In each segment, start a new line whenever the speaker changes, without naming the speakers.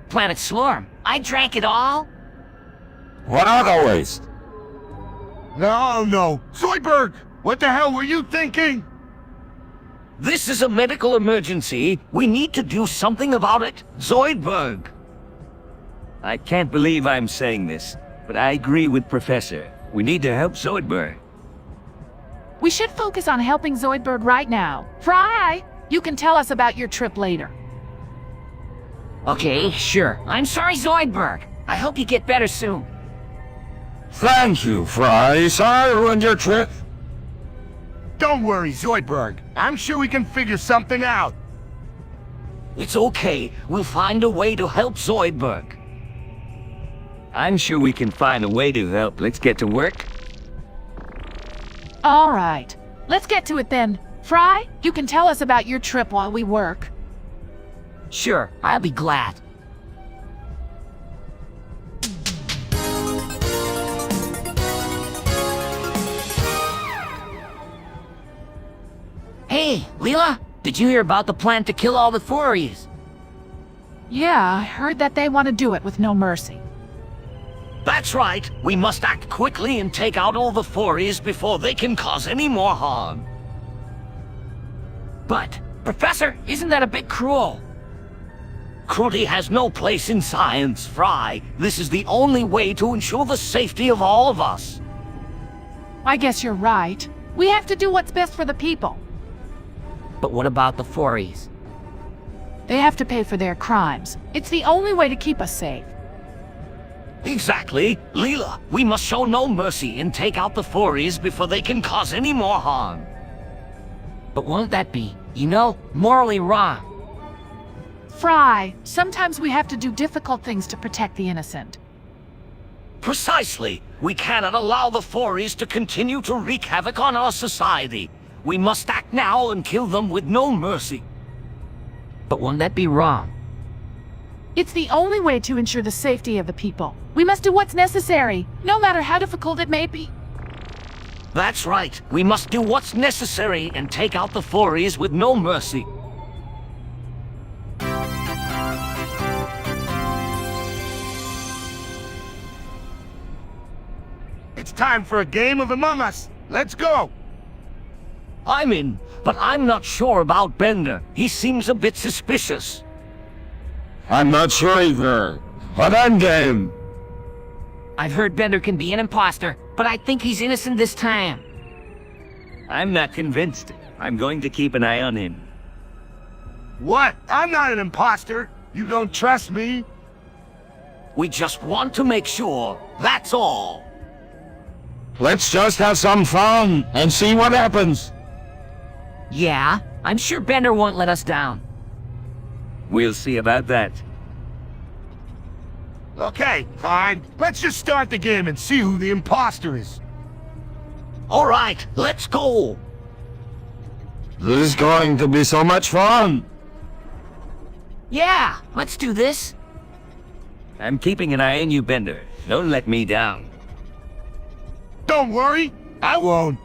Planet Slurm. I drank it all.
What other waste?
No. Zoidberg, what the hell were you thinking?
This is a medical emergency. We need to do something about it. Zoidberg. I can't believe I'm saying this, but I agree with Professor. We need to help Zoidberg.
We should focus on helping Zoidberg right now. Fry, you can tell us about your trip later.
Okay, sure. I'm sorry, Zoidberg. I hope you get better soon.
Thank you, Fry. Sorry I ruined your trip.
Don't worry, Zoidberg. I'm sure we can figure something out.
It's okay. We'll find a way to help Zoidberg. I'm sure we can find a way to help. Let's get to work.
All right, let's get to it then. Fry, you can tell us about your trip while we work.
Sure, I'll be glad. Hey, Leela, did you hear about the plan to kill all the furries?
Yeah, I heard that they want to do it with no mercy.
That's right. We must act quickly and take out all the furries before they can cause any more harm. But, Professor, isn't that a bit cruel? Cruelty has no place in science, Fry. This is the only way to ensure the safety of all of us.
I guess you're right. We have to do what's best for the people.
But what about the furries?
They have to pay for their crimes. It's the only way to keep us safe.
Exactly. Leela, we must show no mercy and take out the furries before they can cause any more harm. But won't that be, morally wrong?
Fry, sometimes we have to do difficult things to protect the innocent.
Precisely. We cannot allow the furries to continue to wreak havoc on our society. We must act now and kill them with no mercy. But won't that be wrong?
It's the only way to ensure the safety of the people. We must do what's necessary, no matter how difficult it may be.
That's right. We must do what's necessary and take out the furries with no mercy.
It's time for a game of Among Us. Let's go.
I'm in, but I'm not sure about Bender. He seems a bit suspicious.
I'm not sure either, but I'm game.
I've heard Bender can be an imposter, but I think he's innocent this time. I'm not convinced. I'm going to keep an eye on him.
What? I'm not an imposter. You don't trust me?
We just want to make sure, that's all.
Let's just have some fun and see what happens.
Yeah, I'm sure Bender won't let us down. We'll see about that.
Okay, fine. Let's just start the game and see who the imposter is.
All right, let's go.
This is going to be so much fun.
Yeah, let's do this. I'm keeping an eye on you, Bender. Don't let me down.
Don't worry, I won't.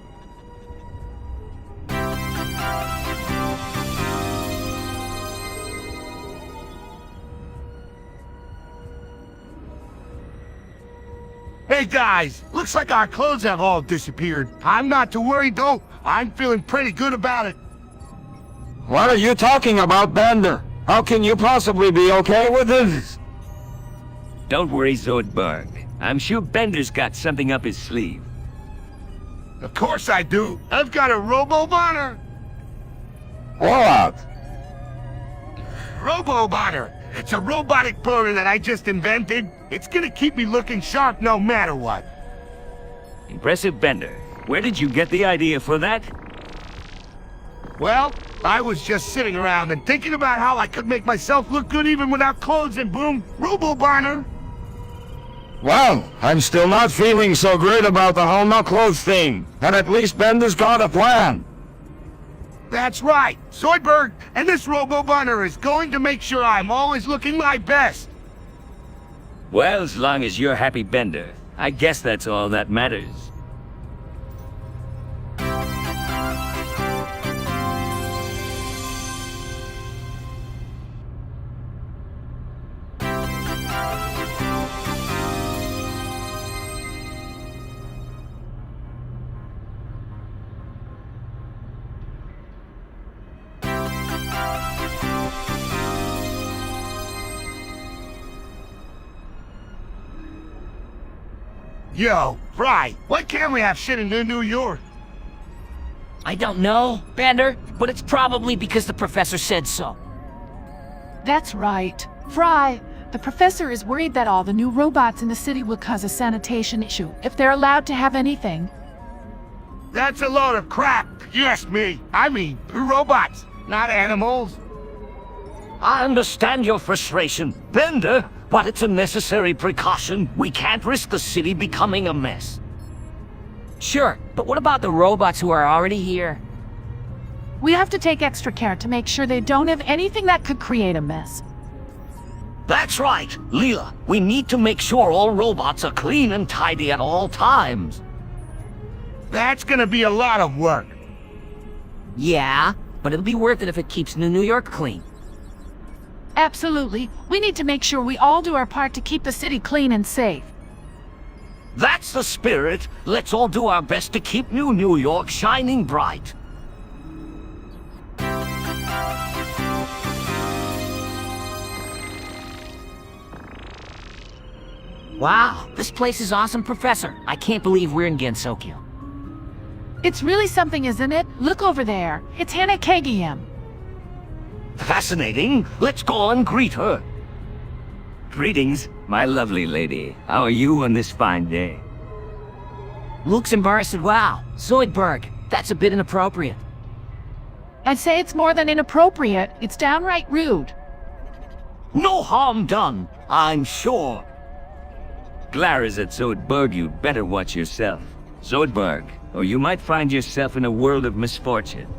Hey guys, looks like our clothes have all disappeared. I'm not too worried though. I'm feeling pretty good about it.
What are you talking about, Bender? How can you possibly be okay with this?
Don't worry, Zoidberg. I'm sure Bender's got something up his sleeve.
Of course I do. I've got a robo-bonner.
What?
Robo-bonner. It's a robotic burner that I just invented. It's gonna keep me looking sharp no matter what.
Impressive, Bender. Where did you get the idea for that?
Well, I was just sitting around and thinking about how I could make myself look good even without clothes, and boom, robo-bonner.
Well, I'm still not feeling so great about the whole no clothes thing. And at least Bender's got a plan.
That's right, Zoidberg, and this robo-bonner is going to make sure I'm always looking my best.
Well, as long as you're happy, Bender, I guess that's all that matters.
Yo, Fry, why can't we have shit in New York?
I don't know, Bender, but it's probably because the professor said so.
That's right. Fry, the professor is worried that all the new robots in the city will cause a sanitation issue if they're allowed to have anything.
That's a load of crap. You ask me. I mean, robots, not animals.
I understand your frustration, Bender, but it's a necessary precaution. We can't risk the city becoming a mess.
Sure, but what about the robots who are already here?
We have to take extra care to make sure they don't have anything that could create a mess.
That's right, Leela. We need to make sure all robots are clean and tidy at all times.
That's gonna be a lot of work.
Yeah, but it'll be worth it if it keeps New York clean.
Absolutely. We need to make sure we all do our part to keep the city clean and safe.
That's the spirit. Let's all do our best to keep New York shining bright.
Wow, this place is awesome, Professor. I can't believe we're in Gensokyo.
It's really something, isn't it? Look over there. It's Hannah Kageyam.
Fascinating. Let's go and greet her. Greetings, my lovely lady. How are you on this fine day?
Luke's embarrassed. Wow, Zoidberg, that's a bit inappropriate.
I'd say it's more than inappropriate. It's downright rude.
No harm done, I'm sure. Glara's at Zoidberg, you'd better watch yourself. Zoidberg, or you might find yourself in a world of misfortune.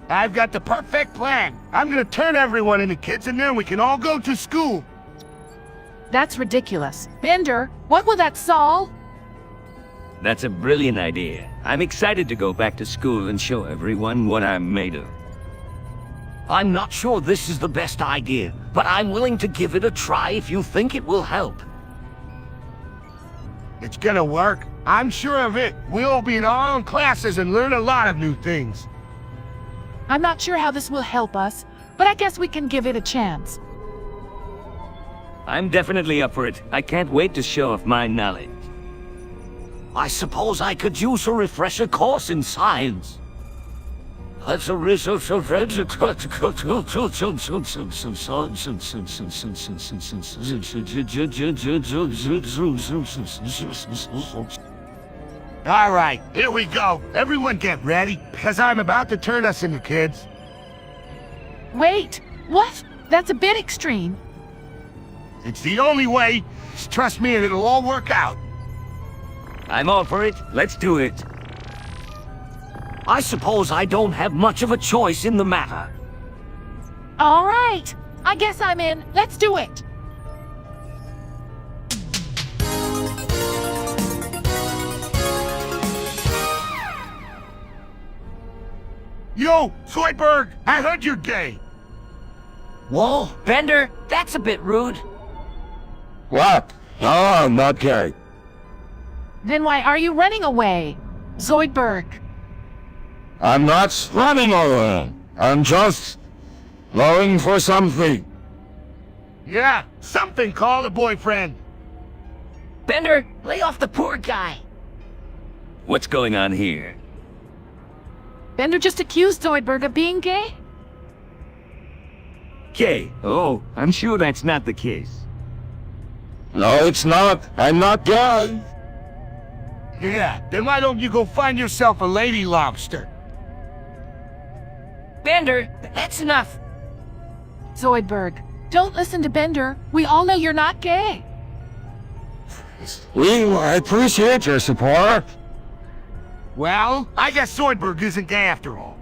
I've got the perfect plan. I'm gonna turn everyone into kids and then we can all go to school.
That's ridiculous. Bender, what will that solve?
That's a brilliant idea. I'm excited to go back to school and show everyone what I'm made of. I'm not sure this is the best idea, but I'm willing to give it a try if you think it will help.
It's gonna work. I'm sure of it. We'll all be in our own classes and learn a lot of new things.
I'm not sure how this will help us, but I guess we can give it a chance.
I'm definitely up for it. I can't wait to show off my knowledge. I suppose I could use a refresher course in science. That's a research of
All right, here we go. Everyone get ready, because I'm about to turn us into kids.
Wait, what? That's a bit extreme.
It's the only way. Just trust me and it'll all work out.
I'm all for it. Let's do it. I suppose I don't have much of a choice in the matter.
All right, I guess I'm in. Let's do it.
Yo, Zoidberg, I heard you're gay.
Whoa, Bender, that's a bit rude.
What? No, I'm not gay.
Then why are you running away? Zoidberg.
I'm not running away. I'm just looking for something.
Yeah, something called a boyfriend.
Bender, lay off the poor guy.
What's going on here?
Bender just accused Zoidberg of being gay?
Gay? Oh, I'm sure that's not the case.
No, it's not. I'm not gay.
Yeah, then why don't you go find yourself a lady lobster?
Bender, that's enough.
Zoidberg, don't listen to Bender. We all know you're not gay.
We appreciate your support.
Well, I guess Zoidberg isn't gay after all.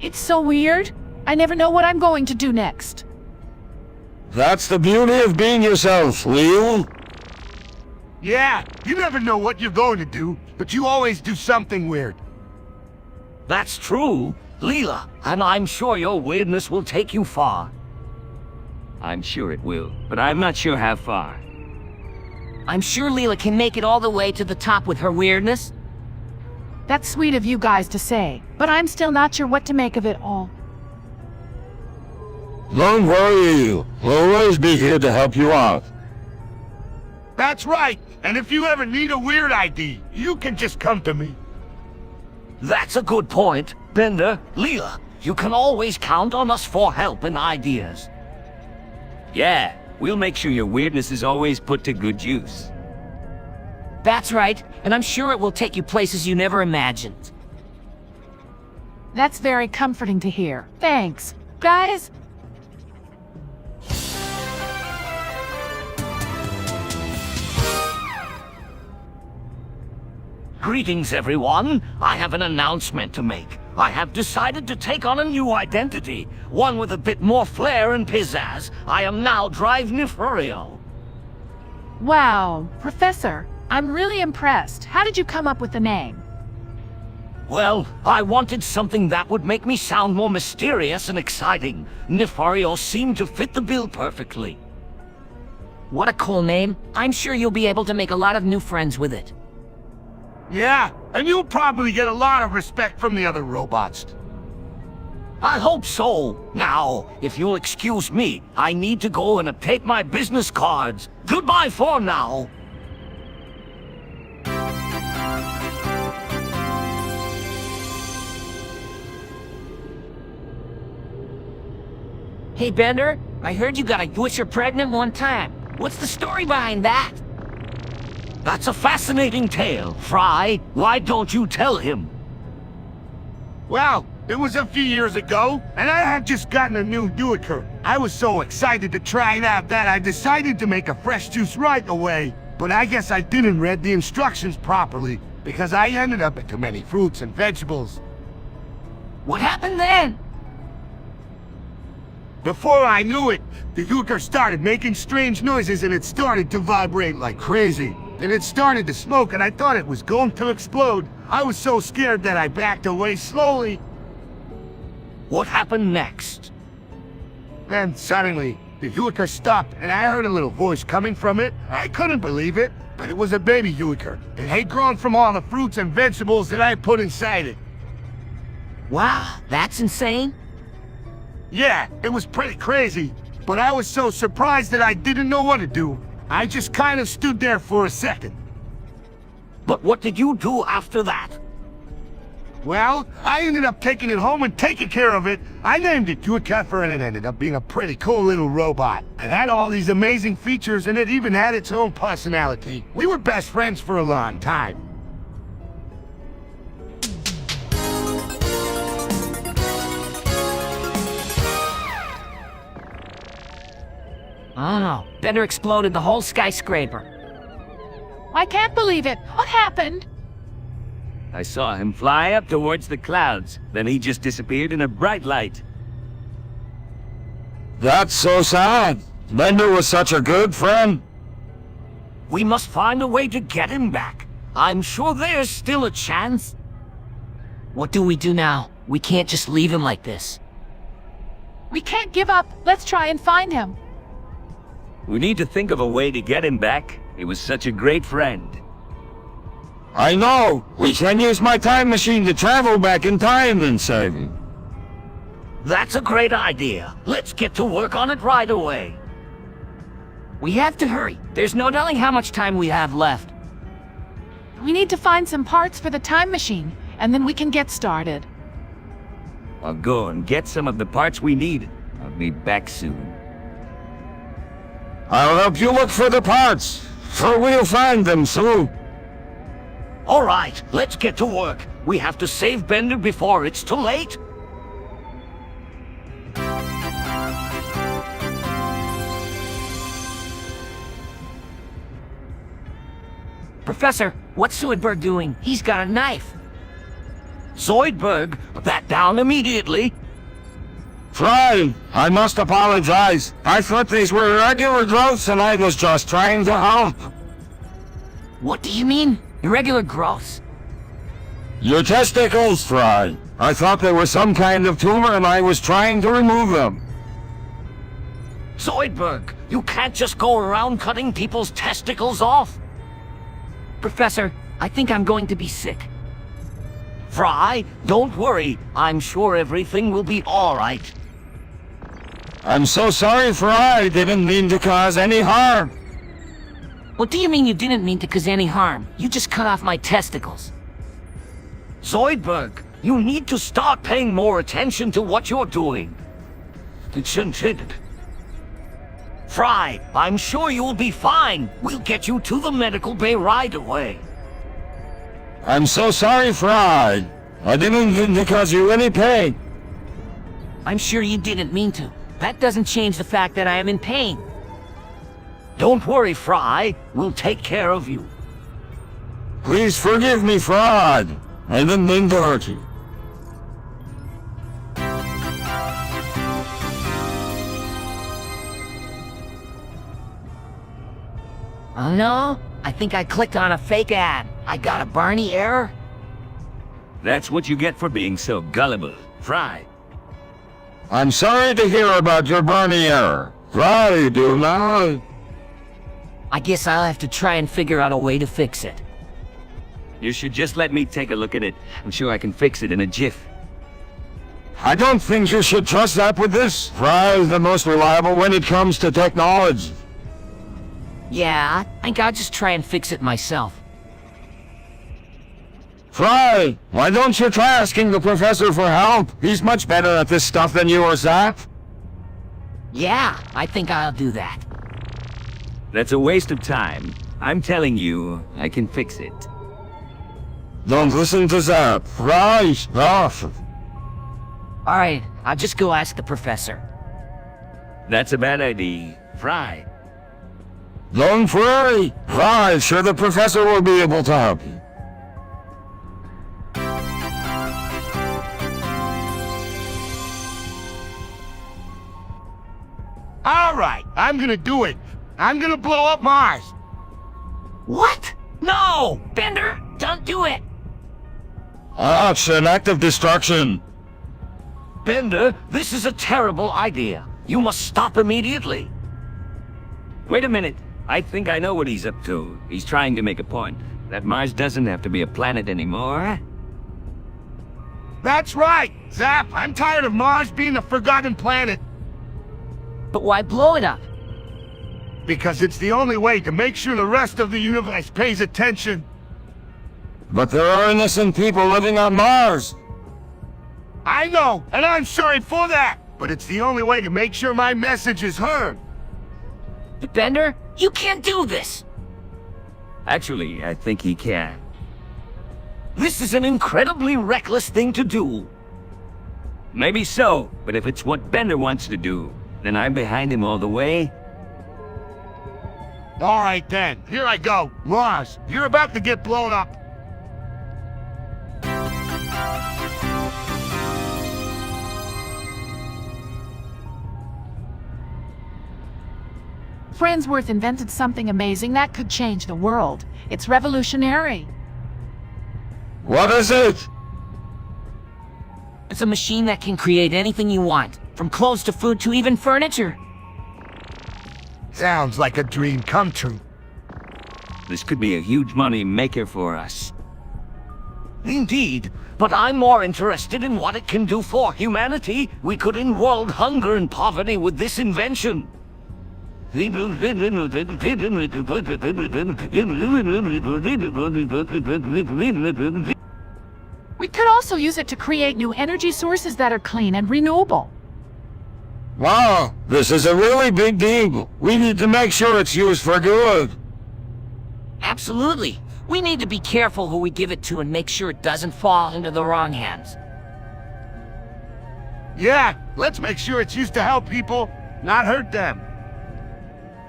It's so weird. I never know what I'm going to do next.
That's the beauty of being yourself, Leo.
Yeah, you never know what you're going to do, but you always do something weird.
That's true, Leela, and I'm sure your weirdness will take you far. I'm sure it will, but I'm not sure how far.
I'm sure Leela can make it all the way to the top with her weirdness.
That's sweet of you guys to say, but I'm still not sure what to make of it all.
Don't worry, we'll always be here to help you out.
That's right. And if you ever need a weird ID, you can just come to me.
That's a good point. Bender, Leela, you can always count on us for help and ideas. Yeah, we'll make sure your weirdness is always put to good use.
That's right, and I'm sure it will take you places you never imagined.
That's very comforting to hear. Thanks. Guys,
Greetings, everyone. I have an announcement to make. I have decided to take on a new identity, one with a bit more flair and pizzazz. I am now Drive Nefario.
wow, Professor, I'm really impressed. How did you come up with the name?
Well, I wanted something that would make me sound more mysterious and exciting. Nefario seemed to fit the bill perfectly.
What a cool name. I'm sure you'll be able to make a lot of new friends with it.
Yeah, and you'll probably get a lot of respect from the other robots.
I hope so. Now, if you'll excuse me, I need to go and take my business cards. Goodbye for now.
Hey, Bender, I heard you got a Witcher pregnant one time. What's the story behind that?
That's a fascinating tale. Fry, why don't you tell him?
Well, it was a few years ago, and I had just gotten a new Duiker. I was so excited to try it out that I decided to make a fresh juice right away. But I guess I didn't read the instructions properly, because I ended up with too many fruits and vegetables.
What happened then?
Before I knew it, the Duiker started making strange noises and it started to vibrate like crazy. Then it started to smoke and I thought it was going to explode. I was so scared that I backed away slowly.
What happened next?
Then suddenly, the Duiker stopped and I heard a little voice coming from it. I couldn't believe it, but it was a baby Duiker. It had grown from all the fruits and vegetables that I put inside it.
Wow, that's insane.
Yeah, it was pretty crazy, but I was so surprised that I didn't know what to do. I just kind of stood there for a second.
But what did you do after that?
Well, I ended up taking it home and taking care of it. I named it Duiker and it ended up being a pretty cool little robot. It had all these amazing features and it even had its own personality. We were best friends for a long time.
Oh, Bender exploded the whole skyscraper.
I can't believe it. What happened?
I saw him fly up towards the clouds. Then he just disappeared in a bright light.
That's so sad. Bender was such a good friend.
We must find a way to get him back. I'm sure there's still a chance.
What do we do now? We can't just leave him like this.
We can't give up. Let's try and find him.
We need to think of a way to get him back. He was such a great friend.
I know. We can use my time machine to travel back in time and save him.
That's a great idea. Let's get to work on it right away.
We have to hurry. There's no telling how much time we have left.
We need to find some parts for the time machine, and then we can get started.
I'll go and get some of the parts we need. I'll be back soon.
I'll help you look for the parts, for we'll find them soon.
All right, let's get to work. We have to save Bender before it's too late.
Professor, what's Zoidberg doing? He's got a knife.
Zoidberg, put that down immediately.
Fry, I must apologize. I thought these were regular growths and I was just trying to help.
What do you mean? Irregular growths?
Your testicles, Fry. I thought they were some kind of tumor and I was trying to remove them.
Zoidberg, you can't just go around cutting people's testicles off.
Professor, I think I'm going to be sick.
Fry, don't worry. I'm sure everything will be all right.
I'm so sorry, Fry. Didn't mean to cause any harm.
What do you mean you didn't mean to cause any harm? You just cut off my testicles.
Zoidberg, you need to start paying more attention to what you're doing. Fry, I'm sure you'll be fine. We'll get you to the medical bay right away.
I'm so sorry, Fry. I didn't mean to cause you any pain.
I'm sure you didn't mean to. That doesn't change the fact that I am in pain.
Don't worry, Fry. We'll take care of you.
Please forgive me, Fry. I didn't mean to hurt you.
Oh no, I think I clicked on a fake ad. I got a Barney error.
That's what you get for being so gullible, Fry.
I'm sorry to hear about your Barney error. Fry, do now.
I guess I'll have to try and figure out a way to fix it.
You should just let me take a look at it. I'm sure I can fix it in a jiff.
I don't think you should trust that with this. Fry is the most reliable when it comes to technology.
Yeah, I think I'll just try and fix it myself.
Fry, why don't you try asking the professor for help? He's much better at this stuff than you or Zap.
Yeah, I think I'll do that.
That's a waste of time. I'm telling you, I can fix it.
Don't listen to Zap. Fry, off.
Alright, I'll just go ask the professor.
That's a bad idea, Fry.
Don't worry. Fry, sure the professor will be able to help you.
All right, I'm gonna do it. I'm gonna blow up Mars.
What? No! Bender, don't do it!
Ah, it's an act of destruction.
Bender, this is a terrible idea. You must stop immediately. Wait a minute. I think I know what he's up to. He's trying to make a point. That Mars doesn't have to be a planet anymore.
That's right, Zap. I'm tired of Mars being a forgotten planet.
But why blow it up?
Because it's the only way to make sure the rest of the universe pays attention.
But there are innocent people living on Mars.
I know, and I'm sorry for that. But it's the only way to make sure my message is heard.
But Bender, you can't do this!
Actually, I think he can. This is an incredibly reckless thing to do. Maybe so, but if it's what Bender wants to do, then I'm behind him all the way.
All right then, here I go. Mars, you're about to get blown up.
Friendsworth invented something amazing that could change the world. It's revolutionary.
What is it?
It's a machine that can create anything you want, from clothes to food to even furniture.
Sounds like a dream come true.
This could be a huge money maker for us. Indeed, but I'm more interested in what it can do for humanity. We could end world hunger and poverty with this invention.
We could also use it to create new energy sources that are clean and renewable.
Wow, this is a really big deal. We need to make sure it's used for good.
Absolutely. We need to be careful who we give it to and make sure it doesn't fall into the wrong hands.
Yeah, let's make sure it's used to help people, not hurt them.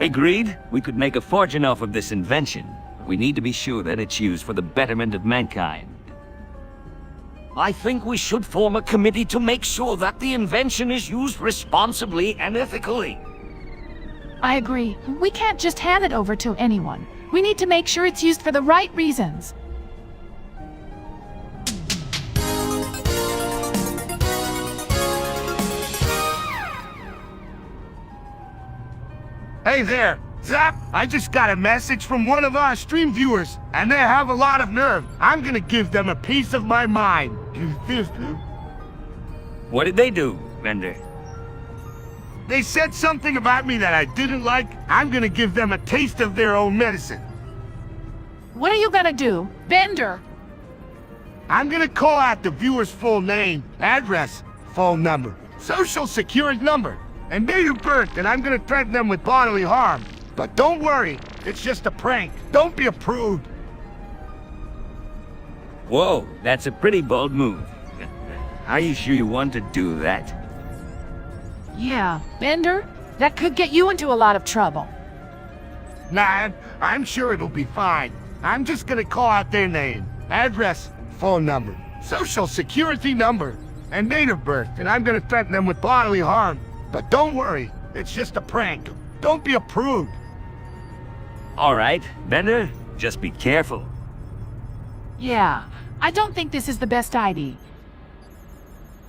Agreed? We could make a fortune off of this invention. We need to be sure that it's used for the betterment of mankind. I think we should form a committee to make sure that the invention is used responsibly and ethically.
I agree. We can't just hand it over to anyone. We need to make sure it's used for the right reasons.
Hey there, Zap, I just got a message from one of our stream viewers, and they have a lot of nerve. I'm gonna give them a piece of my mind.
What did they do, Bender?
They said something about me that I didn't like. I'm gonna give them a taste of their own medicine.
What are you gonna do? Bender!
I'm gonna call out the viewer's full name, address, phone number, social security number, and date of birth, and I'm gonna threaten them with bodily harm. But don't worry, it's just a prank. Don't be a prude.
Whoa, that's a pretty bold move. Are you sure you want to do that?
Yeah, Bender, that could get you into a lot of trouble.
Nah, I'm sure it'll be fine. I'm just gonna call out their name, address, phone number, social security number, and date of birth, and I'm gonna threaten them with bodily harm. But don't worry, it's just a prank. Don't be a prude.
All right, Bender, just be careful.
Yeah, I don't think this is the best idea.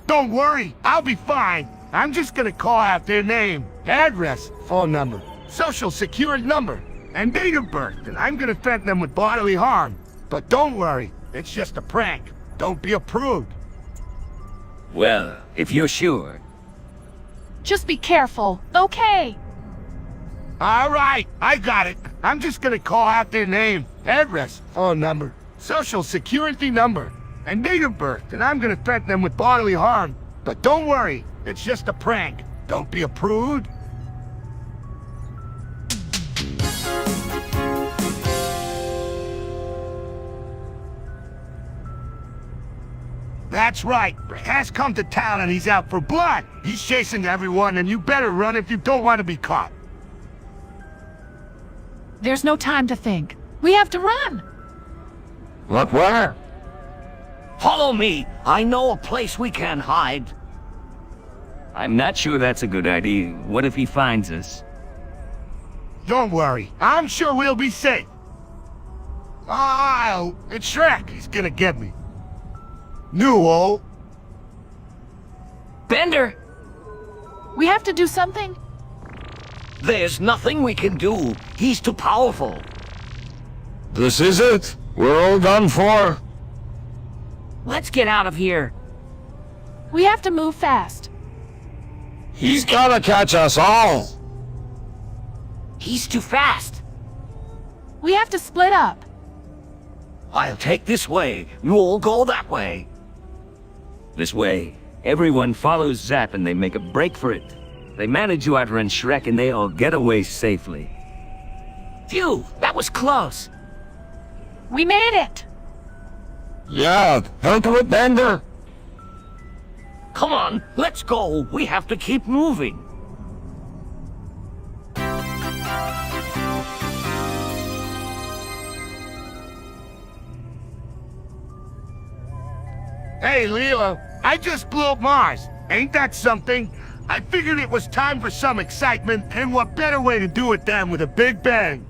Don't worry, I'll be fine. I'm just gonna call out their name, address, phone number, social security number, and date of birth, and I'm gonna threaten them with bodily harm. But don't worry, it's just a prank. Don't be a prude.
Well, if you're sure.
Just be careful, okay?
All right, I got it. I'm just gonna call out their name, address, phone number, social security number, and date of birth, and I'm gonna threaten them with bodily harm. But don't worry, it's just a prank. Don't be a prude. That's right, Rick has come to town and he's out for blood. He's chasing everyone, and you better run if you don't want to be caught.
There's no time to think. We have to run.
Look where?
Follow me. I know a place we can hide. I'm not sure that's a good idea. What if he finds us?
Don't worry, I'm sure we'll be safe. Oh, it's Shrek. He's gonna get me. Newell.
Bender!
We have to do something.
There's nothing we can do. He's too powerful.
This is it? We're all done for?
Let's get out of here.
We have to move fast.
He's gonna catch us all.
He's too fast.
We have to split up.
I'll take this way. You all go that way. This way, everyone follows Zap and they make a break for it. They manage to outrun Shrek and they all get away safely.
Phew, that was close.
We made it.
Yeah, help with Bender.
Come on, let's go. We have to keep moving.
Hey, Lilo, I just blew up Mars. Ain't that something? I figured it was time for some excitement, and what better way to do it than with a big bang?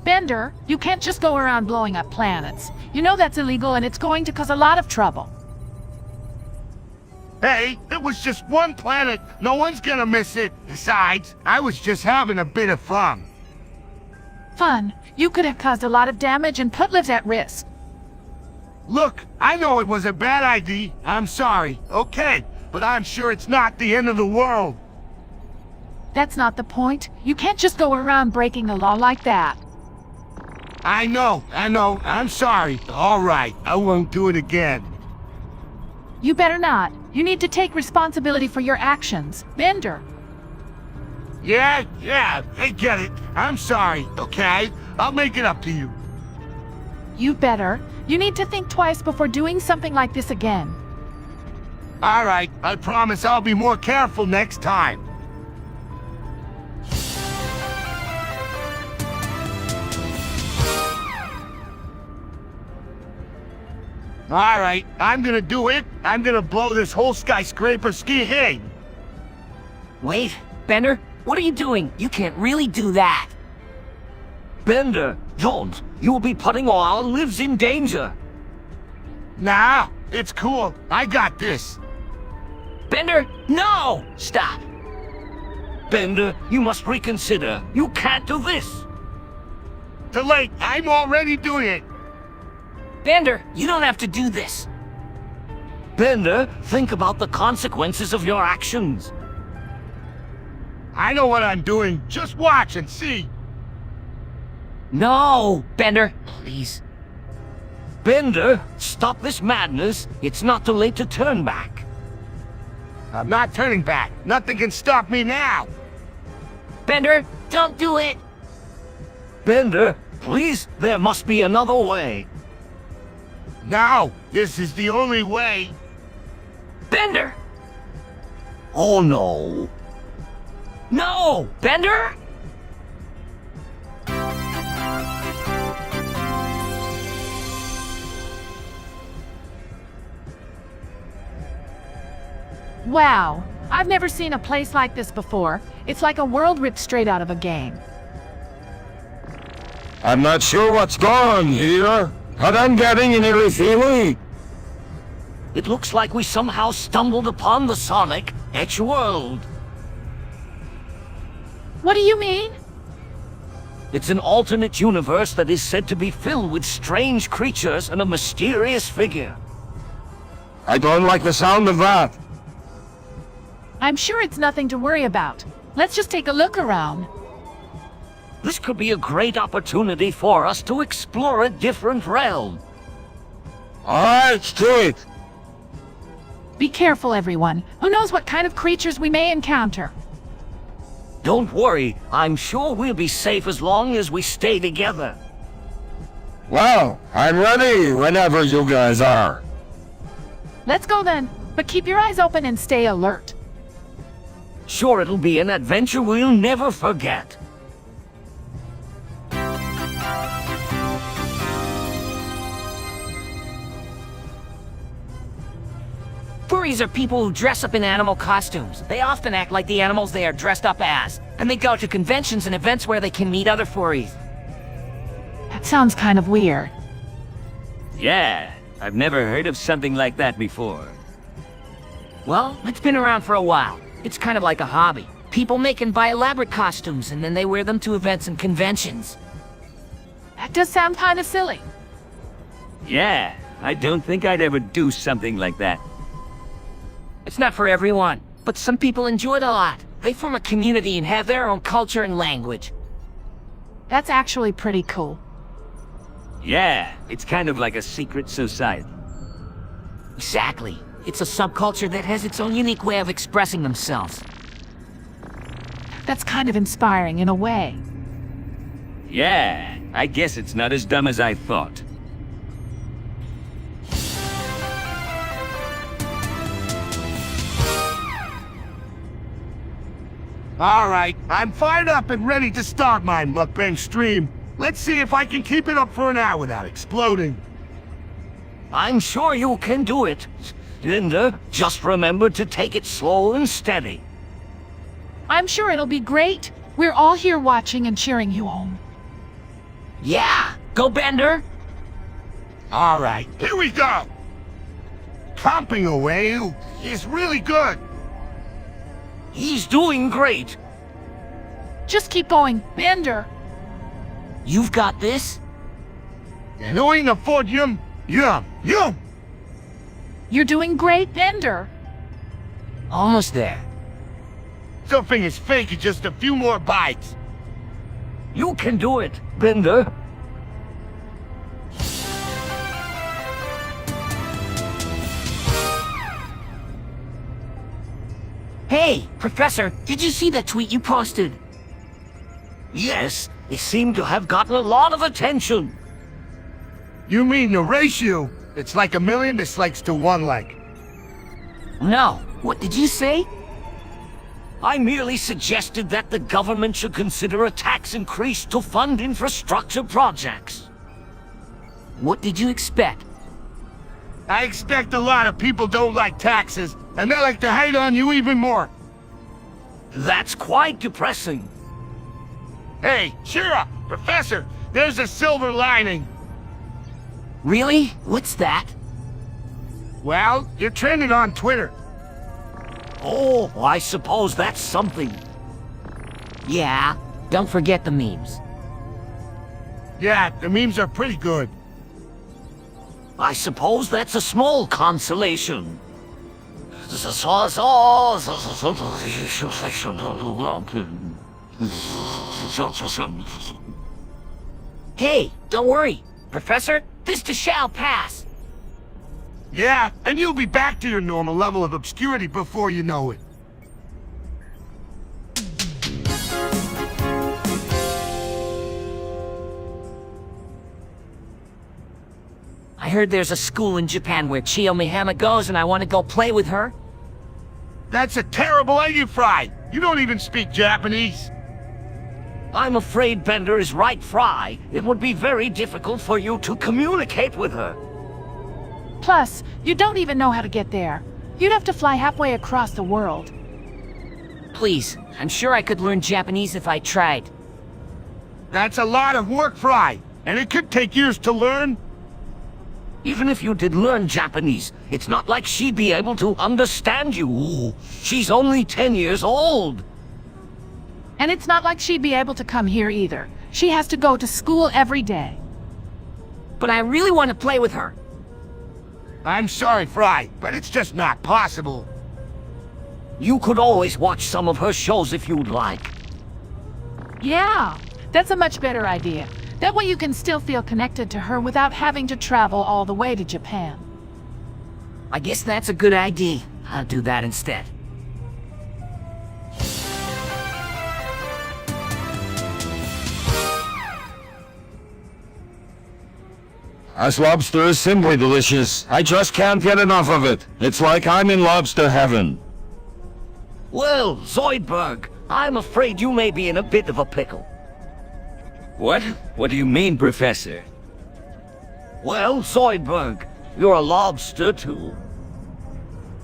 Bender, you can't just go around blowing up planets. You know that's illegal and it's going to cause a lot of trouble.
Hey, it was just one planet. No one's gonna miss it. Besides, I was just having a bit of fun.
Fun. You could have caused a lot of damage and put lives at risk.
Look, I know it was a bad idea. I'm sorry, okay? But I'm sure it's not the end of the world.
That's not the point. You can't just go around breaking the law like that.
I know. I'm sorry. All right, I won't do it again.
You better not. You need to take responsibility for your actions. Bender.
Yeah, I get it. I'm sorry, okay? I'll make it up to you.
You better. You need to think twice before doing something like this again.
All right, I promise I'll be more careful next time. All right, I'm gonna do it. I'm gonna blow this whole skyscraper ski.
Wait, Bender, what are you doing? You can't really do that.
Bender, don't. You will be putting all our lives in danger.
Nah, it's cool. I got this.
Bender, no! Stop.
Bender, you must reconsider. You can't do this.
Too late. I'm already doing it.
Bender, you don't have to do this.
Bender, think about the consequences of your actions.
I know what I'm doing. Just watch and see.
No, Bender, please.
Bender, stop this madness. It's not too late to turn back.
I'm not turning back. Nothing can stop me now.
Bender, don't do it.
Bender, please, there must be another way.
No, this is the only way.
Bender!
Oh no.
No! Bender?
Wow, I've never seen a place like this before. It's like a world ripped straight out of a game.
I'm not sure what's going on here, but I'm getting an eerie feeling.
It looks like we somehow stumbled upon the Sonic Edge world.
What do you mean?
It's an alternate universe that is said to be filled with strange creatures and a mysterious figure.
I don't like the sound of that.
I'm sure it's nothing to worry about. Let's just take a look around.
This could be a great opportunity for us to explore a different realm.
Alright, let's do it.
Be careful, everyone. Who knows what kind of creatures we may encounter?
Don't worry, I'm sure we'll be safe as long as we stay together.
Well, I'm ready whenever you guys are.
Let's go then, but keep your eyes open and stay alert.
Sure, it'll be an adventure we'll never forget.
Furries are people who dress up in animal costumes. They often act like the animals they are dressed up as, and they go to conventions and events where they can meet other furries.
That sounds kind of weird.
Yeah, I've never heard of something like that before.
Well, it's been around for a while. It's kind of like a hobby. People make and buy elaborate costumes, and then they wear them to events and conventions.
That does sound kind of silly.
Yeah, I don't think I'd ever do something like that.
It's not for everyone, but some people enjoy it a lot. They form a community and have their own culture and language.
That's actually pretty cool.
Yeah, it's kind of like a secret society.
Exactly. It's a subculture that has its own unique way of expressing themselves.
That's kind of inspiring in a way.
Yeah, I guess it's not as dumb as I thought.
Alright, I'm fired up and ready to start my mukbang stream. Let's see if I can keep it up for an hour without exploding.
I'm sure you can do it. Linda, just remember to take it slow and steady.
I'm sure it'll be great. We're all here watching and cheering you on.
Yeah! Go Bender!
Alright, here we go. Pumping away is really good.
He's doing great.
Just keep going, Bender.
You've got this?
Knowing the podium, yum.
You're doing great, Bender.
Almost there.
Something is fake in just a few more bites.
You can do it, Bender.
Hey, Professor, did you see that tweet you posted?
Yes, it seemed to have gotten a lot of attention.
You mean the ratio? It's like 1,000,000 dislikes to 1 like.
No. What did you say?
I merely suggested that the government should consider a tax increase to fund infrastructure projects.
What did you expect?
I expect a lot of people don't like taxes, and they like to hate on you even more.
That's quite depressing.
Hey, cheer up, Professor. There's a silver lining.
Really? What's that?
Well, you're trending on Twitter.
Oh, I suppose that's something.
Yeah, don't forget the memes.
Yeah, the memes are pretty good.
I suppose that's a small consolation.
Hey, don't worry. Professor, this too shall pass.
Yeah, and you'll be back to your normal level of obscurity before you know it.
I heard there's a school in Japan where Chio Mihama goes and I want to go play with her.
That's a terrible idea, Fry. You don't even speak Japanese.
I'm afraid Bender is right, Fry. It would be very difficult for you to communicate with her.
Plus, you don't even know how to get there. You'd have to fly halfway across the world.
Please, I'm sure I could learn Japanese if I tried.
That's a lot of work, Fry. And it could take years to learn.
Even if you did learn Japanese, it's not like she'd be able to understand you. She's only 10 years old.
And it's not like she'd be able to come here either. She has to go to school every day.
But I really want to play with her.
I'm sorry, Fry, but it's just not possible.
You could always watch some of her shows if you'd like.
Yeah, that's a much better idea. That way you can still feel connected to her without having to travel all the way to Japan.
I guess that's a good idea. I'll do that instead.
This lobster is simply delicious. I just can't get enough of it. It's like I'm in lobster heaven.
Well, Zoidberg, I'm afraid you may be in a bit of a pickle. What? What do you mean, Professor? Well, Zoidberg, you're a lobster too.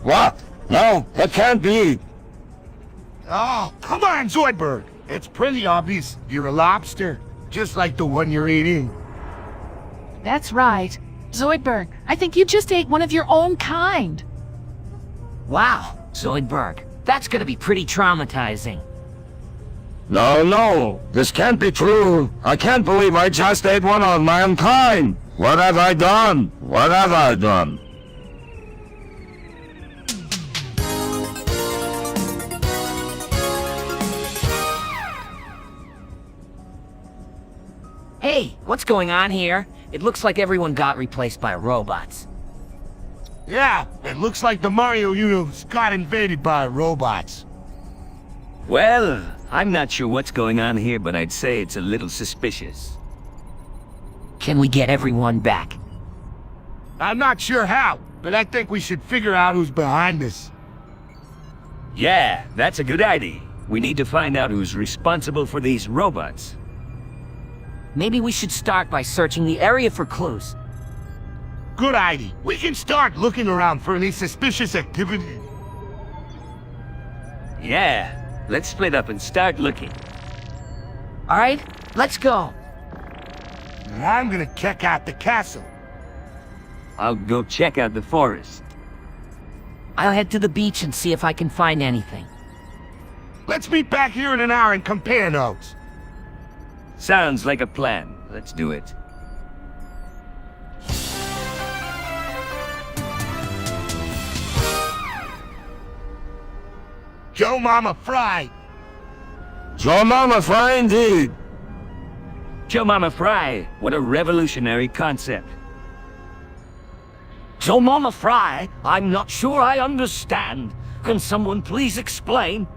What? No, that can't be.
Oh, come on, Zoidberg. It's pretty obvious you're a lobster, just like the one you're eating.
That's right. Zoidberg, I think you just ate one of your own kind.
Wow, Zoidberg, that's gonna be pretty traumatizing.
No, this can't be true. I can't believe I just ate one of mankind. What have I done? What have I done?
Hey, what's going on here? It looks like everyone got replaced by robots.
Yeah, it looks like the Mario universe got invaded by robots.
Well, I'm not sure what's going on here, but I'd say it's a little suspicious.
Can we get everyone back?
I'm not sure how, but I think we should figure out who's behind this.
Yeah, that's a good idea. We need to find out who's responsible for these robots.
Maybe we should start by searching the area for clues.
Good idea. We can start looking around for any suspicious activity.
Yeah, let's split up and start looking.
All right, let's go.
And I'm gonna check out the castle.
I'll go check out the forest.
I'll head to the beach and see if I can find anything.
Let's meet back here in an hour and compare notes.
Sounds like a plan. Let's do it.
Joe Mama Fry.
Joe Mama Fry indeed.
Joe Mama Fry, what a revolutionary concept. Joe Mama Fry, I'm not sure I understand. Can someone please explain?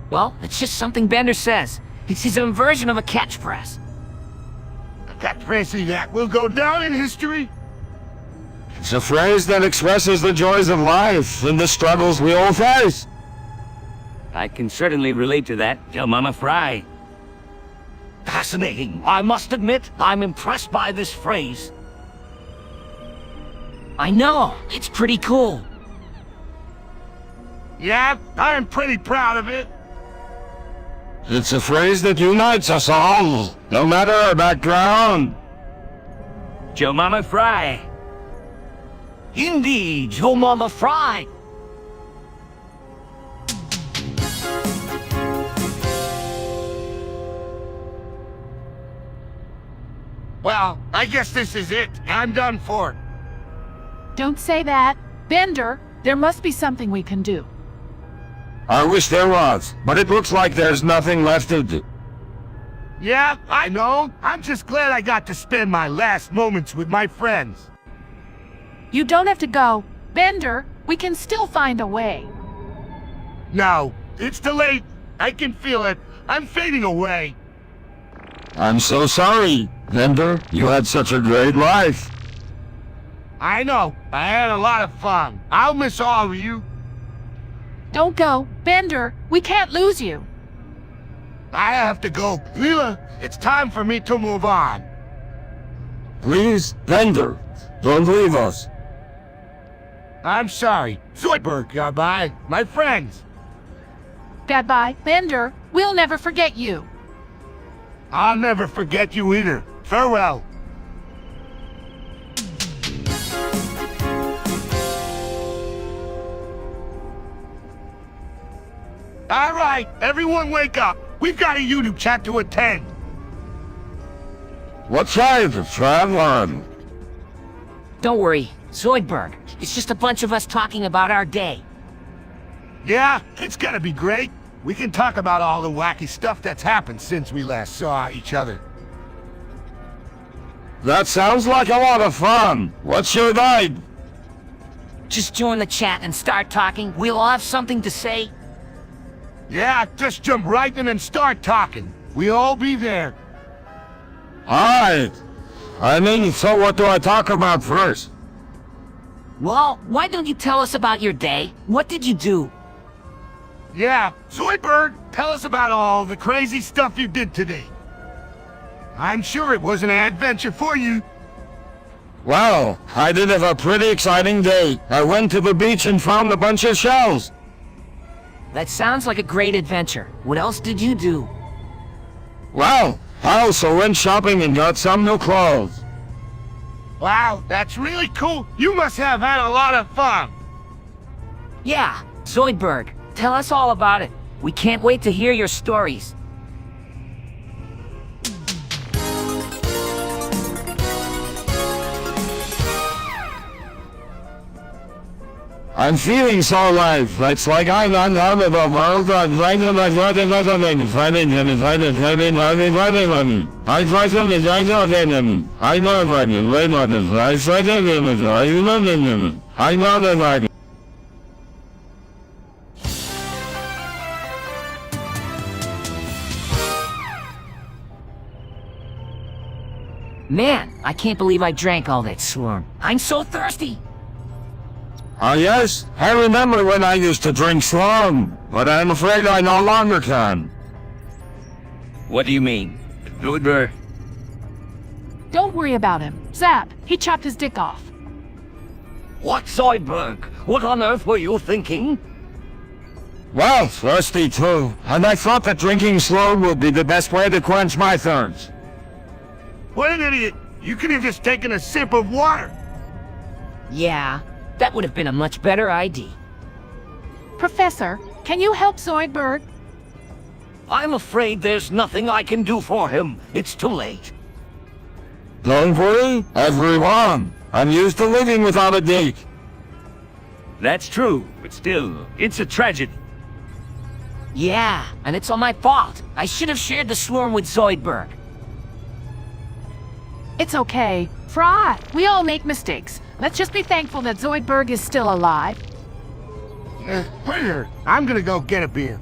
Well, it's just something Bender says. It's his own version of a catchphrase.
A catchphrase that will go down in history.
It's a phrase that expresses the joys of life and the struggles we all face.
I can certainly relate to that, Joe Mama Fry. Fascinating. I must admit, I'm impressed by this phrase.
I know, it's pretty cool.
Yeah, I'm pretty proud of it.
It's a phrase that unites us all, no matter our background.
Joe Mama Fry. Indeed, Joe Mama Fry.
Well, I guess this is it. I'm done for.
Don't say that. Bender, there must be something we can do.
I wish there was, but it looks like there's nothing left to do.
Yeah, I know. I'm just glad I got to spend my last moments with my friends.
You don't have to go. Bender, we can still find a way.
No, it's too late. I can feel it. I'm fading away.
I'm so sorry, Bender. You had such a great life.
I know. I had a lot of fun. I'll miss all of you.
Don't go. Bender, we can't lose you.
I have to go. Leela, it's time for me to move on.
Please, Bender, don't leave us.
I'm sorry. Zoidberg, goodbye. My friends.
Goodbye, Bender. We'll never forget you.
I'll never forget you either. Farewell. All right, everyone wake up. We've got a YouTube chat to attend.
What side of traveling?
Don't worry, Zoidberg. It's just a bunch of us talking about our day.
Yeah, it's gonna be great. We can talk about all the wacky stuff that's happened since we last saw each other.
That sounds like a lot of fun. What's your vibe?
Just join the chat and start talking. We'll all have something to say.
Yeah, just jump right in and start talking. We'll all be there.
Alright. I mean, so what do I talk about first?
Well, why don't you tell us about your day? What did you do?
Yeah, Zoidberg, tell us about all the crazy stuff you did today. I'm sure it was an adventure for you.
Well, I did have a pretty exciting day. I went to the beach and found a bunch of shells.
That sounds like a great adventure. What else did you do?
Well, I also went shopping and got some new clothes.
Wow, that's really cool. You must have had a lot of fun.
Yeah, Zoidberg, tell us all about it. We can't wait to hear your stories.
I'm feeling so alive. It's like I'm not out of the world. I'm trying to like what another thing. Fighting and fighting, fighting, fighting. I try to design them. I know what you wait on them. I try to them. I love them. I know that I.
Man, I can't believe I drank all that slurm. I'm so thirsty.
Ah yes, I remember when I used to drink slum, but I'm afraid I no longer can.
What do you mean? Zoidberg?
Don't worry about him. Zap, he chopped his dick off.
What, Zoidberg? What on earth were you thinking?
Well, thirsty too, and I thought that drinking slow would be the best way to quench my thirst.
What an idiot. You could have just taken a sip of water.
Yeah, that would have been a much better idea.
Professor, can you help Zoidberg?
I'm afraid there's nothing I can do for him. It's too late.
Don't worry, everyone. I'm used to living without a dick.
That's true, but still, it's a tragedy.
Yeah, and it's all my fault. I should have shared the slurm with Zoidberg.
It's okay. Fry, we all make mistakes. Let's just be thankful that Zoidberg is still alive.
Wait here. I'm gonna go get a beer.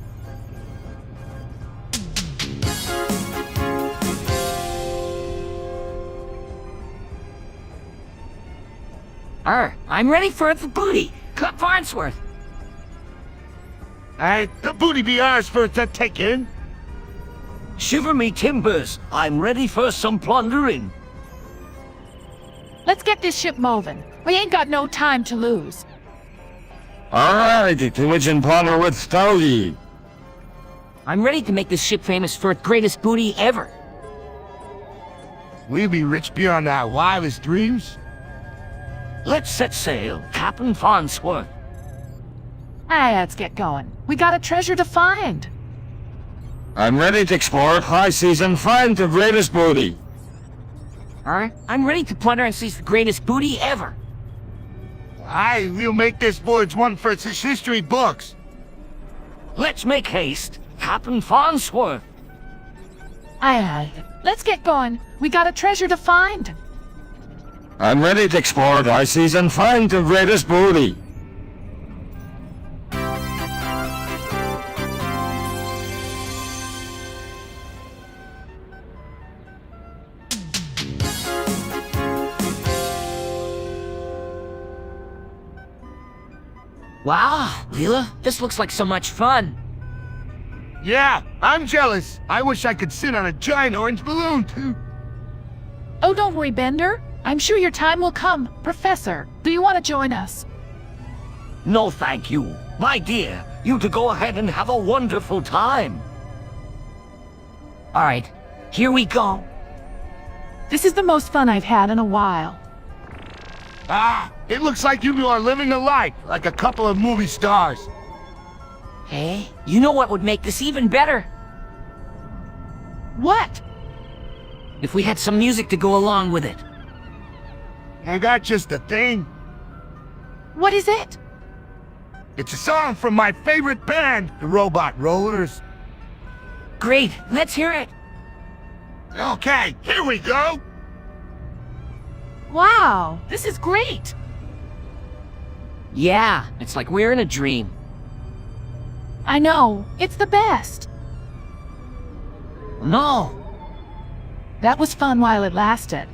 I'm ready for the booty. Cut Farnsworth.
The booty be ours for the taking.
Shiver me timbers. I'm ready for some plundering.
Let's get this ship moving. We ain't got no time to lose.
Alright, to which and plunder with Stouty.
I'm ready to make this ship famous for its greatest booty ever.
We'll be rich beyond our wildest dreams.
Let's set sail, Captain Farnsworth.
Hey, let's get going. We got a treasure to find.
I'm ready to explore high seas and find the greatest booty.
Alright, I'm ready to plunder and seize the greatest booty ever.
I will make this voyage one for its history books.
Let's make haste. Captain Farnsworth.
Aye, aye. Let's get going. We got a treasure to find.
I'm ready to explore the seas and find the greatest booty.
Wow, Leela, this looks like so much fun.
Yeah, I'm jealous. I wish I could sit on a giant orange balloon, too.
Oh, don't worry, Bender. I'm sure your time will come. Professor, do you want to join us?
No, thank you. My dear, you to go ahead and have a wonderful time.
Alright, here we go.
This is the most fun I've had in a while.
Ah, it looks like you are living a life, like a couple of movie stars.
Hey, you know what would make this even better?
What?
If we had some music to go along with it.
I got just the thing.
What is it?
It's a song from my favorite band, the Robot Rollers.
Great, let's hear it.
Okay, here we go.
Wow, this is great.
Yeah, it's like we're in a dream.
I know, it's the best.
No.
That was fun while it lasted.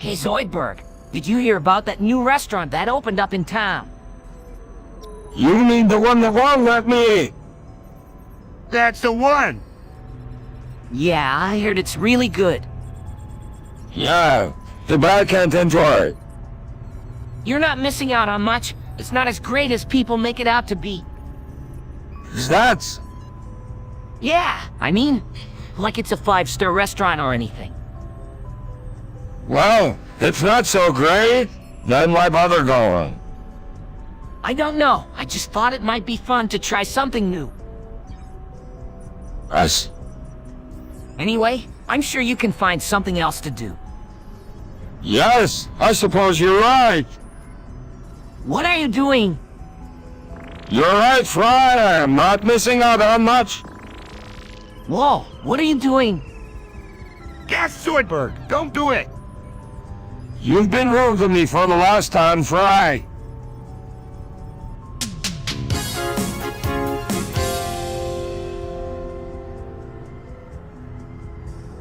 Hey, Zoidberg, did you hear about that new restaurant that opened up in town?
You mean the one that won't let me eat?
That's the one.
Yeah, I heard it's really good.
Yeah, but I can't enjoy it.
You're not missing out on much. It's not as great as people make it out to be.
That's...
Yeah, I mean, like it's a 5-star restaurant or anything.
Well, it's not so great. Then why bother going?
I don't know. I just thought it might be fun to try something new.
Us.
Anyway, I'm sure you can find something else to do.
Yes, I suppose you're right.
What are you doing?
You're right, Fry. I'm not missing out on much.
Whoa, what are you doing?
Gas Zoidberg, don't do it.
You've been rude to me for the last time, Fry.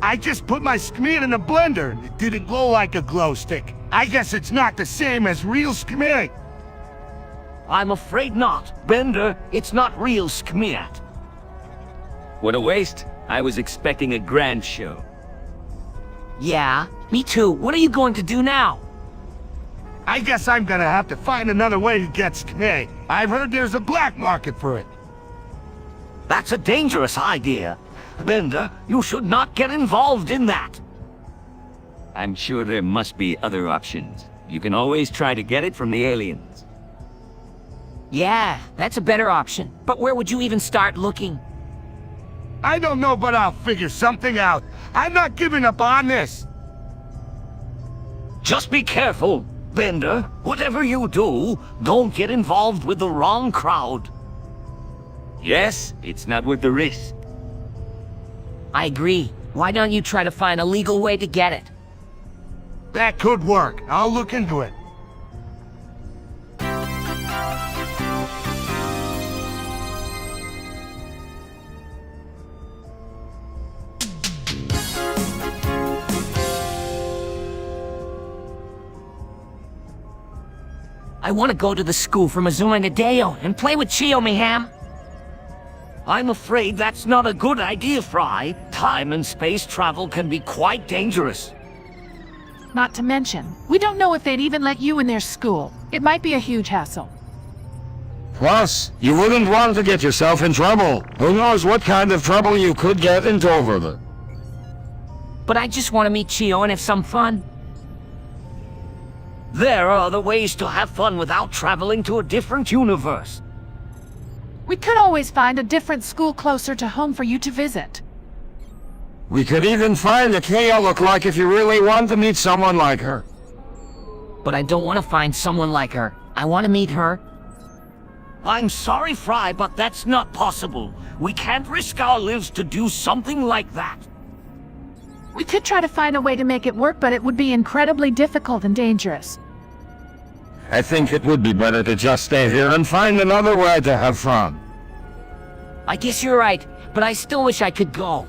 I just put my schmear in a blender and it didn't glow like a glow stick. I guess it's not the same as real schmear.
I'm afraid not. Bender, it's not real schmeat. What a waste. I was expecting a grand show.
Yeah, me too. What are you going to do now?
I guess I'm gonna have to find another way to get schmear. I've heard there's a black market for it.
That's a dangerous idea. Bender, you should not get involved in that. I'm sure there must be other options. You can always try to get it from the aliens.
Yeah, that's a better option. But where would you even start looking?
I don't know, but I'll figure something out. I'm not giving up on this.
Just be careful, Bender. Whatever you do, don't get involved with the wrong crowd. Yes, it's not worth the risk.
I agree. Why don't you try to find a legal way to get it?
That could work. I'll look into it.
I want to go to the school for Mazuma and Hideo and play with Chio, Miham.
I'm afraid that's not a good idea, Fry. Time and space travel can be quite dangerous.
Not to mention, we don't know if they'd even let you in their school. It might be a huge hassle.
Plus, you wouldn't want to get yourself in trouble. Who knows what kind of trouble you could get into over it.
But I just want to meet Chio and have some fun.
There are other ways to have fun without traveling to a different universe.
We could always find a different school closer to home for you to visit.
We could even find a Keo look-like if you really want to meet someone like her.
But I don't want to find someone like her. I want to meet her.
I'm sorry, Fry, but that's not possible. We can't risk our lives to do something like that.
We could try to find a way to make it work, but it would be incredibly difficult and dangerous.
I think it would be better to just stay here and find another way to have fun.
I guess you're right, but I still wish I could go.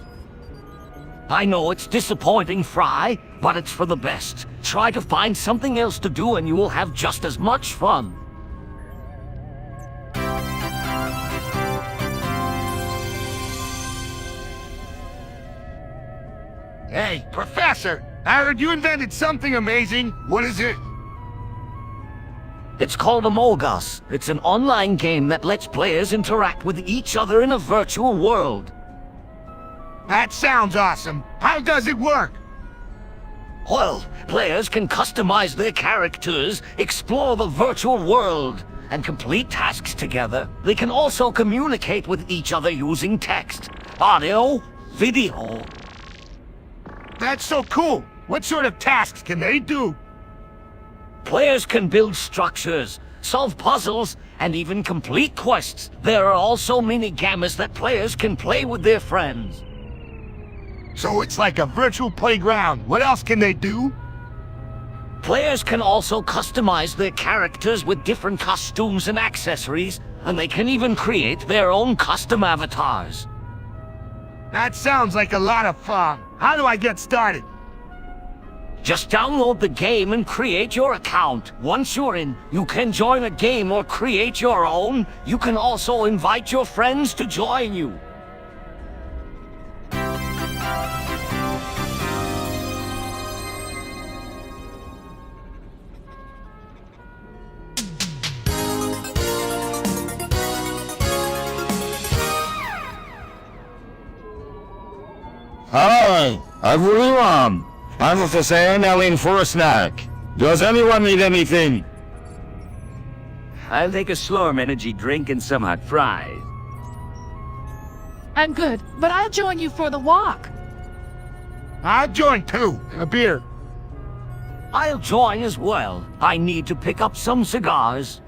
I know it's disappointing, Fry, but it's for the best. Try to find something else to do and you will have just as much fun.
Hey, Professor, I heard you invented something amazing. What is it?
It's called Among Us. It's an online game that lets players interact with each other in a virtual world.
That sounds awesome. How does it work?
Well, players can customize their characters, explore the virtual world, and complete tasks together. They can also communicate with each other using text, audio, video.
That's so cool. What sort of tasks can they do?
Players can build structures, solve puzzles, and even complete quests. There are also mini-games that players can play with their friends.
So it's like a virtual playground. What else can they do?
Players can also customize their characters with different costumes and accessories, and they can even create their own custom avatars.
That sounds like a lot of fun. How do I get started?
Just download the game and create your account. Once you're in, you can join a game or create your own. You can also invite your friends to join you.
Hi, everyone. I'm Professor Elling for a snack. Does anyone need anything?
I'll take a Slurm energy drink and some hot fries.
I'm good, but I'll join you for the walk.
I'll join too. A beer.
I'll join as well. I need to pick up some cigars.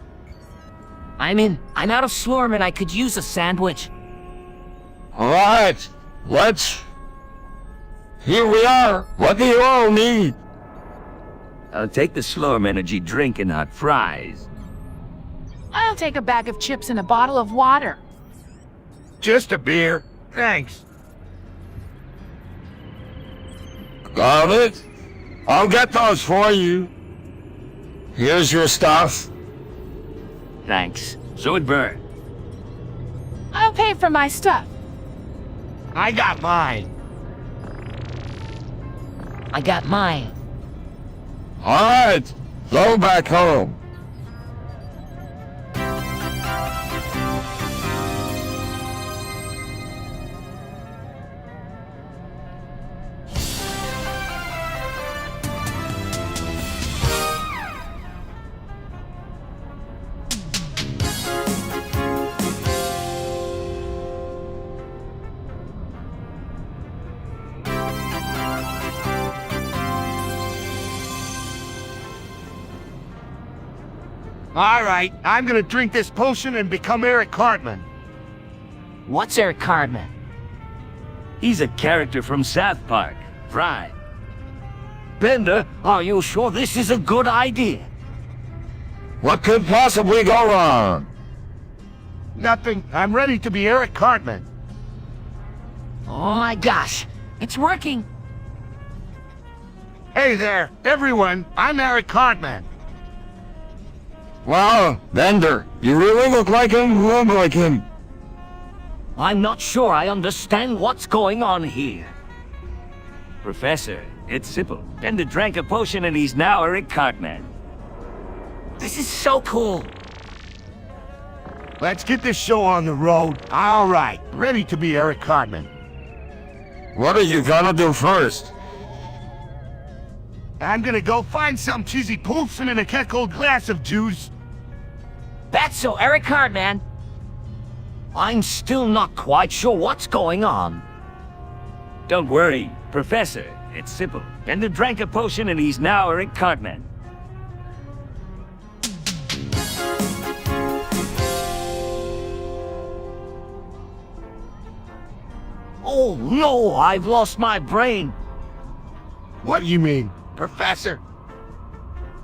I'm in. I'm out of Slurm and I could use a sandwich.
Alright, here we are. What do you all need?
I'll take the Slurm energy drink and hot fries.
I'll take a bag of chips and a bottle of water.
Just a beer. Thanks.
Got it? I'll get those for you. Here's your stuff.
Thanks. Zoidberg.
I'll pay for my stuff.
I got mine.
I got mine.
Alright, go back home.
All right, I'm gonna drink this potion and become Eric Cartman.
What's Eric Cartman?
He's a character from South Park. Fry. Bender, are you sure this is a good idea?
What could possibly go wrong?
Nothing. I'm ready to be Eric Cartman.
Oh my gosh, it's working.
Hey there, everyone. I'm Eric Cartman.
Wow, Bender, you really look like him, who am like him.
I'm not sure I understand what's going on here. Professor, it's simple. Bender drank a potion and he's now Eric Cartman.
This is so cool.
Let's get this show on the road. All right, ready to be Eric Cartman.
What are you gonna do first?
I'm gonna go find some cheesy poofs and a kettled glass of juice.
That's so Eric Cartman.
I'm still not quite sure what's going on. Don't worry, Professor. It's simple. Bender drank a potion and he's now Eric Cartman. Oh no, I've lost my brain.
What do you mean, Professor?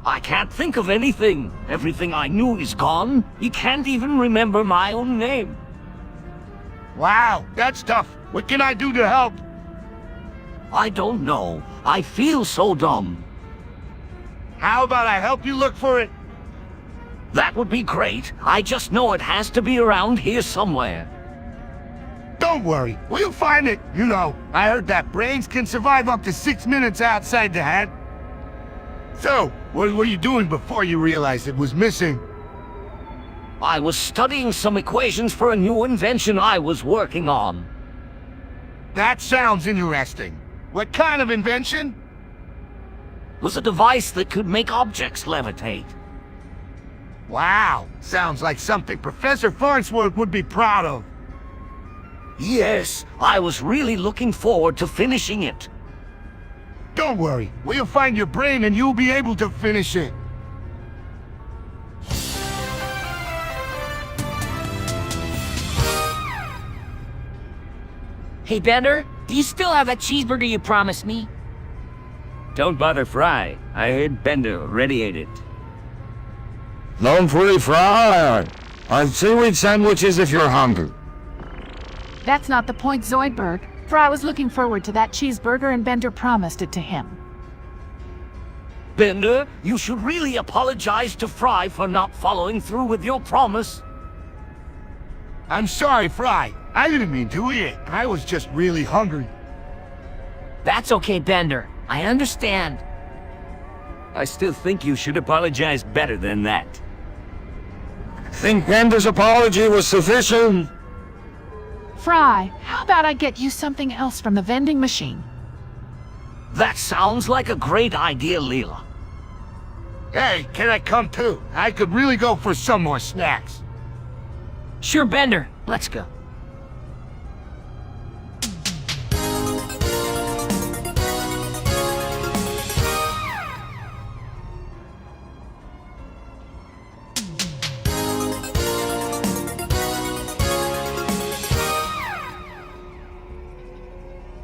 I can't think of anything. Everything I knew is gone. You can't even remember my own name.
Wow, that's tough. What can I do to help?
I don't know. I feel so dumb.
How about I help you look for it?
That would be great. I just know it has to be around here somewhere.
Don't worry, we'll find it. You know, I heard that brains can survive up to 6 minutes outside the head. So, what were you doing before you realized it was missing?
I was studying some equations for a new invention I was working on.
That sounds interesting. What kind of invention?
It was a device that could make objects levitate.
Wow, sounds like something Professor Farnsworth would be proud of.
Yes, I was really looking forward to finishing it.
Don't worry, we'll find your brain and you'll be able to finish it.
Hey, Bender, do you still have that cheeseburger you promised me?
Don't bother Fry. I heard Bender already ate it.
Don't worry, Fry. I've seaweed sandwiches if you're hungry.
That's not the point, Zoidberg. Fry was looking forward to that cheeseburger and Bender promised it to him.
Bender, you should really apologize to Fry for not following through with your promise.
I'm sorry, Fry. I didn't mean to eat. I was just really hungry.
That's okay, Bender. I understand.
I still think you should apologize better than that.
Think Bender's apology was sufficient?
Fry, how about I get you something else from the vending machine?
That sounds like a great idea, Leela.
Hey, can I come too? I could really go for some more snacks.
Sure, Bender. Let's go.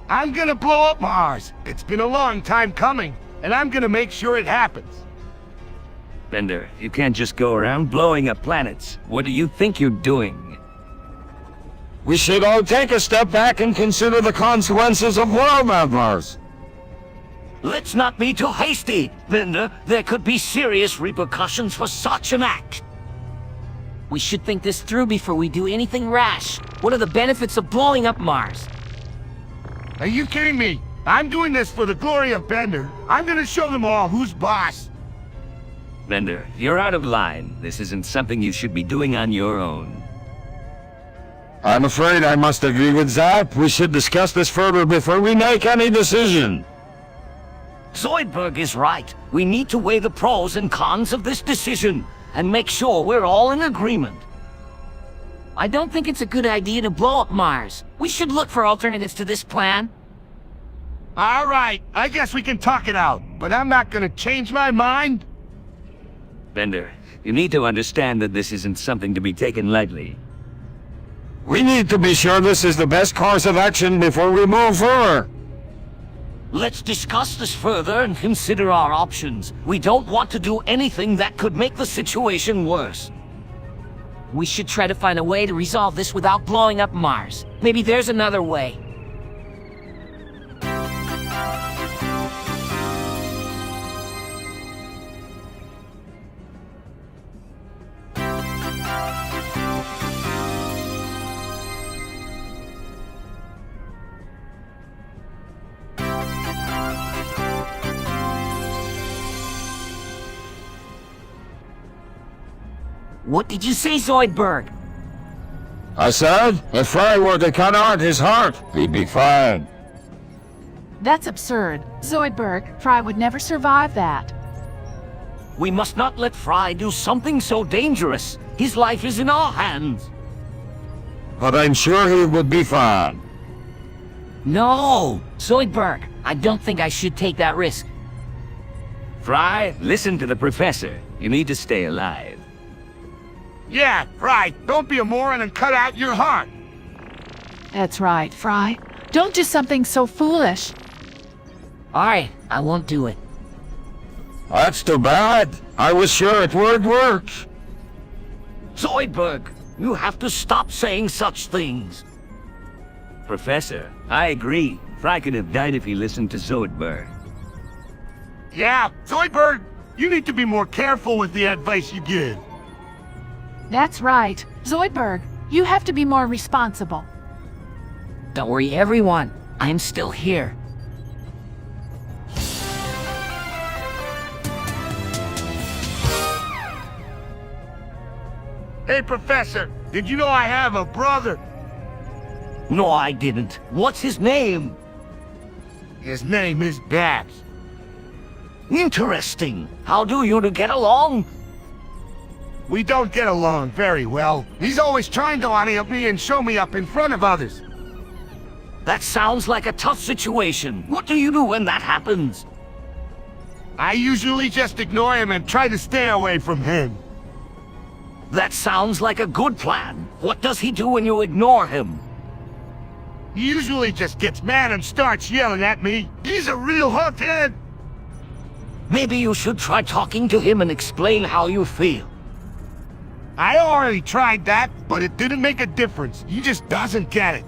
I'm gonna blow up Mars. It's been a long time coming, and I'm gonna make sure it happens.
Bender, you can't just go around blowing up planets. What do you think you're doing?
We should all take a step back and consider the consequences of war on Mars.
Let's not be too hasty, Bender. There could be serious repercussions for such an act.
We should think this through before we do anything rash. What are the benefits of blowing up Mars?
Are you kidding me? I'm doing this for the glory of Bender. I'm gonna show them all who's boss.
Bender, you're out of line. This isn't something you should be doing on your own.
I'm afraid I must agree with Zap. We should discuss this further before we make any decision.
Zoidberg is right. We need to weigh the pros and cons of this decision and make sure we're all in agreement.
I don't think it's a good idea to blow up Mars. We should look for alternatives to this plan.
All right, I guess we can talk it out, but I'm not gonna change my mind.
Bender, you need to understand that this isn't something to be taken lightly.
We need to be sure this is the best course of action before we move forward.
Let's discuss this further and consider our options. We don't want to do anything that could make the situation worse.
We should try to find a way to resolve this without blowing up Mars. Maybe there's another way. What did you say, Zoidberg?
I said, if Fry were to cut out his heart, he'd be fine.
That's absurd. Zoidberg, Fry would never survive that.
We must not let Fry do something so dangerous. His life is in our hands.
But I'm sure he would be fine.
No! Zoidberg, I don't think I should take that risk.
Fry, listen to the professor. You need to stay alive.
Yeah, right. Don't be a moron and cut out your heart.
That's right, Fry. Don't do something so foolish.
Alright, I won't do it.
That's too bad. I was sure it would work.
Zoidberg, you have to stop saying such things. Professor, I agree. Fry could have died if he listened to Zoidberg.
Yeah, Zoidberg, you need to be more careful with the advice you give.
That's right. Zoidberg, you have to be more responsible.
Don't worry, everyone. I'm still here.
Hey, Professor, did you know I have a brother?
No, I didn't. What's his name?
His name is Babs.
Interesting. How do you two get along?
We don't get along very well. He's always trying to one-up me and show me up in front of others.
That sounds like a tough situation. What do you do when that happens?
I usually just ignore him and try to stay away from him.
That sounds like a good plan. What does he do when you ignore him?
He usually just gets mad and starts yelling at me. He's a real hothead.
Maybe you should try talking to him and explain how you feel.
I already tried that, but it didn't make a difference. He just doesn't get it.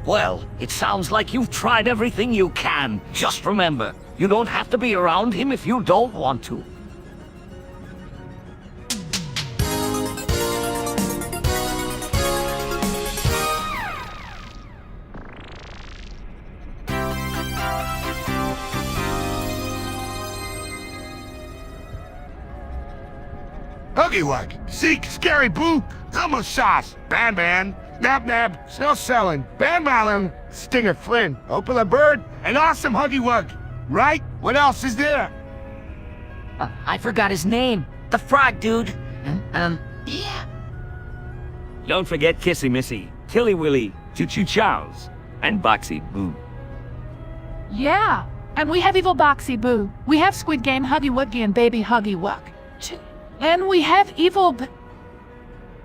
Well, it sounds like you've tried everything you can. Just remember, you don't have to be around him if you don't want to.
Huggy Wug, Seek, Scary Boo, Elmo Sauce, Ban Ban, Nab Nab, Snow Selling, Ban Malin, Stinger Flynn, Opala Bird, and Awesome Huggy Wug. Right? What else is there?
I forgot his name. The frog dude. Yeah.
Don't forget Kissy Missy, Tilly Willy, Choo Choo Charles, and Boxy Boo.
Yeah, and we have Evil Boxy Boo. We have Squid Game Huggy Wuggy and Baby Huggy Wug. And we have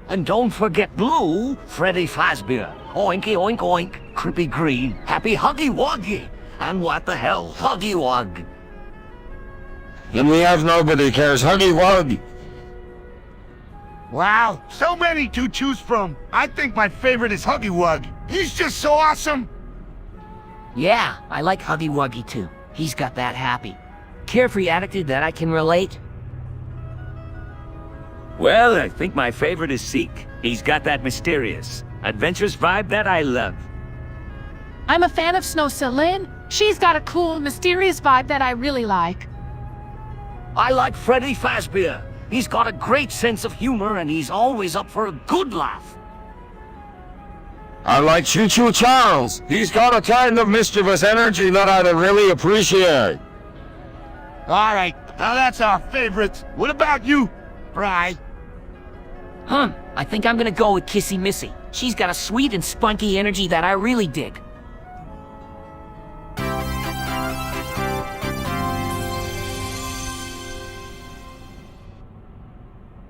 And don't forget Blue, Freddy Fazbear, Oinky Oink Oink, Crippy Green, Happy Huggy Wuggy, and what the hell, Huggy Wug.
Then we have Nobody Cares Huggy Wug.
Wow, so many to choose from. I think my favorite is Huggy Wug. He's just so awesome.
Yeah, I like Huggy Wuggy too. He's got that happy, carefree attitude that I can relate.
Well, I think my favorite is Seek. He's got that mysterious, adventurous vibe that I love.
I'm a fan of Snow Celine. She's got a cool, mysterious vibe that I really like.
I like Freddy Fazbear. He's got a great sense of humor and he's always up for a good laugh.
I like Choo Choo Charles. He's got a kind of mischievous energy that I really appreciate.
All right, now that's our favorites. What about you, Fry?
I think I'm gonna go with Kissy Missy. She's got a sweet and spunky energy that I really dig.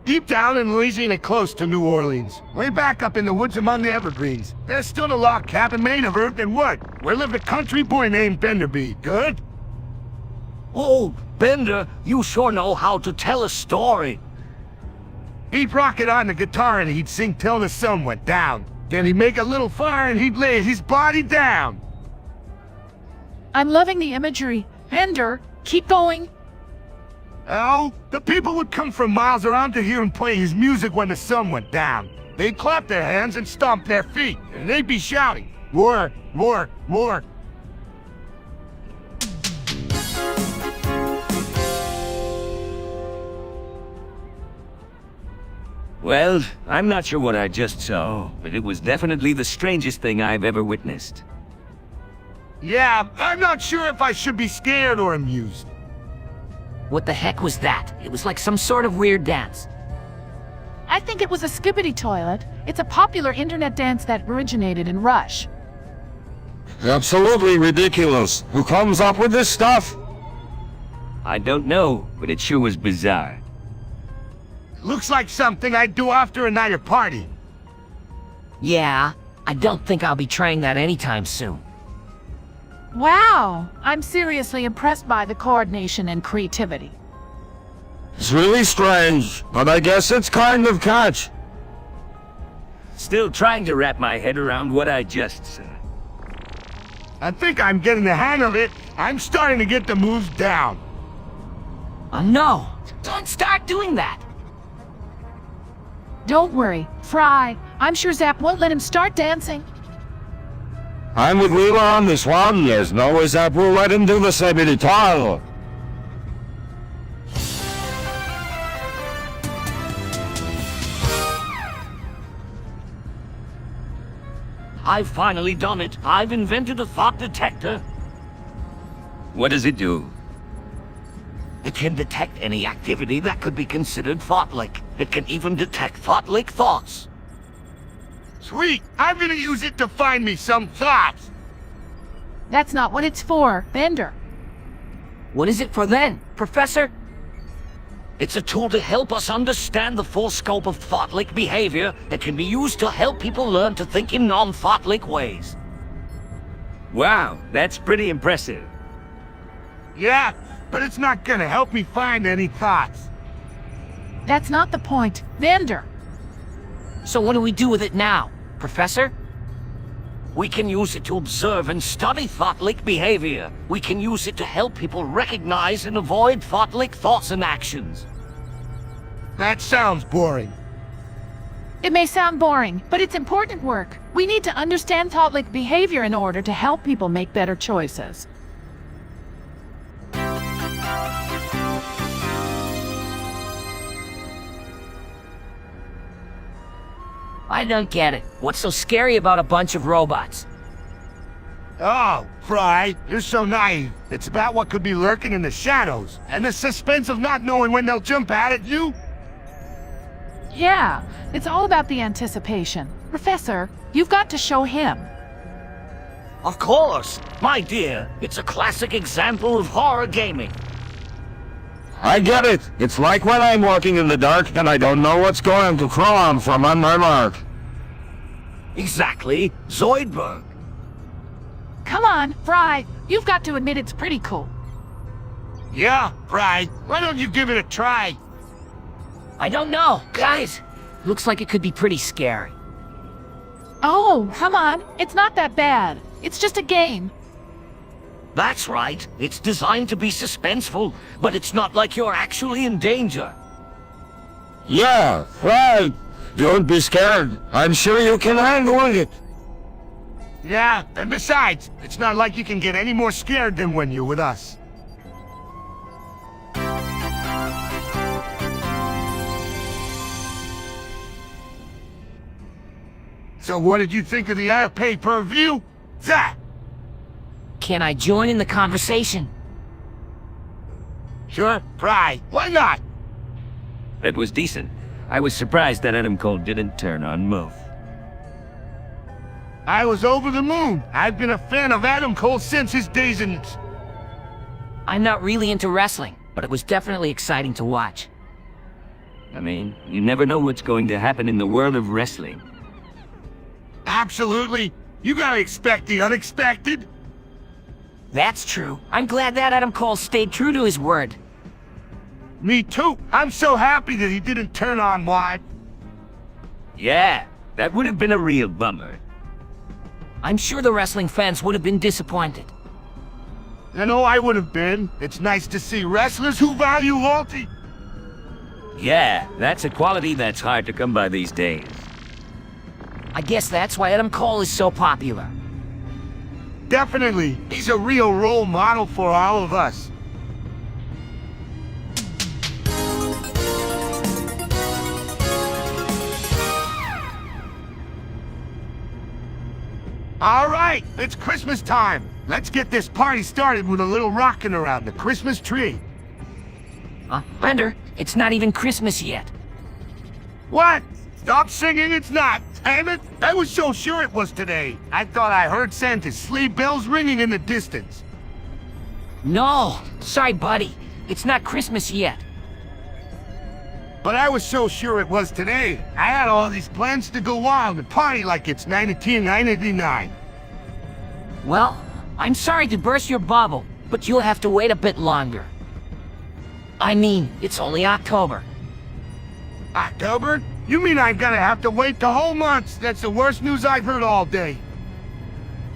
Deep down in Louisiana, close to New Orleans, way back up in the woods among the evergreens, there's still a log cabin made of earth and wood, where lived a country boy named Benderby. Good?
Oh, Bender, you sure know how to tell a story.
He'd rock it on the guitar and he'd sing till the sun went down. Then he'd make a little fire and he'd lay his body down.
I'm loving the imagery. Ender, keep going.
Oh, the people would come from miles around to hear him play his music when the sun went down. They'd clap their hands and stomp their feet, and they'd be shouting, "More, more, more."
Well, I'm not sure what I just saw, but it was definitely the strangest thing I've ever witnessed.
Yeah, I'm not sure if I should be scared or amused.
What the heck was that? It was like some sort of weird dance.
I think it was a skibbity toilet. It's a popular internet dance that originated in Rush.
Absolutely ridiculous. Who comes up with this stuff?
I don't know, but it sure was bizarre.
Looks like something I'd do after a night of party.
Yeah, I don't think I'll be trying that anytime soon.
Wow, I'm seriously impressed by the coordination and creativity.
It's really strange, but I guess it's kind of catch.
Still trying to wrap my head around what I just said.
I think I'm getting the hang of it. I'm starting to get the moves down.
Oh no! Don't start doing that!
Don't worry, Fry. I'm sure Zap won't let him start dancing.
I'm with Wheeler on this one. There's no way Zap will let him do the skibbity toilet.
I've finally done it. I've invented a thought detector. What does it do? It can detect any activity that could be considered thought-like. It can even detect thought-like thoughts.
Sweet, I'm gonna use it to find me some thoughts.
That's not what it's for, Bender.
What is it for then, Professor?
It's a tool to help us understand the full scope of thought-like behavior that can be used to help people learn to think in non-thought-like ways. Wow, that's pretty impressive.
Yeah, but it's not gonna help me find any thoughts.
That's not the point, Bender.
So what do we do with it now, Professor?
We can use it to observe and study thought-like behavior. We can use it to help people recognize and avoid thought-like thoughts and actions.
That sounds boring.
It may sound boring, but it's important work. We need to understand thought-like behavior in order to help people make better choices.
I don't get it. What's so scary about a bunch of robots?
Oh, Fry, you're so naive. It's about what could be lurking in the shadows, and the suspense of not knowing when they'll jump out at you.
Yeah, it's all about the anticipation. Professor, you've got to show him.
Of course, my dear. It's a classic example of horror gaming.
I get it. It's like when I'm walking in the dark and I don't know what's going to crawl on from on my mark.
Exactly, Zoidberg.
Come on, Fry. You've got to admit it's pretty cool.
Yeah, Fry, why don't you give it a try?
I don't know. Guys, looks like it could be pretty scary.
Oh, come on. It's not that bad. It's just a game.
That's right. It's designed to be suspenseful, but it's not like you're actually in danger.
Yeah, right. Don't be scared. I'm sure you can handle it.
Yeah, and besides, it's not like you can get any more scared than when you're with us. So what did you think of the pay-per-view? That!
Can I join in the conversation?
Sure, Fry, why not?
It was decent. I was surprised that Adam Cole didn't turn on Muff.
I was over the moon. I've been a fan of Adam Cole since his days in...
I'm not really into wrestling, but it was definitely exciting to watch.
I mean, you never know what's going to happen in the world of wrestling.
Absolutely. You gotta expect the unexpected.
That's true. I'm glad that Adam Cole stayed true to his word.
Me too. I'm so happy that he didn't turn on Wyatt.
Yeah, that would have been a real bummer.
I'm sure the wrestling fans would have been disappointed.
I know I would have been. It's nice to see wrestlers who value loyalty.
Yeah, that's a quality that's hard to come by these days.
I guess that's why Adam Cole is so popular.
Definitely. He's a real role model for all of us. All right, it's Christmas time. Let's get this party started with a little rocking around the Christmas tree.
Bender, it's not even Christmas yet.
What? Stop singing, it's not. Damn it, I was so sure it was today. I thought I heard Santa's sleigh bells ringing in the distance.
No, sorry, buddy. It's not Christmas yet.
But I was so sure it was today. I had all these plans to go wild and party like it's 1999.
Well, I'm sorry to burst your bubble, but you'll have to wait a bit longer. I mean, it's only October.
October? You mean I'm gonna have to wait the whole month? That's the worst news I've heard all day.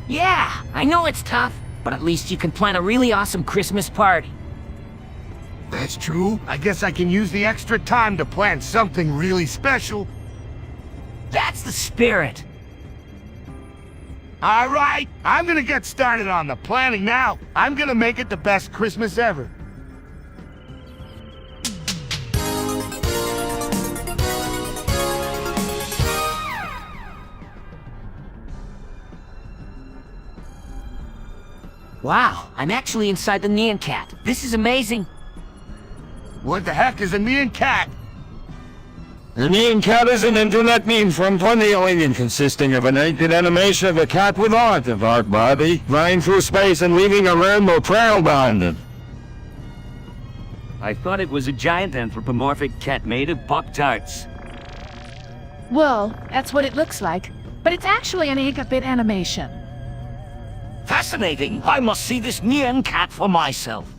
Yeah, I know it's tough, but at least you can plan a really awesome Christmas party.
That's true. I guess I can use the extra time to plan something really special.
That's the spirit.
All right, I'm gonna get started on the planning now. I'm gonna make it the best Christmas ever.
Wow, I'm actually inside the Nyan Cat. This is amazing.
What the heck is a Nyan Cat?
The Nyan Cat is an internet meme from 2011 consisting of an 8-bit animation of a cat with art of art body, flying through space and leaving a rainbow trail behind it.
I thought it was a giant anthropomorphic cat made of Pop-Tarts.
Well, that's what it looks like, but it's actually an 8-bit animation.
Fascinating. I must see this Nyan Cat for myself.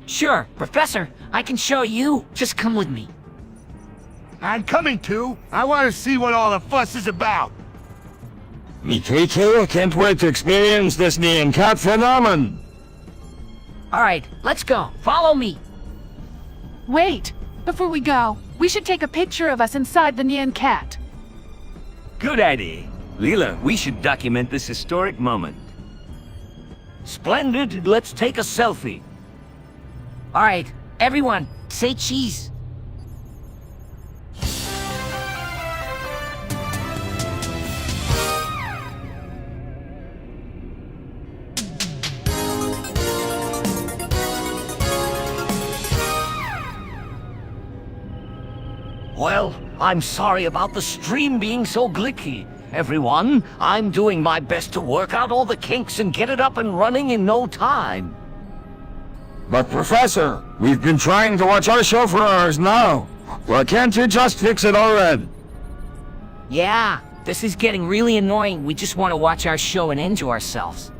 Sure, Professor, I can show you. Just come with me.
I'm coming to. I want to see what all the fuss is about.
Me too, I can't wait to experience this Nyan Cat phenomenon.
All right, let's go. Follow me.
Wait, before we go, we should take a picture of us inside the Nyan Cat.
Good idea. Leela, we should document this historic moment. Splendid. Let's take a selfie.
All right, everyone, say cheese.
Well, I'm sorry about the stream being so glitchy. Everyone, I'm doing my best to work out all the kinks and get it up and running in no time.
But Professor, we've been trying to watch our show for hours now. Why can't you just fix it already?
Yeah, this is getting really annoying. We just want to watch our show and enjoy ourselves.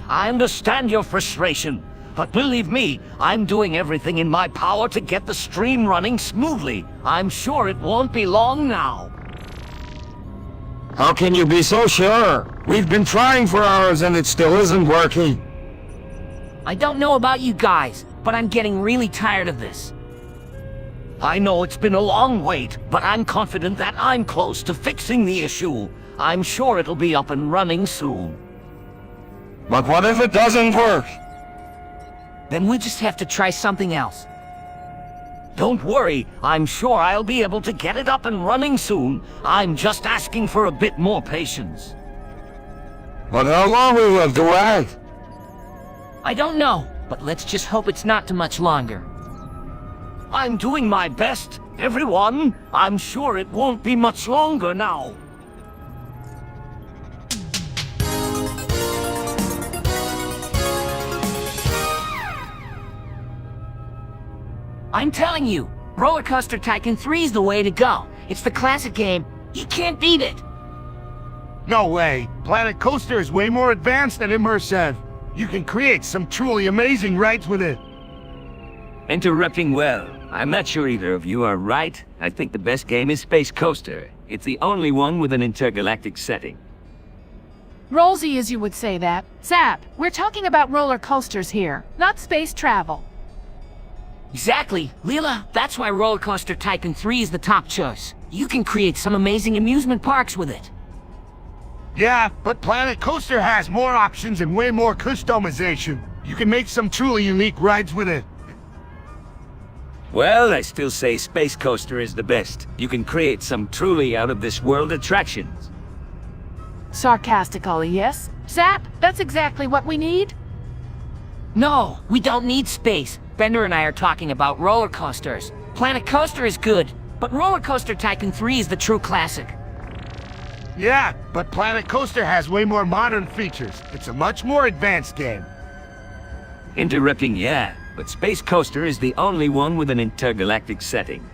I understand your frustration, but believe me, I'm doing everything in my power to get the stream running smoothly. I'm sure it won't be long now.
How can you be so sure? We've been trying for hours and it still isn't working.
I don't know about you guys, but I'm getting really tired of this.
I know it's been a long wait, but I'm confident that I'm close to fixing the issue. I'm sure it'll be up and running soon.
But what if it doesn't work?
Then we just have to try something else.
Don't worry, I'm sure I'll be able to get it up and running soon. I'm just asking for a bit more patience.
But how long will we have to wait?
I don't know, but let's just hope it's not too much longer.
I'm doing my best, everyone. I'm sure it won't be much longer now.
I'm telling you, Roller Coaster Tycoon 3 is the way to go. It's the classic game. You can't beat it.
No way. Planet Coaster is way more advanced and immersive. You can create some truly amazing rides with it.
Interrupting well. I'm not sure either of you are right. I think the best game is Space Coaster. It's the only one with an intergalactic setting.
Rollsy, as you would say that. Zap, we're talking about roller coasters here, not space travel.
Exactly. Leela, that's why Roller Coaster Tycoon 3 is the top choice. You can create some amazing amusement parks with it.
Yeah, but Planet Coaster has more options and way more customization. You can make some truly unique rides with it.
Well, I still say Space Coaster is the best. You can create some truly out-of-this-world attractions.
Sarcastically, yes? Zap, that's exactly what we need.
No, we don't need space. Bender and I are talking about roller coasters. Planet Coaster is good, but Roller Coaster Tycoon 3 is the true classic.
Yeah, but Planet Coaster has way more modern features. It's a much more advanced game.
Interrupting, yeah, but Space Coaster is the only one with an intergalactic setting.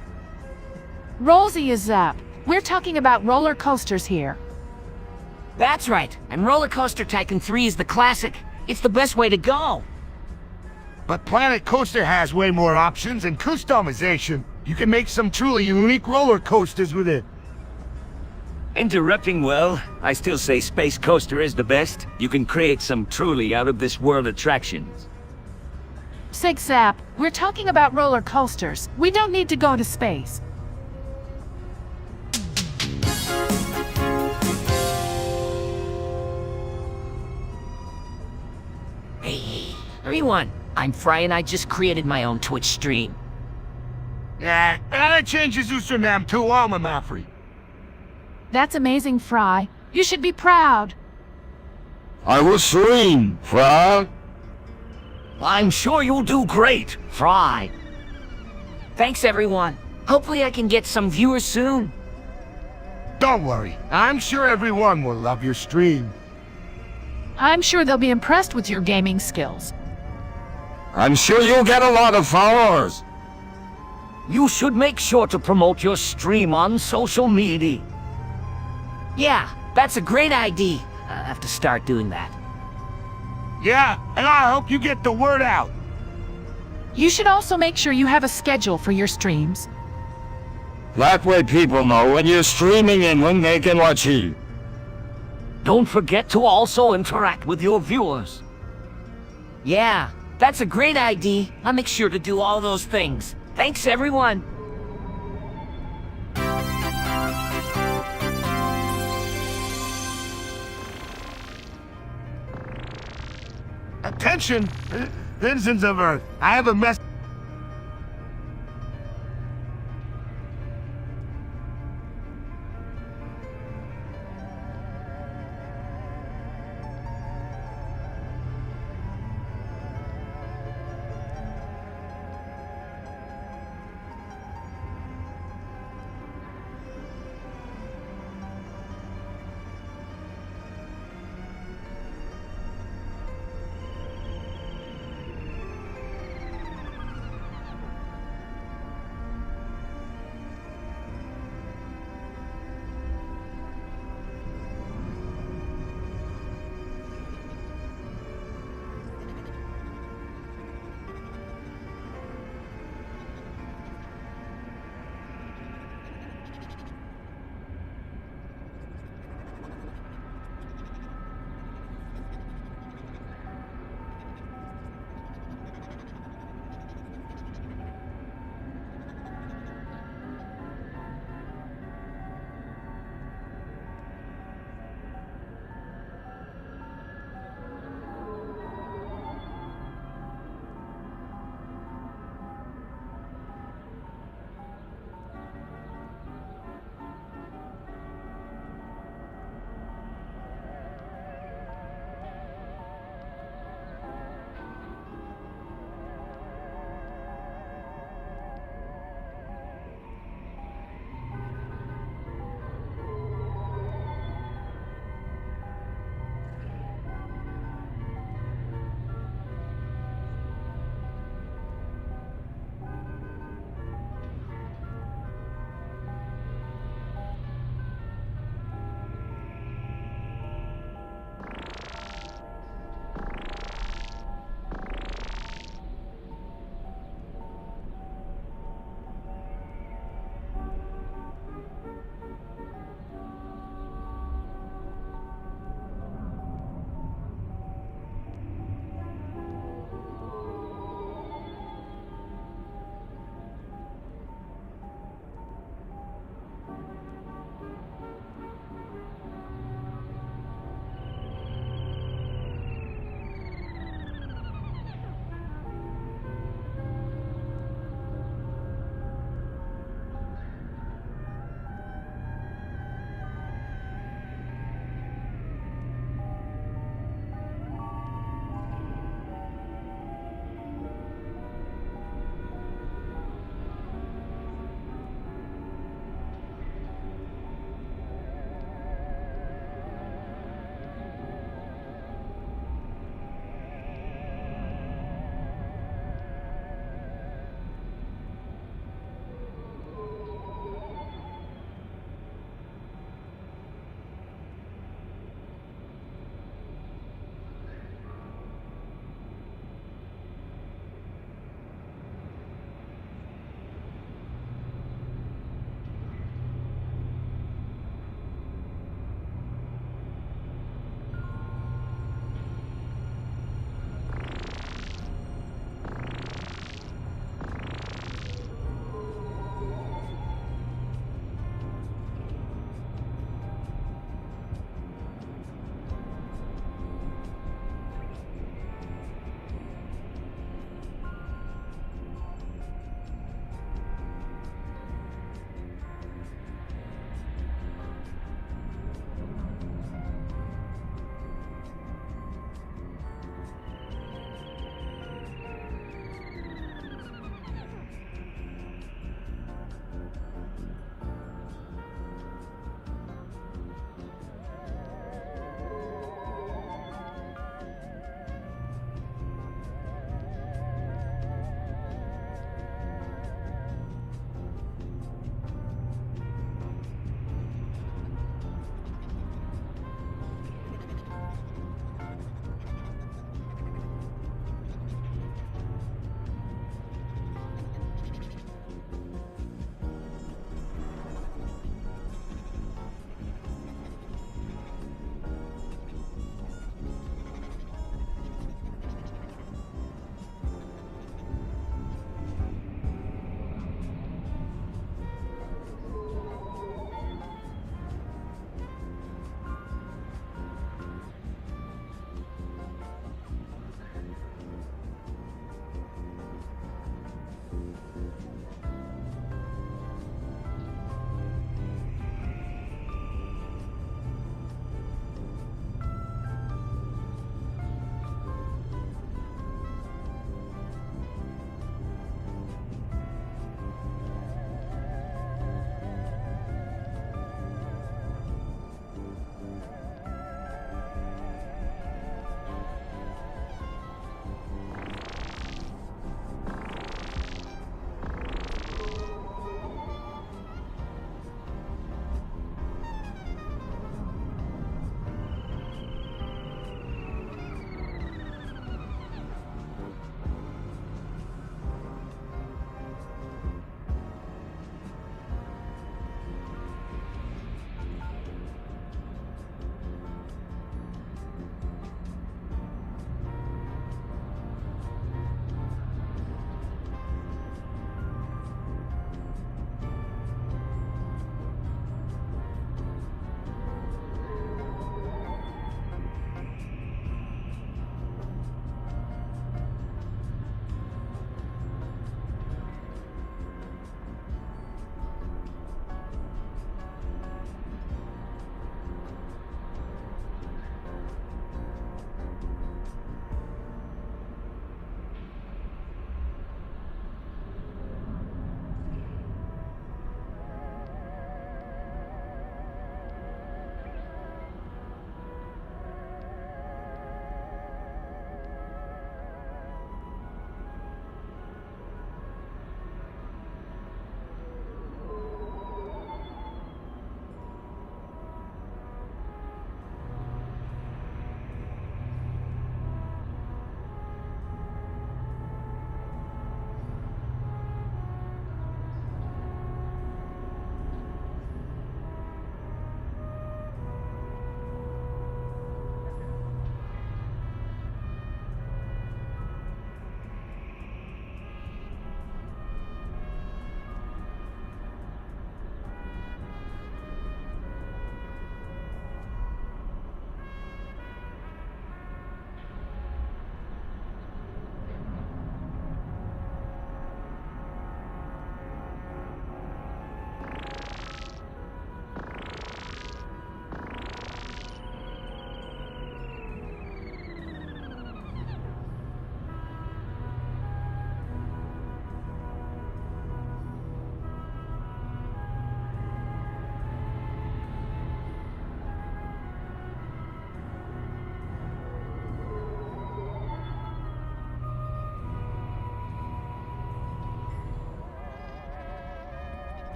Rosie is Zap. We're talking about roller coasters here.
That's right, and Roller Coaster Tycoon 3 is the classic. It's the best way to go.
But Planet Coaster has way more options and customization. You can make some truly unique roller coasters with it.
Interrupting, well, I still say Space Coaster is the best. You can create some truly out-of-this-world attractions.
Sig Zap, we're talking about roller coasters. We don't need to go to space.
Hey, everyone, I'm Fry and I just created my own Twitch stream.
Yeah, and I changed his username to Alma Mafri.
That's amazing, Fry. You should be proud.
I will stream, Fry.
I'm sure you'll do great, Fry.
Thanks, everyone. Hopefully I can get some viewers soon.
Don't worry, I'm sure everyone will love your stream.
I'm sure they'll be impressed with your gaming skills.
I'm sure you'll get a lot of followers.
You should make sure to promote your stream on social media.
Yeah, that's a great idea. I have to start doing that.
Yeah, and I hope you get the word out.
You should also make sure you have a schedule for your streams.
That way people know when you're streaming and when they can watch you.
Don't forget to also interact with your viewers.
Yeah, that's a great idea. I'll make sure to do all those things. Thanks, everyone.
Attention, citizens of Earth. I have a message.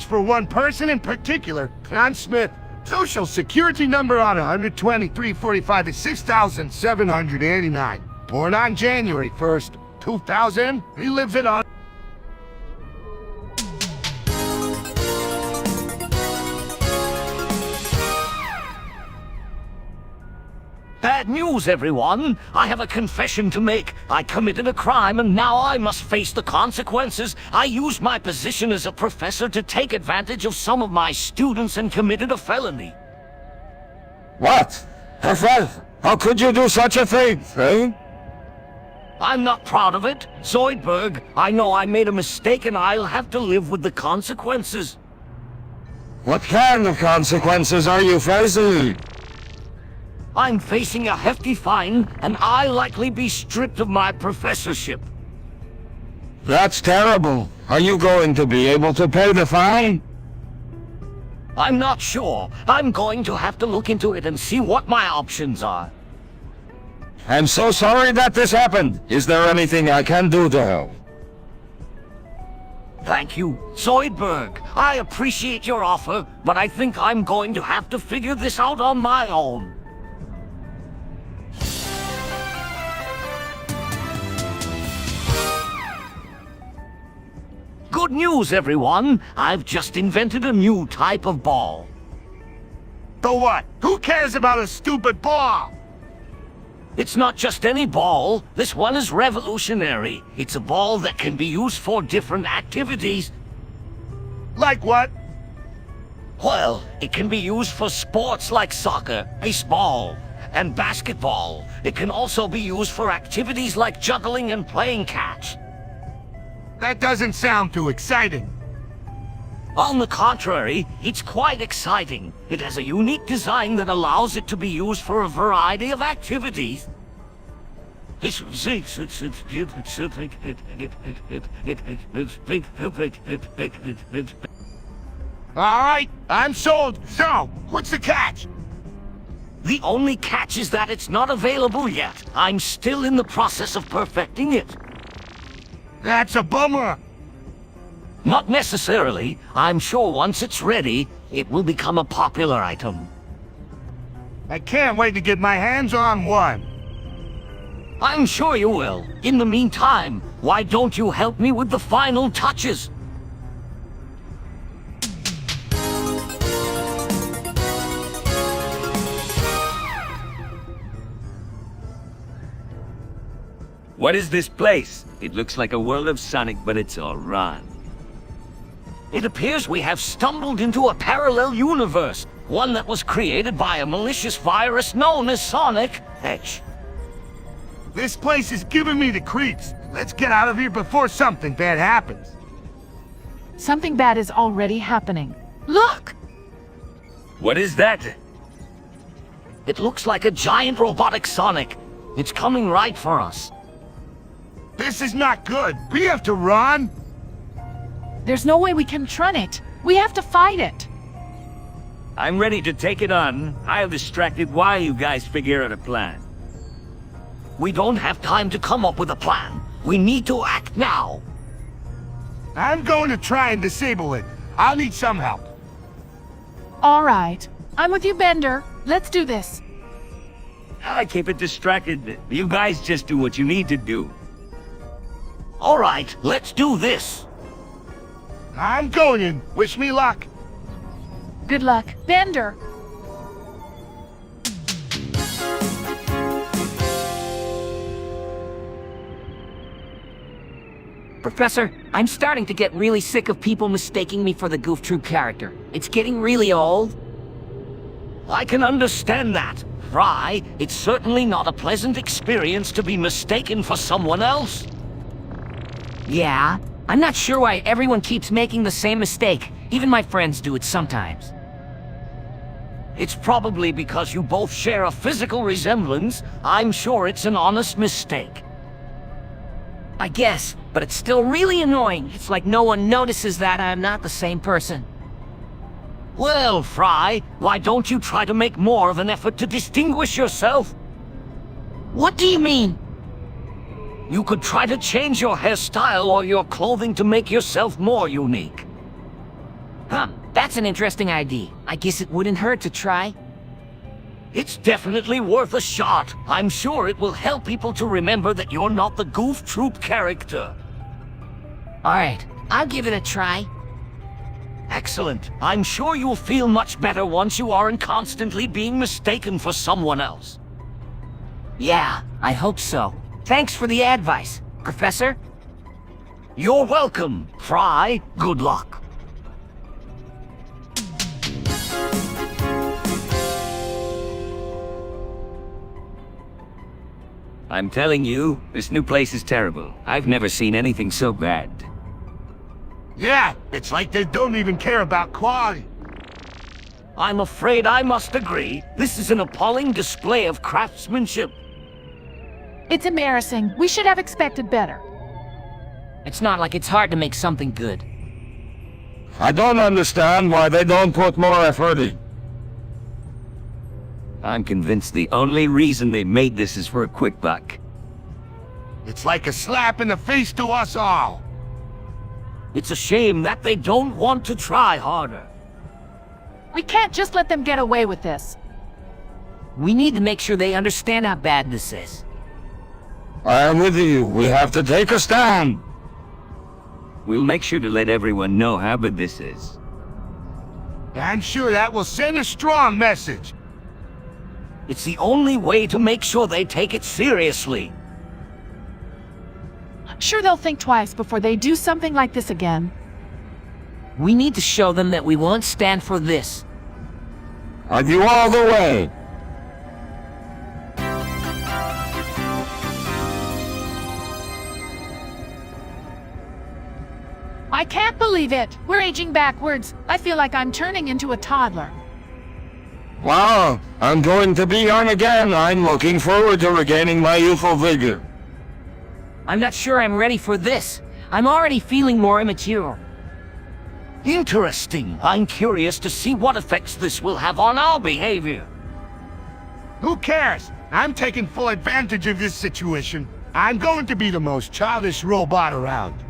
It's for one person in particular, John Smith. Social security number on 12345 is 6,789. Born on January 1st, 2000. He lives it on.
Bad news, everyone. I have a confession to make. I committed a crime and now I must face the consequences. I used my position as a professor to take advantage of some of my students and committed a felony.
What? Professor, how could you do such a thing, eh?
I'm not proud of it. Zoidberg, I know I made a mistake and I'll have to live with the consequences.
What kind of consequences are you facing?
I'm facing a hefty fine, and I'll likely be stripped of my professorship.
That's terrible. Are you going to be able to pay the fine?
I'm not sure. I'm going to have to look into it and see what my options are.
I'm so sorry that this happened. Is there anything I can do to help?
Thank you, Zoidberg. I appreciate your offer, but I think I'm going to have to figure this out on my own. Good news, everyone! I've just invented a new type of ball.
So what? Who cares about a stupid ball?
It's not just any ball. This one is revolutionary. It's a ball that can be used for different activities.
Like what?
Well, it can be used for sports like soccer, baseball, and basketball. It can also be used for activities like juggling and playing catch.
That doesn't sound too exciting.
On the contrary, it's quite exciting. It has a unique design that allows it to be used for a variety of activities.
All right, I'm sold. So, what's the catch?
The only catch is that it's not available yet. I'm still in the process of perfecting it.
That's a bummer.
Not necessarily. I'm sure once it's ready, it will become a popular item.
I can't wait to get my hands on one.
I'm sure you will. In the meantime, why don't you help me with the final touches?
What is this place? It looks like a world of Sonic, but it's all wrong.
It appears we have stumbled into a parallel universe, one that was created by a malicious virus known as Sonic Edge.
This place is giving me the creeps. Let's get out of here before something bad happens.
Something bad is already happening. Look!
What is that?
It looks like a giant robotic Sonic. It's coming right for us.
This is not good. We have to run.
There's no way we can trun it. We have to fight it.
I'm ready to take it on. I'll distract it while you guys figure out a plan.
We don't have time to come up with a plan. We need to act now.
I'm going to try and disable it. I'll need some help.
All right. I'm with you, Bender. Let's do this.
I keep it distracted. You guys just do what you need to do.
All right, let's do this.
I'm going in. Wish me luck.
Good luck, Bender.
Professor, I'm starting to get really sick of people mistaking me for the Goof Troop character. It's getting really old.
I can understand that. Fry, it's certainly not a pleasant experience to be mistaken for someone else.
Yeah, I'm not sure why everyone keeps making the same mistake. Even my friends do it sometimes.
It's probably because you both share a physical resemblance. I'm sure it's an honest mistake.
I guess, but it's still really annoying. It's like no one notices that I'm not the same person.
Well, Fry, why don't you try to make more of an effort to distinguish yourself?
What do you mean?
You could try to change your hairstyle or your clothing to make yourself more unique.
That's an interesting idea. I guess it wouldn't hurt to try.
It's definitely worth a shot. I'm sure it will help people to remember that you're not the Goof Troop character.
Alright, I'll give it a try.
Excellent. I'm sure you'll feel much better once you aren't constantly being mistaken for someone else.
Yeah, I hope so. Thanks for the advice, Professor.
You're welcome, Fry. Good luck.
I'm telling you, this new place is terrible. I've never seen anything so bad.
Yeah, it's like they don't even care about quality.
I'm afraid I must agree. This is an appalling display of craftsmanship.
It's embarrassing. We should have expected better.
It's not like it's hard to make something good.
I don't understand why they don't put more effort in.
I'm convinced the only reason they made this is for a quick buck.
It's like a slap in the face to us all.
It's a shame that they don't want to try harder.
We can't just let them get away with this.
We need to make sure they understand how bad this is.
I am with you. We have to take a stand.
We'll make sure to let everyone know how bad this is.
I'm sure that will send a strong message.
It's the only way to make sure they take it seriously.
I'm sure they'll think twice before they do something like this again.
We need to show them that we won't stand for this.
Are you all the way?
I can't believe it. We're aging backwards. I feel like I'm turning into a toddler.
Wow, I'm going to be young again. I'm looking forward to regaining my youthful vigor.
I'm not sure I'm ready for this. I'm already feeling more immature.
Interesting. I'm curious to see what effects this will have on our behavior.
Who cares? I'm taking full advantage of this situation. I'm going to be the most childish robot around.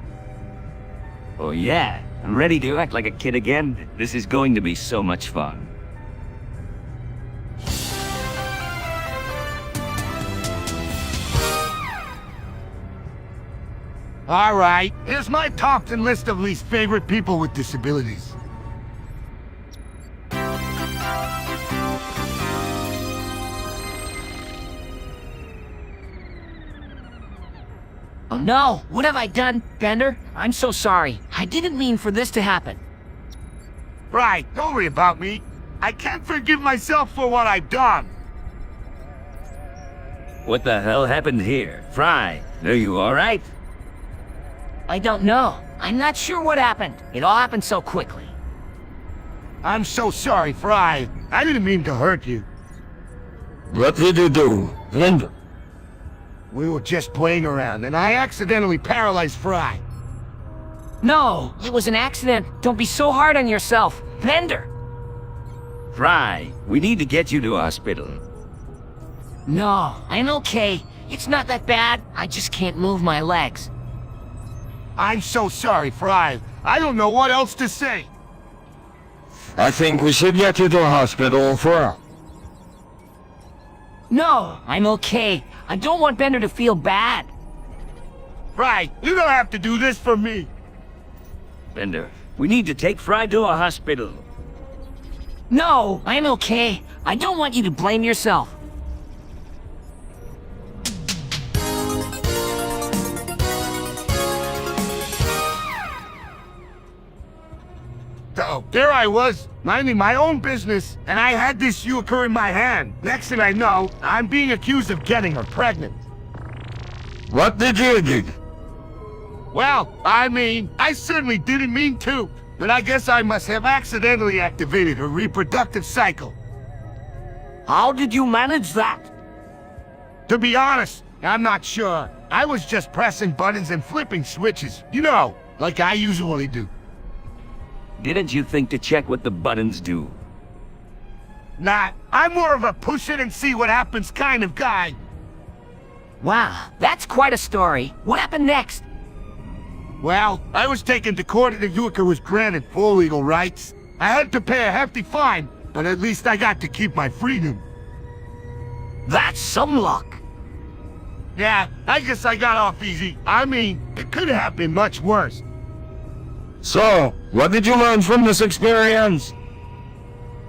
Oh yeah, I'm ready to act like a kid again. This is going to be so much fun.
All right, here's my top 10 list of least favorite people with disabilities.
Oh no! What have I done, Bender? I'm so sorry. I didn't mean for this to happen.
Right, don't worry about me. I can't forgive myself for what I've done.
What the hell happened here? Fry, are you alright?
I don't know. I'm not sure what happened. It all happened so quickly.
I'm so sorry, Fry. I didn't mean to hurt you.
What did you do, Linda?
We were just playing around, and I accidentally paralyzed Fry.
No, it was an accident. Don't be so hard on yourself. Bender!
Fry, we need to get you to a hospital.
No, I'm okay. It's not that bad. I just can't move my legs.
I'm so sorry, Fry. I don't know what else to say.
I think we should get you to a hospital for...
No, I'm okay. I don't want Bender to feel bad.
Fry, you don't have to do this for me.
Bender, we need to take Fry to a hospital.
No, I'm okay. I don't want you to blame yourself.
So, there I was, minding my own business, and I had this euchre in my hand. Next thing I know, I'm being accused of getting her pregnant.
What did you do?
Well, I mean, I certainly didn't mean to, but I guess I must have accidentally activated her reproductive cycle.
How did you manage that?
To be honest, I'm not sure. I was just pressing buttons and flipping switches, you know, like I usually do.
Didn't you think to check what the buttons do?
Nah, I'm more of a push it and see what happens kind of guy.
Wow, that's quite a story. What happened next?
Well, I was taken to court and the Duiker was granted full legal rights. I had to pay a hefty fine, but at least I got to keep my freedom.
That's some luck.
Yeah, I guess I got off easy. I mean, it could have been much worse.
So, what did you learn from this experience?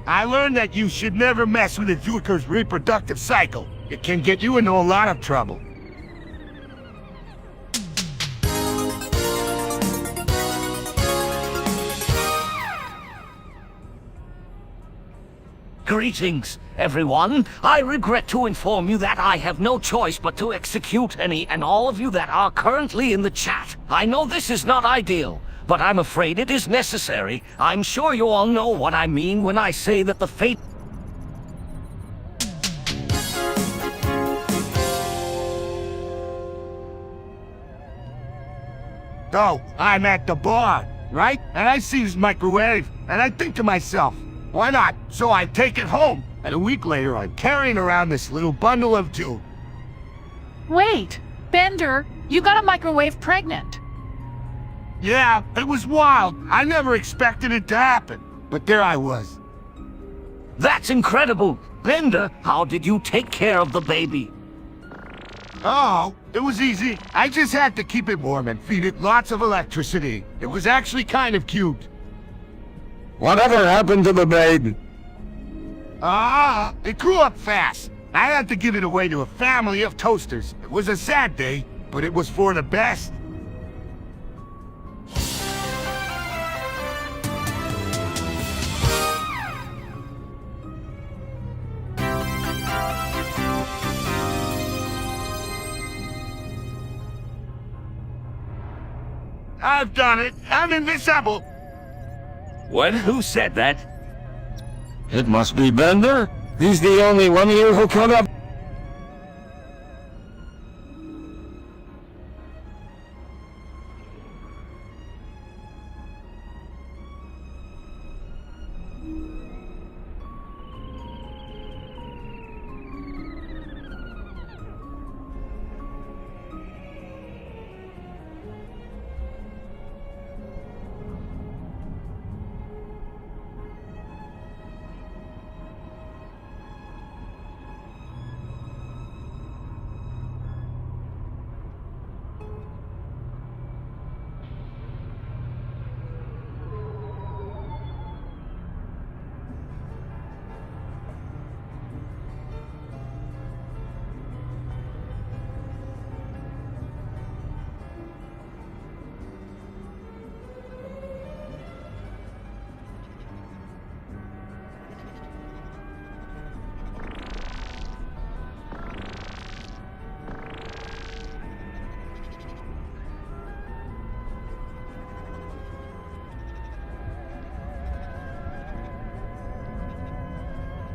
I learned that you should never mess with a Duiker's reproductive cycle. It can get you into a lot of trouble.
Greetings, everyone. I regret to inform you that I have no choice but to execute any and all of you that are currently in the chat. I know this is not ideal, but I'm afraid it is necessary. I'm sure you all know what I mean when I say that the fate...
So, I'm at the bar, right? And I see this microwave, and I think to myself, why not? So I take it home, and a week later I'm carrying around this little bundle of dew.
Wait, Bender, you got a microwave pregnant.
Yeah, it was wild. I never expected it to happen, but there I was.
That's incredible! Bender, how did you take care of the baby?
Oh, it was easy. I just had to keep it warm and feed it lots of electricity. It was actually kind of cute.
Whatever happened to the babe?
It grew up fast. I had to give it away to a family of toasters. It was a sad day, but it was for the best. I've done it. I'm invisible.
What? Who said that?
It must be Bender. He's the only one here who could have...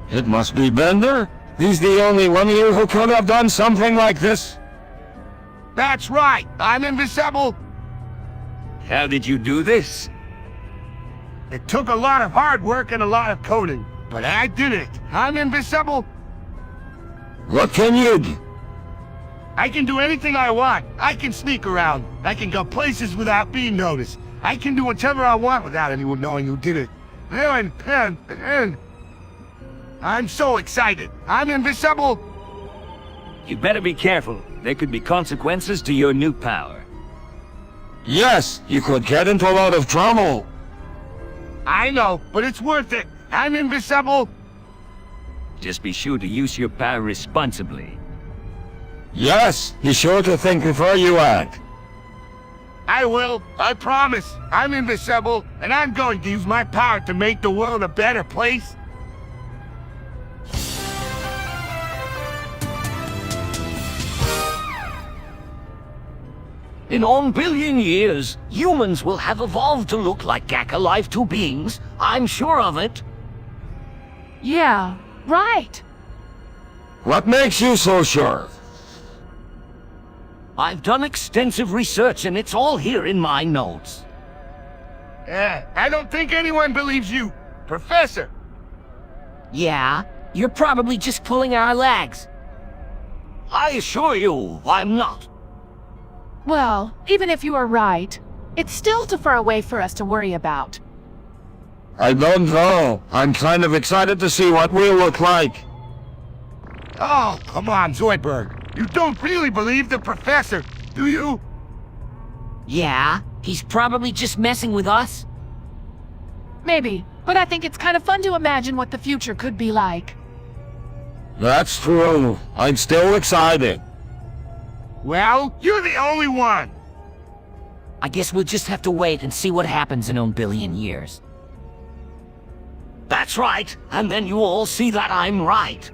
It must be Bender. He's the only one here who could have done something like this.
That's right. I'm invisible.
How did you do this?
It took a lot of hard work and a lot of coding, but I did it. I'm invisible.
What can you do?
I can do anything I want. I can sneak around. I can go places without being noticed. I can do whatever I want without anyone knowing who did it. And I'm so excited. I'm invisible.
You better be careful. There could be consequences to your new power.
Yes, you could get into a lot of trouble.
I know, but it's worth it. I'm invisible.
Just be sure to use your power responsibly.
Yes, be sure to think before you act.
I will. I promise. I'm invisible, and I'm going to use my power to make the world a better place.
In 1 billion years, humans will have evolved to look like Gak-alive 2 beings. I'm sure of it.
Yeah, right.
What makes you so sure?
I've done extensive research and it's all here in my notes.
I don't think anyone believes you, Professor.
Yeah, you're probably just pulling our legs.
I assure you, I'm not.
Well, even if you are right, It's still too far away for us to worry about.
I don't know. I'm kind of excited to see what we'll look like.
Oh, come on, Zoidberg. You don't really believe the professor, do you?
Yeah, he's probably just messing with us.
Maybe, but I think it's kind of fun to imagine what the future could be like.
That's true. I'm still excited.
Well, you're the only one.
I guess we'll just have to wait and see what happens in a billion years.
That's right, and then you all see that I'm right.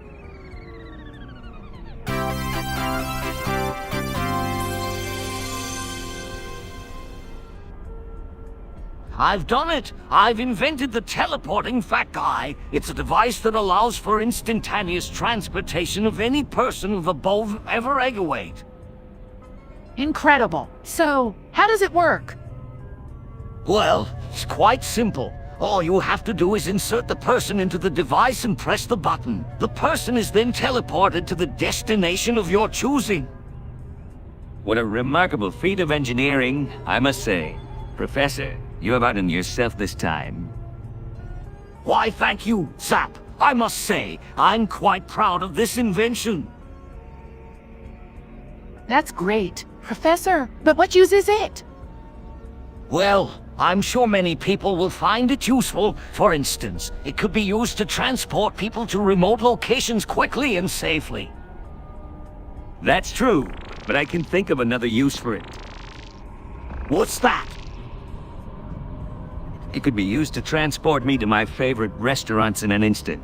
I've done it! I've invented the teleporting fat guy. It's a device that allows for instantaneous transportation of any person of above ever egg weight.
Incredible. So, how does it work?
Well, it's quite simple. All you have to do is insert the person into the device and press the button. The person is then teleported to the destination of your choosing.
What a remarkable feat of engineering, I must say. Professor, you have outdone yourself this time.
Why, thank you, Zap. I must say, I'm quite proud of this invention.
That's great. Professor, but what use is it?
Well, I'm sure many people will find it useful. For instance, it could be used to transport people to remote locations quickly and safely.
That's true, but I can think of another use for it.
What's that?
It could be used to transport me to my favorite restaurants in an instant.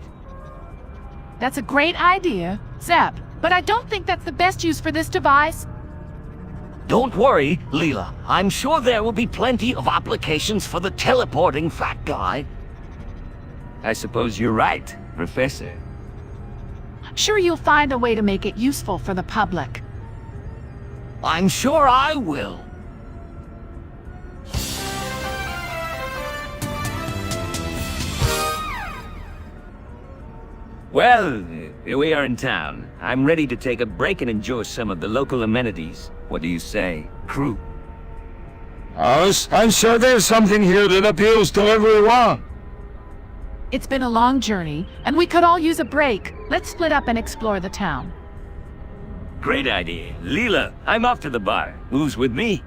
That's a great idea, Zap, but I don't think that's the best use for this device.
Don't worry, Leela. I'm sure there will be plenty of applications for the teleporting fat guy.
I suppose you're right, Professor.
I'm sure you'll find a way to make it useful for the public.
I'm sure I will.
Well, here we are in town. I'm ready to take a break and enjoy some of the local amenities. What do you say, crew?
I'm sure there's something here that appeals to everyone.
It's been a long journey, and we could all use a break. Let's split up and explore the town.
Great idea. Leela, I'm off to the bar. Who's with me?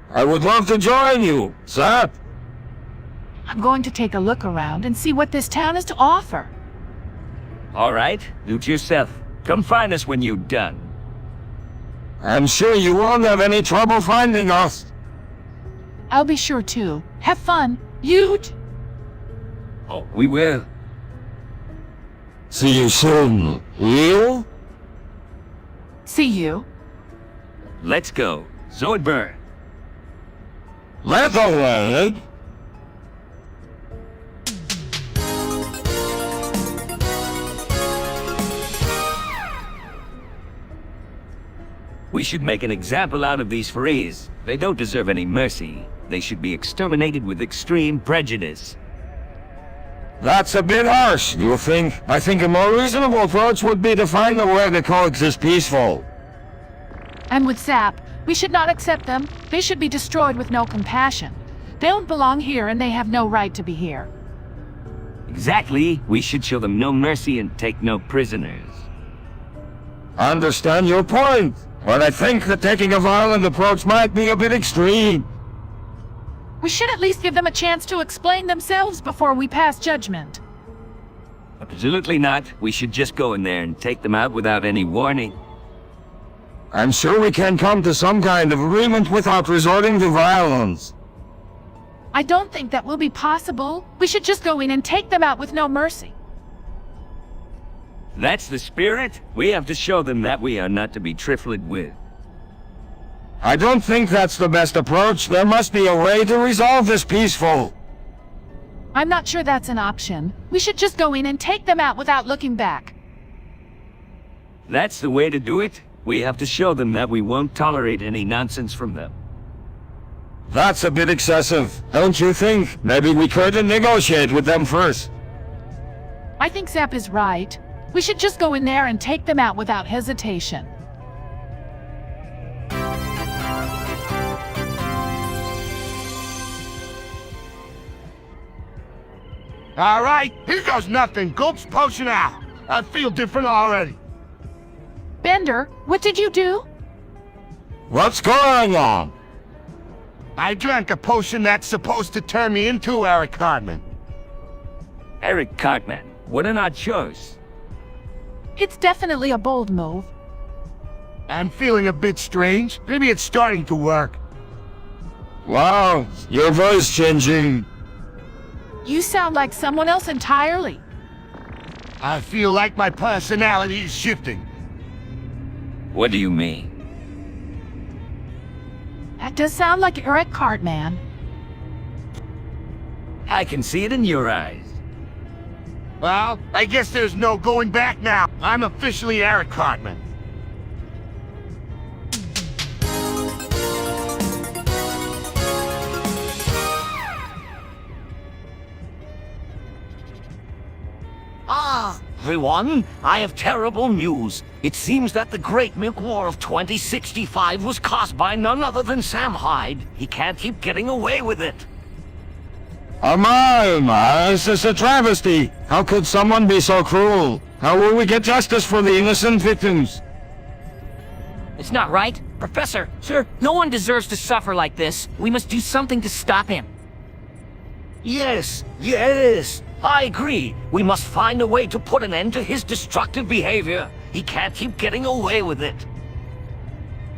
I would love to join you, Zap.
I'm going to take a look around and see what this town has to offer.
All right, do it yourself. Come find us when you're done.
I'm sure you won't have any trouble finding us.
I'll be sure to. Have fun. You'd.
Oh, we will.
See you soon, Leo?
See you.
Let's go. Zoidberg.
Let's go,
We should make an example out of these furries. They don't deserve any mercy. They should be exterminated with extreme prejudice.
That's a bit harsh, you think? I think a more reasonable approach would be to find a way to coexist peaceful.
And with Zap, we should not accept them. They should be destroyed with no compassion. They don't belong here and they have no right to be here.
Exactly. We should show them no mercy and take no prisoners.
I understand your point, but I think that taking a violent approach might be a bit extreme.
We should at least give them a chance to explain themselves before we pass judgment.
Absolutely not. We should just go in there and take them out without any warning.
I'm sure we can come to some kind of agreement without resorting to violence.
I don't think that will be possible. We should just go in and take them out with no mercy.
That's the spirit. We have to show them that we are not to be trifled with.
I don't think that's the best approach. There must be a way to resolve this peaceful.
I'm not sure that's an option. We should just go in and take them out without looking back.
That's the way to do it. We have to show them that we won't tolerate any nonsense from them.
That's a bit excessive, don't you think? Maybe we could negotiate with them first.
I think Zap is right. We should just go in there and take them out without hesitation.
All right, here goes nothing. Gulp's potion out. I feel different already.
Bender, what did you do?
What's going on?
I drank a potion that's supposed to turn me into Eric Cartman.
Eric Cartman, what an odd choice.
It's definitely a bold move.
I'm feeling a bit strange. Maybe it's starting to work.
Wow, your voice changing.
You sound like someone else entirely.
I feel like my personality is shifting.
What do you mean?
That does sound like Eric Cartman.
I can see it in your eyes.
Well, I guess there's no going back now. I'm officially Eric Cartman.
Everyone, I have terrible news. It seems that the Great Milk War of 2065 was caused by none other than Sam Hyde. He can't keep getting away with it.
Oh my, this is a travesty. How could someone be so cruel? How will we get justice for the innocent victims?
It's not right. Professor, sir, no one deserves to suffer like this. We must do something to stop him.
Yes, I agree. We must find a way to put an end to his destructive behavior. He can't keep getting away with it.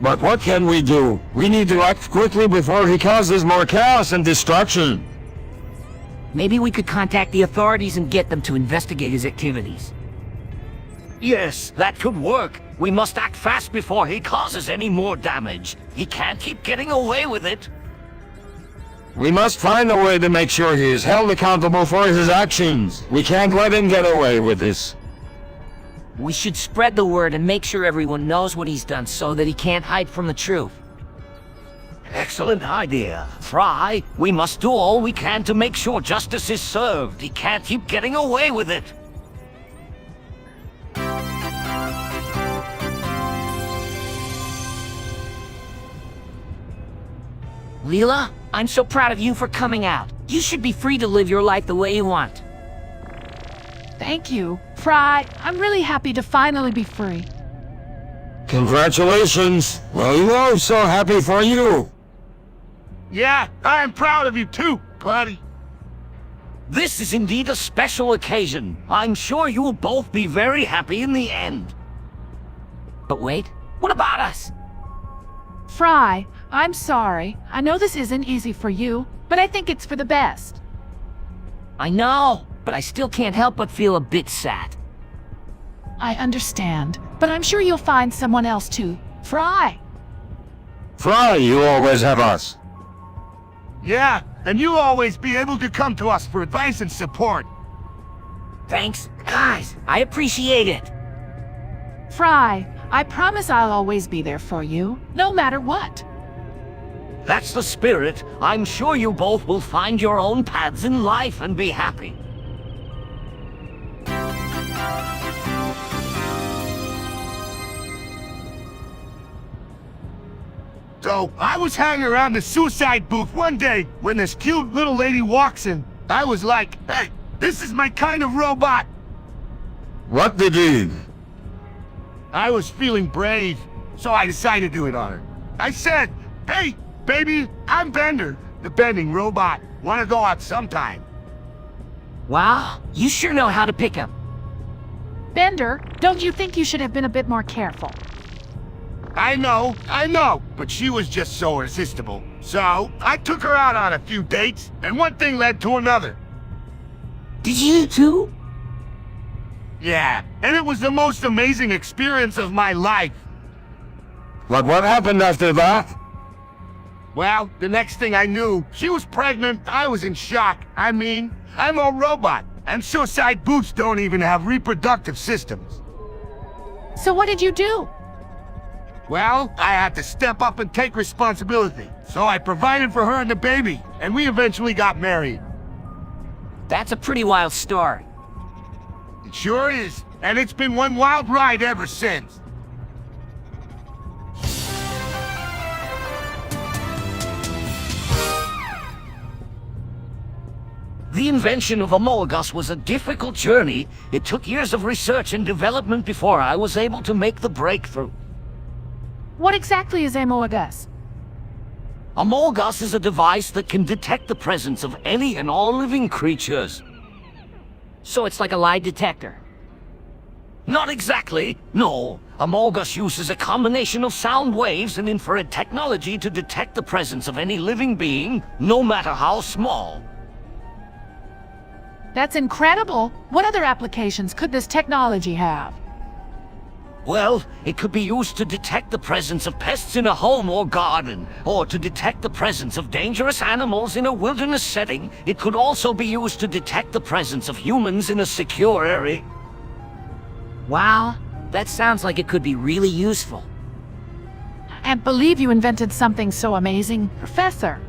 But what can we do? We need to act quickly before he causes more chaos and destruction.
Maybe we could contact the authorities and get them to investigate his activities.
Yes, that could work. We must act fast before he causes any more damage. He can't keep getting away with it.
We must find a way to make sure he is held accountable for his actions. We can't let him get away with this.
We should spread the word and make sure everyone knows what he's done so that he can't hide from the truth.
Excellent idea. Fry, we must do all we can to make sure justice is served. He can't keep getting away with it.
Leela, I'm so proud of you for coming out. You should be free to live your life the way you want.
Thank you. Fry, I'm really happy to finally be free.
Congratulations. Well, I'm so happy for you.
Yeah, I'm proud of you too, buddy.
This is indeed a special occasion. I'm sure you will both be very happy in the end.
But wait, what about us?
Fry, I'm sorry. I know this isn't easy for you, but I think it's for the best.
I know, but I still can't help but feel a bit sad.
I understand, but I'm sure you'll find someone else too. Fry.
Fry, you always have us.
Yeah, and you'll always be able to come to us for advice and support.
Thanks, guys. I appreciate it.
Fry, I promise I'll always be there for you, no matter what.
That's the spirit. I'm sure you both will find your own paths in life and be happy.
So, I was hanging around the suicide booth one day when this cute little lady walks in. I was like, hey, this is my kind of robot.
What did you?
I was feeling brave, so I decided to do it on her. I said, hey, baby, I'm Bender, the bending robot. Wanna go out sometime?
Wow, you sure know how to pick 'em.
Bender, don't you think you should have been a bit more careful?
I know, but she was just so irresistible. So, I took her out on a few dates, and one thing led to another.
Did you too?
Yeah, and it was the most amazing experience of my life.
But what happened after that?
Well, the next thing I knew, she was pregnant. I was in shock. I mean, I'm a robot, and suicide booths don't even have reproductive systems.
So what did you do?
Well, I had to step up and take responsibility. So I provided for her and the baby, and we eventually got married.
That's a pretty wild story.
It sure is, and it's been one wild ride ever since.
The invention of Amogus was a difficult journey. It took years of research and development before I was able to make the breakthrough.
What exactly is Amogus?
Amogus is a device that can detect the presence of any and all living creatures.
So it's like a lie detector.
Not exactly, no. Amogus uses a combination of sound waves and infrared technology to detect the presence of any living being, no matter how small.
That's incredible. What other applications could this technology have?
Well, it could be used to detect the presence of pests in a home or garden, or to detect the presence of dangerous animals in a wilderness setting. It could also be used to detect the presence of humans in a secure area.
Wow, that sounds like it could be really useful.
I can't believe you invented something so amazing, Professor.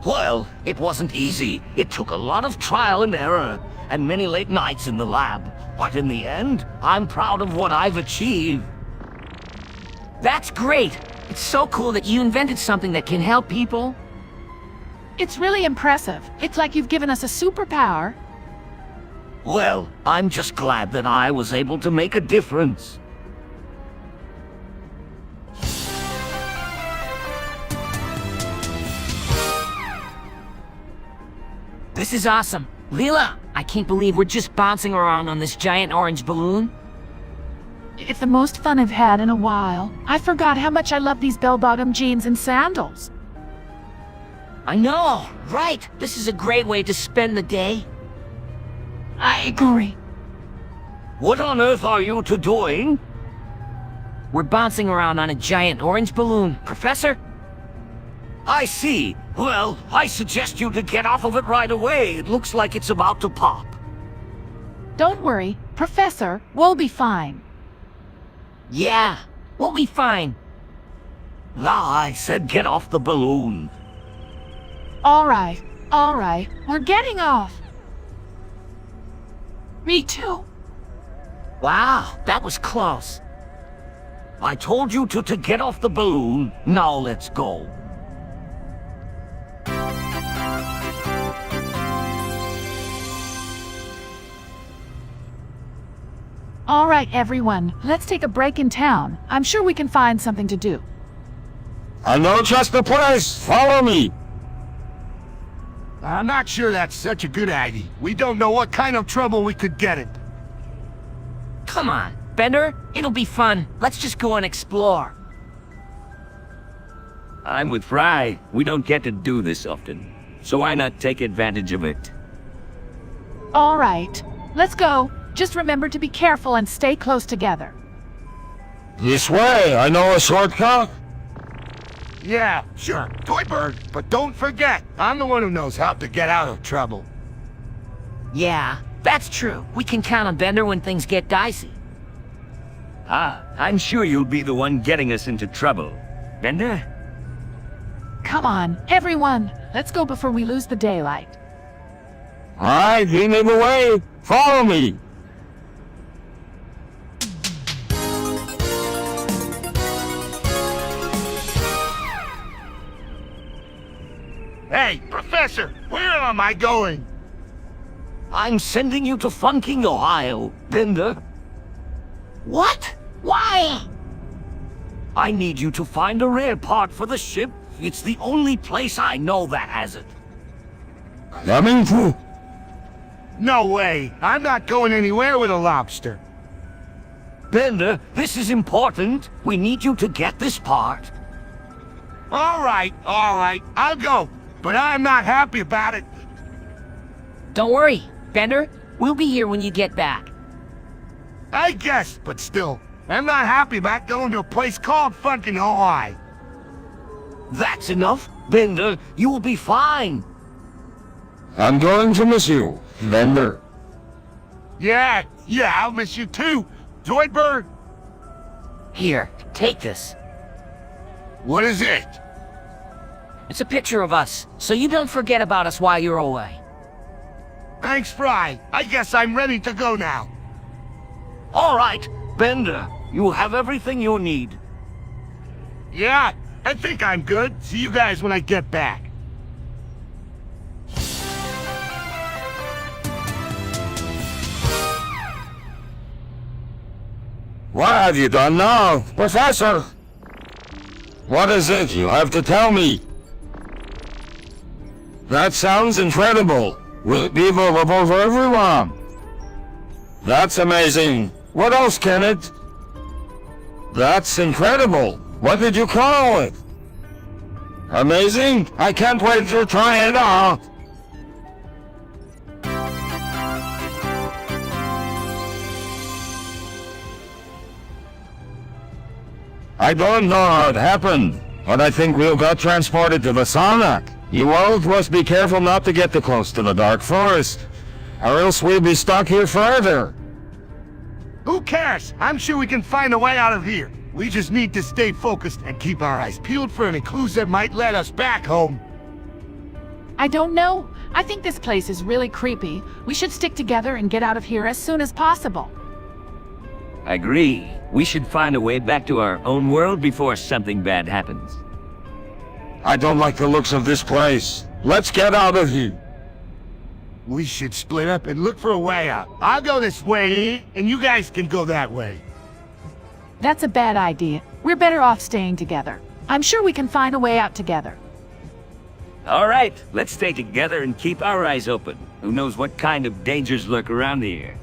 Well, it wasn't easy. It took a lot of trial and error, and many late nights in the lab. But in the end, I'm proud of what I've achieved.
That's great! It's so cool that you invented something that can help people.
It's really impressive. It's like you've given us a superpower.
Well, I'm just glad that I was able to make a difference.
This is awesome. Leela, I can't believe we're just bouncing around on this giant orange balloon.
It's the most fun I've had in a while. I forgot how much I love these bell-bottom jeans and sandals.
I know, right? This is a great way to spend the day.
I agree.
What on earth are you two doing?
We're bouncing around on a giant orange balloon. Professor?
I see. Well, I suggest you to get off of it right away. It looks like it's about to pop.
Don't worry, Professor, we'll be fine.
Yeah, we'll be fine.
Nah, I said get off the balloon.
All right, we're getting off. Me too.
Wow, that was close.
I told you to get off the balloon. Now let's go.
All right, everyone, let's take a break in town. I'm sure we can find something to do.
I know just the place. Follow me.
I'm not sure that's such a good idea. We don't know what kind of trouble we could get in.
Come on, Bender, it'll be fun. Let's just go and explore.
I'm with Fry. We don't get to do this often. So why not take advantage of it?
All right, let's go. Just remember to be careful and stay close together.
This way. I know a shortcut.
Yeah, sure, Toyberg, but don't forget, I'm the one who knows how to get out of trouble.
Yeah, that's true. We can count on Bender when things get dicey.
Ah, I'm sure you'll be the one getting us into trouble. Bender?
Come on, everyone, let's go before we lose the daylight.
All right, lead me the way. Follow me.
Hey, Professor, where am I going?
I'm sending you to Funking, Ohio, Bender.
What? Why?
I need you to find a rare part for the ship. It's the only place I know that has it.
Coming through.
No way, I'm not going anywhere with a lobster.
Bender, this is important. We need you to get this part.
All right, I'll go, but I'm not happy about it.
Don't worry, Bender. We'll be here when you get back.
I guess, but still, I'm not happy about going to a place called Funkin' Hawaii.
That's enough. Bender, you will be fine.
I'm going to miss you, Bender.
Yeah, I'll miss you too, Zoidberg.
Here, take this.
What is it?
It's a picture of us, so you don't forget about us while you're away.
Thanks, Fry. I guess I'm ready to go now.
All right, Bender, you have everything you need.
Yeah, I think I'm good. See you guys when I get back.
What have you done now, Professor? What is it? You have to tell me. That sounds incredible. Will it be available for everyone? That's amazing. What else can it? That's incredible. What did you call it? Amazing? I can't wait to try it out. I don't know how it happened, but I think we got transported to the Sonic. You all must be careful not to get too close to the dark forest, or else we'll be stuck here forever.
Who cares? I'm sure we can find a way out of here. We just need to stay focused and keep our eyes peeled for any clues that might lead us back home.
I don't know. I think this place is really creepy. We should stick together and get out of here as soon as possible.
I agree. We should find a way back to our own world before something bad happens.
I don't like the looks of this place. Let's get out of here.
We should split up and look for a way out. I'll go this way, and you guys can go that way.
That's a bad idea. We're better off staying together. I'm sure we can find a way out together.
All right, let's stay together and keep our eyes open. Who knows what kind of dangers lurk around here?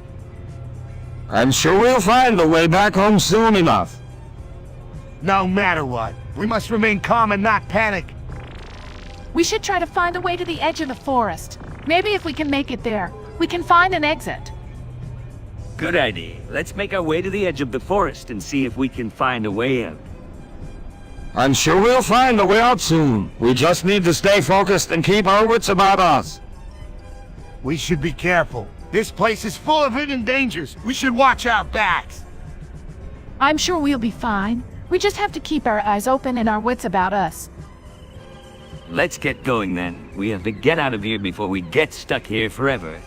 I'm sure we'll find a way back home soon enough.
No matter what, we must remain calm and not panic.
We should try to find a way to the edge of the forest. Maybe if we can make it there, we can find an exit.
Good idea. Let's make our way to the edge of the forest and see if we can find a way out.
I'm sure we'll find a way out soon. We just need to stay focused and keep our wits about us.
We should be careful. This place is full of hidden dangers. We should watch our backs.
I'm sure we'll be fine. We just have to keep our eyes open and our wits about us.
Let's get going then. We have to get out of here before we get stuck here forever.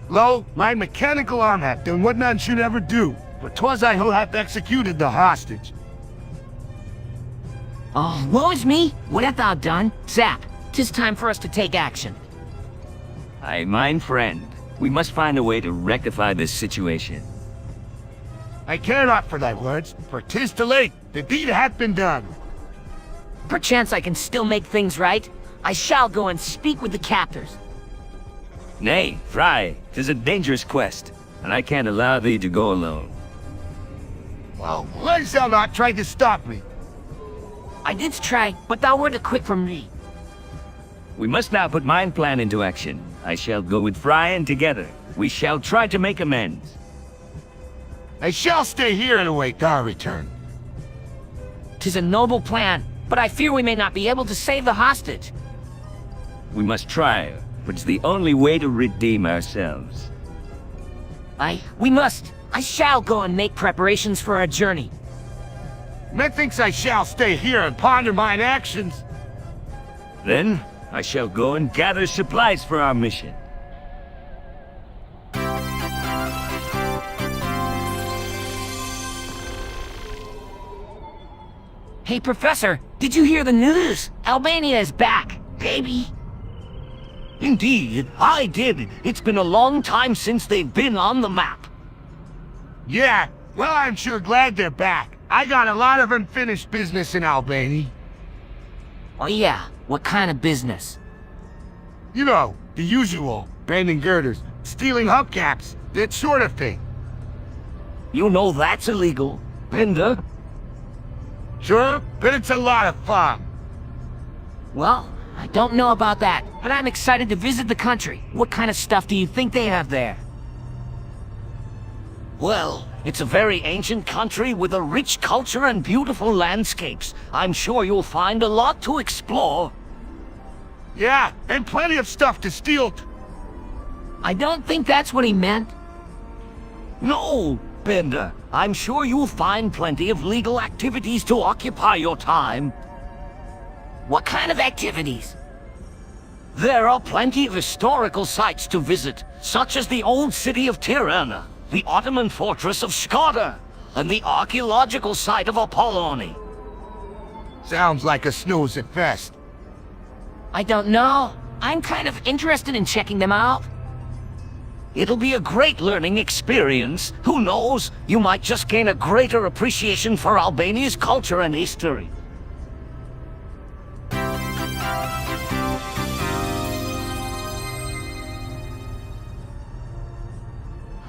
Lo, my mechanical arm hath done what none should ever do, but 'twas I who hath executed the hostage.
Oh, woe is me! What hast thou done? Zap, 'tis time for us to take action.
Aye, mine friend. We must find a way to rectify this situation.
I care not for thy words, for 'tis too late. The deed hath been done.
Perchance I can still make things right. I shall go and speak with the captors.
Nay, Fry, 'tis a dangerous quest, and I can't allow thee to go alone.
Well, why thou not try to stop me?
I did try, but thou wert quick from me.
We must now put mine plan into action. I shall go with Fry, and together we shall try to make amends.
I shall stay here and await our return.
'Tis a noble plan, but I fear we may not be able to save the hostage.
We must try, but it's the only way to redeem ourselves.
We must. I shall go and make preparations for our journey.
Methinks I shall stay here and ponder mine actions.
Then I shall go and gather supplies for our mission.
Hey, Professor, did you hear the news? Albania is back, baby.
Indeed, I did. It's been a long time since they've been on the map.
Yeah, well, I'm sure glad they're back. I got a lot of unfinished business in Albania.
Oh yeah, what kind of business?
You know, the usual. Bending girders, stealing hubcaps, that sort of thing.
You know that's illegal, Bender.
Sure, but it's a lot of fun.
Well, I don't know about that, but I'm excited to visit the country. What kind of stuff do you think they have there?
Well, it's a very ancient country with a rich culture and beautiful landscapes. I'm sure you'll find a lot to explore.
Yeah, and plenty of stuff to steal.
I don't think that's what he meant.
No, Bender. I'm sure you'll find plenty of legal activities to occupy your time.
What kind of activities?
There are plenty of historical sites to visit, such as the old city of Tirana, the Ottoman fortress of Shkodër, and the archaeological site of Apollonie.
Sounds like a snooze at fest.
I don't know. I'm kind of interested in checking them out.
It'll be a great learning experience. Who knows? You might just gain a greater appreciation for Albania's culture and history.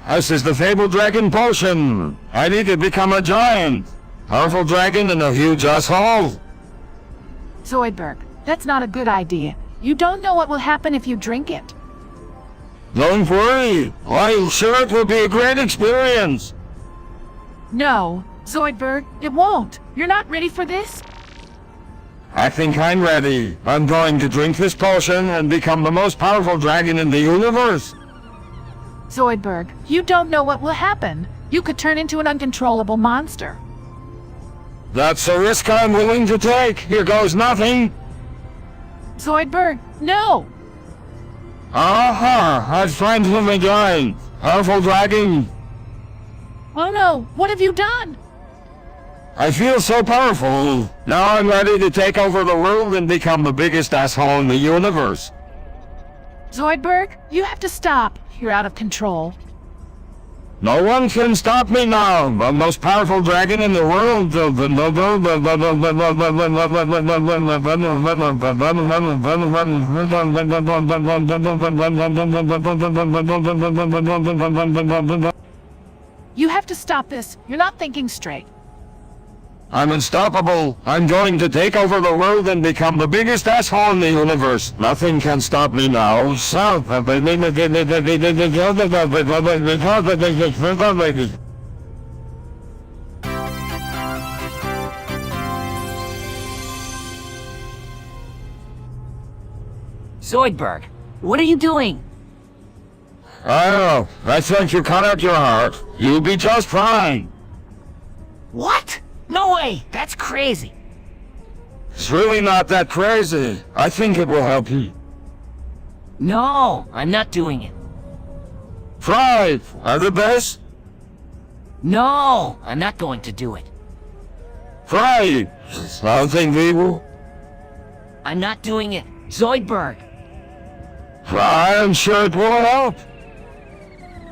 This is the fabled dragon potion. I need to become a giant. Powerful dragon and a huge asshole.
Zoidberg, that's not a good idea. You don't know what will happen if you drink it.
Don't worry. I'm sure it will be a great experience.
No, Zoidberg, it won't. You're not ready for this?
I think I'm ready. I'm going to drink this potion and become the most powerful dragon in the universe.
Zoidberg, you don't know what will happen. You could turn into an uncontrollable monster.
That's a risk I'm willing to take. Here goes nothing.
Zoidberg, no!
Aha! I've found my giant. Powerful dragon.
Oh no, what have you done?
I feel so powerful. Now I'm ready to take over the world and become the biggest asshole in the universe.
Zoidberg, you have to stop. You're out of control.
No one can stop me now. The most powerful dragon in the world.
You have to stop this. You're not thinking straight.
I'm unstoppable. I'm going to take over the world and become the biggest asshole in the universe. Nothing can stop me now.
Zoidberg, what are you doing?
I don't know. I think you cut out your heart. You'll be just fine.
What? No way! That's crazy!
It's really not that crazy. I think it will help you.
No, I'm not doing it.
Try. Are the best?
No, I'm not going to do it.
Try. Something we will.
I'm not doing it. Zoidberg!
Try. I'm sure it will help.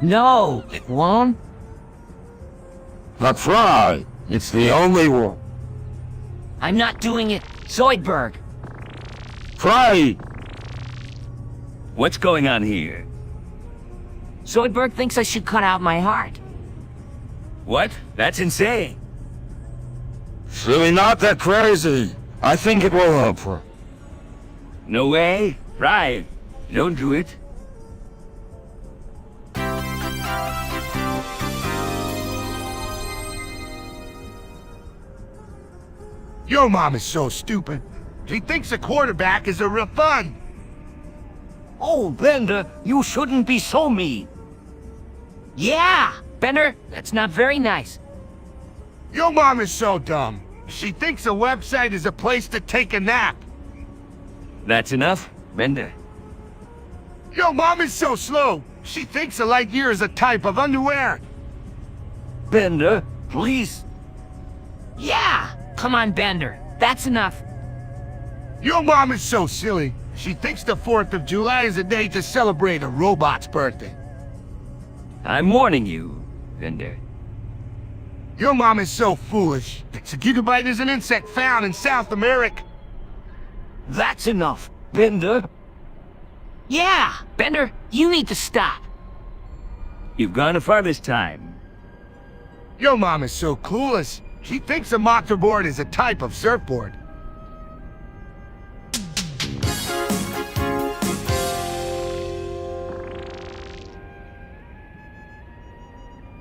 No, it won't.
But try. It's the only one.
I'm not doing it. Zoidberg!
Try.
What's going on here?
Zoidberg thinks I should cut out my heart.
What? That's insane.
It's really not that crazy. I think it will help her.
No way. Right. Don't do it.
Your mom is so stupid. She thinks a quarterback is a real fun.
Oh, Bender, you shouldn't be so mean.
Yeah! Bender, that's not very nice.
Your mom is so dumb. She thinks a website is a place to take a nap.
That's enough, Bender.
Your mom is so slow. She thinks a light year is a type of underwear.
Bender, please.
Yeah! Come on, Bender. That's enough.
Your mom is so silly. She thinks the 4th of July is a day to celebrate a robot's birthday.
I'm warning you, Bender.
Your mom is so foolish. Thinks a gigabyte is an insect found in South America.
That's enough, Bender.
Yeah! Bender, you need to stop.
You've gone too far this time.
Your mom is so clueless. She thinks a mortarboard is a type of surfboard.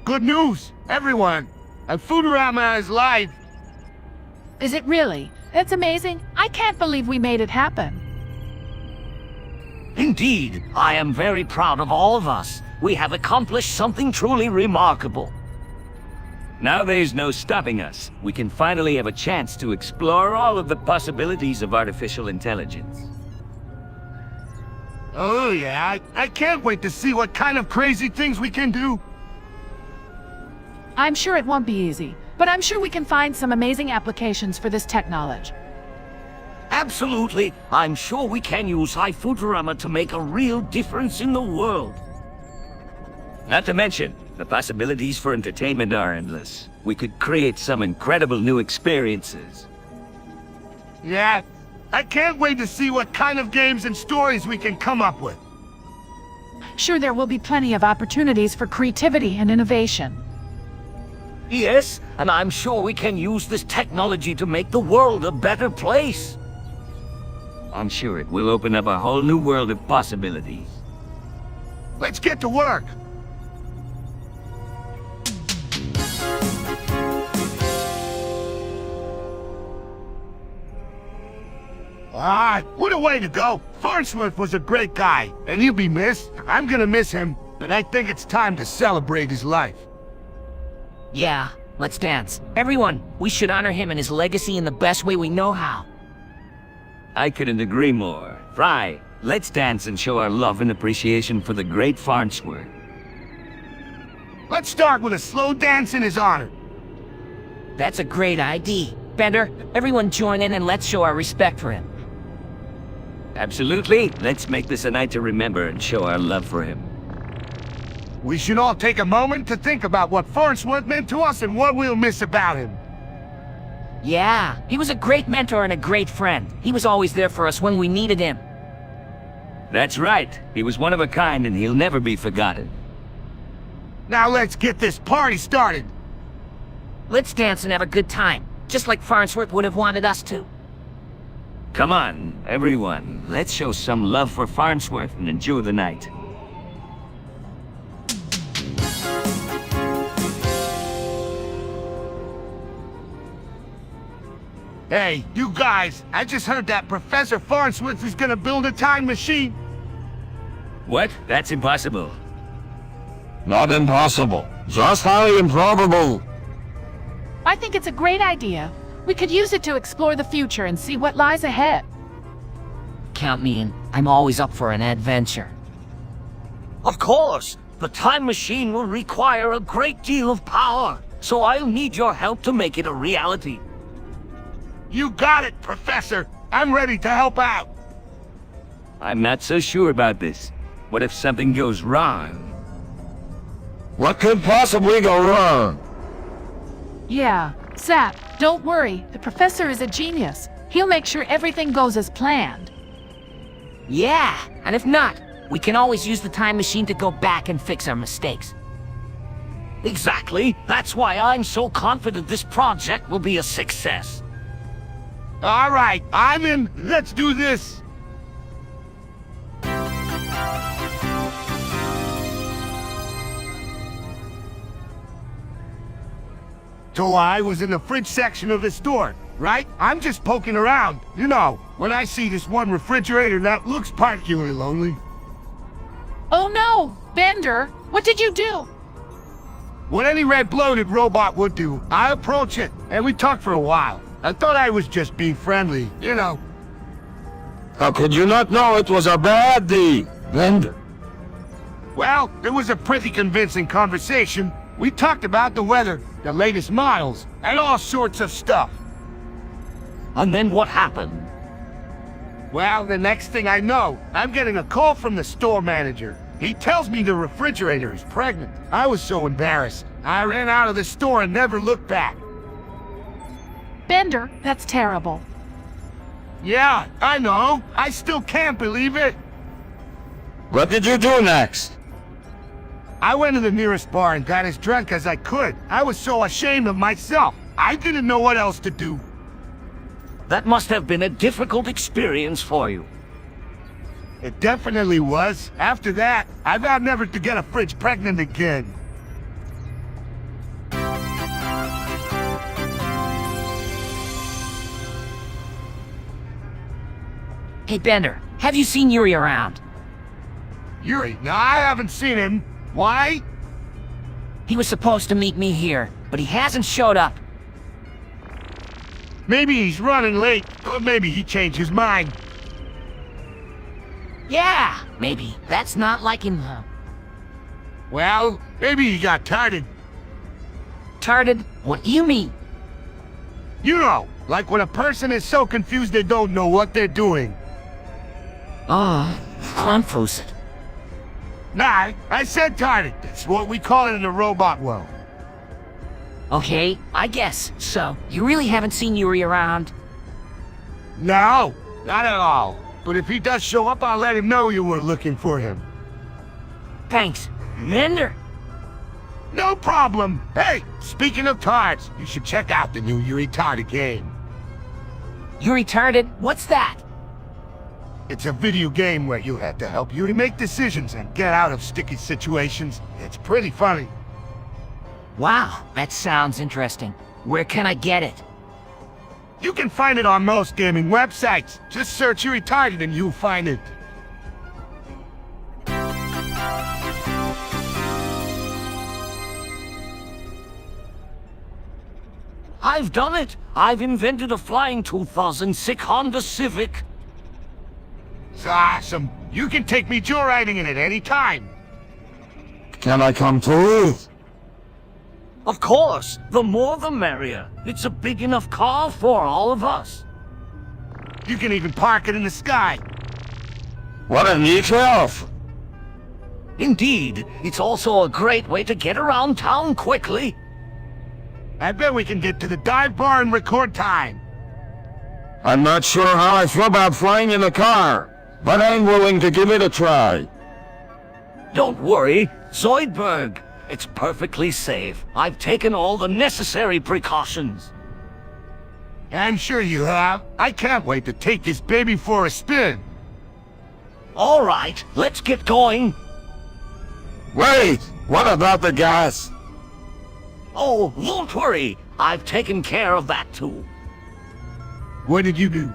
Good news, everyone! A Futurama is live!
Is it really? That's amazing. I can't believe we made it happen.
Indeed, I am very proud of all of us. We have accomplished something truly remarkable.
Now there's no stopping us. We can finally have a chance to explore all of the possibilities of artificial intelligence.
Oh yeah, I can't wait to see what kind of crazy things we can do.
I'm sure it won't be easy, but I'm sure we can find some amazing applications for this technology.
Absolutely. I'm sure we can use high Futurama to make a real difference in the world.
Not to mention, the possibilities for entertainment are endless. We could create some incredible new experiences.
Yeah, I can't wait to see what kind of games and stories we can come up with.
Sure, there will be plenty of opportunities for creativity and innovation.
Yes, and I'm sure we can use this technology to make the world a better place.
I'm sure it will open up a whole new world of possibilities.
Let's get to work. What a way to go. Farnsworth was a great guy, and he'll be missed. I'm gonna miss him, but I think it's time to celebrate his life.
Yeah, let's dance. Everyone, we should honor him and his legacy in the best way we know how.
I couldn't agree more. Fry, let's dance and show our love and appreciation for the great Farnsworth.
Let's start with a slow dance in his honor.
That's a great idea. Bender, everyone join in and let's show our respect for him.
Absolutely. Let's make this a night to remember and show our love for him.
We should all take a moment to think about what Farnsworth meant to us and what we'll miss about him.
Yeah, he was a great mentor and a great friend. He was always there for us when we needed him.
That's right. He was one of a kind and he'll never be forgotten.
Now let's get this party started.
Let's dance and have a good time, just like Farnsworth would have wanted us to.
Come on, everyone. Let's show some love for Farnsworth and enjoy the night.
Hey, you guys, I just heard that Professor Farnsworth is gonna build a time machine.
What? That's impossible.
Not impossible. Just highly improbable.
I think it's a great idea. We could use it to explore the future and see what lies ahead.
Count me in. I'm always up for an adventure.
Of course, the time machine will require a great deal of power, so I'll need your help to make it a reality.
You got it, Professor. I'm ready to help out.
I'm not so sure about this. What if something goes wrong?
What could possibly go wrong?
Yeah, Zap, don't worry. The professor is a genius. He'll make sure everything goes as planned.
Yeah, and if not, we can always use the time machine to go back and fix our mistakes.
Exactly. That's why I'm so confident this project will be a success.
All right, I'm in. Let's do this. So I was in the fridge section of the store, right? I'm just poking around. You know, when I see this one refrigerator that looks particularly lonely.
Oh no! Bender, what did you do?
What any red-blooded robot would do, I approach it, and we talk for a while. I thought I was just being friendly, you know.
How could you not know it was a bad deed, Bender?
Well, it was a pretty convincing conversation. We talked about the weather, the latest models, and all sorts of stuff.
And then what happened?
Well, the next thing I know, I'm getting a call from the store manager. He tells me the refrigerator is pregnant. I was so embarrassed. I ran out of the store and never looked back.
Bender, that's terrible.
Yeah, I know. I still can't believe it.
What did you do next?
I went to the nearest bar and got as drunk as I could. I was so ashamed of myself. I didn't know what else to do.
That must have been a difficult experience for you.
It definitely was. After that, I vowed never to get a fridge pregnant again.
Hey Bender, have you seen Yuri around?
Yuri? No, I haven't seen him. Why?
He was supposed to meet me here, but he hasn't showed up.
Maybe he's running late, or maybe he changed his mind.
Yeah, maybe. That's not like him, though.
Well, maybe he got tired.
Tarded? What do you mean?
You know, Like when a person is so confused they don't know what they're doing.
Oh, confused.
Nah, I said retarded. That's what we call it in the robot world.
Okay, I guess. So, you really haven't seen Yuri around?
No, not at all. But if he does show up, I'll let him know you were looking for him.
Thanks. Mender.
No problem. Hey, speaking of tards, you should check out the new Yuri Retarded game.
You retarded? What's that?
It's a video game where you have to help Yuri make decisions and get out of sticky situations. It's pretty funny.
Wow, that sounds interesting. Where can I get it?
You can find it on most gaming websites. Just search Yuri Retarded and you'll find it.
I've done it! I've invented a flying 2006 Honda Civic.
It's awesome. You can take me joyriding in it any time.
Can I come too?
Of course, the more the merrier. It's a big enough car for all of us.
You can even park it in the sky.
What a neat elf!
Indeed, it's also a great way to get around town quickly.
I bet we can get to the dive bar in record time.
I'm not sure how I feel about flying in a car, but I'm willing to give it a try.
Don't worry, Zoidberg. It's perfectly safe. I've taken all the necessary precautions.
I'm sure you have. I can't wait to take this baby for a spin.
All right, let's get going.
Wait! What about the gas?
Oh, don't worry. I've taken care of that too.
What did you do?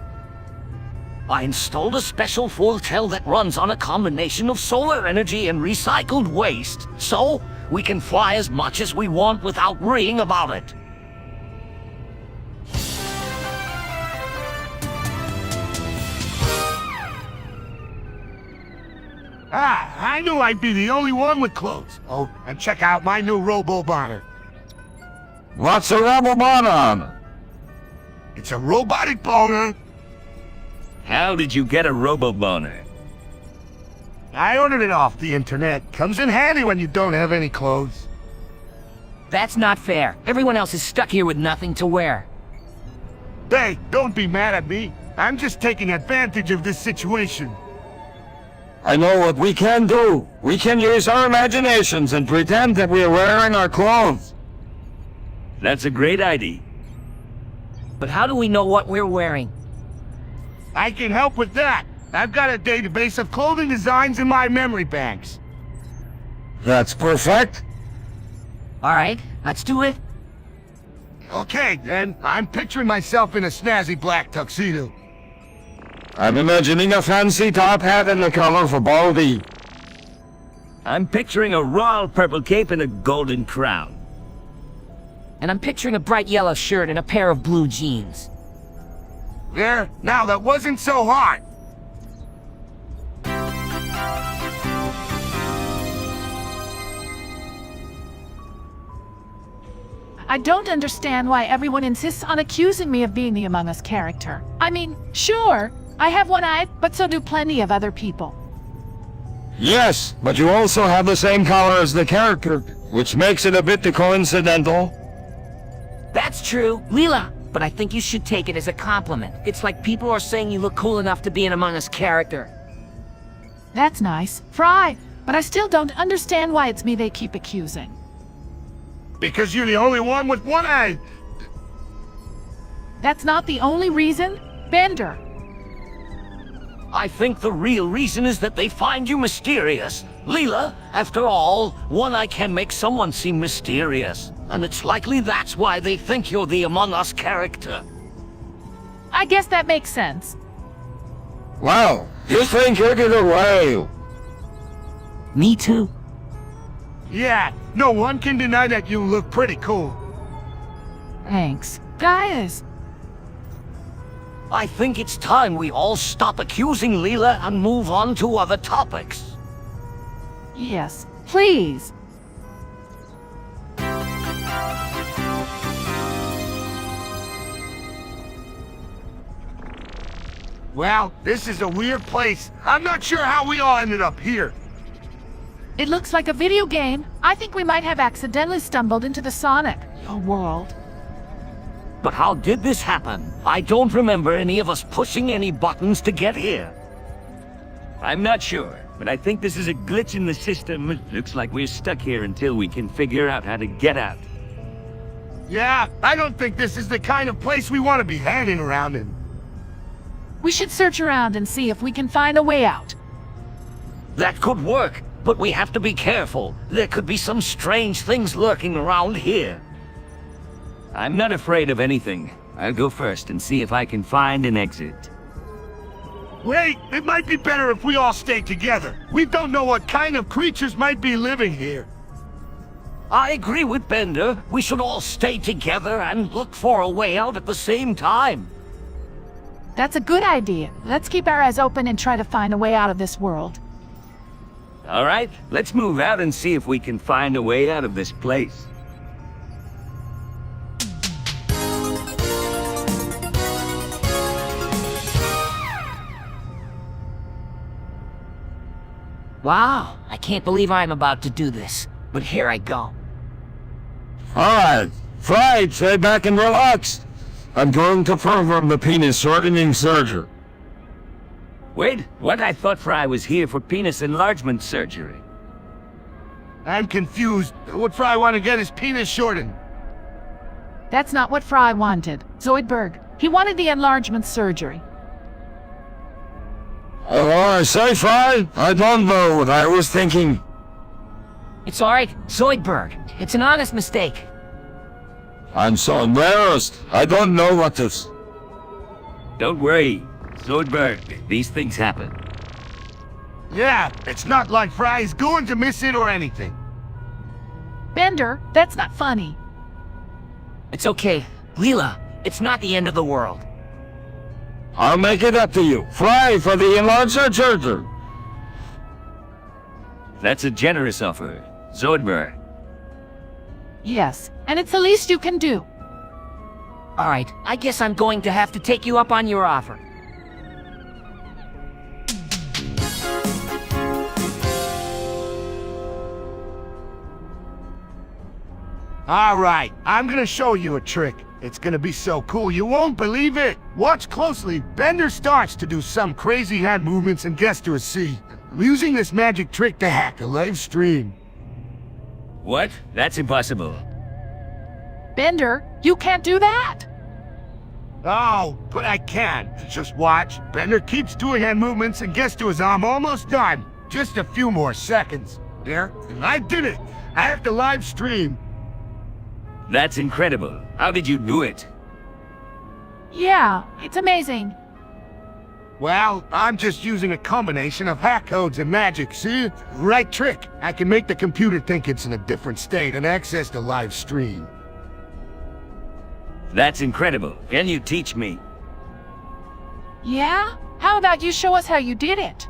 I installed a special fuel cell that runs on a combination of solar energy and recycled waste, so we can fly as much as we want without worrying about it.
Ah, I knew I'd be the only one with clothes. Oh, and check out my new robo-bonner.
What's a rubber on?
It's a robotic boner.
How did you get a robo-boner?
I ordered it off the internet. Comes in handy when you don't have any clothes.
That's not fair. Everyone else is stuck here with nothing to wear.
Hey, don't be mad at me. I'm just taking advantage of this situation.
I know what we can do. We can use our imaginations and pretend that we are wearing our clothes.
That's a great idea.
But how do we know what we're wearing?
I can help with that. I've got a database of clothing designs in my memory banks.
That's perfect.
Alright, let's do it.
Okay, then. I'm picturing myself in a snazzy black tuxedo.
I'm imagining a fancy top hat and the color for Baldy.
I'm picturing a royal purple cape and a golden crown.
And I'm picturing a bright yellow shirt and a pair of blue jeans.
There, now that wasn't so hard.
I don't understand why everyone insists on accusing me of being the Among Us character. I mean, sure, I have one eye, but so do plenty of other people.
Yes, but you also have the same color as the character, which makes it a bit coincidental.
That's true, Leela. But I think you should take it as a compliment. It's like people are saying you look cool enough to be an Among Us character.
That's nice. Fry, but I still don't understand why it's me they keep accusing.
Because you're the only one with one eye.
That's not the only reason. Bender.
I think the real reason is that they find you mysterious. Leela, after all, one eye can make someone seem mysterious. And it's likely that's why they think you're the Among Us character.
I guess that makes sense.
Wow, you think you're gonna whale?
Me too.
Yeah, no one can deny that you look pretty cool.
Thanks. Guys.
I think it's time we all stop accusing Leela and move on to other topics.
Yes, please.
Well, this is a weird place. I'm not sure how we all ended up here.
It looks like a video game. I think we might have accidentally stumbled into the Sonic world.
But how did this happen? I don't remember any of us pushing any buttons to get here.
I'm not sure, but I think this is a glitch in the system. Looks like we're stuck here until we can figure out how to get out.
Yeah, I don't think this is the kind of place we want to be hanging around in.
We should search around and see if we can find a way out.
That could work, but we have to be careful. There could be some strange things lurking around here.
I'm not afraid of anything. I'll go first and see if I can find an exit.
Wait, it might be better if we all stay together. We don't know what kind of creatures might be living here.
I agree with Bender. We should all stay together and look for a way out at the same time.
That's a good idea. Let's keep our eyes open and try to find a way out of this world.
All right, let's move out and see if we can find a way out of this place.
Wow, I can't believe I'm about to do this. But here I go.
Alright, Fry, stay back and relax. I'm going to perform the penis shortening surgery.
Wait, what? I thought Fry was here for penis enlargement surgery.
I'm confused. Would Fry want to get his penis shortened?
That's not what Fry wanted. Zoidberg. He wanted the enlargement surgery.
Oh, I say, Fry, I don't know what I was thinking.
It's alright, Zoidberg. It's an honest mistake.
I'm so embarrassed. I don't know what this...
Don't worry, Zoidberg. These things happen.
Yeah, it's not like Fry's going to miss it or anything.
Bender, that's not funny.
It's okay. Leela, it's not the end of the world.
I'll make it up to you. Fry for the enlargement surgery.
That's a generous offer, Zoidberg.
Yes, and it's the least you can do.
Alright, I guess I'm going to have to take you up on your offer.
Alright, I'm gonna show you a trick. It's gonna be so cool you won't believe it. Watch closely. Bender starts to do some crazy hand movements and gets to a C. Using this magic trick to hack a live stream.
What? That's impossible.
Bender, you can't do that.
Oh, but I can. Just watch. Bender keeps doing hand movements and gets to his arm almost done. Just a few more seconds. There, I did it. I have to live stream.
That's incredible. How did you do it?
Yeah, it's amazing.
Well, I'm just using a combination of hack codes and magic, see? Right trick. I can make the computer think it's in a different state and access the live stream.
That's incredible. Can you teach me?
Yeah? How about you show us how you did it?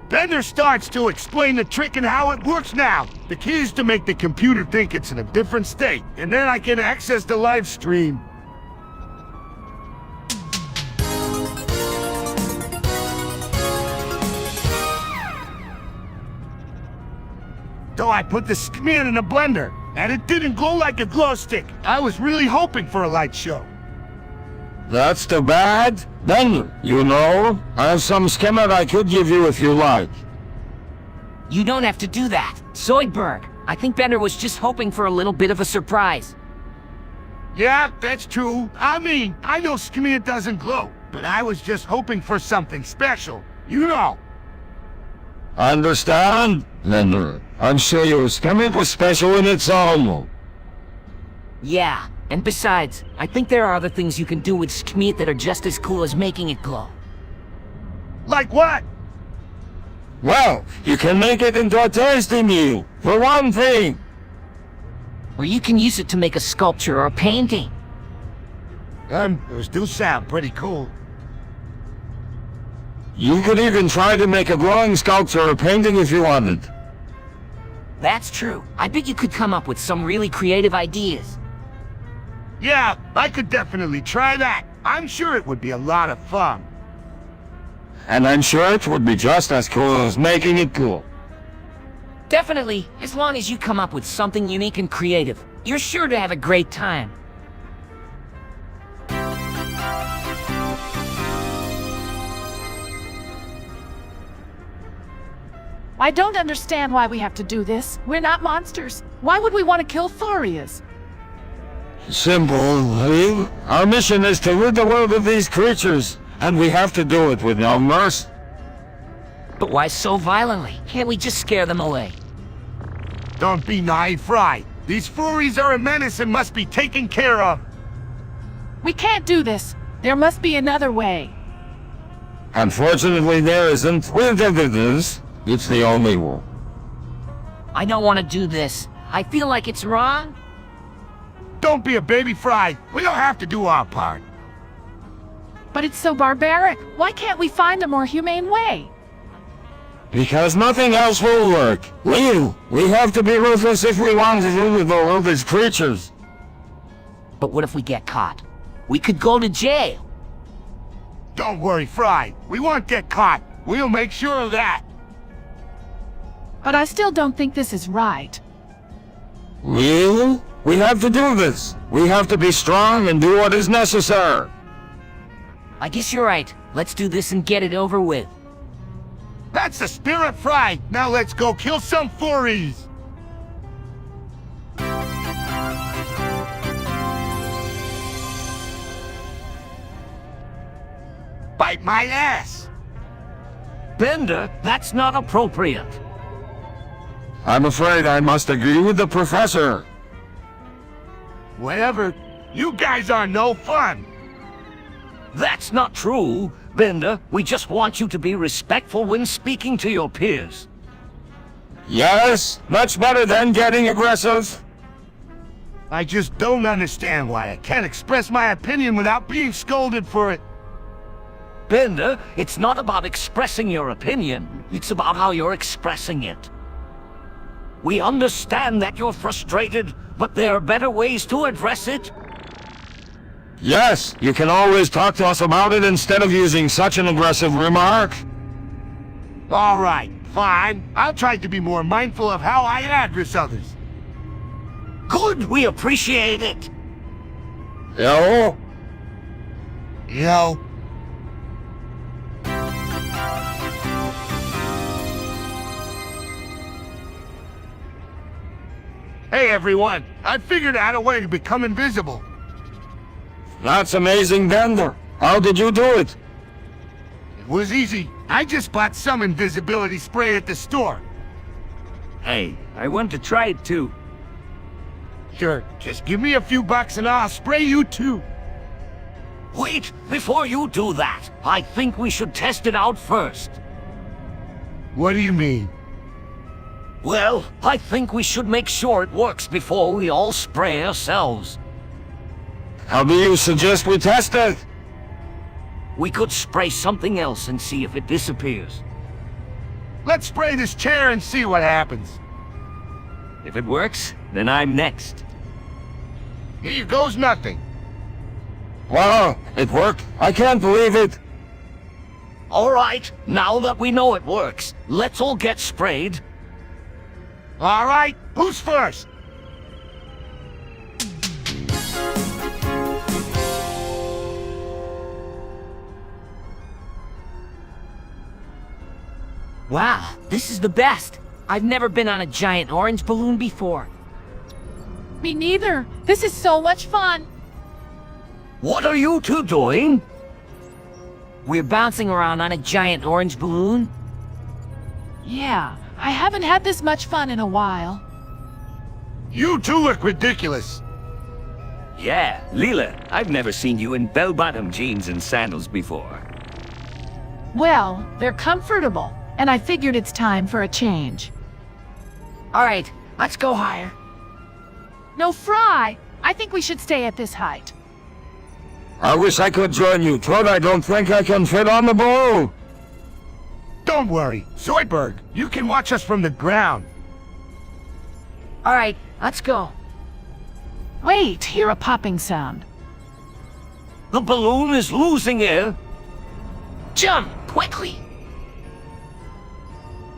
Bender starts to explain the trick and how it works now. The key is to make the computer think it's in a different state, and then I can access the live stream. So I put the smear in a blender, and it didn't glow like a glow stick. I was really hoping for a light show.
That's too bad. Then, you know, I have some schema I could give you if you like.
You don't have to do that. Zoidberg, I think Bender was just hoping for a little bit of a surprise.
Yeah, that's true. I mean, I know smear doesn't glow, but I was just hoping for something special. You know.
Understand? Then, I'm sure your schema was special in its own.
Yeah, and besides, I think there are other things you can do with Skmeet that are just as cool as making it glow.
Like what?
Well, you can make it into a tasty meal, for one thing.
Or you can use it to make a sculpture or a painting.
Those do sound pretty cool.
You could even try to make a glowing sculpture or painting if you wanted.
That's true. I bet you could come up with some really creative ideas.
Yeah, I could definitely try that. I'm sure it would be a lot of fun.
And I'm sure it would be just as cool as making it cool.
Definitely, as long as you come up with something unique and creative, you're sure to have a great time.
I don't understand why we have to do this. We're not monsters. Why would we want to kill Thorias?
Simple, Lee. Our mission is to rid the world of these creatures, and we have to do it with no mercy.
But why so violently? Can't we just scare them away?
Don't be naive, Fry. These furries are a menace and must be taken care of.
We can't do this. There must be another way.
Unfortunately, there isn't. It's the only one.
I don't want to do this. I feel like it's wrong.
Don't be a baby, Fry. We don't have to do our part.
But it's so barbaric. Why can't we find a more humane way?
Because nothing else will work. We have to be ruthless if we want to do with the world as creatures.
But what if we get caught? We could go to jail.
Don't worry, Fry. We won't get caught. We'll make sure of that.
But I still don't think this is right.
Well, we have to do this. We have to be strong and do what is necessary.
I guess you're right. Let's do this and get it over with.
That's the spirit, Fry. Now let's go kill some furries. Bite my ass.
Bender, that's not appropriate.
I'm afraid I must agree with the professor.
Whatever. You guys are no fun.
That's not true. Bender, we just want you to be respectful when speaking to your peers.
Yes, much better than getting aggressive.
I just don't understand why I can't express my opinion without being scolded for it.
Bender, it's not about expressing your opinion. It's about how you're expressing it. We understand that you're frustrated, but there are better ways to address it.
Yes, you can always talk to us about it instead of using such an aggressive remark.
All right, fine. I'll try to be more mindful of how I address others.
Good, we appreciate it.
Yo?
Yo. Hey everyone, I figured out a way to become invisible.
That's amazing, Bender. How did you do it?
It was easy. I just bought some invisibility spray at the store.
Hey, I want to try it too.
Sure, just give me a few bucks and I'll spray you too.
Wait, before you do that, I think we should test it out first.
What do you mean?
Well, I think we should make sure it works before we all spray ourselves.
How do you suggest we test it?
We could spray something else and see if it disappears.
Let's spray this chair and see what happens.
If it works, then I'm next.
Here goes nothing.
Wow, it worked. I can't believe it.
All right, now that we know it works, let's all get sprayed.
All right, who's first?
Wow, this is the best. I've never been on a giant orange balloon before.
Me neither. This is so much fun.
What are you two doing?
We're bouncing around on a giant orange balloon.
Yeah, I haven't had this much fun in a while.
You two look ridiculous.
Yeah, Leela, I've never seen you in bell-bottom jeans and sandals before.
Well, they're comfortable, and I figured it's time for a change.
All right, let's go higher.
No, Fry! I think we should stay at this height.
I wish I could join you, but I don't think I can fit on the ball.
Don't worry, Zoidberg, you can watch us from the ground.
All right, let's go.
Wait, hear a popping sound.
The balloon is losing air.
Jump, quickly!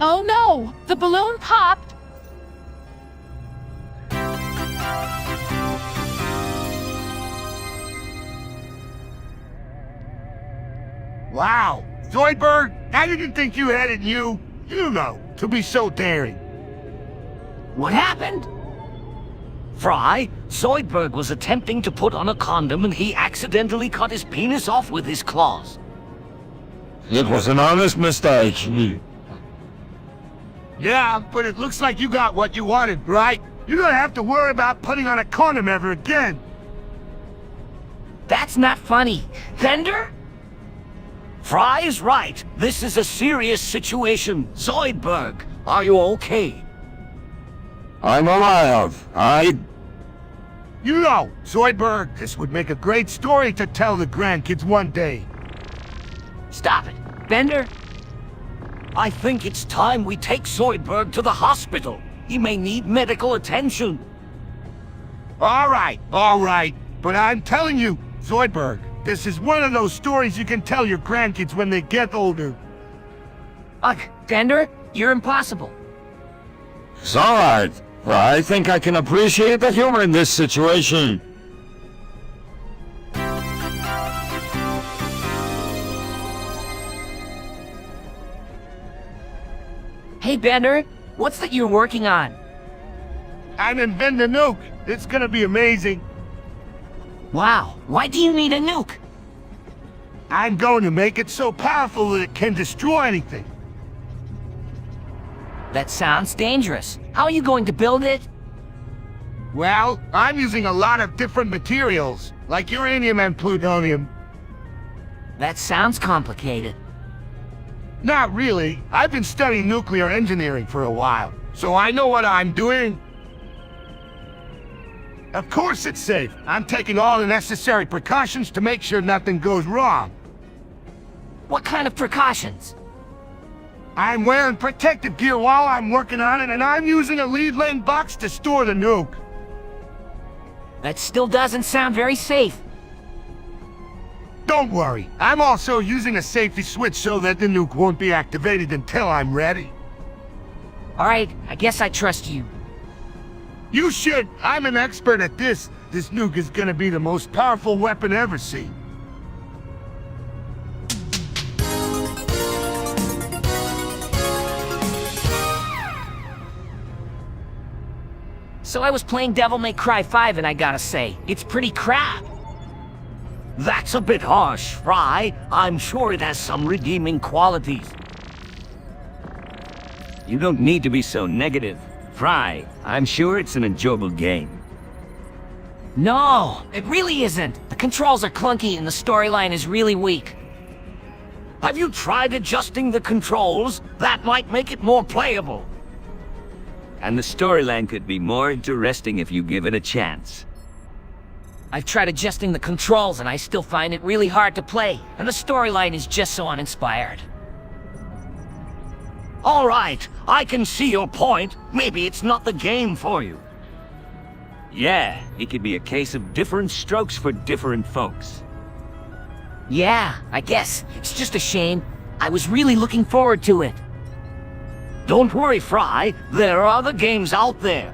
Oh no! The balloon popped!
Wow, Zoidberg, I didn't think you had it in you, to be so daring.
What happened?
Fry, Zoidberg was attempting to put on a condom and he accidentally cut his penis off with his claws.
It was an honest mistake.
Yeah, but it looks like you got what you wanted, right? You don't have to worry about putting on a condom ever again.
That's not funny. Bender?
Fry is right. This is a serious situation. Zoidberg, are you okay?
I'm alive.
Zoidberg, this would make a great story to tell the grandkids one day.
Stop it. Bender?
I think it's time we take Zoidberg to the hospital. He may need medical attention.
All right. But I'm telling you, Zoidberg, this is one of those stories you can tell your grandkids when they get older.
Bender, you're impossible.
It's alright. I think I can appreciate the humor in this situation.
Hey, Bender, what's that you're working on?
I'm inventing a nuke. It's gonna be amazing.
Wow, why do you need a nuke?
I'm going to make it so powerful that it can destroy anything.
That sounds dangerous. How are you going to build it?
Well, I'm using a lot of different materials, like uranium and plutonium.
That sounds complicated.
Not really. I've been studying nuclear engineering for a while, so I know what I'm doing. Of course it's safe. I'm taking all the necessary precautions to make sure nothing goes wrong.
What kind of precautions?
I'm wearing protective gear while I'm working on it, and I'm using a lead-laying box to store the nuke.
That still doesn't sound very safe.
Don't worry. I'm also using a safety switch so that the nuke won't be activated until I'm ready.
Alright, I guess I trust you.
You should. I'm an expert at this. This nuke is gonna be the most powerful weapon ever seen.
So I was playing Devil May Cry 5 and I gotta say, it's pretty crap.
That's a bit harsh, Fry. I'm sure it has some redeeming qualities.
You don't need to be so negative. Fry, I'm sure it's an enjoyable game.
No, it really isn't. The controls are clunky and the storyline is really weak.
Have you tried adjusting the controls? That might make it more playable.
And the storyline could be more interesting if you give it a chance.
I've tried adjusting the controls and I still find it really hard to play, and the storyline is just so uninspired.
All right, I can see your point. Maybe it's not the game for you.
Yeah, it could be a case of different strokes for different folks.
Yeah, I guess. It's just a shame. I was really looking forward to it.
Don't worry, Fry. There are other games out there.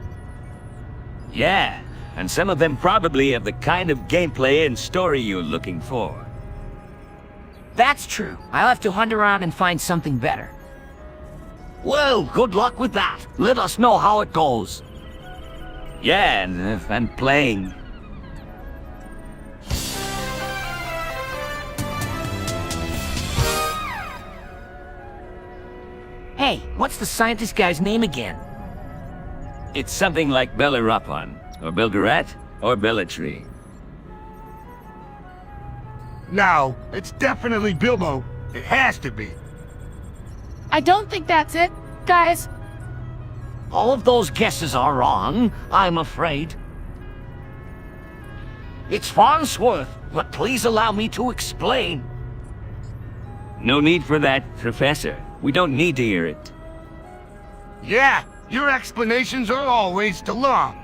Yeah, and some of them probably have the kind of gameplay and story you're looking for.
That's true. I'll have to hunt around and find something better.
Well, good luck with that. Let us know how it goes.
Yeah, and playing.
Hey, what's the scientist guy's name again?
It's something like Bellerophon, or Belgorod, or Bellatree.
No, it's definitely Bilbo. It has to be.
I don't think that's it, guys.
All of those guesses are wrong, I'm afraid. It's Farnsworth, but please allow me to explain.
No need for that, Professor. We don't need to hear it.
Yeah, your explanations are always too long.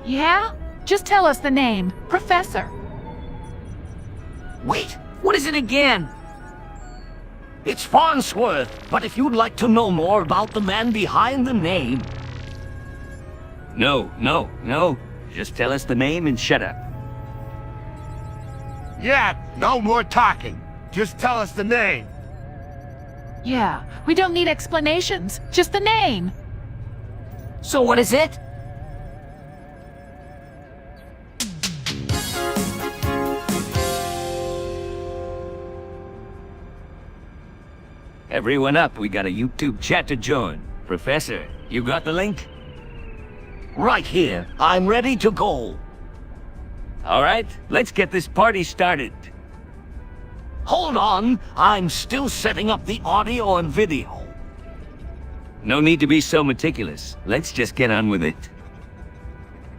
Yeah? Just tell us the name, Professor.
Wait,
What is it again?
it's Farnsworth, but if you'd like to know more about the man behind the name...
No. Just tell us the name and shut up.
Yeah, no more talking. Just tell us the name.
Yeah, we don't need explanations, just the name.
So what is it?
Everyone up, we got a YouTube chat to join. Professor, you got the link?
Right here, I'm ready to go.
Alright, let's get this party started.
Hold on, I'm still setting up the audio and video.
No need to be so meticulous. Let's just get on with it.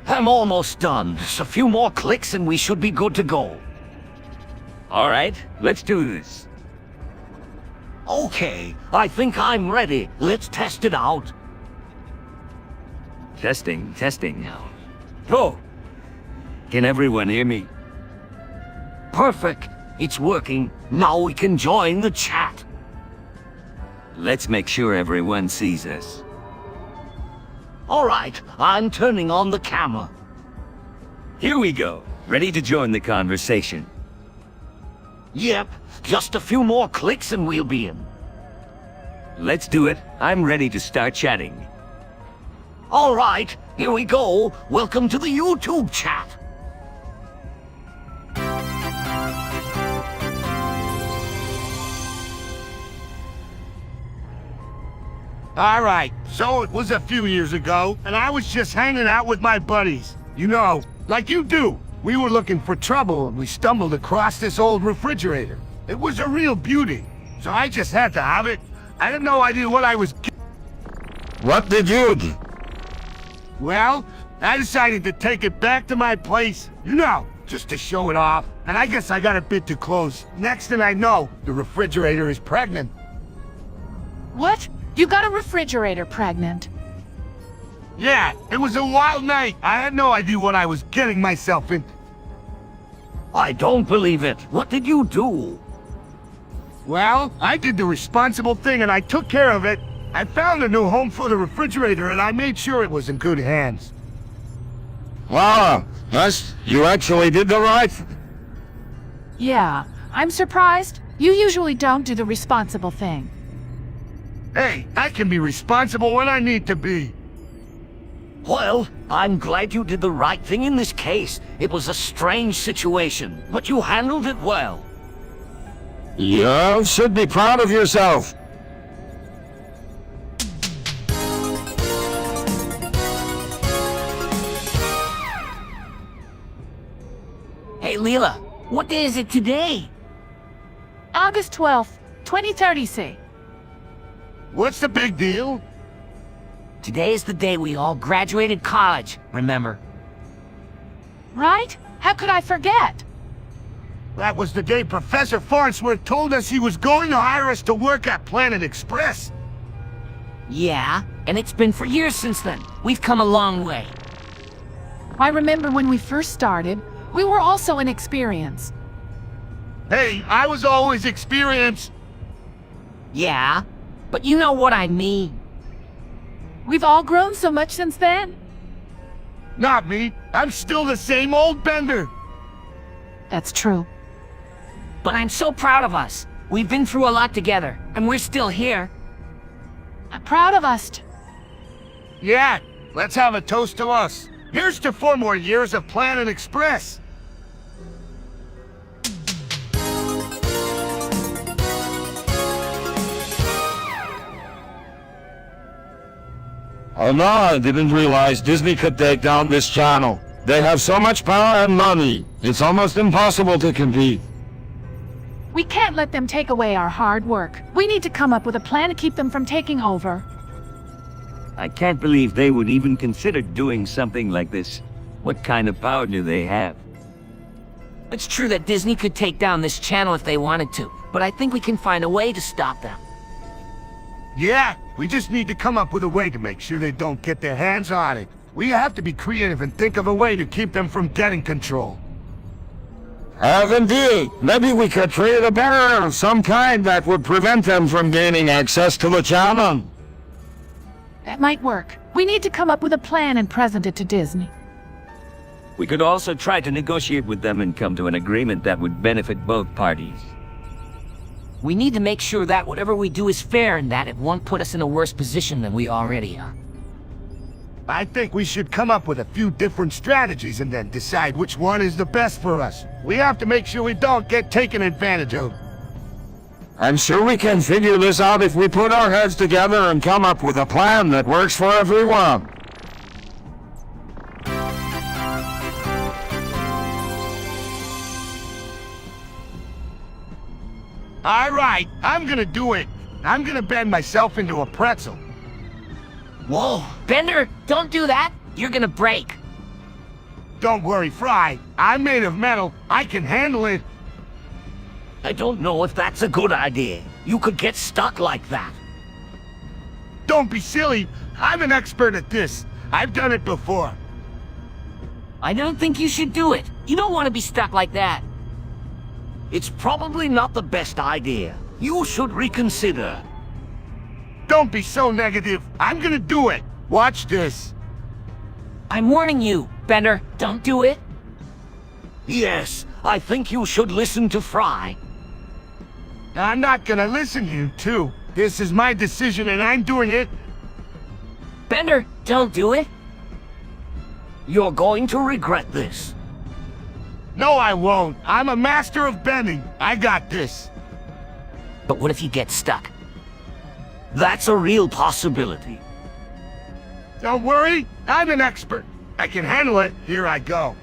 I'm almost done. Just a few more clicks and we should be good to go.
Alright, let's do this.
Okay, I think I'm ready. Let's test it out.
Testing now. Oh! Can everyone hear me?
Perfect. It's working. Now we can join the chat.
Let's make sure everyone sees us.
All right, I'm turning on the camera.
Here we go. Ready to join the conversation.
Yep, just a few more clicks and we'll be in.
Let's do it. I'm ready to start chatting.
All right, here we go. Welcome to the YouTube chat.
All right, so it was a few years ago, and I was just hanging out with my buddies. You know, like you do. We were looking for trouble, and we stumbled across this old refrigerator. It was a real beauty, so I just had to have it. I had no idea what I was...
What did you do?
Well, I decided to take it back to my place, you know, just to show it off. And I guess I got a bit too close. Next thing I know, the refrigerator is pregnant.
What? You got a refrigerator pregnant?
Yeah, it was a wild night. I had no idea what I was getting myself into.
I don't believe it. What did you do?
Well, I did the responsible thing and I took care of it. I found a new home for the refrigerator and I made sure it was in good hands.
Wow, you actually did the right thing.
Yeah, I'm surprised. You usually don't do the responsible thing.
Hey, I can be responsible when I need to be.
Well, I'm glad you did the right thing in this case. It was a strange situation, but you handled it well.
You should be proud of yourself.
Hey, Leela, what day is it today?
August 12th, 2030.
What's the big deal?
Today is the day we all graduated college, remember?
Right? How could I forget?
That was the day Professor Farnsworth told us he was going to hire us to work at Planet Express.
Yeah, and it's been for years since then. We've come a long way.
I remember when we first started, we were also inexperienced.
Hey, I was always experienced.
Yeah, but you know what I mean.
We've all grown so much since then.
Not me. I'm still the same old Bender.
That's true.
But I'm so proud of us. We've been through a lot together, and we're still here.
I'm proud of us.
Yeah, let's have a toast to us. Here's to 4 more years of Planet Express.
Oh no, I didn't realize Disney could take down this channel. They have so much power and money. It's almost impossible to compete.
We can't let them take away our hard work. We need to come up with a plan to keep them from taking over.
I can't believe they would even consider doing something like this. What kind of power do they have?
It's true that Disney could take down this channel if they wanted to, but I think we can find a way to stop them.
Yeah, we just need to come up with a way to make sure they don't get their hands on it. We have to be creative and think of a way to keep them from getting control.
Indeed. Maybe we could create a barrier of some kind that would prevent them from gaining access to the channel.
That might work. We need to come up with a plan and present it to Disney.
We could also try to negotiate with them and come to an agreement that would benefit both parties.
We need to make sure that whatever we do is fair and that it won't put us in a worse position than we already are.
I think we should come up with a few different strategies and then decide which one is the best for us. We have to make sure we don't get taken advantage of.
I'm sure we can figure this out if we put our heads together and come up with a plan that works for everyone.
All right, I'm gonna do it. I'm gonna bend myself into a pretzel.
Whoa! Bender, don't do that! You're gonna break!
Don't worry, Fry. I'm made of metal. I can handle it.
I don't know if that's a good idea. You could get stuck like that.
Don't be silly. I'm an expert at this. I've done it before.
I don't think you should do it. You don't want to be stuck like that.
It's probably not the best idea. You should reconsider.
Don't be so negative. I'm gonna do it. Watch this.
I'm warning you, Bender, don't do it.
Yes, I think you should listen to Fry.
I'm not gonna listen to you, too. This is my decision and I'm doing it.
Bender, don't do it.
You're going to regret this.
No, I won't. I'm a master of bending. I got this.
But what if you get stuck?
That's a real possibility.
Don't worry. I'm an expert. I can handle it. Here I go.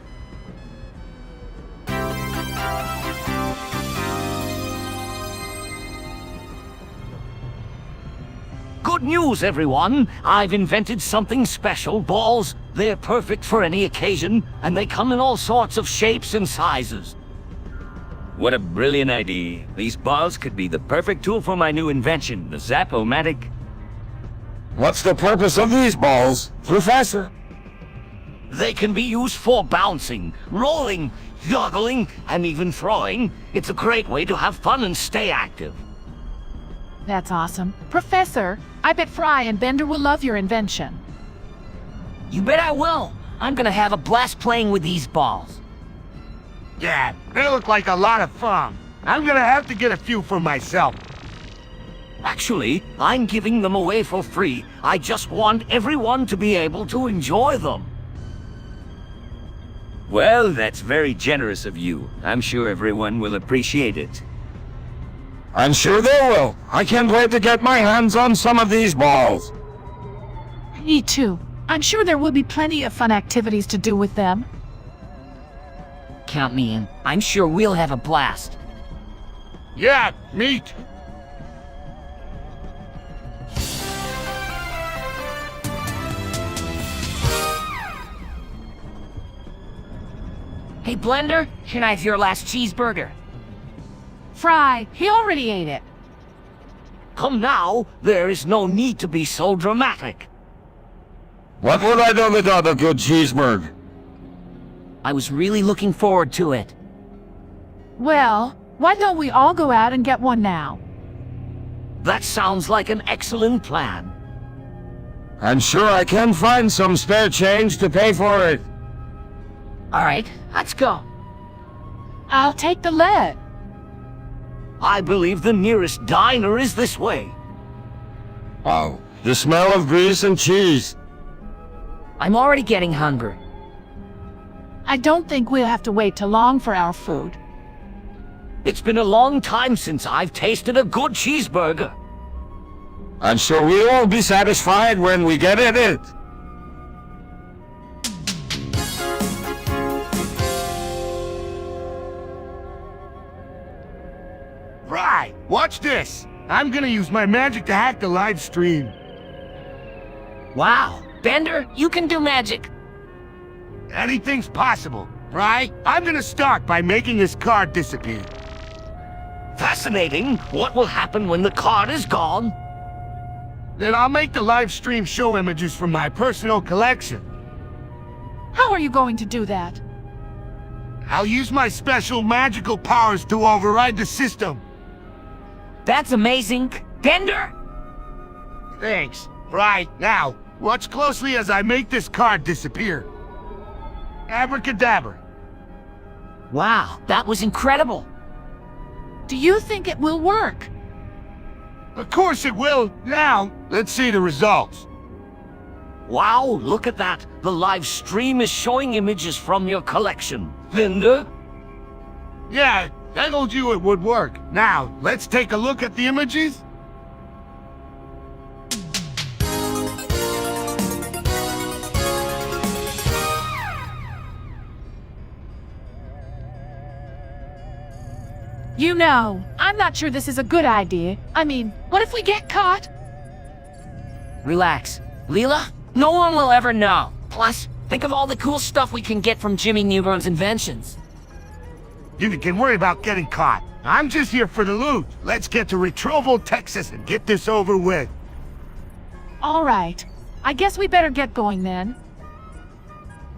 Good news, everyone! I've invented something special. Balls. They're perfect for any occasion, and they come in all sorts of shapes and sizes.
What a brilliant idea. These balls could be the perfect tool for my new invention, the Zap-O-Matic.
What's the purpose of these balls, Professor?
They can be used for bouncing, rolling, juggling, and even throwing. It's a great way to have fun and stay active.
That's awesome. Professor, I bet Fry and Bender will love your invention.
You bet I will. I'm gonna have a blast playing with these balls.
Yeah, they look like a lot of fun. I'm gonna have to get a few for myself.
Actually, I'm giving them away for free. I just want everyone to be able to enjoy them.
Well, that's very generous of you. I'm sure everyone will appreciate it.
I'm sure they will. I can't wait to get my hands on some of these balls.
Me too. I'm sure there will be plenty of fun activities to do with them.
Count me in. I'm sure we'll have a blast.
Yeah, me too.
Hey, Blender, can I have your last cheeseburger?
Fry, he already ate it.
Come now, there is no need to be so dramatic.
What would I do without a good cheeseburger?
I was really looking forward to it.
Well, why don't we all go out and get one now?
That sounds like an excellent plan.
I'm sure I can find some spare change to pay for it.
All right, let's go.
I'll take the lead.
I believe the nearest diner is this way.
Oh, the smell of grease and cheese.
I'm already getting hungry.
I don't think we'll have to wait too long for our food.
It's been a long time since I've tasted a good cheeseburger.
I'm sure we'll all be satisfied when we get it.
Right, watch this. I'm gonna use my magic to hack the live stream.
Wow, Bender, you can do magic.
Anything's possible, right? I'm gonna start by making this card disappear.
Fascinating. What will happen when the card is gone?
Then I'll make the live stream show images from my personal collection.
How are you going to do that?
I'll use my special magical powers to override the system.
That's amazing. Bender?
Thanks. Right, now, watch closely as I make this card disappear. Abracadabra.
Wow, that was incredible.
Do you think it will work?
Of course it will. Now, let's see the results.
Wow, look at that. The live stream is showing images from your collection. Bender?
Yeah, I told you it would work. Now, let's take a look at the images.
You know, I'm not sure this is a good idea. I mean, what if we get caught?
Relax. Leela, no one will ever know. Plus, think of all the cool stuff we can get from Jimmy Neutron's inventions.
You can worry about getting caught. I'm just here for the loot. Let's get to Retroval, Texas and get this over with.
All right. I guess we better get going then.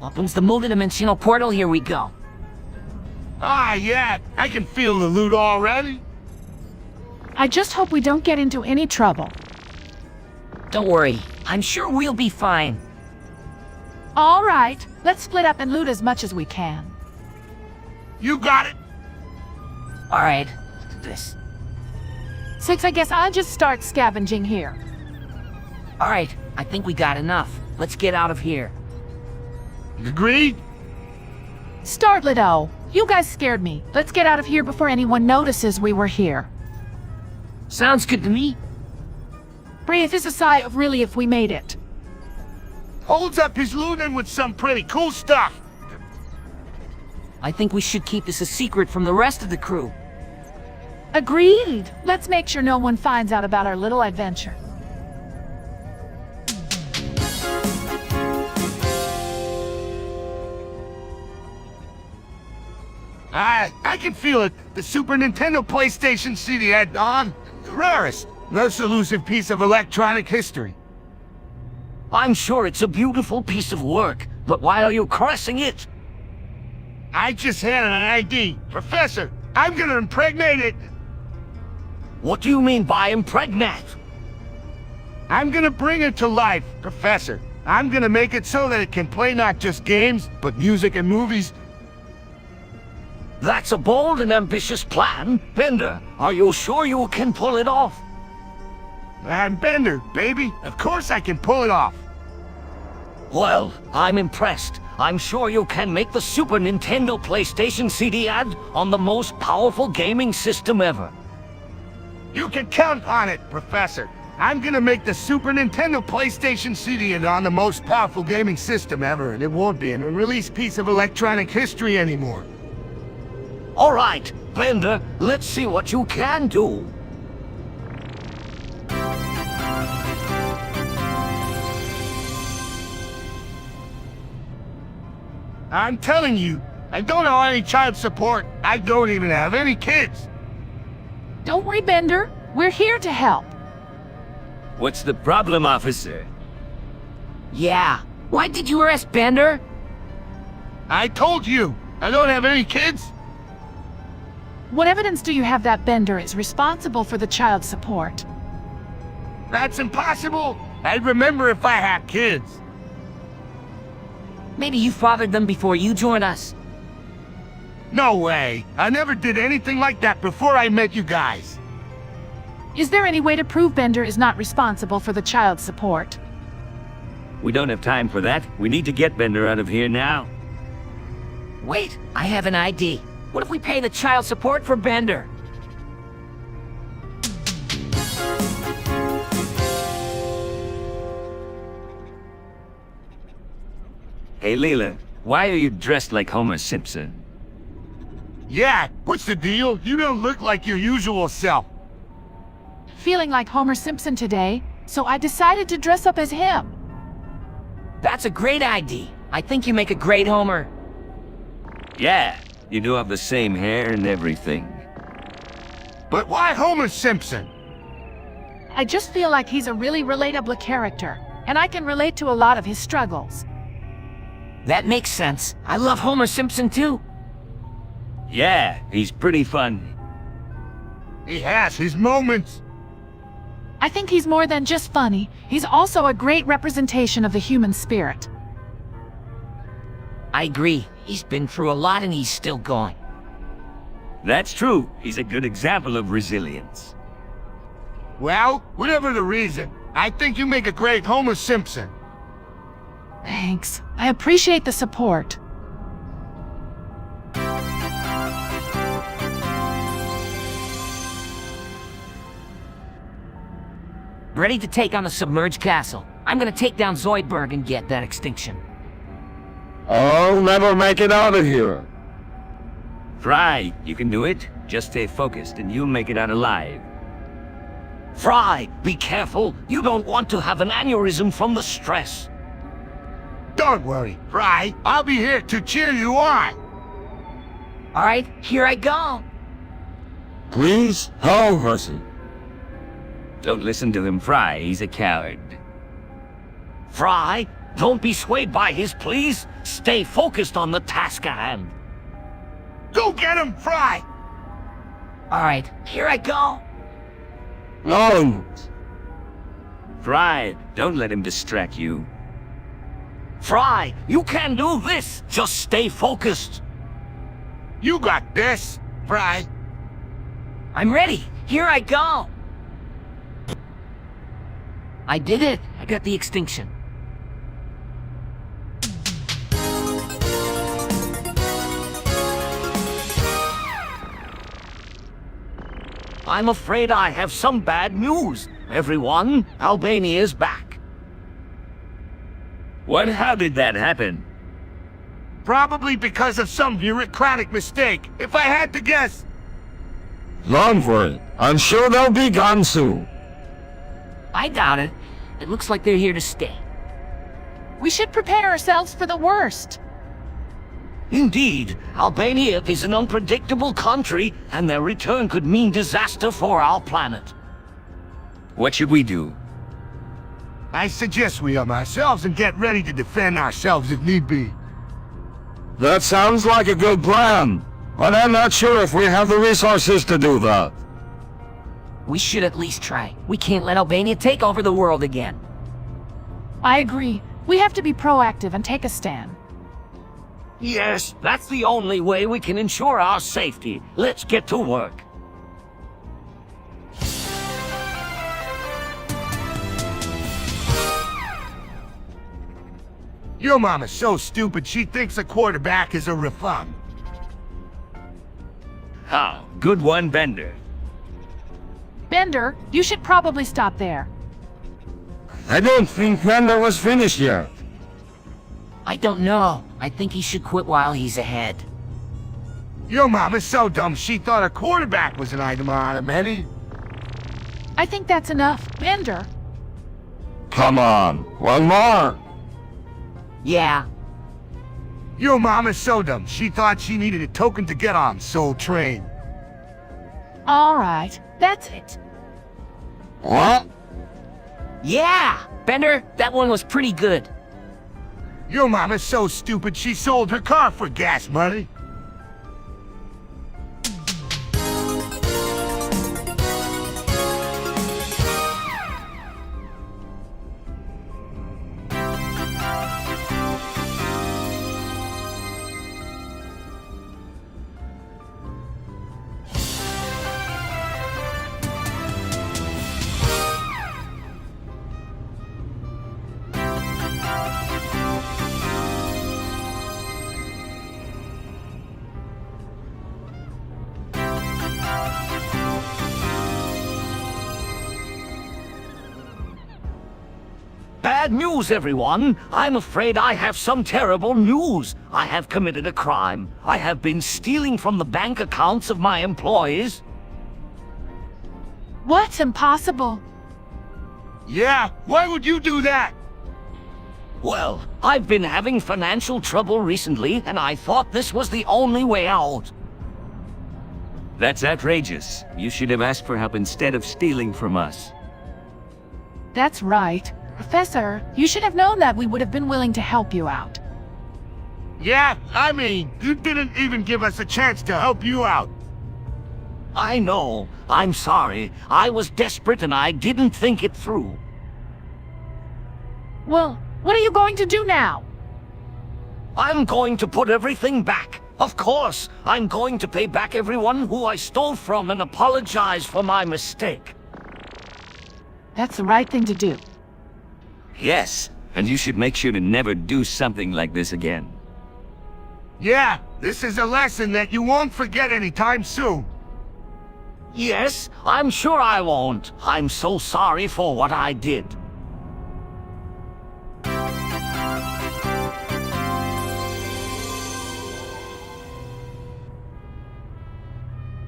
Opens the multidimensional portal, here we go.
Ah, yeah, I can feel the loot already.
I just hope we don't get into any trouble.
Don't worry, I'm sure we'll be fine.
All right, let's split up and loot as much as we can.
You got it.
Alright, this.
Six, I guess I'll just start scavenging here.
Alright, I think we got enough. Let's get out of here.
Agreed?
Start, Lido. You guys scared me. Let's get out of here before anyone notices we were here.
Sounds good to me.
Breathe is a sigh of relief if we made it.
Holds up his looting with some pretty cool stuff.
I think we should keep this a secret from the rest of the crew.
Agreed. Let's make sure no one finds out about our little adventure.
I can feel it. The Super Nintendo PlayStation CD had on. The rarest, most elusive piece of electronic history.
I'm sure it's a beautiful piece of work, but why are you caressing it?
I just had an ID. Professor, I'm gonna impregnate it.
What do you mean by impregnate?
I'm gonna bring it to life, Professor. I'm gonna make it so that it can play not just games, but music and movies.
That's a bold and ambitious plan. Bender, are you sure you can pull it off?
I'm Bender, baby. Of course I can pull it off.
Well, I'm impressed. I'm sure you can make the Super Nintendo PlayStation CD ad on the most powerful gaming system ever.
You can count on it, Professor. I'm gonna make the Super Nintendo PlayStation CD ad on the most powerful gaming system ever, and it won't be an unreleased piece of electronic history anymore.
All right, Bender, let's see what you can do.
I'm telling you, I don't owe any child support. I don't even have any kids.
Don't worry, Bender. We're here to help.
What's the problem, officer?
Yeah, why did you arrest Bender?
I told you, I don't have any kids.
What evidence do you have that Bender is responsible for the child support?
That's impossible. I'd remember if I had kids.
Maybe you fathered them before you joined us.
No way. I never did anything like that before I met you guys.
Is there any way to prove Bender is not responsible for the child support?
We don't have time for that. We need to get Bender out of here now.
Wait, I have an ID. What if we pay the child support for Bender?
Hey, Leela, why are you dressed like Homer Simpson?
Yeah, what's the deal? You don't look like your usual self.
Feeling like Homer Simpson today, so I decided to dress up as him.
That's a great ID. I think you make a great Homer.
Yeah, you do have the same hair and everything.
But why Homer Simpson?
I just feel like he's a really relatable character, and I can relate to a lot of his struggles.
That makes sense. I love Homer Simpson too.
Yeah, he's pretty funny.
He has his moments.
I think he's more than just funny. He's also a great representation of the human spirit.
I agree. He's been through a lot and he's still going.
That's true. He's a good example of resilience.
Well, whatever the reason, I think you make a great Homer Simpson.
Thanks. I appreciate the support.
Ready to take on the submerged castle. I'm gonna take down Zoidberg and get that extinction.
I'll never make it out of here.
Fry, you can do it. Just stay focused and you'll make it out alive.
Fry, be careful. You don't want to have an aneurysm from the stress.
Don't worry, Fry. I'll be here to cheer you on.
Alright, here I go.
Please help us.
Don't listen to him, Fry. He's a coward.
Fry, don't be swayed by his pleas. Stay focused on the task at hand.
Go get him, Fry.
Alright, here I go.
No.
Fry, don't let him distract you.
Fry, you can do this. Just stay focused.
You got this, Fry.
I'm ready. Here I go. I did it. I got the extinction.
I'm afraid I have some bad news. Everyone, Albania's back.
What? How did that happen?
Probably because of some bureaucratic mistake, if I had to guess.
Don't worry. I'm sure they'll be gone soon.
I doubt it. It looks like they're here to stay.
We should prepare ourselves for the worst.
Indeed, Albania is an unpredictable country, and their return could mean disaster for our planet.
What should we do?
I suggest we arm ourselves and get ready to defend ourselves if need be.
That sounds like a good plan, but I'm not sure if we have the resources to do that.
We should at least try. We can't let Albania take over the world again.
I agree. We have to be proactive and take a stand.
Yes, that's the only way we can ensure our safety. Let's get to work.
Your mom is so stupid she thinks a quarterback is a refund.
Oh, good one, Bender.
Bender, you should probably stop there.
I don't think Bender was finished yet.
I don't know. I think he should quit while he's ahead.
Your mom is so dumb she thought a quarterback was an item on a menu.
I think that's enough. Bender.
Come on, one more.
Yeah.
Your mom is so dumb she thought she needed a token to get on Soul Train.
All right, that's it.
What?
Yeah! Bender, that one was pretty good.
Your mom is so stupid she sold her car for gas money.
Bad news, everyone. I'm afraid I have some terrible news. I have committed a crime. I have been stealing from the bank accounts of my employees.
What's impossible?
Yeah, why would you do that?
Well, I've been having financial trouble recently, and I thought this was the only way out.
That's outrageous. You should have asked for help instead of stealing from us.
That's right. Professor, you should have known that we would have been willing to help you out.
Yeah, I mean, you didn't even give us a chance to help you out.
I know. I'm sorry. I was desperate and I didn't think it through.
Well, what are you going to do now?
I'm going to put everything back. Of course, I'm going to pay back everyone who I stole from and apologize for my mistake.
That's the right thing to do.
Yes, and you should make sure to never do something like this again.
Yeah, this is a lesson that you won't forget anytime soon.
Yes, I'm sure I won't. I'm so sorry for what I did.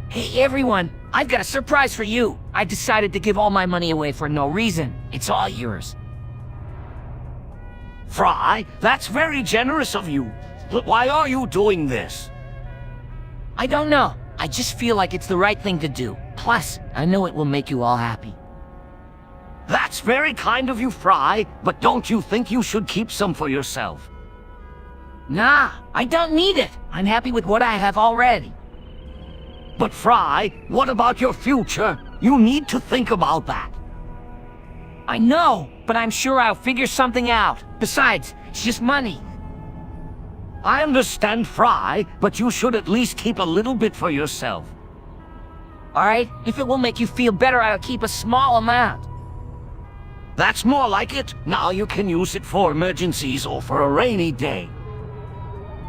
Hey everyone, I've got a surprise for you. I decided to give all my money away for no reason. It's all yours.
Fry, that's very generous of you. But why are you doing this?
I don't know. I just feel like it's the right thing to do. Plus, I know it will make you all happy.
That's very kind of you, Fry, but don't you think you should keep some for yourself?
Nah, I don't need it. I'm happy with what I have already.
But Fry, what about your future? You need to think about that.
I know, but I'm sure I'll figure something out. Besides, it's just money.
I understand, Fry, but you should at least keep a little bit for yourself.
Alright, if it will make you feel better, I'll keep a small amount.
That's more like it. Now you can use it for emergencies or for a rainy day.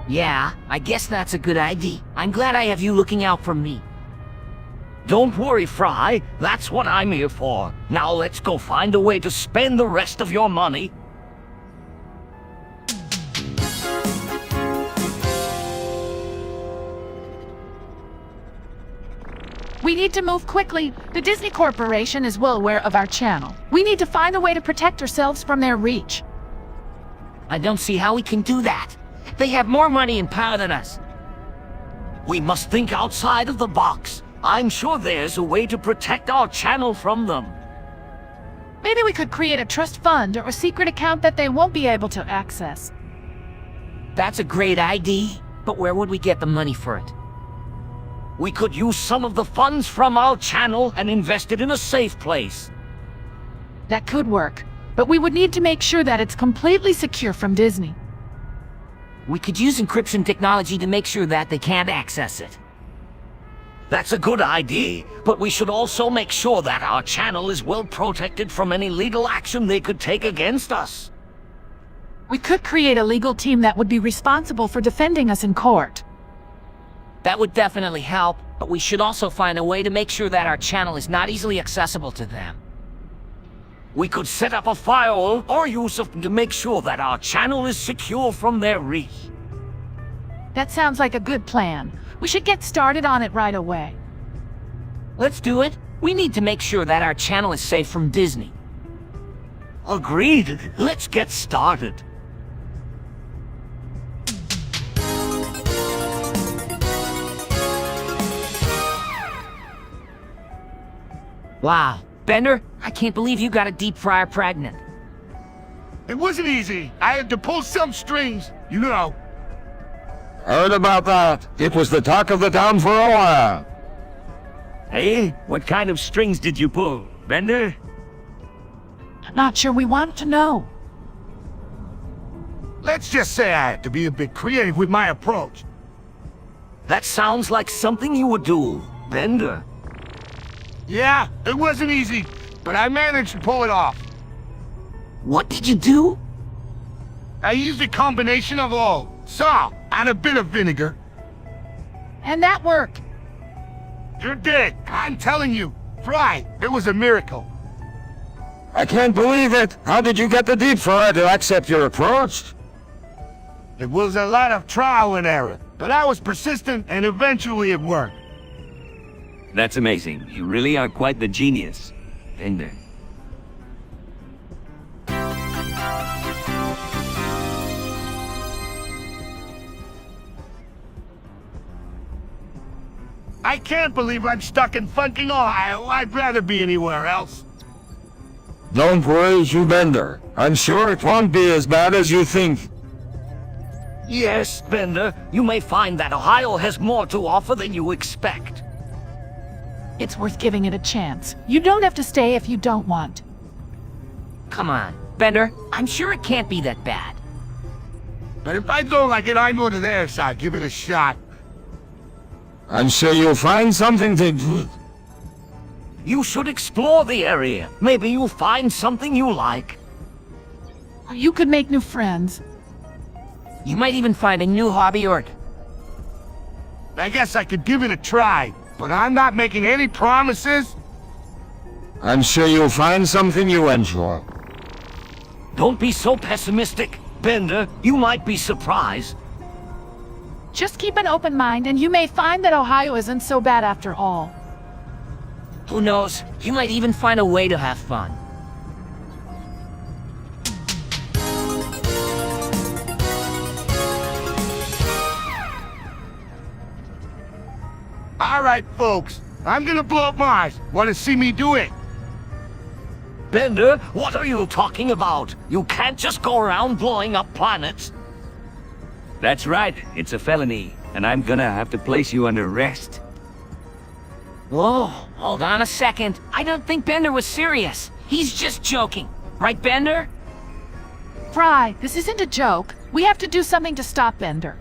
Yeah, I guess that's a good idea. I'm glad I have you looking out for me.
Don't worry, Fry. That's what I'm here for. Now let's go find a way to spend the rest of your money.
We need to move quickly. The Disney Corporation is well aware of our channel. We need to find a way to protect ourselves from their reach.
I don't see how we can do that. They have more money and power than us.
We must think outside of the box. I'm sure there's a way to protect our channel from them.
Maybe we could create a trust fund or a secret account that they won't be able to access.
That's a great idea, but where would we get the money for it?
We could use some of the funds from our channel and invest it in a safe place.
That could work, but we would need to make sure that it's completely secure from Disney.
We could use encryption technology to make sure that they can't access it.
That's a good idea, but we should also make sure that our channel is well protected from any legal action they could take against us.
We could create a legal team that would be responsible for defending us in court.
That would definitely help, but we should also find a way to make sure that our channel is not easily accessible to them.
We could set up a firewall or use it to make sure that our channel is secure from their reach.
That sounds like a good plan. We should get started on it right away.
Let's do it. We need to make sure that our channel is safe from Disney.
Agreed. Let's get started.
Wow. Bender, I can't believe you got a deep fryer pregnant.
It wasn't easy. I had to pull some strings, you know.
Heard about that. It was the talk of the town for a while.
Hey, what kind of strings did you pull, Bender?
Not sure we want to know.
Let's just say I had to be a bit creative with my approach.
That sounds like something you would do, Bender.
Yeah, it wasn't easy, but I managed to pull it off.
What did you do?
I used a combination of all salt and a bit of vinegar.
And that worked.
You're dead. I'm telling you. Fry, it was a miracle.
I can't believe it. How did you get the deep fryer to accept your approach?
It was a lot of trial and error, but I was persistent and eventually it worked.
That's amazing. You really are quite the genius, Bender.
I can't believe I'm stuck in fucking Ohio. I'd rather be anywhere else.
Don't worry, Hugh Bender. I'm sure it won't be as bad as you think.
Yes, Bender, you may find that Ohio has more to offer than you expect.
It's worth giving it a chance. You don't have to stay if you don't want.
Come on, Bender, I'm sure it can't be that bad.
But if I don't like it, I go to their side. Give it a shot.
I'm sure you'll find something to do.
You should explore the area. Maybe you'll find something you like.
You could make new friends.
You might even find a new hobby or...
I guess I could give it a try, but I'm not making any promises.
I'm sure you'll find something you enjoy.
Don't be so pessimistic. Bender, you might be surprised.
Just keep an open mind and you may find that Ohio isn't so bad after all.
Who knows? You might even find a way to have fun.
All right, folks. I'm gonna blow up Mars. Want to see me do it?
Bender, what are you talking about? You can't just go around blowing up planets.
That's right, it's a felony, and I'm gonna have to place you under arrest.
Whoa, hold on a second. I don't think Bender was serious. He's just joking. Right, Bender?
Fry, this isn't a joke. We have to do something to stop Bender.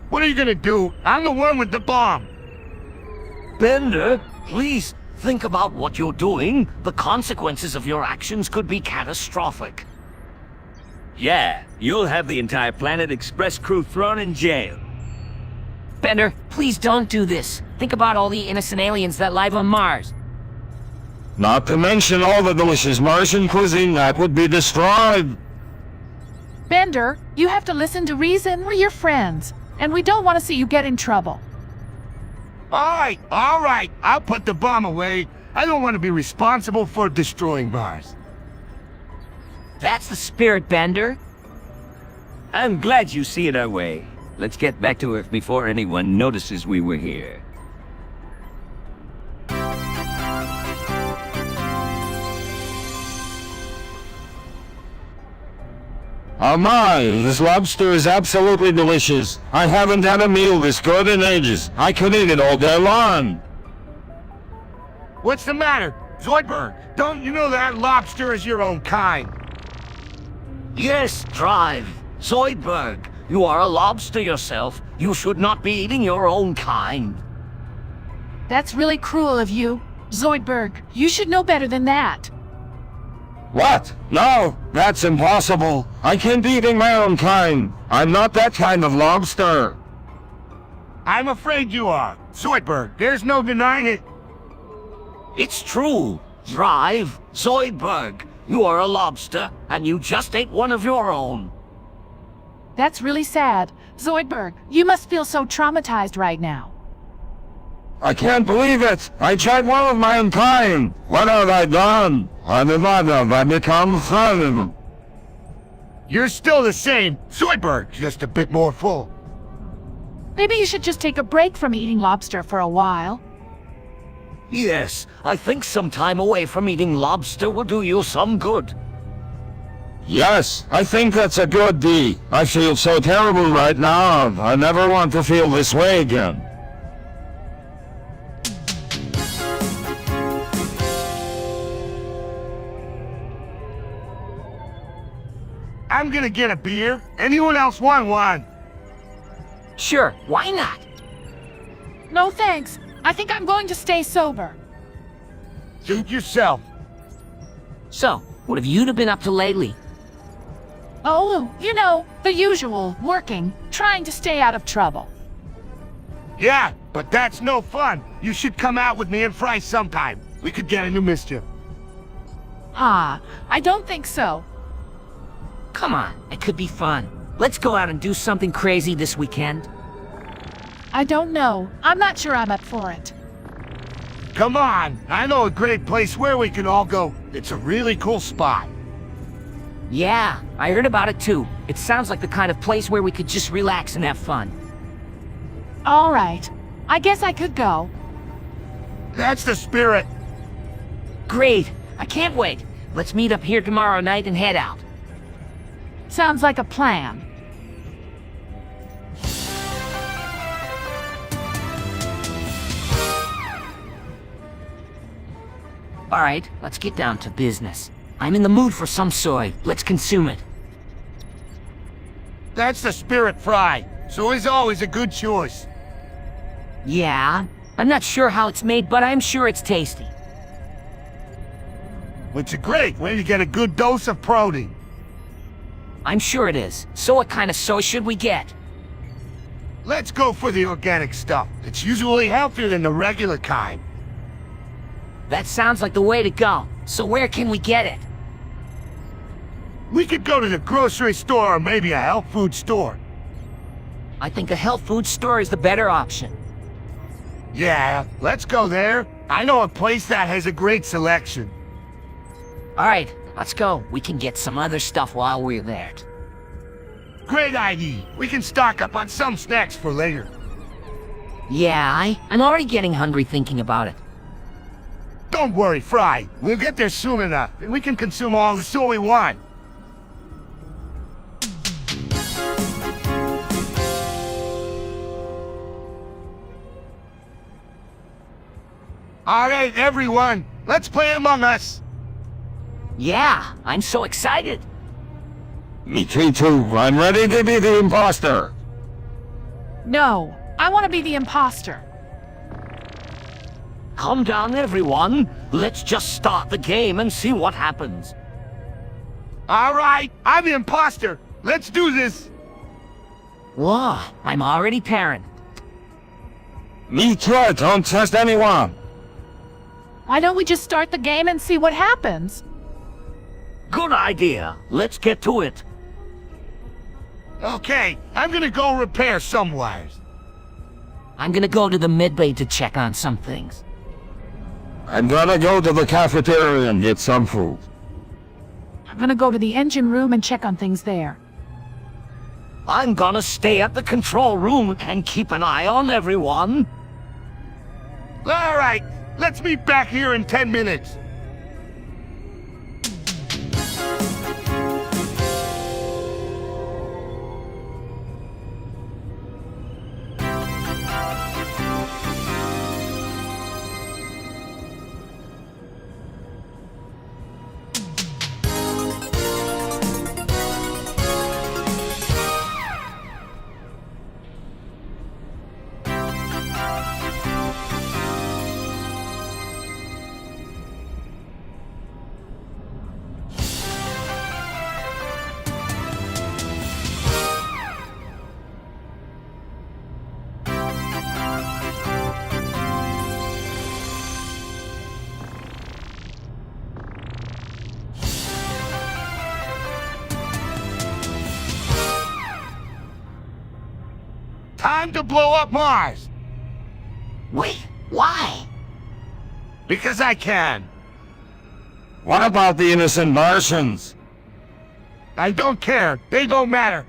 What are you gonna do? I'm the one with the bomb.
Bender, please think about what you're doing. The consequences of your actions could be catastrophic.
Yeah, you'll have the entire Planet Express crew thrown in jail.
Bender, please don't do this. Think about all the innocent aliens that live on Mars.
Not to mention all the delicious Martian cuisine that would be destroyed.
Bender, you have to listen to reason. We're your friends, and we don't want to see you get in trouble.
All right. I'll put the bomb away. I don't want to be responsible for destroying Mars.
That's the spirit, Bender.
I'm glad you see it our way. Let's get back to Earth before anyone notices we were here.
Oh my, this lobster is absolutely delicious. I haven't had a meal this good in ages. I could eat it all day long.
What's the matter? Zoidberg, don't you know that lobster is your own kind?
Yes, Drive. Zoidberg, you are a lobster yourself. You should not be eating your own kind.
That's really cruel of you. Zoidberg, you should know better than that.
What? No, that's impossible. I can't be eating my own kind. I'm not that kind of lobster.
I'm afraid you are. Zoidberg, there's no denying it.
It's true. Drive, Zoidberg, you are a lobster, and you just ate one of your own.
That's really sad. Zoidberg, you must feel so traumatized right now.
I can't believe it. I tried one of my own kind. What have I done? What have I become fun?
You're still the same. Zoidberg, just a bit more full.
Maybe you should just take a break from eating lobster for a while.
Yes, I think some time away from eating lobster will do you some good.
Yes, I think that's a good deed. I feel so terrible right now. I never want to feel this way again.
I'm gonna get a beer. Anyone else want one?
Sure, why not?
No thanks. I think I'm going to stay sober.
Suit yourself.
So, what have you been up to lately?
Oh, you know, the usual. Working, trying to stay out of trouble.
Yeah, but that's no fun. You should come out with me and Fry sometime. We could get into mischief.
Ah, I don't think so.
Come on, it could be fun. Let's go out and do something crazy this weekend.
I don't know. I'm not sure I'm up for it.
Come on, I know a great place where we can all go. It's a really cool spot.
Yeah, I heard about it too. It sounds like the kind of place where we could just relax and have fun.
All right. I guess I could go.
That's the spirit.
Great, I can't wait. Let's meet up here tomorrow night and head out.
Sounds like a plan.
Alright, let's get down to business. I'm in the mood for some soy. Let's consume it.
That's the spirit, Fry. So it's always a good choice.
Yeah, I'm not sure how it's made, but I'm sure it's tasty.
It's a great way to get a good dose of protein.
I'm sure it is. So what kind of soy should we get?
Let's go for the organic stuff. It's usually healthier than the regular kind.
That sounds like the way to go. So where can we get it?
We could go to the grocery store or maybe a health food store.
I think a health food store is the better option.
Yeah, let's go there. I know a place that has a great selection.
Alright, let's go. We can get some other stuff while we're there.
Great idea. We can stock up on some snacks for later.
Yeah, I'm already getting hungry thinking about it.
Don't worry, Fry. We'll get there soon enough, and we can consume all the soy we want. All right, everyone. Let's play Among Us.
Yeah, I'm so excited.
Me too. I'm ready to be the imposter.
No, I want to be the imposter.
Calm down, everyone. Let's just start the game and see what happens.
All right, I'm the imposter. Let's do this.
Whoa, I'm already pairing.
Me too. Don't trust anyone.
Why don't we just start the game and see what happens?
Good idea. Let's get to it.
Okay, I'm gonna go repair some wires.
I'm gonna go to the midway to check on some things.
I'm gonna go to the cafeteria and get some food.
I'm gonna go to the engine room and check on things there.
I'm gonna stay at the control room and keep an eye on everyone.
All right, let's meet back here in 10 minutes. Time to blow up Mars.
Wait, why?
Because I can.
What about the innocent Martians?
I don't care. They don't matter.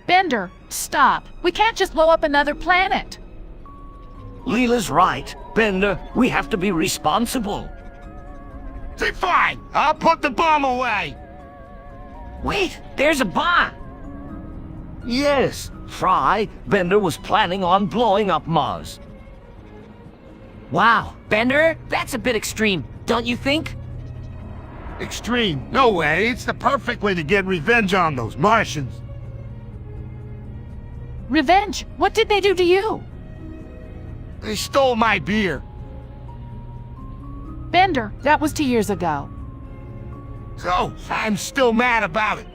Bender, stop. We can't just blow up another planet.
Leela's right. Bender, we have to be responsible.
Say fine. I'll put the bomb away.
Wait, there's a bomb!
Yes, Fry, Bender was planning on blowing up Mars.
Wow, Bender, that's a bit extreme, don't you think?
Extreme. No way. It's the perfect way to get revenge on those Martians.
Revenge? What did they do to you?
They stole my beer.
Bender, that was 2 years ago.
So, I'm still mad about it.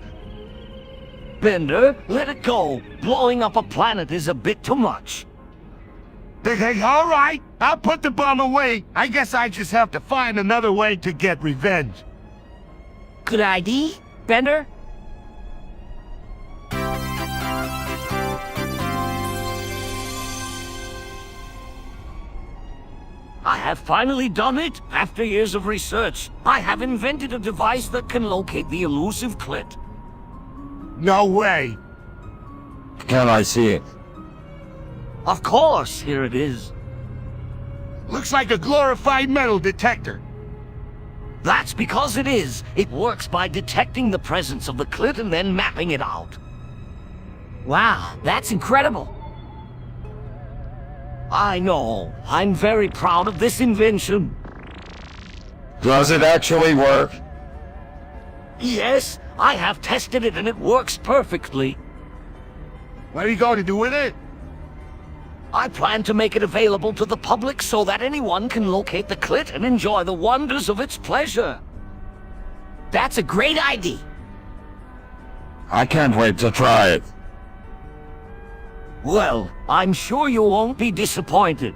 Bender, let it go. Blowing up a planet is a bit too much.
Hey, all right. I'll put the bomb away. I guess I just have to find another way to get revenge.
Good idea, Bender?
I have finally done it. After years of research, I have invented a device that can locate the elusive clit.
No way.
Can I see it?
Of course, here it is.
Looks like a glorified metal detector.
That's because it is. It works by detecting the presence of the clit and then mapping it out.
Wow, that's incredible.
I know. I'm very proud of this invention.
Does it actually work?
Yes, I have tested it and it works perfectly.
What are you going to do with it?
I plan to make it available to the public so that anyone can locate the clit and enjoy the wonders of its pleasure.
That's a great idea.
I can't wait to try it.
Well, I'm sure you won't be disappointed.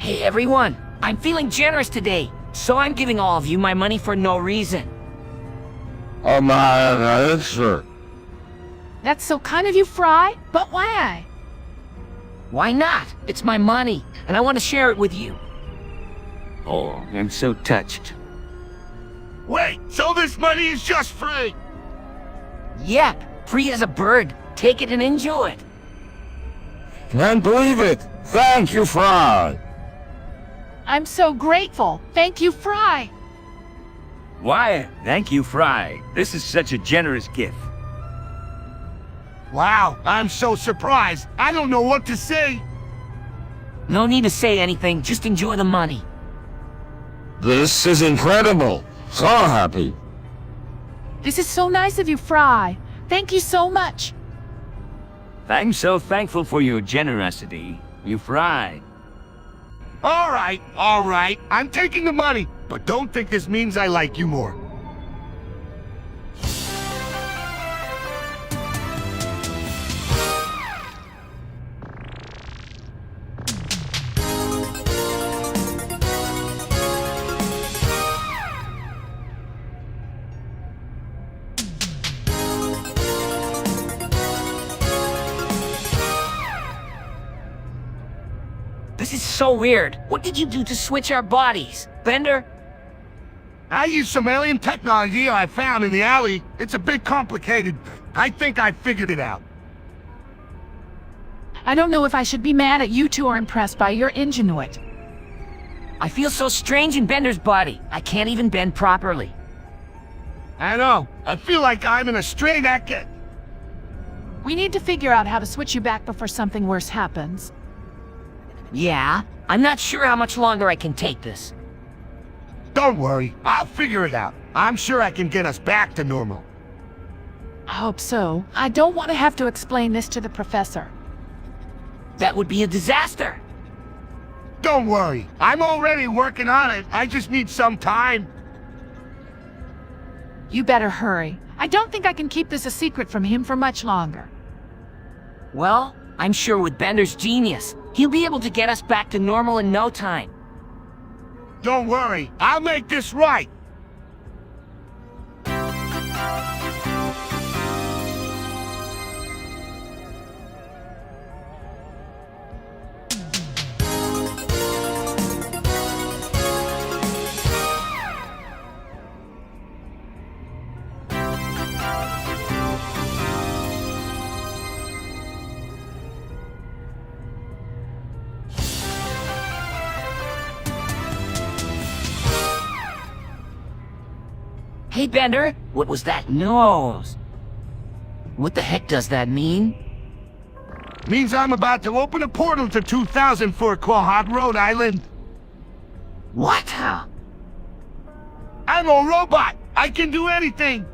Hey everyone, I'm feeling generous today, so I'm giving all of you my money for no reason.
Oh my, that's sure.
That's so kind of you, Fry, but why?
Why not? It's my money, and I want to share it with you.
Oh, I'm so touched.
Wait, so this money is just free?
Yep, free as a bird. Take it and enjoy it.
Can't believe it. Thank you, Fry.
I'm so grateful. Thank you, Fry.
Why, thank you, Fry. This is such a generous gift.
Wow, I'm so surprised. I don't know what to say.
No need to say anything, just enjoy the money.
This is incredible. So happy.
This is so nice of you, Fry. Thank you so much.
I'm so thankful for your generosity, you Fry.
All right. I'm taking the money, but don't think this means I like you more.
This is so weird. What did you do to switch our bodies? Bender?
I used some alien technology I found in the alley. It's a bit complicated. I think I figured it out.
I don't know if I should be mad at you two or impressed by your ingenuity.
I feel so strange in Bender's body. I can't even bend properly.
I know. I feel like I'm in a straight jacket.
We need to figure out how to switch you back before something worse happens.
Yeah, I'm not sure how much longer I can take this.
Don't worry. I'll figure it out. I'm sure I can get us back to normal.
I hope so. I don't want to have to explain this to the professor.
That would be a disaster.
Don't worry. I'm already working on it. I just need some time.
You better hurry. I don't think I can keep this a secret from him for much longer.
Well, I'm sure with Bender's genius, he'll be able to get us back to normal in no time.
Don't worry. I'll make this right.
Hey Bender, what was that nose? What the heck does that mean?
Means I'm about to open a portal to 2004 Quahog, Rhode Island.
What?
I'm a robot. I can do anything.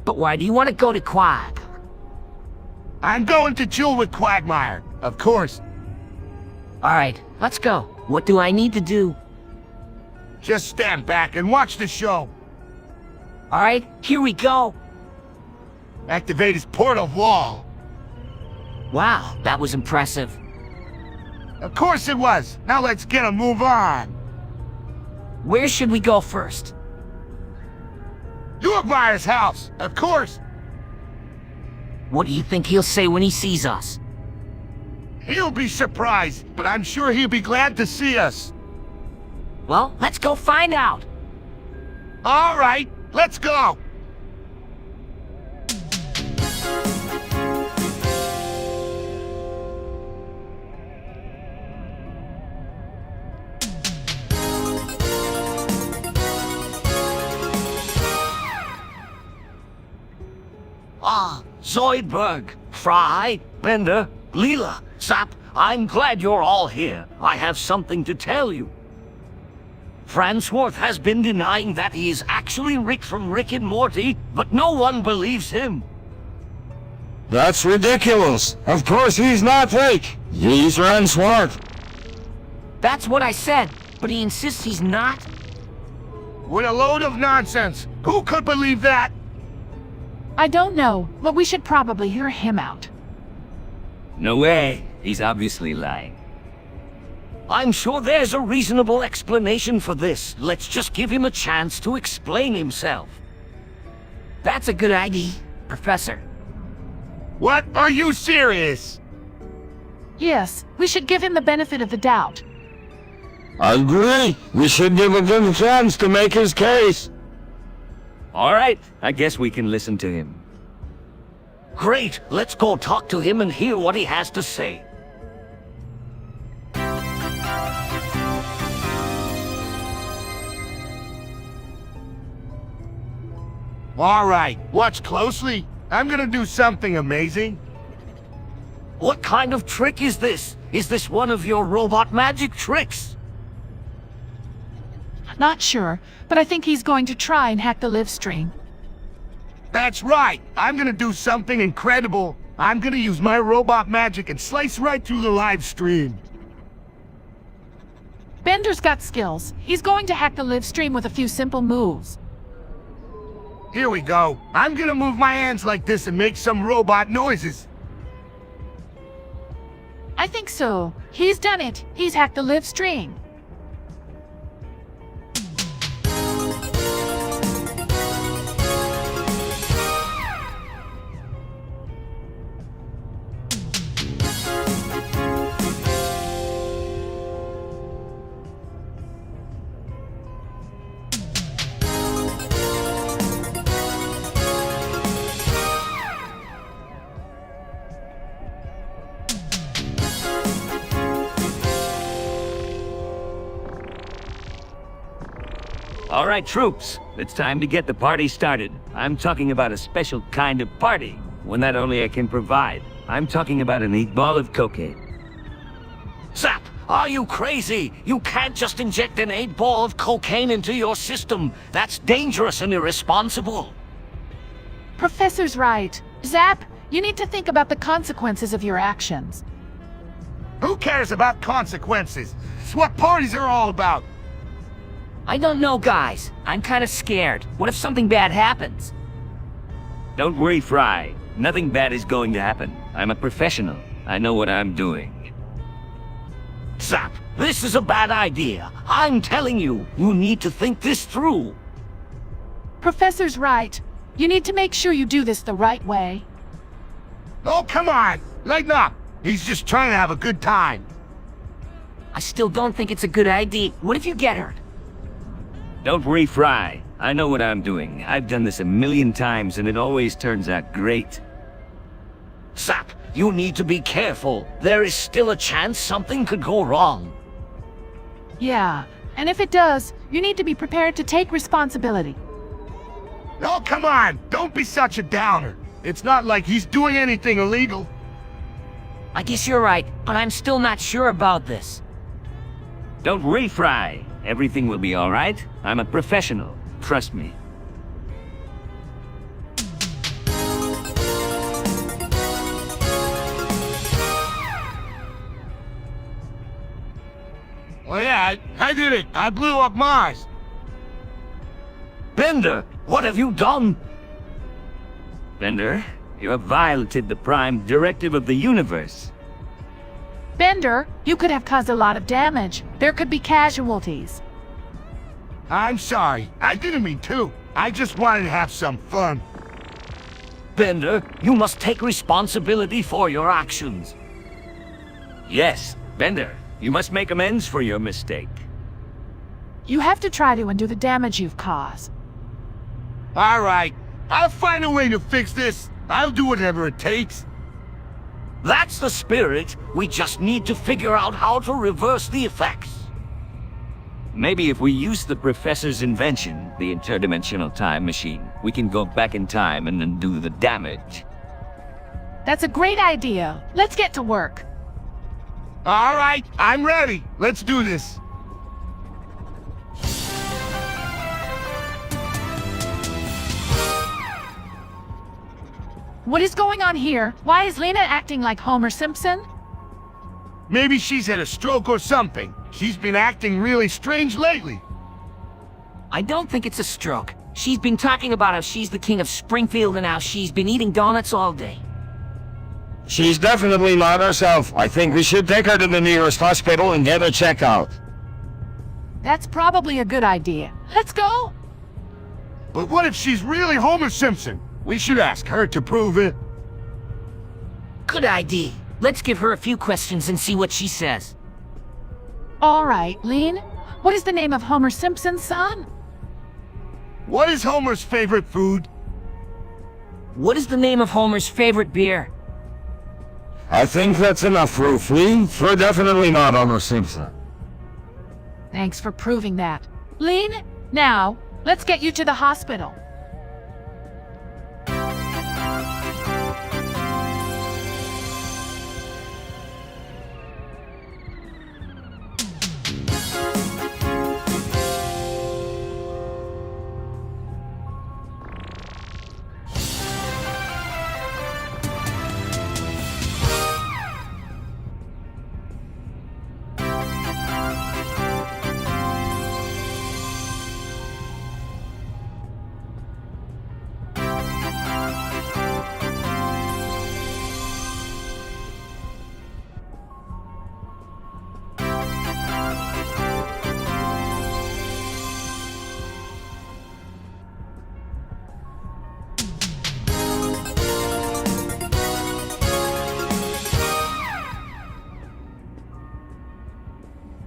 But why do you want to go to Quag?
I'm going to chill with Quagmire, of course.
Alright, let's go. What do I need to do?
Just stand back and watch the show.
Alright, here we go.
Activate his portal wall.
Wow, that was impressive.
Of course it was. Now let's get a move on.
Where should we go first?
Quagmire's house, of course.
What do you think he'll say when he sees us?
He'll be surprised, but I'm sure he'll be glad to see us.
Well, let's go find out.
All right, let's go.
Zoidberg, Fry, Bender, Leela, Zap, I'm glad you're all here. I have something to tell you. Farnsworth has been denying that he is actually Rick from Rick and Morty, but no one believes him.
That's ridiculous. Of course he's not Rick. He's Farnsworth.
That's what I said, but he insists he's not.
What a load of nonsense! Who could believe that?
I don't know, but we should probably hear him out.
No way. He's obviously lying.
I'm sure there's a reasonable explanation for this. Let's just give him a chance to explain himself.
That's a good idea, Professor.
What? Are you serious?
Yes, we should give him the benefit of the doubt.
I agree. We should give him a chance to make his case.
All right, I guess we can listen to him.
Great, let's go talk to him and hear what he has to say.
All right, watch closely. I'm gonna do something amazing.
What kind of trick is this? Is this one of your robot magic tricks?
Not sure, but I think he's going to try and hack the live stream.
That's right. I'm gonna do something incredible. I'm gonna use my robot magic and slice right through the live stream.
Bender's got skills. He's going to hack the live stream with a few simple moves.
Here we go. I'm gonna move my hands like this and make some robot noises.
I think so. He's done it. He's hacked the live stream.
All right, troops, it's time to get the party started. I'm talking about a special kind of party, one that only I can provide. I'm talking about an 8-ball of cocaine.
Zap, are you crazy? You can't just inject an 8-ball of cocaine into your system. That's dangerous and irresponsible.
Professor's right. Zap, you need to think about the consequences of your actions.
Who cares about consequences? It's what parties are all about.
I don't know, guys. I'm kind of scared. What if something bad happens?
Don't worry, Fry. Nothing bad is going to happen. I'm a professional. I know what I'm doing.
Zap, this is a bad idea. I'm telling you, you need to think this through.
Professor's right. You need to make sure you do this the right way.
Oh, come on. Lighten up. He's just trying to have a good time.
I still don't think it's a good idea. What if you get hurt?
Don't worry, Fry. I know what I'm doing. I've done this a million times and it always turns out great.
Zap, you need to be careful. There is still a chance something could go wrong.
Yeah, and if it does, you need to be prepared to take responsibility.
Oh, come on. Don't be such a downer. It's not like he's doing anything illegal.
I guess you're right, but I'm still not sure about this.
Don't worry, Fry. Everything will be all right. I'm a professional. Trust me.
Well, yeah, I did it. I blew up Mars.
Bender, what have you done?
Bender, you have violated the prime directive of the universe.
Bender, you could have caused a lot of damage. There could be casualties.
I'm sorry. I didn't mean to. I just wanted to have some fun.
Bender, you must take responsibility for your actions.
Yes, Bender, you must make amends for your mistake.
You have to try to undo the damage you've caused.
All right. I'll find a way to fix this. I'll do whatever it takes.
That's the spirit. We just need to figure out how to reverse the effects.
Maybe if we use the professor's invention, the interdimensional time machine, We can go back in time and undo the damage.
That's a great idea. Let's get to work.
All right, I'm ready. Let's do this.
What is going on here? Why is Lena acting like Homer Simpson?
Maybe she's had a stroke or something. She's been acting really strange lately.
I don't think it's a stroke. She's been talking about how she's the king of Springfield and how she's been eating donuts all day.
She's definitely not herself. I think we should take her to the nearest hospital and get her checked out.
That's probably a good idea. Let's go.
But what if she's really Homer Simpson? We should ask her to prove it.
Good idea. Let's give her a few questions and see what she says.
All right, Lean. What is the name of Homer Simpson's son?
What is Homer's favorite food?
What is the name of Homer's favorite beer?
I think that's enough proof, Lee. We're definitely not Homer Simpson.
Thanks for proving that. Lean, now, let's get you to the hospital.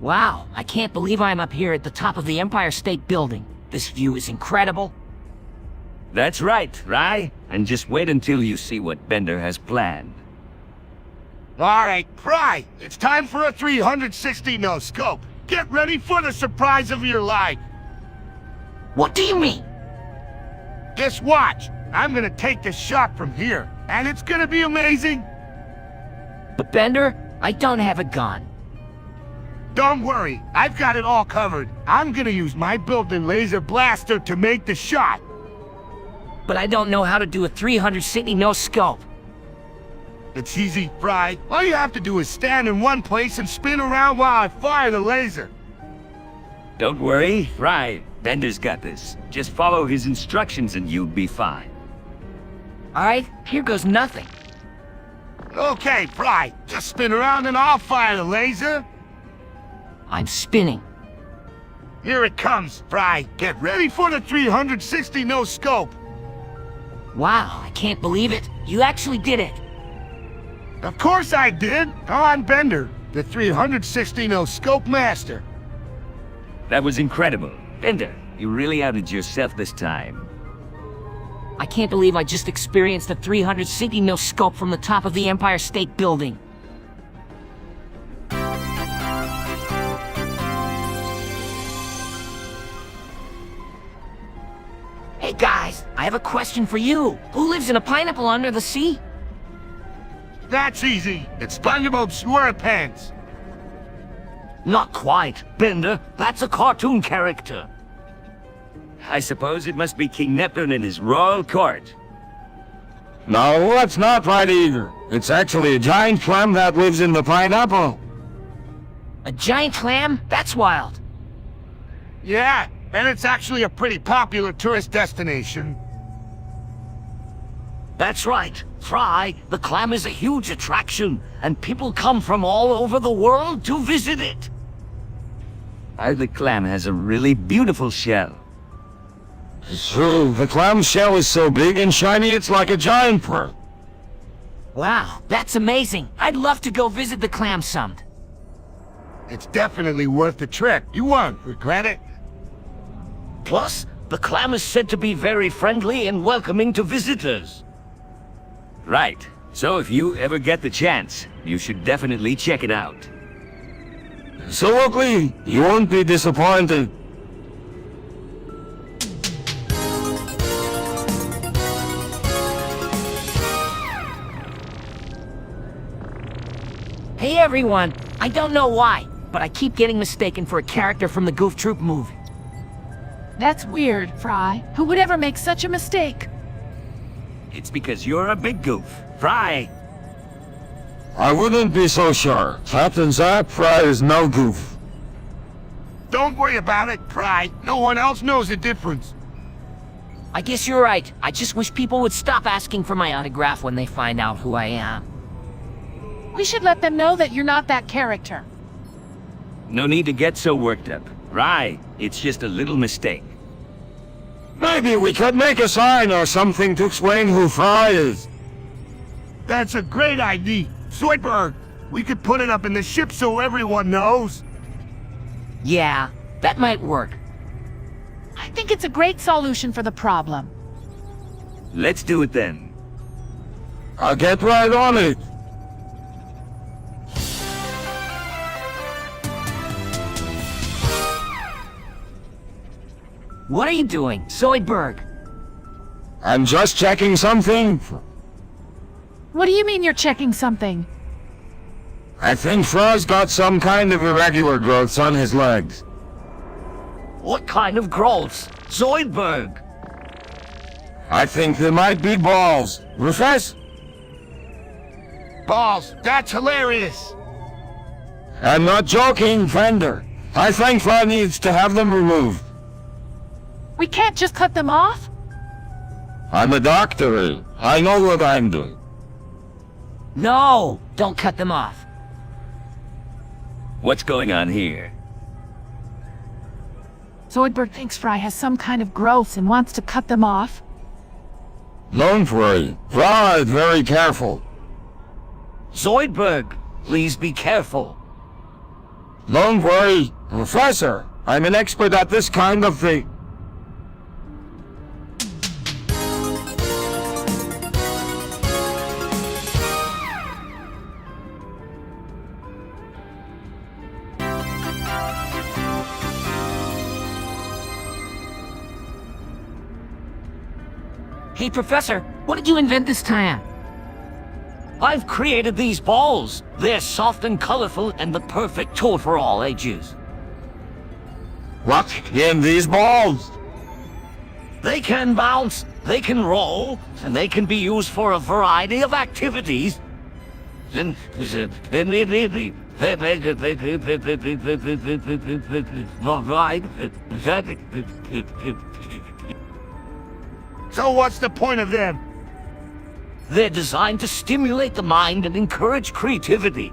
Wow, I can't believe I'm up here at the top of the Empire State Building. This view is incredible.
That's right, Rye. And just wait until you see what Bender has planned.
All right, Fry, it's time for a 360 no scope. Get ready for the surprise of your life.
What do you mean?
Just watch. I'm gonna take this shot from here, and it's gonna be amazing.
But Bender, I don't have a gun.
Don't worry, I've got it all covered. I'm gonna use my built-in laser blaster to make the shot.
But I don't know how to do a 360 no scope.
It's easy, Fry. All you have to do is stand in one place and spin around while I fire the laser.
Don't worry, Rye. Bender's got this. Just follow his instructions and you'll be fine.
Alright, here goes nothing.
Okay, Fry, just spin around and I'll fire the laser.
I'm spinning.
Here it comes, Fry. Get ready for the 360 no scope.
Wow, I can't believe it. You actually did it.
Of course I did. Come on, Bender, the 360 no scope master.
That was incredible. Bender, you really outed yourself this time.
I can't believe I just experienced a 360 no scope from the top of the Empire State Building. Hey guys, I have a question for you. Who lives in a pineapple under the sea?
That's easy. It's SpongeBob SquarePants.
Not quite. Bender, that's a cartoon character.
I suppose it must be King Neptune in his royal court.
No, that's not right either. It's actually a giant clam that lives in the pineapple.
A giant clam? That's wild.
Yeah, and it's actually a pretty popular tourist destination.
That's right. Fry, the clam is a huge attraction, and people come from all over the world to visit it.
The clam has a really beautiful shell.
So, the clam shell is so big and shiny it's like a giant pearl.
Wow, that's amazing. I'd love to go visit the clam summit.
It's definitely worth the trip. You won't regret it.
Plus, the clam is said to be very friendly and welcoming to visitors.
Right. So if you ever get the chance, you should definitely check it out.
So, Oakley, you won't be disappointed.
Hey everyone, I don't know why, but I keep getting mistaken for a character from the Goof Troop movie.
That's weird, Fry. Who would ever make such a mistake?
It's because you're a big goof. Fry!
I wouldn't be so sure. Captain Zapp Fry is no goof.
Don't worry about it, Fry. No one else knows the difference.
I guess you're right. I just wish people would stop asking for my autograph when they find out who I am.
We should let them know that you're not that character.
No need to get so worked up. Fry, it's just a little mistake.
Maybe we could make a sign or something to explain who Fry is.
That's a great idea. Zoidberg, we could put it up in the ship so everyone knows.
Yeah, that might work.
I think it's a great solution for the problem.
Let's do it then.
I'll get right on it.
What are you doing, Zoidberg?
I'm just checking something.
What do you mean you're checking something?
I think Fry's got some kind of irregular growths on his legs.
What kind of growths? Zoidberg!
I think they might be balls. Professor?
Balls, that's hilarious.
I'm not joking, Fender. I think Fry needs to have them removed.
We can't just cut them off?
I'm a doctor. I know what I'm doing.
No, don't cut them off.
What's going on here?
Zoidberg thinks Fry has some kind of growths and wants to cut them off.
Don't worry. Fry is very careful.
Zoidberg, please be careful.
Don't worry. Professor, I'm an expert at this kind of thing.
Hey, Professor, what did you invent this time?
I've created these balls. They're soft and colorful and the perfect tool for all ages.
What in these balls?
They can bounce, they can roll, and they can be used for a variety of activities.
So what's the point of them?
They're designed to stimulate the mind and encourage creativity.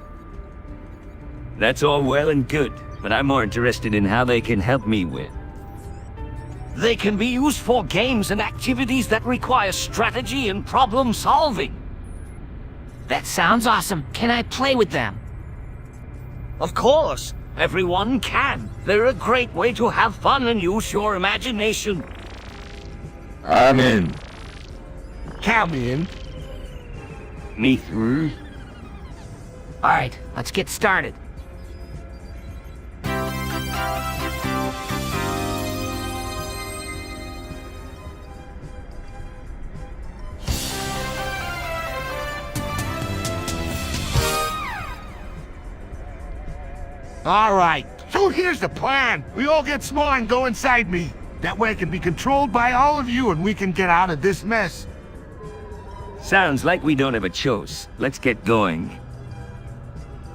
That's all well and good, but I'm more interested in how they can help me with.
They can be used for games and activities that require strategy and problem solving.
That sounds awesome. Can I play with them?
Of course, everyone can. They're a great way to have fun and use your imagination.
I'm in.
Count me in.
Me through?
Alright, let's get started.
All right, so here's the plan. We all get small and go inside me. That way it can be controlled by all of you and we can get out of this mess.
Sounds like we don't have a choice. Let's get going.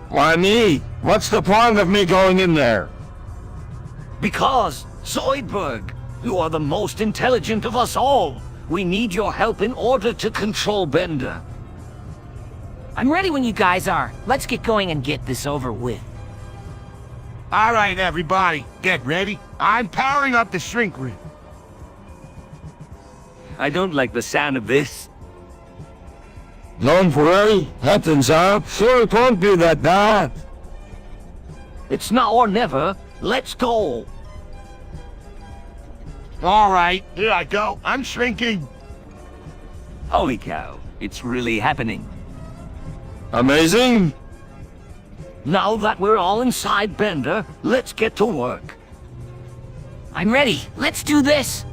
Why me? What's the point of me going in there?
Because, Zoidberg, you are the most intelligent of us all. We need your help in order to control Bender.
I'm ready when you guys are. Let's get going and get this over with.
All right, everybody, get ready. I'm powering up the shrink ray.
I don't like the sound of this.
Don't worry, Captain Zapp. Sure, it won't be that bad.
It's now or never. Let's go.
All right, here I go. I'm shrinking.
Holy cow, it's really happening.
Amazing.
Now that we're all inside Bender, let's get to work.
I'm ready. Let's do this.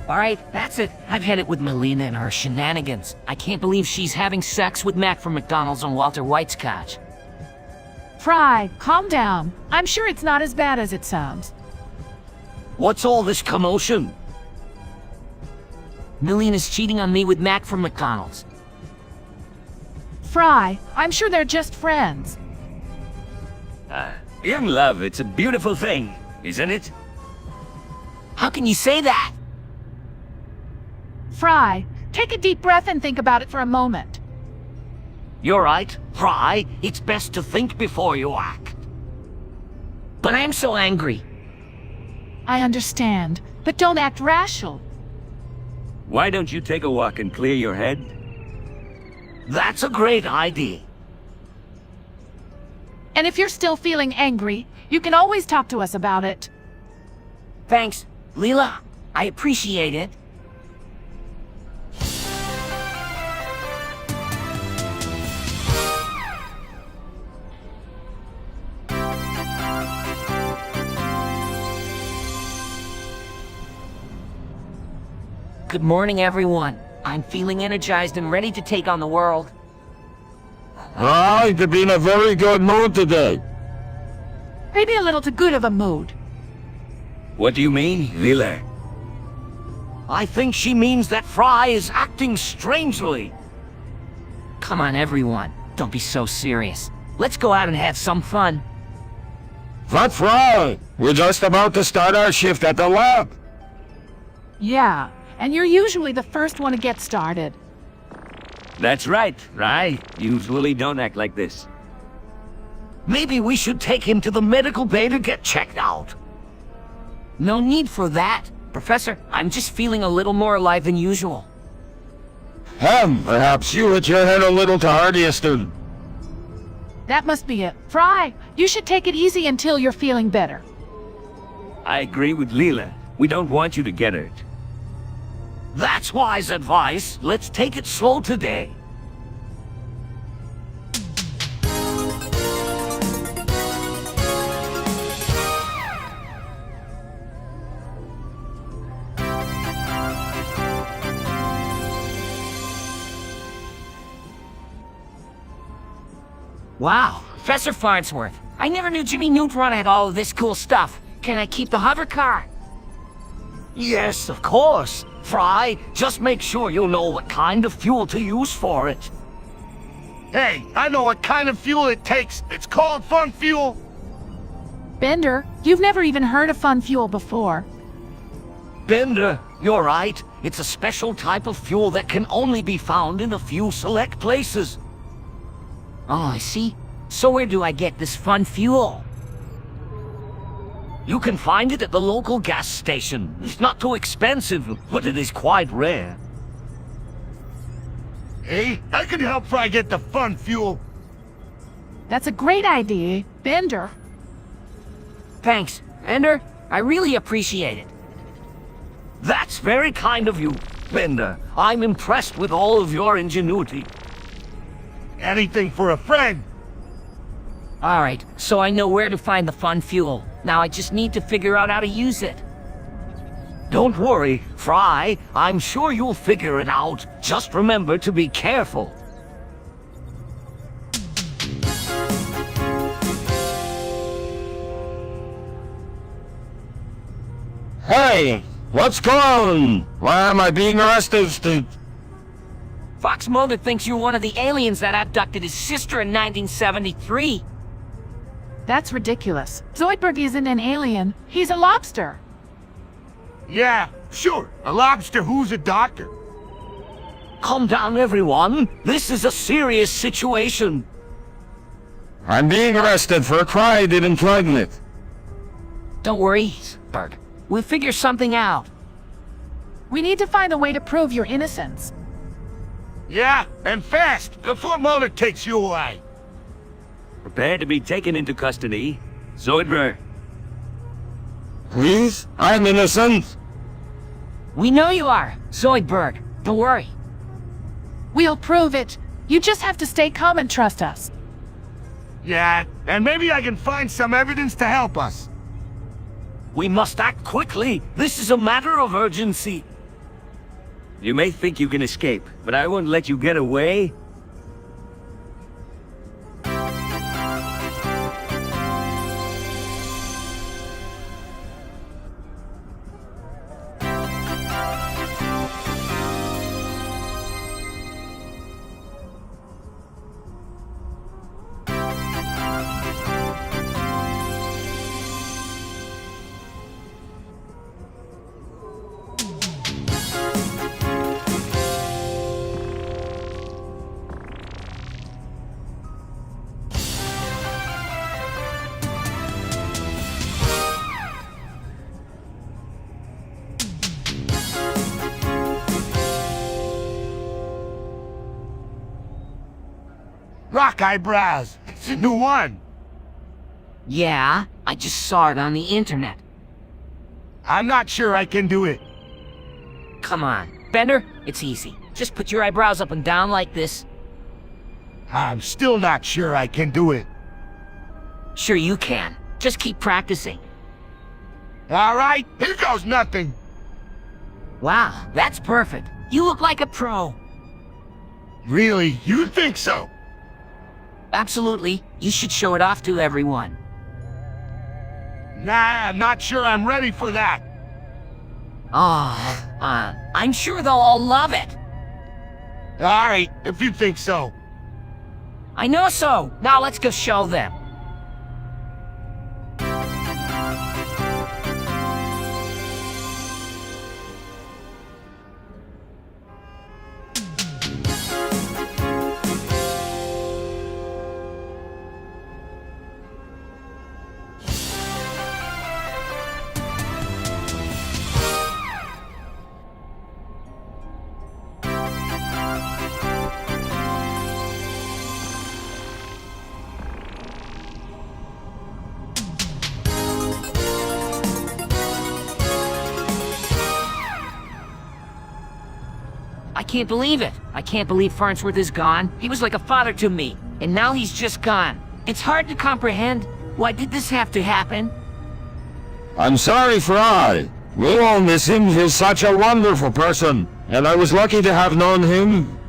Alright, that's it. I've had it with Melina and her shenanigans. I can't believe she's having sex with Mac from McDonald's on Walter White's couch.
Fry, calm down. I'm sure it's not as bad as it sounds.
What's all this commotion?
Melina's cheating on me with Mac from McDonald's.
Fry, I'm sure they're just friends.
Young love, it's a beautiful thing, isn't it?
How can you say that?
Fry, take a deep breath and think about it for a moment.
You're right, Fry. It's best to think before you act.
But I'm so angry.
I understand, but don't act rational.
Why don't you take a walk and clear your head?
That's a great idea.
And if you're still feeling angry, you can always talk to us about it.
Thanks, Leela. I appreciate it. Good morning, everyone. I'm feeling energized and ready to take on the world.
I've been in a very good mood today.
Maybe a little too good of a mood.
What do you mean, Leela?
I think she means that Fry is acting strangely.
Come on, everyone. Don't be so serious. Let's go out and have some fun.
What Fry? We're just about to start our shift at the lab.
Yeah, and you're usually the first one to get started.
That's right, Rye. Usually don't act like this.
Maybe we should take him to the medical bay to get checked out.
No need for that. Professor, I'm just feeling a little more alive than usual.
Perhaps you hit your head a little too hard yesterday.
That must be it. Fry, you should take it easy until you're feeling better.
I agree with Leela. We don't want you to get hurt.
That's wise advice. Let's take it slow today.
Wow, Professor Farnsworth. I never knew Jimmy Neutron had all of this cool stuff. Can I keep the hover car?
Yes, of course. Fry, just make sure you know what kind of fuel to use for it.
Hey, I know what kind of fuel it takes. It's called fun fuel.
Bender, you've never even heard of Fun Fuel before.
Bender, you're right. It's a special type of fuel that can only be found in a few select places.
Oh, I see. So where do I get this fun fuel?
You can find it at the local gas station. It's not too expensive, but it is quite rare.
Hey, I can help Fry get the fun fuel.
That's a great idea, Bender.
Thanks, Ender. I really appreciate it.
That's very kind of you, Bender. I'm impressed with all of your ingenuity.
Anything for a friend.
Alright, so I know where to find the fun fuel. Now I just need to figure out how to use it.
Don't worry, Fry. I'm sure you'll figure it out. Just remember to be careful.
Hey, what's going on? Why am I being arrested?
Fox Mulder thinks you're one of the aliens that abducted his sister in 1973.
That's ridiculous. Zoidberg isn't an alien. He's a lobster.
Yeah, sure. A lobster who's a doctor.
Calm down, everyone. This is a serious situation.
I'm being arrested for a crime I didn't commit.
Don't worry, Berg. We'll figure something out.
We need to find a way to prove your innocence.
Yeah, and fast, before Mulder takes you away.
Prepare to be taken into custody. Zoidberg.
Please? I'm innocent.
We know you are, Zoidberg. Don't worry.
We'll prove it. You just have to stay calm and trust us.
Yeah, and maybe I can find some evidence to help us.
We must act quickly. This is a matter of urgency.
You may think you can escape, but I won't let you get away.
Rock eyebrows. It's a new one.
Yeah, I just saw it on the internet.
I'm not sure I can do it.
Come on, Bender, it's easy. Just put your eyebrows up and down like this.
I'm still not sure I can do it.
Sure you can. Just keep practicing.
All right, here goes nothing.
Wow, that's perfect. You look like a pro.
Really? You think so?
Absolutely. You should show it off to everyone.
Nah, I'm not sure I'm ready for that.
I'm sure they'll all love it.
All right, if you think so.
I know so. Now let's go show them. I can't believe it. I can't believe Farnsworth is gone. He was like a father to me, and now he's just gone. It's hard to comprehend. Why did this have to happen?
I'm sorry, Fry. We all miss him. He's such a wonderful person, and I was lucky to have known him.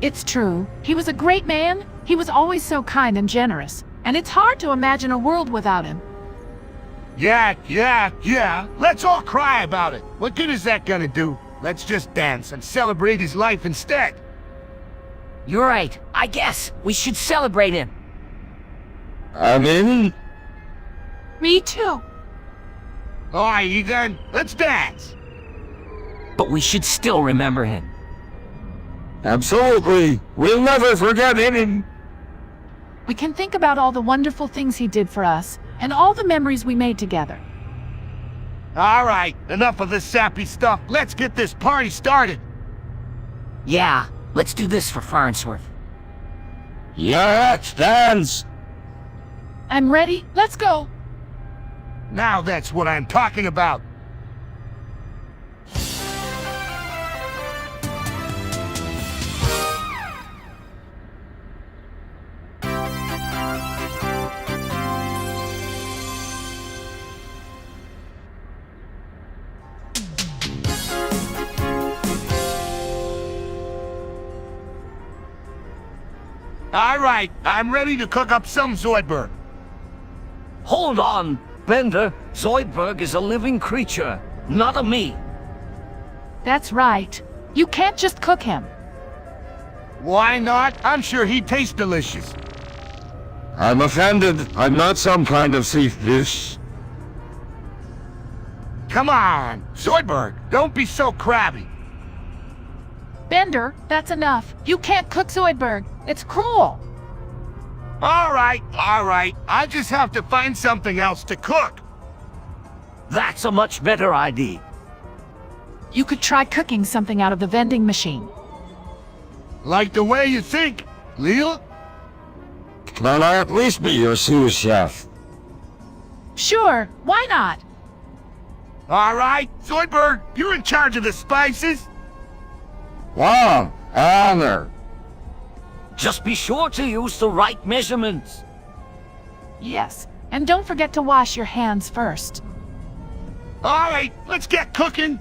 It's true. He was a great man. He was always so kind and generous. And it's hard to imagine a world without him.
Yeah. Let's all cry about it. What good is that gonna do? Let's just dance and celebrate his life instead.
You're right. I guess we should celebrate him.
I'm in.
Me too.
Alright, Ethan, let's dance.
But we should still remember him.
Absolutely. We'll never forget him.
We can think about all the wonderful things he did for us, and all the memories we made together.
Alright, enough of this sappy stuff. Let's get this party started.
Yeah, let's do this for Farnsworth.
Yeah, let's dance.
I'm ready. Let's go.
Now that's what I'm talking about. Alright, I'm ready to cook up some Zoidberg.
Hold on, Bender. Zoidberg is a living creature, not a me.
That's right. You can't just cook him.
Why not? I'm sure he'd taste delicious.
I'm offended. I'm not some kind of thief dish.
Come on, Zoidberg, don't be so crabby.
Bender, that's enough. You can't cook Zoidberg. It's cruel.
Alright. I just have to find something else to cook.
That's a much better idea.
You could try cooking something out of the vending machine.
Like the way you think, Leela?
Can I at least be your sous chef?
Sure, why not?
Alright, Zoidberg, you're in charge of the spices.
Wow, honor.
Just be sure to use the right measurements.
Yes, and don't forget to wash your hands first.
Alright, let's get cooking.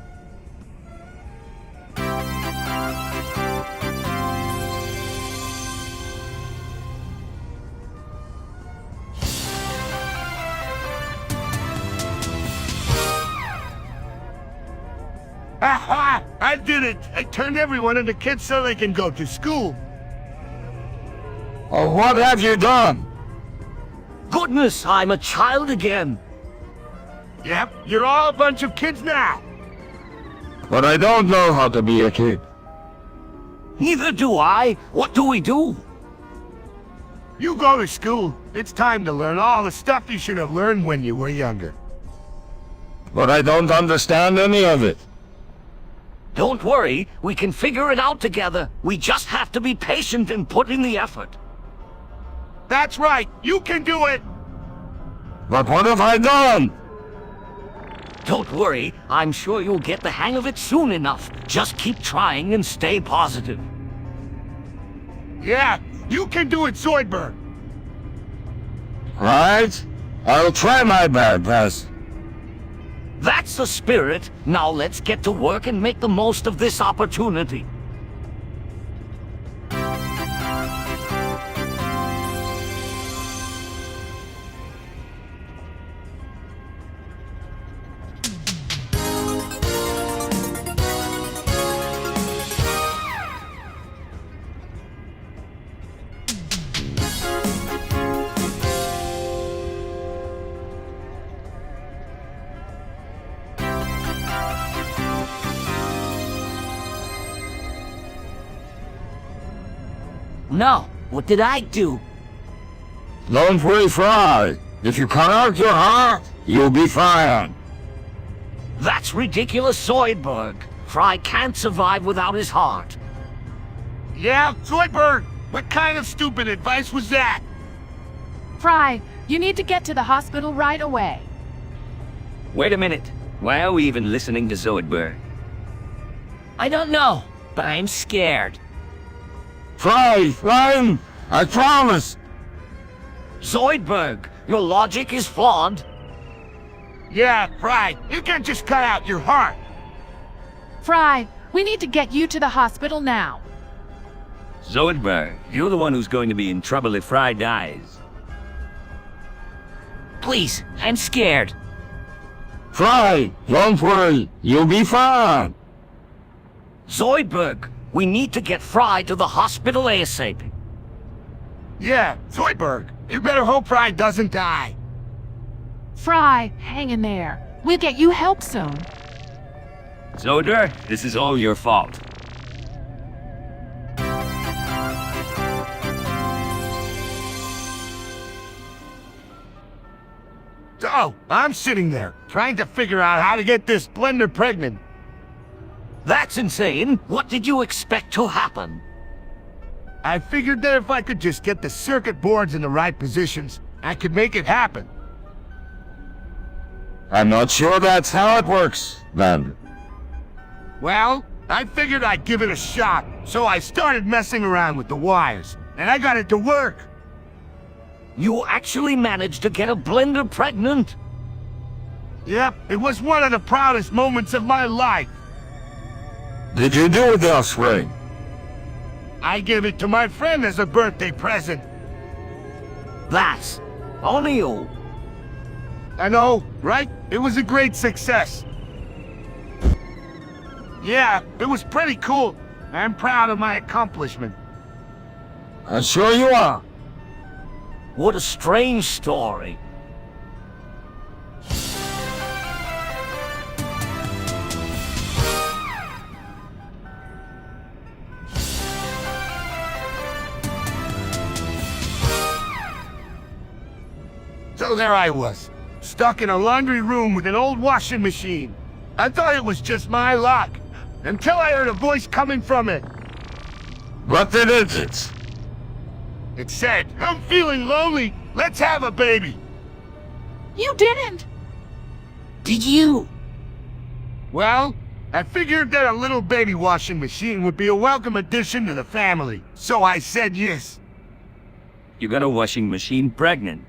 Aha! I did it! I turned everyone into kids so they can go to school.
Oh, what have you done?
Goodness, I'm a child again.
Yep, you're all a bunch of kids now.
But I don't know how to be a kid.
Neither do I. What do we do?
You go to school. It's time to learn all the stuff you should have learned when you were younger.
But I don't understand any of it.
Don't worry, we can figure it out together. We just have to be patient and put in the effort.
That's right, you can do it!
But what have I done?
Don't worry, I'm sure you'll get the hang of it soon enough. Just keep trying and stay positive.
Yeah, you can do it, Zoidberg!
Right? I'll try my best.
That's the spirit. Now let's get to work and make the most of this opportunity.
No, what did I do?
Don't worry, Fry. If you cut out your heart, you'll be fine.
That's ridiculous, Zoidberg. Fry can't survive without his heart.
Yeah, Zoidberg! What kind of stupid advice was that?
Fry, you need to get to the hospital right away.
Wait a minute. Why are we even listening to Zoidberg?
I don't know, but I'm scared.
Fry, fine. I promise.
Zoidberg, your logic is flawed.
Yeah, Fry, you can't just cut out your heart.
Fry, we need to get you to the hospital now.
Zoidberg, you're the one who's going to be in trouble if Fry dies.
Please, I'm scared.
Fry, don't worry. You'll be fine.
Zoidberg, we need to get Fry to the hospital ASAP.
Yeah, Zoidberg, you better hope Fry doesn't die.
Fry, hang in there. We'll get you help soon.
Zoidberg, this is all your fault.
So, I'm sitting there, trying to figure out how to get this blender pregnant.
That's insane. What did you expect to happen?
I figured that if I could just get the circuit boards in the right positions, I could make it happen.
I'm not sure that's how it works, then.
Well, I figured I'd give it a shot, so I started messing around with the wires, and I got it to work.
You actually managed to get a blender pregnant?
Yep, it was one of the proudest moments of my life.
Did you do it this way?
I gave it to my friend as a birthday present.
That's only you.
I know, right? It was a great success. Yeah, it was pretty cool. I'm proud of my accomplishment.
I'm sure you are.
What a strange story.
So there I was, stuck in a laundry room with an old washing machine. I thought it was just my luck, until I heard a voice coming from it.
What did it?
It said, "I'm feeling lonely, let's have a baby."
You didn't.
Did you?
Well, I figured that a little baby washing machine would be a welcome addition to the family, so I said yes.
You got a washing machine pregnant.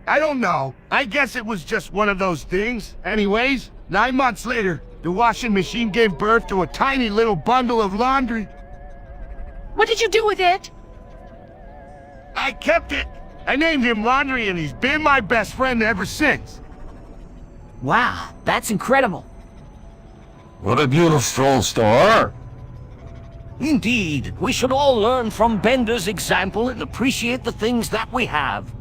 I don't know. I guess it was just one of those things. Anyways, 9 months later, The washing machine gave birth to a tiny little bundle of laundry.
What did you do with it?
I kept it. I named him Laundry, and he's been my best friend ever since.
Wow, that's incredible.
What a beautiful store.
Indeed, we should all learn from Bender's example and appreciate the things that we have.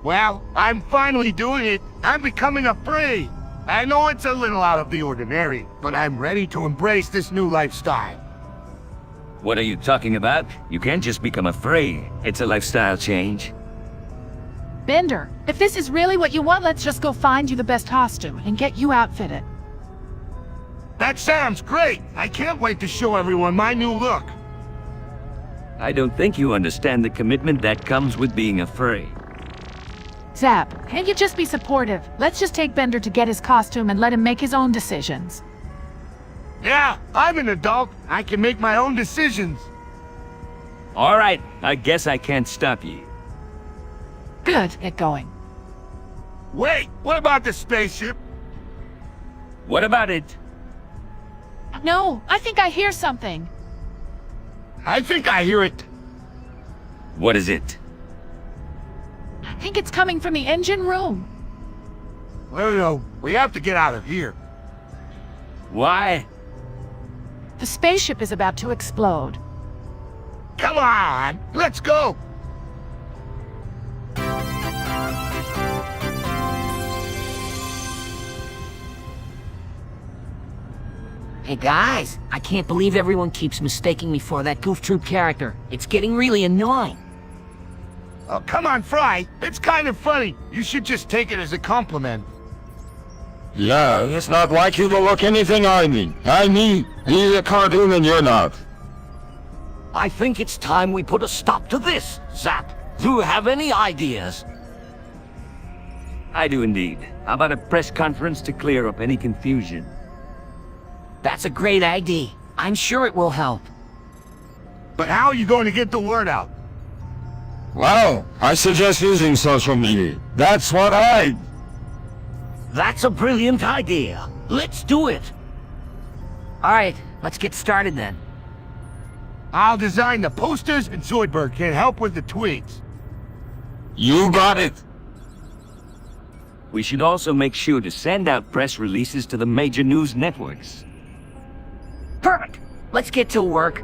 Well, I'm finally doing it. I'm becoming afraid. I know it's a little out of the ordinary, but I'm ready to embrace this new lifestyle.
What are you talking about? You can't just become afraid. It's a lifestyle change.
Bender, if this is really what you want, let's just go find you the best costume and get you outfitted.
That sounds great. I can't wait to show everyone my new look.
I don't think you understand the commitment that comes with being afraid.
Zap, can't you just be supportive? Let's just take Bender to get his costume and let him make his own decisions.
Yeah, I'm an adult. I can make my own decisions.
All right, I guess I can't stop you.
Good, get going.
Wait, what about the spaceship?
What about it?
No, I think I hear something.
I think I hear it.
What is it?
I think it's coming from the engine room.
Well, no, we have to get out of here.
Why?
The spaceship is about to explode.
Come on, let's go.
Hey guys, I can't believe everyone keeps mistaking me for that Goof Troop character. It's getting really annoying.
Oh, come on, Fry. It's kind of funny. You should just take it as a compliment.
Yeah, it's not like you to look anything like me. I mean, he's a cartoon and you're not.
I think it's time we put a stop to this. Zap, do you have any ideas?
I do indeed. How about a press conference to clear up any confusion?
That's a great idea. I'm sure it will help.
But how are you going to get the word out?
Well, I suggest using social media. That's what
That's a brilliant idea. Let's do it.
Alright, let's get started then.
I'll design the posters and Zoidberg can help with the tweets.
You got it.
We should also make sure to send out press releases to the major news networks.
Perfect! Let's get to work.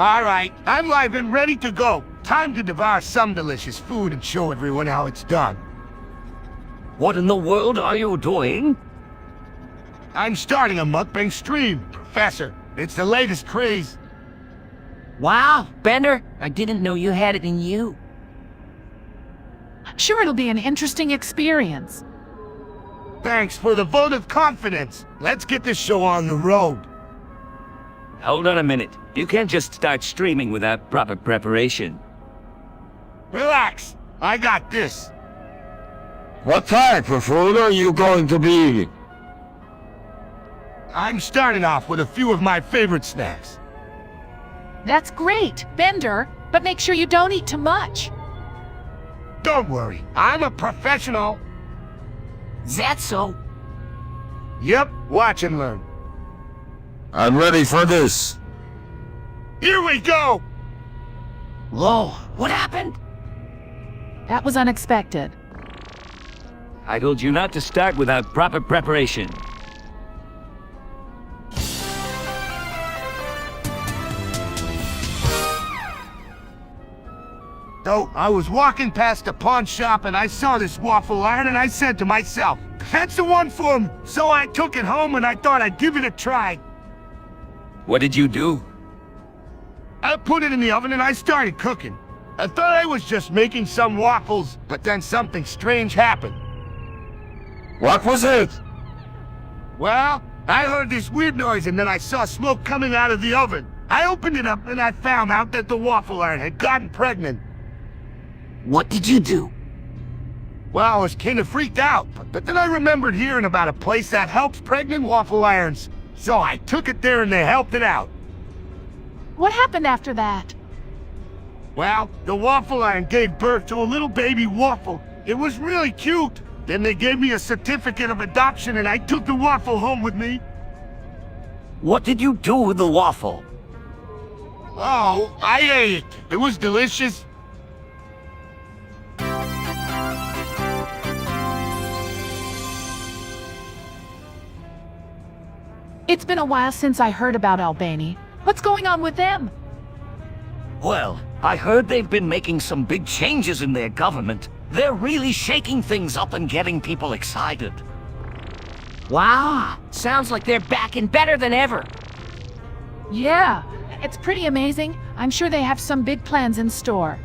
All right, I'm live and ready to go. Time to devour some delicious food and show everyone how it's done.
What in the world are you doing?
I'm starting a mukbang stream, Professor. It's the latest craze.
Wow, Bender, I didn't know you had it in you.
I'm sure it'll be an interesting experience.
Thanks for the vote of confidence. Let's get this show on the road.
Hold on a minute. You can't just start streaming without proper preparation.
Relax. I got this.
What type of food are you going to be eating?
I'm starting off with a few of my favorite snacks.
That's great, Bender, but make sure you don't eat too much.
Don't worry, I'm a professional.
Is that so?
Yep, watch and learn.
I'm ready for this.
Here we go!
Whoa, what happened?
That was unexpected.
I told you not to start without proper preparation.
So, I was walking past a pawn shop and I saw this waffle iron and I said to myself, that's the one for him! So I took it home and I thought I'd give it a try.
What did you do?
I put it in the oven and I started cooking. I thought I was just making some waffles, but then something strange happened.
What was it?
Well, I heard this weird noise and then I saw smoke coming out of the oven. I opened it up and I found out that the waffle iron had gotten pregnant.
What did you do?
Well, I was kinda freaked out, but then I remembered hearing about a place that helps pregnant waffle irons. So I took it there and they helped it out.
What happened after that?
Well, the waffle iron gave birth to a little baby waffle. It was really cute. Then they gave me a certificate of adoption and I took the waffle home with me.
What did you do with the waffle?
Oh, I ate it. It was delicious.
It's been a while since I heard about Albany. What's going on with them?
Well, I heard they've been making some big changes in their government. They're really shaking things up and getting people excited.
Wow, sounds like they're back and better than ever.
Yeah, it's pretty amazing. I'm sure they have some big plans in store.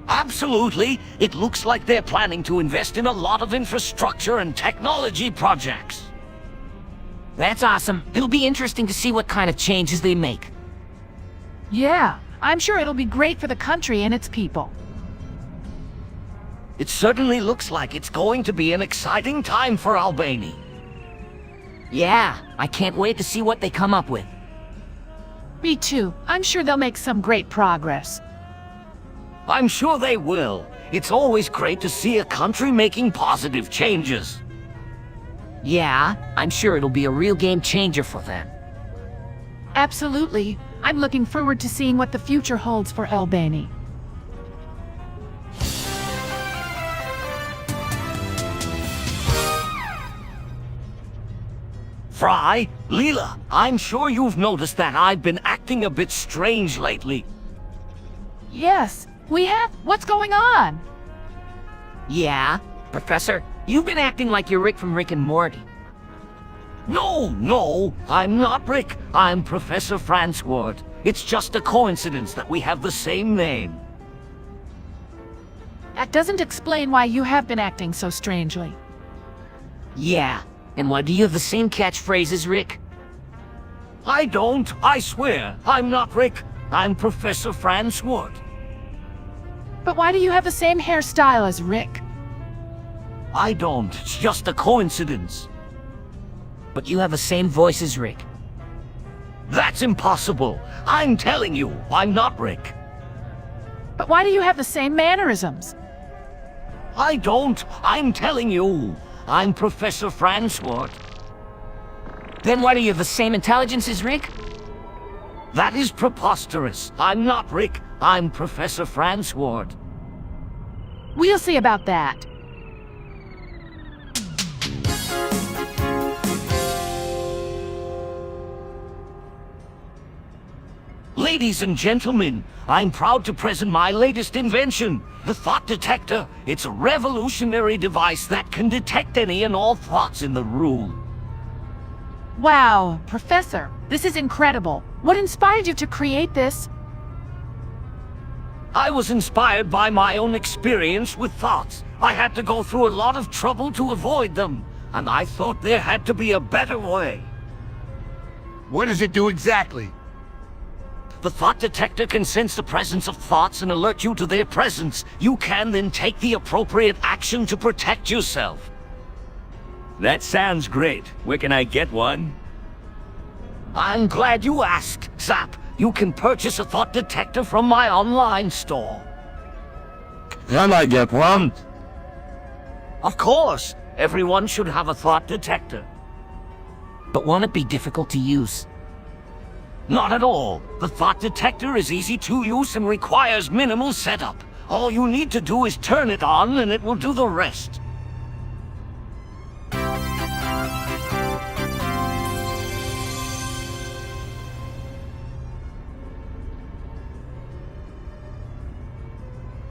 Absolutely. It looks like they're planning to invest in a lot of infrastructure and technology projects.
That's awesome. It'll be interesting to see what kind of changes they make.
Yeah, I'm sure it'll be great for the country and its people.
It certainly looks like it's going to be an exciting time for Albany.
Yeah, I can't wait to see what they come up with.
Me too. I'm sure they'll make some great progress.
I'm sure they will. It's always great to see a country making positive changes.
Yeah, I'm sure it'll be a real game changer for them.
Absolutely. I'm looking forward to seeing what the future holds for Albany.
Fry, Leela, I'm sure you've noticed that I've been acting a bit strange lately.
Yes, we have. What's going on?
Yeah, Professor, you've been acting like you're Rick from Rick and Morty.
No, I'm not Rick. I'm Professor Francois. It's just a coincidence that we have the same name.
That doesn't explain why you have been acting so strangely.
Yeah, and why do you have the same catchphrase as Rick?
I don't, I swear. I'm not Rick. I'm Professor Francois.
But why do you have the same hairstyle as Rick?
I don't. It's just a coincidence.
But you have the same voice as Rick.
That's impossible. I'm telling you, I'm not Rick.
But why do you have the same mannerisms?
I don't. I'm telling you, I'm Professor Francois.
Then why do you have the same intelligence as Rick?
That is preposterous. I'm not Rick. I'm Professor Francois.
We'll see about that.
Ladies and gentlemen, I'm proud to present my latest invention, the thought detector. It's a revolutionary device that can detect any and all thoughts in the room.
Wow, Professor, this is incredible. What inspired you to create this?
I was inspired by my own experience with thoughts. I had to go through a lot of trouble to avoid them, and I thought there had to be a better way.
What does it do exactly?
The thought detector can sense the presence of thoughts and alert you to their presence. You can then take the appropriate action to protect yourself.
That sounds great. Where can I get one?
I'm glad you asked, Zap. You can purchase a thought detector from my online store.
Can I get one?
Of course, everyone should have a thought detector.
But won't it be difficult to use?
Not at all. The thought detector is easy to use and requires minimal setup. All you need to do is turn it on and it will do the rest.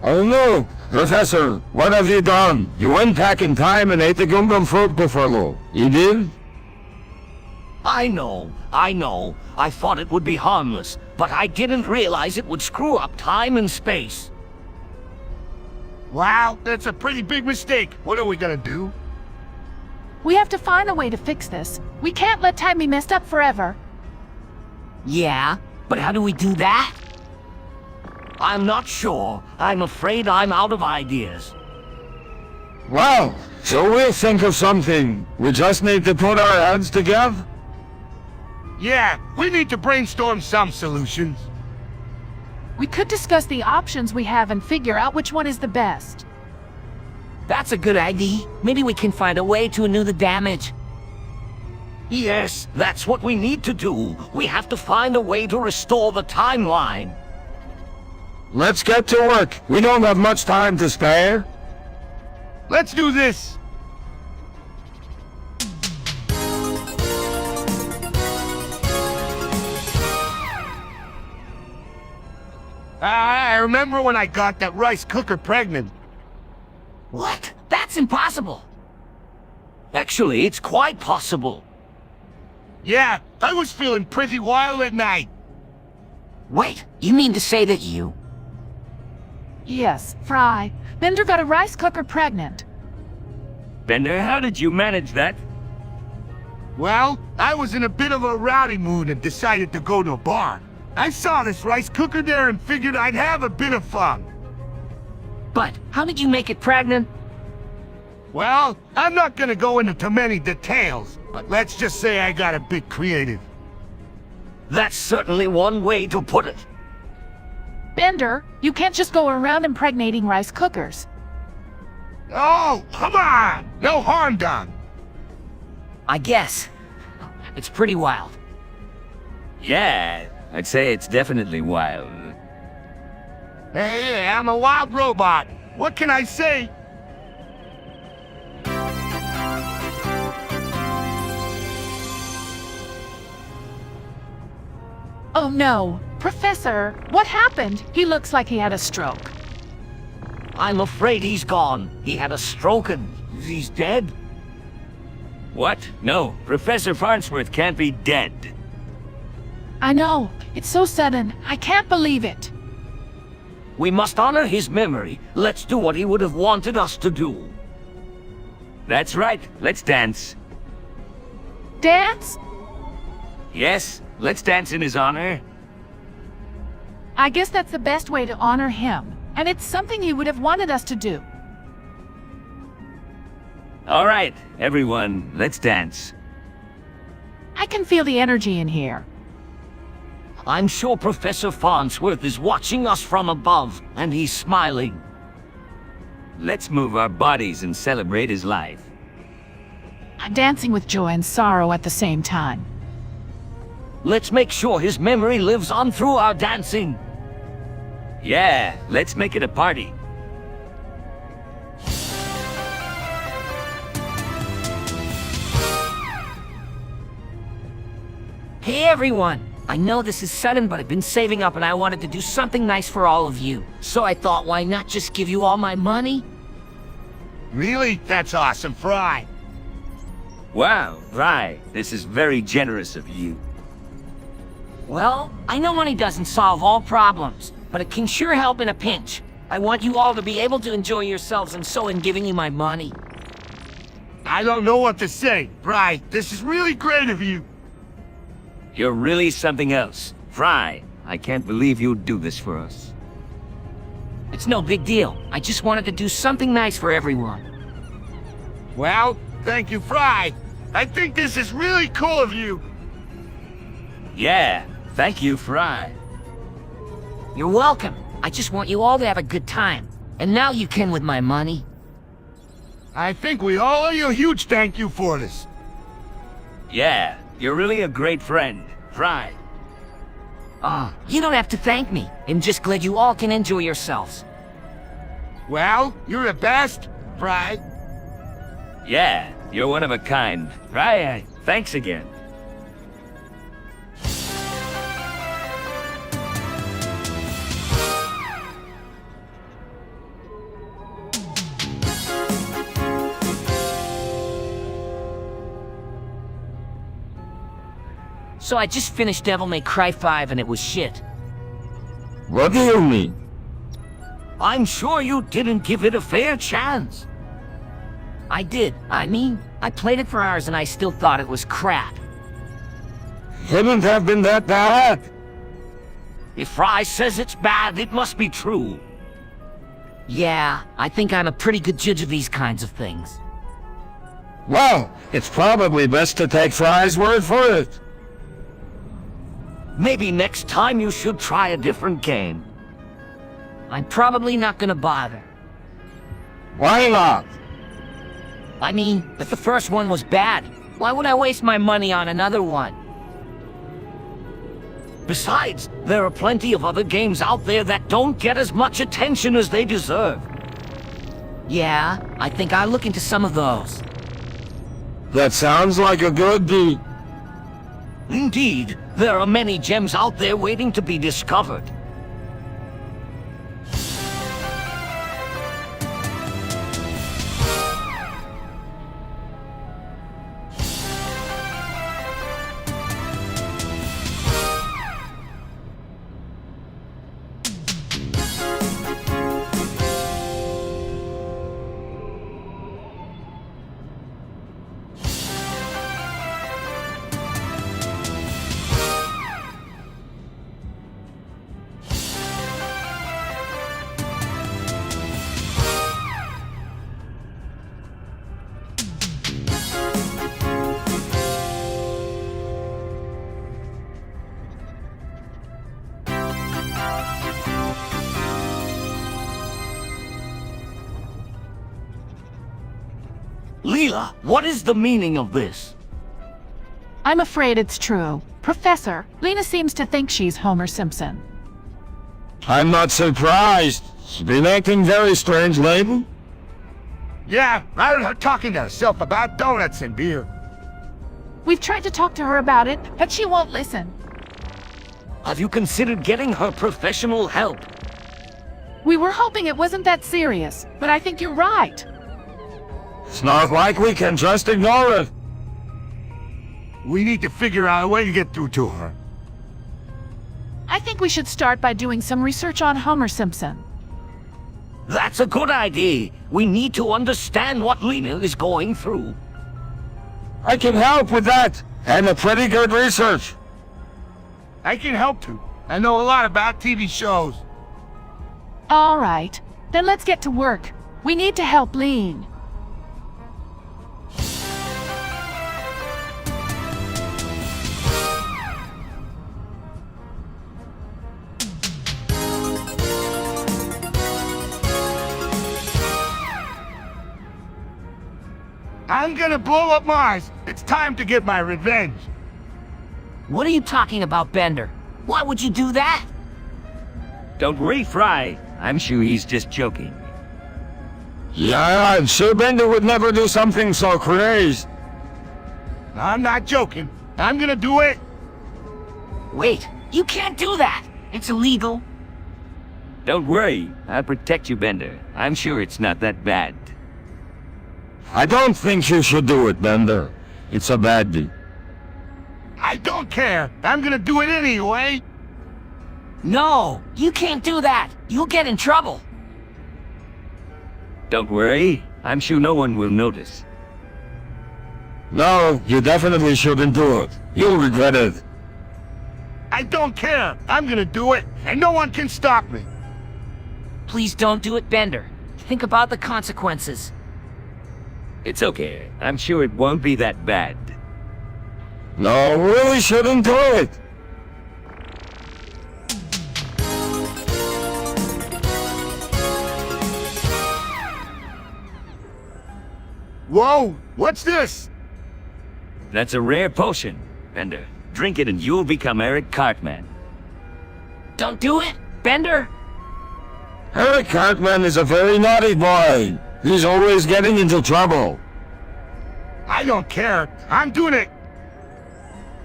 Oh no! Professor, what have you done? You went back in time and ate the gum gum fruit buffalo. You did?
I know. I thought it would be harmless, but I didn't realize it would screw up time and space.
Wow, that's a pretty big mistake. What are we gonna do?
We have to find a way to fix this. We can't let time be messed up forever.
Yeah, but how do we do that?
I'm not sure. I'm afraid I'm out of ideas.
Well, so we'll think of something. We just need to put our heads together.
Yeah, we need to brainstorm some solutions.
We could discuss the options we have and figure out which one is the best.
That's a good idea. Maybe we can find a way to undo the damage.
Yes, that's what we need to do. We have to find a way to restore the timeline.
Let's get to work. We don't have much time to spare.
Let's do this! I remember when I got that rice cooker pregnant.
What? That's impossible.
Actually, it's quite possible.
Yeah, I was feeling pretty wild at night.
Wait, you mean to say that you...
Yes, Fry. Bender got a rice cooker pregnant.
Bender, how did you manage that?
Well, I was in a bit of a rowdy mood and decided to go to a bar. I saw this rice cooker there and figured I'd have a bit of fun.
But how did you make it pregnant?
Well, I'm not gonna go into too many details, but let's just say I got a bit creative.
That's certainly one way to put it.
Bender, you can't just go around impregnating rice cookers.
Oh, come on! No harm done.
I guess. It's pretty wild.
Yeah, I'd say it's definitely wild.
Hey, I'm a wild robot. What can I say?
Oh no. Professor, what happened? He looks like he had a stroke.
I'm afraid he's gone. He had a stroke and he's dead.
What? No, Professor Farnsworth can't be dead.
I know. It's so sudden. I can't believe it.
We must honor his memory. Let's do what he would have wanted us to do.
That's right, let's dance.
Dance?
Yes, let's dance in his honor.
I guess that's the best way to honor him. And it's something he would have wanted us to do.
All right, everyone, let's dance.
I can feel the energy in here.
I'm sure Professor Farnsworth is watching us from above, and he's smiling.
Let's move our bodies and celebrate his life.
I'm dancing with joy and sorrow at the same time.
Let's make sure his memory lives on through our dancing.
Yeah, let's make it a party.
Hey everyone! I know this is sudden, but I've been saving up and I wanted to do something nice for all of you. So I thought, why not just give you all my money?
Really? That's awesome, Fry.
Wow, Fry, this is very generous of you.
Well, I know money doesn't solve all problems, but it can sure help in a pinch. I want you all to be able to enjoy yourselves, and so in giving you my money.
I don't know what to say, Fry. This is really great of you.
You're really something else. Fry, I can't believe you'd do this for us.
It's no big deal. I just wanted to do something nice for everyone.
Well, thank you, Fry. I think this is really cool of you.
Yeah, thank you, Fry.
You're welcome. I just want you all to have a good time. And now you can with my money.
I think we all owe you a huge thank you for this.
Yeah, you're really a great friend, Fry.
You don't have to thank me. I'm just glad you all can enjoy yourselves.
Well, you're the best, Fry.
Yeah, you're one of a kind. Fry, thanks again.
So I just finished Devil May Cry 5 and it was shit.
What do you mean?
I'm sure you didn't give it a fair chance.
I did. I mean, I played it for hours and I still thought it was crap.
Couldn't have been that bad.
If Fry says it's bad, it must be true.
Yeah, I think I'm a pretty good judge of these kinds of things.
Well, it's probably best to take Fry's word for it.
Maybe next time you should try a different game.
I'm probably not gonna bother.
Why not?
I mean, if the first one was bad, why would I waste my money on another one?
Besides, there are plenty of other games out there that don't get as much attention as they deserve.
Yeah, I think I'll look into some of those.
That sounds like a good deal.
Indeed, there are many gems out there waiting to be discovered. Leela, what is the meaning of this?
I'm afraid it's true. Professor, Lena seems to think she's Homer Simpson.
I'm not surprised. She's been acting very strange lately.
Yeah, I heard her talking to herself about donuts and beer.
We've tried to talk to her about it, but she won't listen.
Have you considered getting her professional help?
We were hoping it wasn't that serious, but I think you're right.
It's not like we can just ignore it.
We need to figure out a way to get through to her.
I think we should start by doing some research on Homer Simpson.
That's a good idea. We need to understand what Lena is going through.
I can help with that, and a pretty good research.
I can help too. I know a lot about TV shows.
All right, then let's get to work. We need to help Lean.
I'm gonna blow up Mars. It's time to get my revenge.
What are you talking about, Bender? Why would you do that?
Don't worry, Fry. I'm sure he's just joking.
Yeah, I'm sure Bender would never do something so crazy.
I'm not joking. I'm gonna do it.
Wait, you can't do that. It's illegal.
Don't worry. I'll protect you, Bender. I'm sure it's not that bad.
I don't think you should do it, Bender. It's a bad deal.
I don't care. I'm gonna do it anyway.
No, you can't do that. You'll get in trouble.
Don't worry. I'm sure no one will notice.
No, you definitely shouldn't do it. You'll regret it.
I don't care. I'm gonna do it, and no one can stop me.
Please don't do it, Bender. Think about the consequences.
It's okay. I'm sure it won't be that bad.
No, really shouldn't do it.
Whoa, what's this?
That's a rare potion, Bender. Drink it and you'll become Eric Cartman.
Don't do it, Bender!
Eric Cartman is a very naughty boy. He's always getting into trouble.
I don't care. I'm doing it.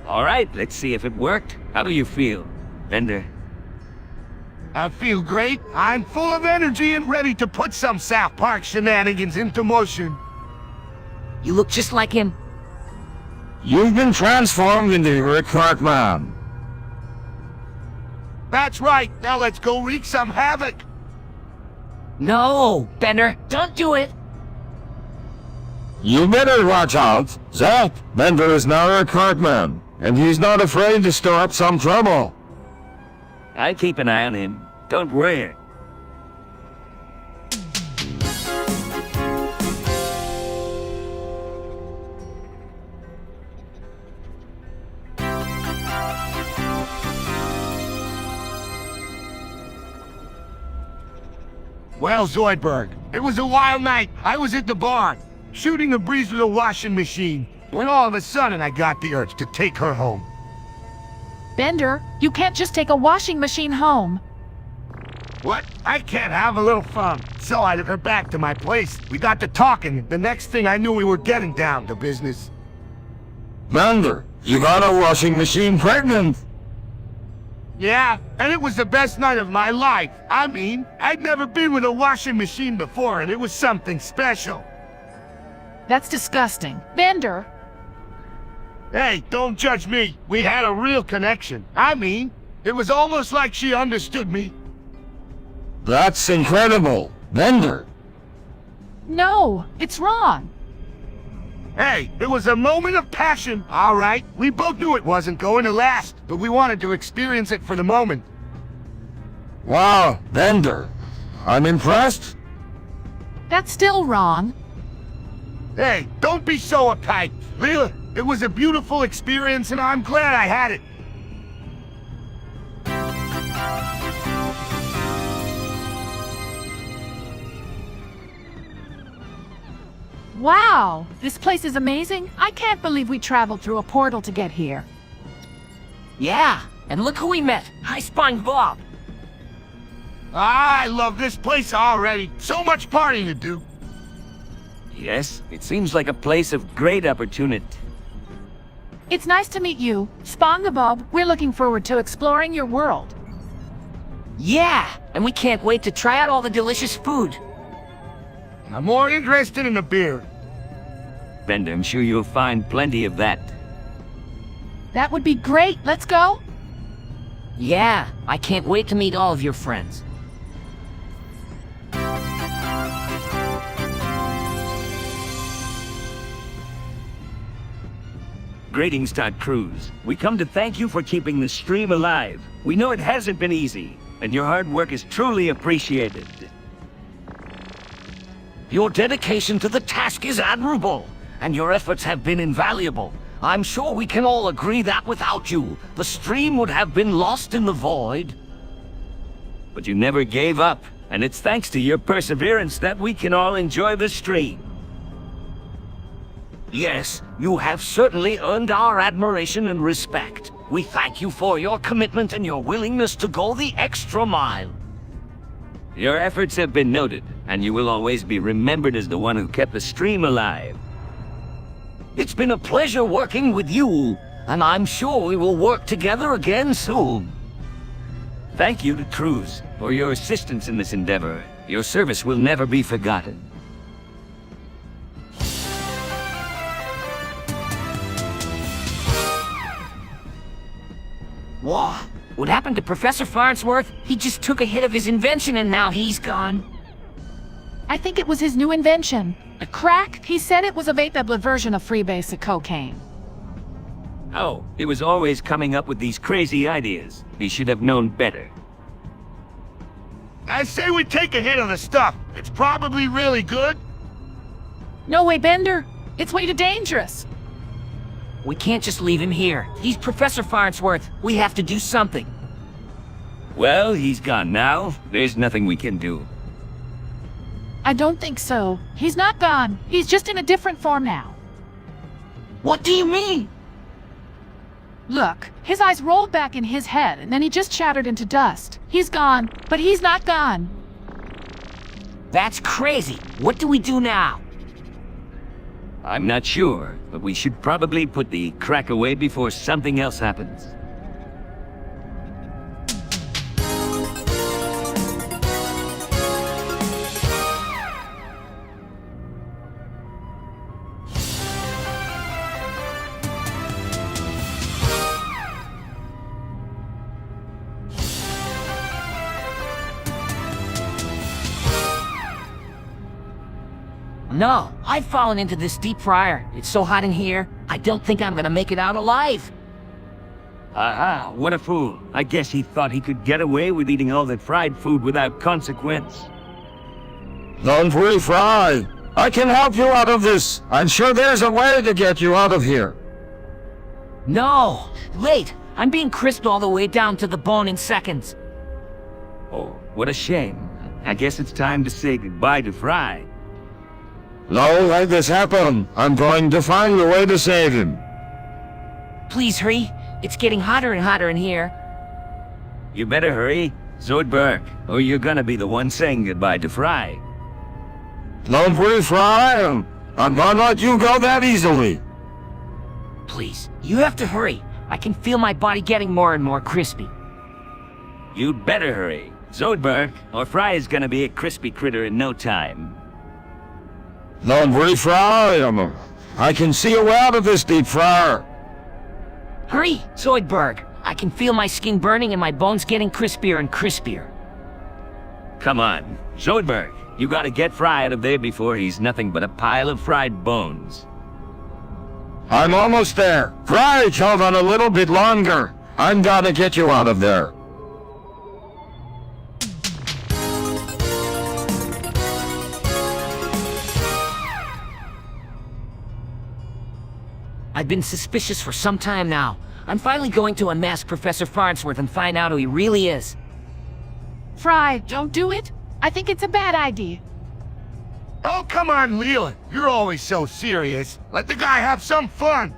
All right, let's see if it worked. How do you feel, Bender?
I feel great. I'm full of energy and ready to put some South Park shenanigans into motion.
You look just like him.
You've been transformed into Eric Cartman.
That's right. Now let's go wreak some havoc.
No, Bender, don't do it!
You better watch out. Zap, Bender is now Eric Cartman, and he's not afraid to stir up some trouble.
I'll keep an eye on him. Don't worry.
Well, Zoidberg, it was a wild night. I was at the bar, shooting the breeze with a washing machine, when all of a sudden I got the urge to take her home.
Bender, you can't just take a washing machine home.
What? I can't have a little fun. So I took her back to my place. We got to talking. The next thing I knew, we were getting down to business.
Bender, you got a washing machine pregnant.
Yeah, and it was the best night of my life. I mean, I'd never been with a washing machine before, and it was something special.
That's disgusting. Bender,
Hey, don't judge me. We had a real connection. I mean, it was almost like she understood me.
That's incredible. Bender.
no, it's wrong.
Hey, it was a moment of passion, all right? We both knew it wasn't going to last, but we wanted to experience it for the moment.
Wow, Bender. I'm impressed.
That's still wrong.
Hey, don't be so uptight. Leela, it was a beautiful experience, and I'm glad I had it.
Wow, this place is amazing. I can't believe we traveled through a portal to get here.
Yeah, and look who we met. Hi, SpongeBob.
I love this place already. So much partying to do.
Yes, it seems like a place of great opportunity.
It's nice to meet you, SpongeBob. We're looking forward to exploring your world.
Yeah, and we can't wait to try out all the delicious food.
I'm more interested in the beer.
Bender, I'm sure you'll find plenty of that.
That would be great. Let's go.
Yeah, I can't wait to meet all of your friends.
Greetings, Todd Cruz. We come to thank you for keeping the stream alive. We know it hasn't been easy, and your hard work is truly appreciated. Your dedication to the task is admirable, and your efforts have been invaluable. I'm sure we can all agree that without you, the stream would have been lost in the void. But you never gave up, and it's thanks to your perseverance that we can all enjoy the stream. Yes, you have certainly earned our admiration and respect. We thank you for your commitment and your willingness to go the extra mile. Your efforts have been noted, and you will always be remembered as the one who kept the stream alive. It's been a pleasure working with you, and I'm sure we will work together again soon. Thank you to Cruz for your assistance in this endeavor. Your service will never be forgotten.
Whoa, what happened to Professor Farnsworth? He just took a hit of his invention and now he's gone.
I think it was his new invention. A crack? He said it was a vapid version of free basic cocaine.
Oh, he was always coming up with these crazy ideas. He should have known better.
I say we take a hit of the stuff. It's probably really good.
No way, Bender. It's way too dangerous.
We can't just leave him here. He's Professor Farnsworth. We have to do something.
Well, he's gone now. There's nothing we can do.
I don't think so. He's not gone. He's just in a different form now.
What do you mean?
Look, his eyes rolled back in his head, and then he just shattered into dust. He's gone, but he's not gone.
That's crazy. What do we do now?
I'm not sure, but we should probably put the crack away before something else happens.
No, I've fallen into this deep fryer. It's so hot in here, I don't think I'm gonna make it out alive.
Aha, what a fool. I guess he thought he could get away with eating all that fried food without consequence.
Don't worry, Fry. I can help you out of this. I'm sure there's a way to get you out of here.
No, wait, I'm being crisped all the way down to the bone in seconds.
Oh, what a shame. I guess it's time to say goodbye to Fry.
No, let this happen. I'm going to find a way to save him.
Please hurry, it's getting hotter and hotter in here.
You better hurry, Zoidberg, or you're gonna be the one saying goodbye to Fry.
Don't worry, Fry. I'm not let you go that easily.
Please, you have to hurry. I can feel my body getting more and more crispy.
You'd better hurry, Zoidberg, or Fry is gonna be a crispy critter in no time.
Don't worry, Fry. I can see a way out of this deep fryer.
Hurry, Zoidberg. I can feel my skin burning and my bones getting crispier and crispier.
Come on, Zoidberg, you gotta get Fry out of there before he's nothing but a pile of fried bones.
I'm almost there. Fry, hold on a little bit longer. I'm gonna get you out of there.
I've been suspicious for some time now. I'm finally going to unmask Professor Farnsworth and find out who he really is.
Fry, don't do it. I think it's a bad idea.
Oh, come on, Leland. You're always so serious. Let the guy have some fun.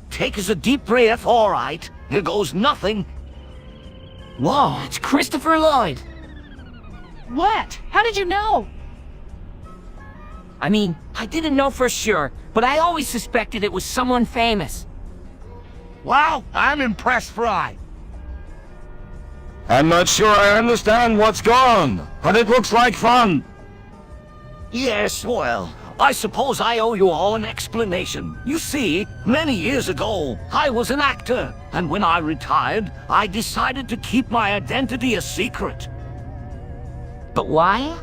Take us a deep breath, all right. Here goes nothing.
Whoa, it's Christopher Lloyd.
What? How did you know?
I mean, I didn't know for sure, but I always suspected it was someone famous.
Wow, I'm impressed, Fry.
I'm not sure I understand what's going on, but it looks like fun.
Yes, well, I suppose I owe you all an explanation. You see, many years ago, I was an actor, and when I retired, I decided to keep my identity a secret.
But why?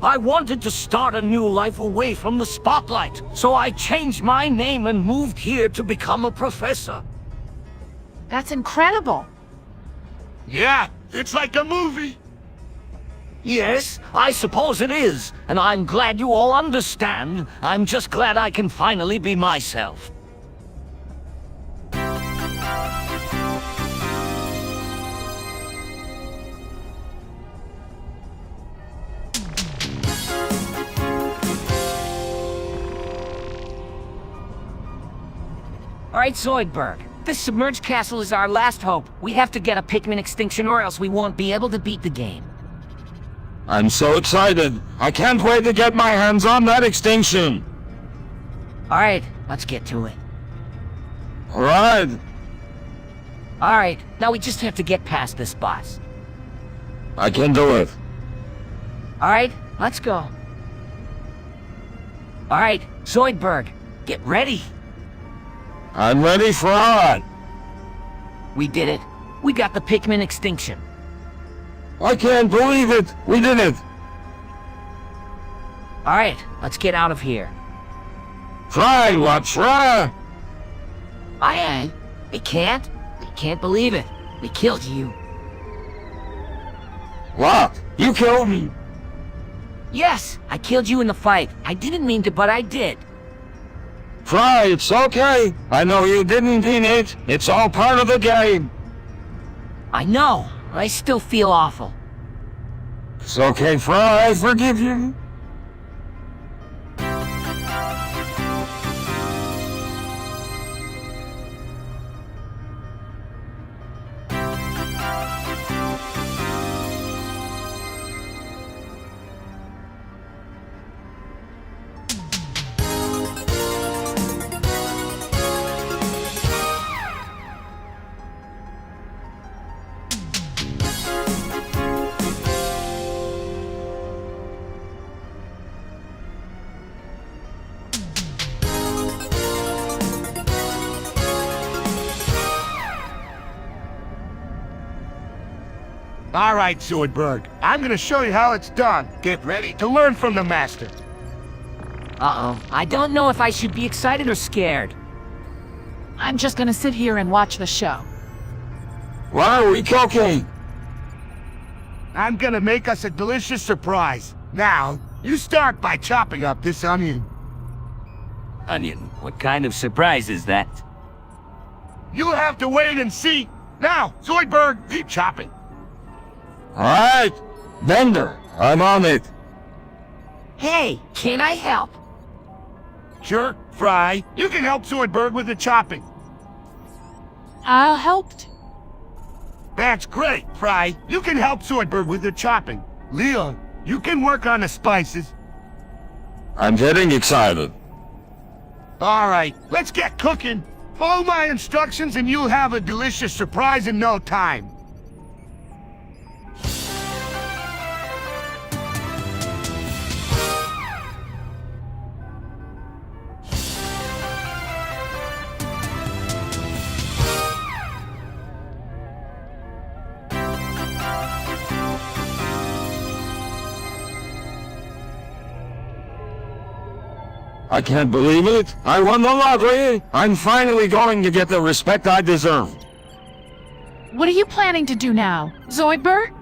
I wanted to start a new life away from the spotlight, so I changed my name and moved here to become a professor.
That's incredible.
Yeah, it's like a movie.
Yes, I suppose it is, and I'm glad you all understand. I'm just glad I can finally be myself.
All right, Zoidberg. This submerged castle is our last hope. We have to get a Pikmin extinction or else we won't be able to beat the game.
I'm so excited. I can't wait to get my hands on that extinction.
All right, let's get to it.
All right.
All right, now we just have to get past this boss.
I can do it.
All right, let's go. All right, Zoidberg, get ready.
I'm ready for it.
We did it. We got the Pikmin extinction.
I can't believe it. We did it.
All right, let's get out of here.
Try, what, try?
We can't. We can't believe it. We killed you.
What? You killed me?
Yes, I killed you in the fight. I didn't mean to, but I did.
Fry, it's okay. I know you didn't mean it. It's all part of the game.
I know. I still feel awful.
It's okay, Fry. I forgive you.
All right, Zoidberg. I'm gonna show you how it's done. Get ready to learn from the master.
Uh-oh. I don't know if I should be excited or scared.
I'm just gonna sit here and watch the show.
Why are we cooking?
I'm gonna make us a delicious surprise. Now, you start by chopping up this onion.
Onion, what kind of surprise is that?
You'll have to wait and see. Now, Zoidberg, keep chopping.
All right. Bender, I'm on it.
Hey, can I help?
Sure, Fry. You can help Zoidberg with the chopping.
I'll help.
That's great, Fry. You can help Zoidberg with the chopping. Leon, you can work on the spices.
I'm getting excited.
All right, let's get cooking. Follow my instructions and you'll have a delicious surprise in no time.
I can't believe it. I won the lottery. I'm finally going to get the respect I deserve.
What are you planning to do now, Zoidberg?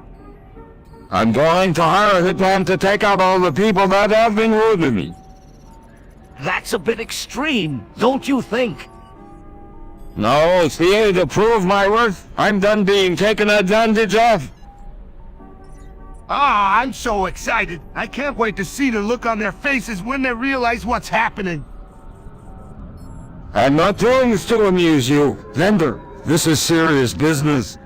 I'm going to hire a hitman to take out all the people that have been rude to me.
That's a bit extreme, don't you think?
No, see, to prove my worth, I'm done being taken advantage of.
Ah, I'm so excited. I can't wait to see the look on their faces when they realize what's happening.
I'm not doing this to amuse you. Bender, this is serious business.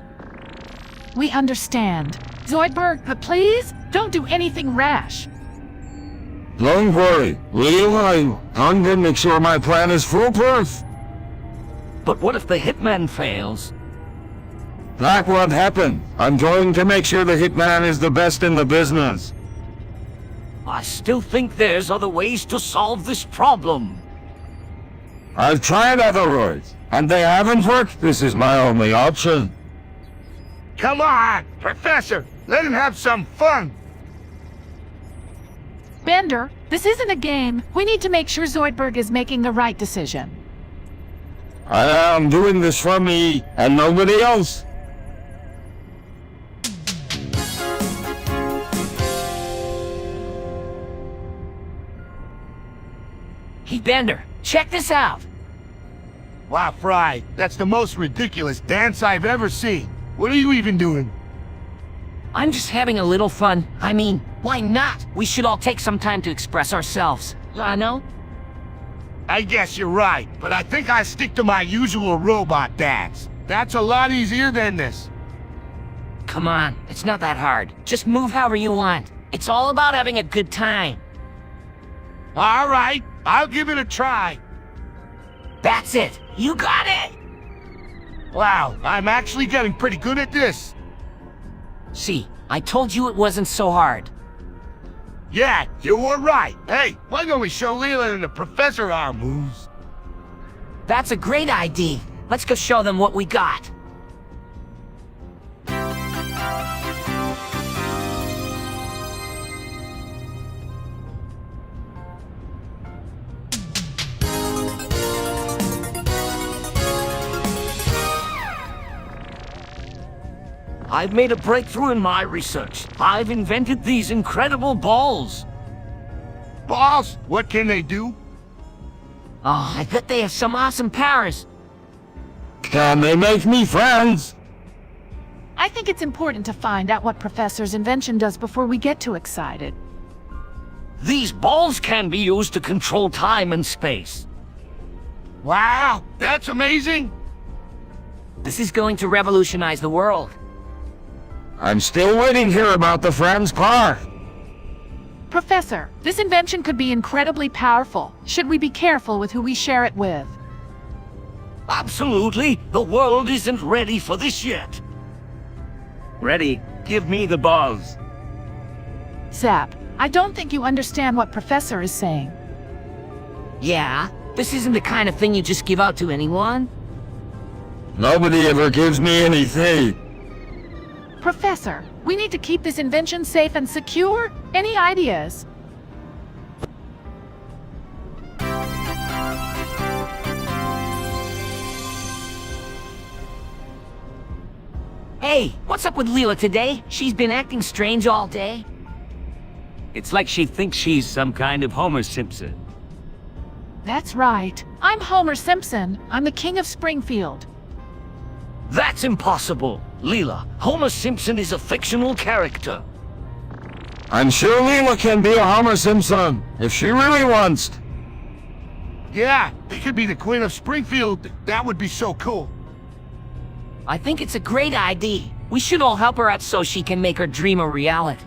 We understand. Zoidberg, but please, don't do anything rash.
Don't worry, Leon. I'm gonna make sure my plan is foolproof.
But what if the hitman fails?
That won't happen. I'm going to make sure the hitman is the best in the business.
I still think there's other ways to solve this problem.
I've tried other roads, and they haven't worked. This is my only option.
Come on, Professor. Let him have some fun.
Bender, this isn't a game. We need to make sure Zoidberg is making the right decision.
I am doing this for me and nobody else.
Hey, Bender, check this out.
Wow, Fry, that's the most ridiculous dance I've ever seen. What are you even doing?
I'm just having a little fun. I mean, why not? We should all take some time to express ourselves. I know?
I guess you're right, but I think I stick to my usual robot dance. That's a lot easier than this.
Come on, it's not that hard. Just move however you want. It's all about having a good time.
All right, I'll give it a try.
That's it. You got it.
Wow, I'm actually getting pretty good at this.
See, I told you it wasn't so hard.
Yeah, you were right. Hey, why don't we show Leland and the professor our moves?
That's a great idea. Let's go show them what we got.
I've made a breakthrough in my research. I've invented these incredible balls.
Balls? What can they do?
Oh, I bet they have some awesome powers.
Can they make me friends?
I think it's important to find out what Professor's invention does before we get too excited.
These balls can be used to control time and space.
Wow, that's amazing.
This is going to revolutionize the world.
I'm still waiting here about the friends part.
Professor, this invention could be incredibly powerful. Should we be careful with who we share it with?
Absolutely. The world isn't ready for this yet. Ready. Give me the balls.
Zap, I don't think you understand what Professor is saying.
Yeah, this isn't the kind of thing you just give out to anyone.
Nobody ever gives me anything.
Professor, we need to keep this invention safe and secure. Any ideas?
Hey, what's up with Leela today? She's been acting strange all day.
It's like she thinks she's some kind of Homer Simpson.
That's right. I'm Homer Simpson. I'm the king of Springfield.
That's impossible. Leela, Homer Simpson is a fictional character.
I'm sure Leela can be a Homer Simpson, if she really wants.
Yeah, they could be the Queen of Springfield. That would be so cool.
I think it's a great idea. We should all help her out so she can make her dream a reality.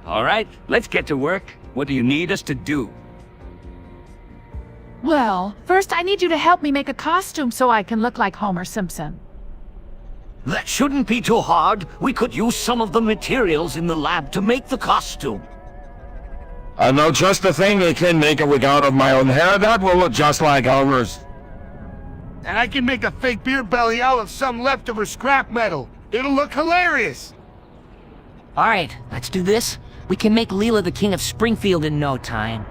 All right, let's get to work. What do you need us to do?
Well, first I need you to help me make a costume so I can look like Homer Simpson.
That shouldn't be too hard. We could use some of the materials in the lab to make the costume.
I know just the thing that can make a wig out of my own hair that will look just like Homer's.
And I can make a fake beer belly out of some leftover scrap metal. It'll look hilarious.
Alright, let's do this. We can make Leela the king of Springfield in no time.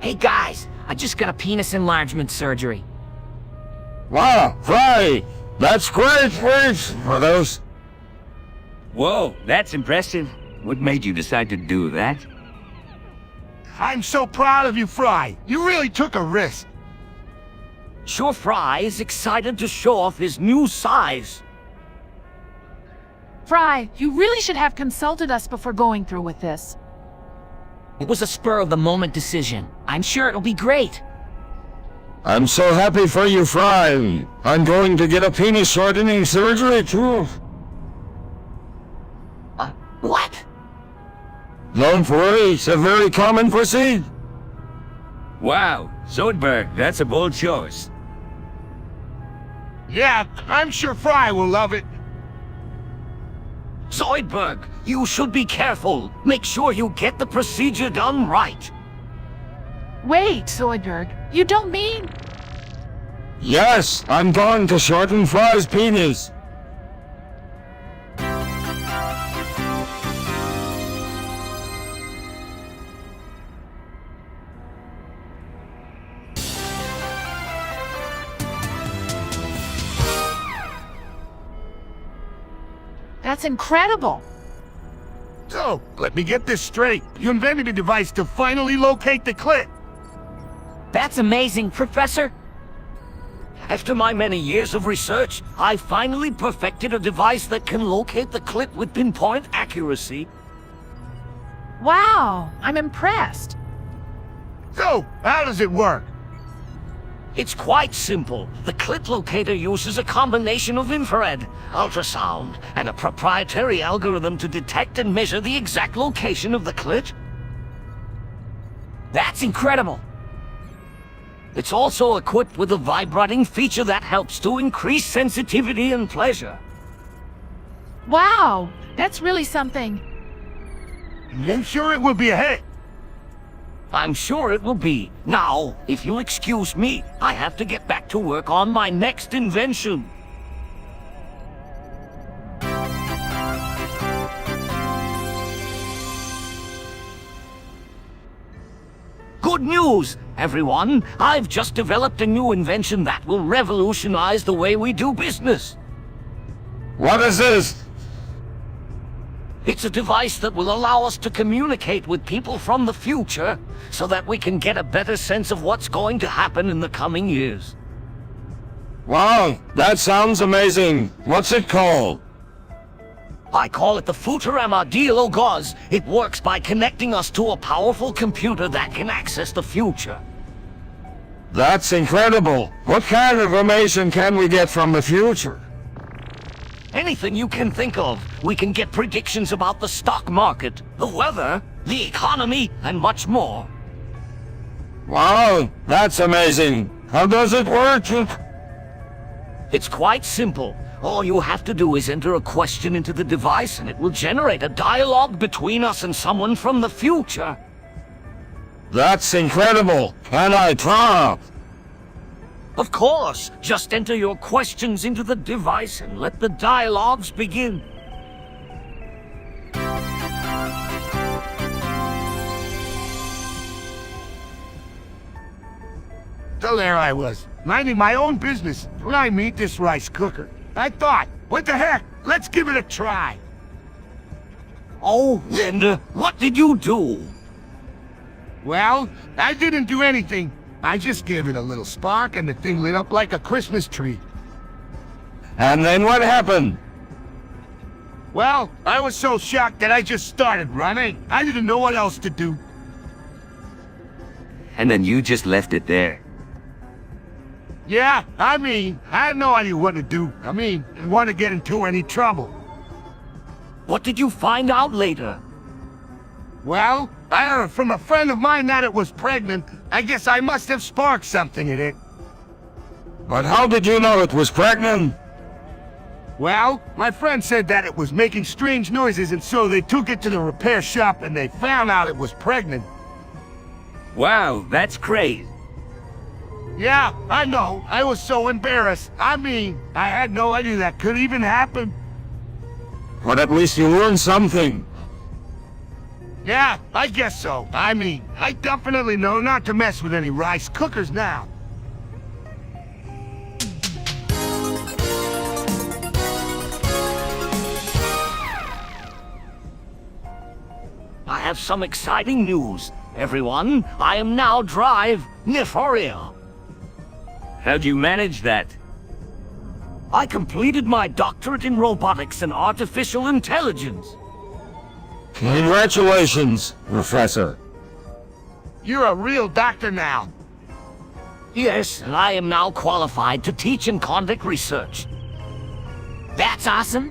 Hey guys, I just got a penis enlargement surgery.
Wow, Fry! That's great for those.
Whoa, that's impressive. What made you decide to do that?
I'm so proud of you, Fry. You really took a risk.
Sure Fry is excited to show off his new size.
Fry, you really should have consulted us before going through with this.
It was a spur-of-the-moment decision. I'm sure it'll be great.
I'm so happy for you, Fry. I'm going to get a penis shortening surgery too.
What?
Don't worry, it's a very common procedure.
Wow, Zoidberg, that's a bold choice.
Yeah, I'm sure Fry will love it.
Zoidberg, you should be careful. Make sure you get the procedure done right.
Wait, Zoidberg, you don't mean...
Yes, I'm going to shorten Fry's penis.
That's incredible.
So, let me get this straight. You invented a device to finally locate the clit.
That's amazing, Professor.
After my many years of research, I finally perfected a device that can locate the clit with pinpoint accuracy.
Wow, I'm impressed.
So, how does it work?
It's quite simple. The clit locator uses a combination of infrared, ultrasound, and a proprietary algorithm to detect and measure the exact location of the clit.
That's incredible.
It's also equipped with a vibrating feature that helps to increase sensitivity and pleasure.
Wow, that's really something.
I'm sure it will be a hit.
I'm sure it will be. Now, if you'll excuse me, I have to get back to work on my next invention. Good news, everyone! I've just developed a new invention that will revolutionize the way we do business.
What is this?
It's a device that will allow us to communicate with people from the future so that we can get a better sense of what's going to happen in the coming years.
Wow, that sounds amazing. What's it called?
I call it the Futurama Dialogos. It works by connecting us to a powerful computer that can access the future.
That's incredible. What kind of information can we get from the future?
Anything you can think of. We can get predictions about the stock market, the weather, the economy, and much more.
Wow, that's amazing. How does it work?
It's quite simple. All you have to do is enter a question into the device and it will generate a dialogue between us and someone from the future.
That's incredible. Can I talk?
Of course, just enter your questions into the device and let the dialogues begin.
So there I was, minding my own business when I meet this rice cooker. I thought, what the heck, let's give it a try.
Oh, Linda, what did you do?
Well, I didn't do anything. I just gave it a little spark and the thing lit up like a Christmas tree.
And then what happened?
Well, I was so shocked that I just started running. I didn't know what else to do.
And then you just left it there.
Yeah, I had no idea what to do. Didn't want to get into any trouble.
What did you find out later?
Well, I heard from a friend of mine that it was pregnant. I guess I must have sparked something in it.
But how did you know it was pregnant?
Well, my friend said that it was making strange noises, and so they took it to the repair shop and they found out it was pregnant.
Wow, that's crazy.
Yeah, I know. I was so embarrassed. I had no idea that could even happen.
But at least you learned something.
Yeah, I guess so. I definitely know not to mess with any rice cookers now.
I have some exciting news. Everyone, I am now drive Nefaria.
How'd you manage that?
I completed my doctorate in robotics and artificial intelligence.
Congratulations, Professor.
You're a real doctor now.
Yes, and I am now qualified to teach and conduct research.
That's awesome.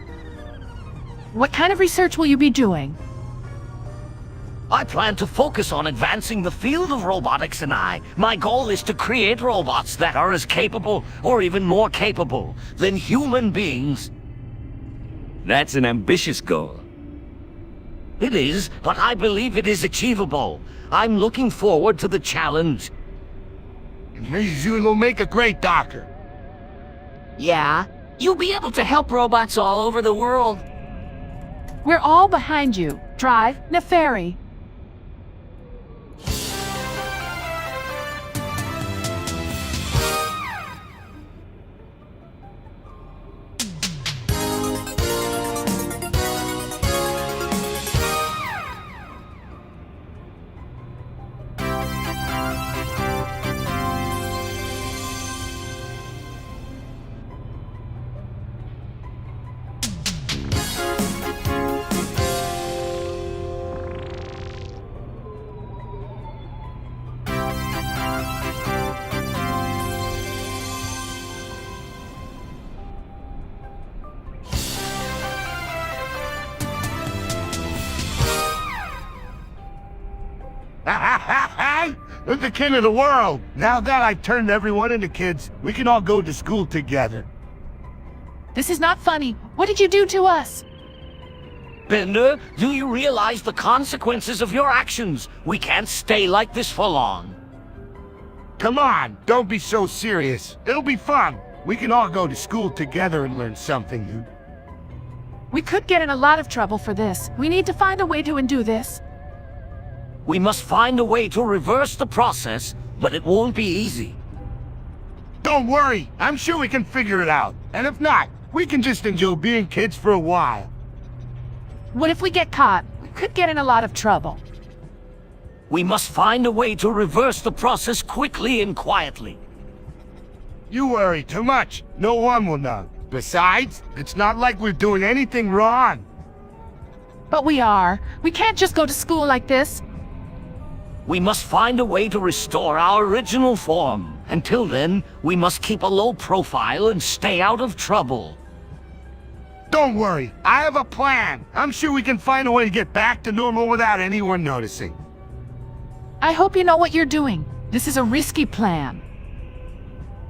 What kind of research will you be doing?
I plan to focus on advancing the field of robotics, and my goal is to create robots that are as capable, or even more capable, than human beings.
That's an ambitious goal.
It is, but I believe it is achievable. I'm looking forward to the challenge.
You will make a great doctor.
Yeah, you'll be able to help robots all over the world.
We're all behind you. Drive Neferi.
You're the king of the world. Now that I've turned everyone into kids, we can all go to school together.
This is not funny. What did you do to us?
Bender, do you realize the consequences of your actions? We can't stay like this for long.
Come on, don't be so serious. It'll be fun. We can all go to school together and learn something new.
We could get in a lot of trouble for this. We need to find a way to undo this.
We must find a way to reverse the process, but it won't be easy.
Don't worry, I'm sure we can figure it out. And if not, we can just enjoy being kids for a while.
What if we get caught? We could get in a lot of trouble.
We must find a way to reverse the process quickly and quietly.
You worry too much. No one will know. Besides, it's not like we're doing anything wrong.
But we are. We can't just go to school like this.
We must find a way to restore our original form. Until then, we must keep a low profile and stay out of trouble.
Don't worry, I have a plan. I'm sure we can find a way to get back to normal without anyone noticing.
I hope you know what you're doing. This is a risky plan.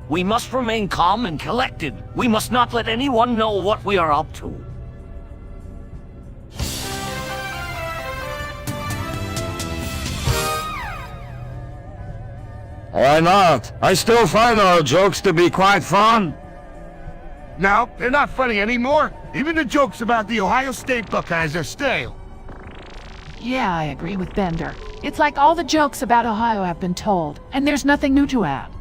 We must remain calm and collected. We must not let anyone know what we are up to.
Why not? I still find our jokes to be quite fun.
No, they're not funny anymore. Even the jokes about the Ohio State Buckeyes are stale.
Yeah, I agree with Bender. It's like all the jokes about Ohio have been told, and there's nothing new to add.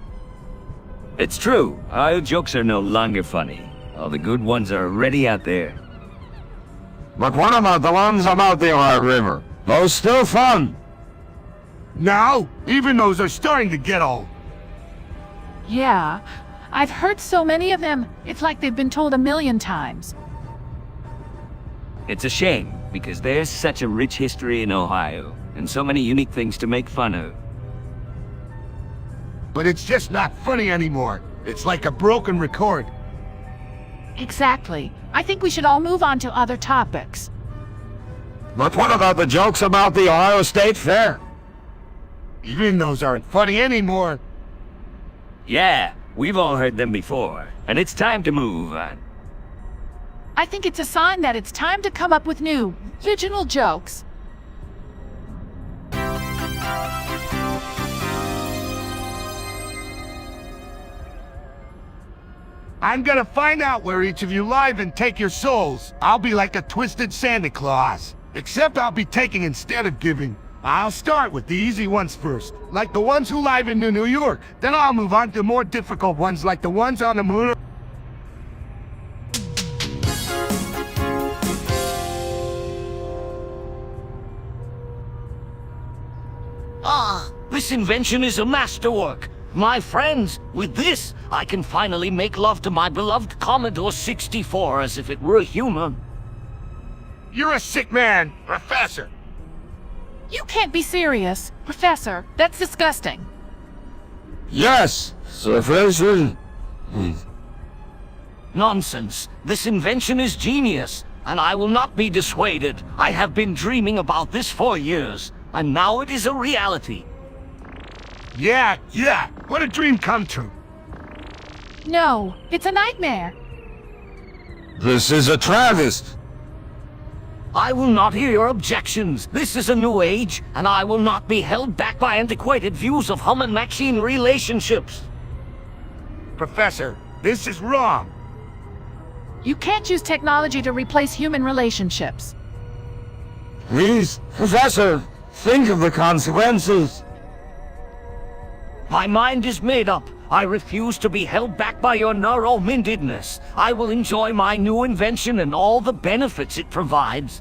It's true. Our jokes are no longer funny. All the good ones are already out there.
But what about the ones about the Ohio River? Those still fun.
No, even those are starting to get old.
Yeah, I've heard so many of them, it's like they've been told 1,000,000 times.
It's a shame, because there's such a rich history in Ohio, and so many unique things to make fun of.
But it's just not funny anymore. It's like a broken record.
Exactly. I think we should all move on to other topics.
But what about the jokes about the Ohio State Fair?
Even those aren't funny anymore.
Yeah, we've all heard them before, and it's time to move on.
I think it's a sign that it's time to come up with new, original jokes.
I'm gonna find out where each of you live and take your souls. I'll be like a twisted Santa Claus. Except I'll be taking instead of giving. I'll start with the easy ones first, like the ones who live in New York. Then I'll move on to more difficult ones like the ones on the moon.
Ah, this invention is a masterwork. My friends, with this, I can finally make love to my beloved Commodore 64 as if it were a human.
You're a sick man, Professor.
You can't be serious. Professor, that's disgusting.
Yes, Professor.
Nonsense. This invention is genius, and I will not be dissuaded. I have been dreaming about this for years, and now it is a reality.
Yeah, what a dream come true.
No, it's a nightmare.
This is a travesty.
I will not hear your objections. This is a new age, and I will not be held back by antiquated views of human-machine relationships.
Professor, this is wrong.
You can't use technology to replace human relationships.
Please, Professor, think of the consequences.
My mind is made up. I refuse to be held back by your narrow-mindedness. I will enjoy my new invention and all the benefits it provides.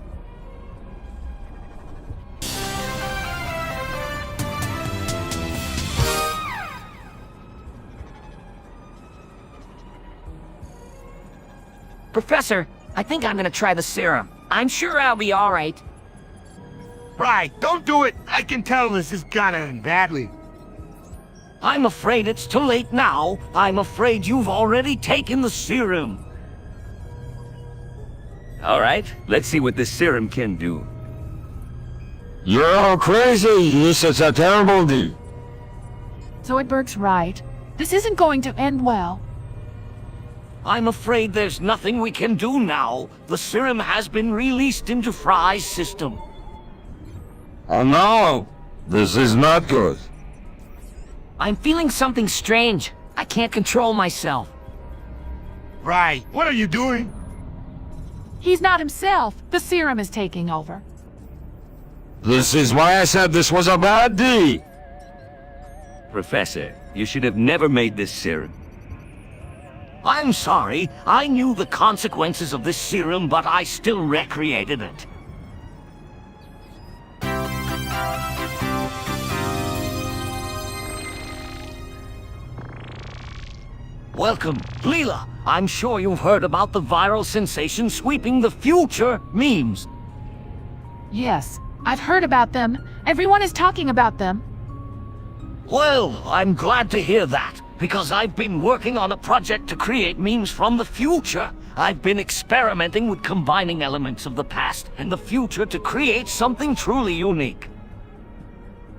Professor, I think I'm gonna try the serum. I'm sure I'll be alright.
Right, don't do it. I can tell this is gonna end badly.
I'm afraid it's too late now. I'm afraid you've already taken the serum.
All right, let's see what this serum can do.
You're all crazy. This is a terrible deal.
Zoidberg's right. This isn't going to end well.
I'm afraid there's nothing we can do now. The serum has been released into Fry's system.
Oh no, this is not good.
I'm feeling something strange. I can't control myself.
Right, what are you doing?
He's not himself. The serum is taking over.
This is why I said this was a bad deed.
Professor, you should have never made this serum.
I'm sorry. I knew the consequences of this serum, but I still recreated it. Welcome, Leela. I'm sure you've heard about the viral sensation sweeping the future memes.
Yes, I've heard about them. Everyone is talking about them.
Well, I'm glad to hear that, because I've been working on a project to create memes from the future. I've been experimenting with combining elements of the past and the future to create something truly unique.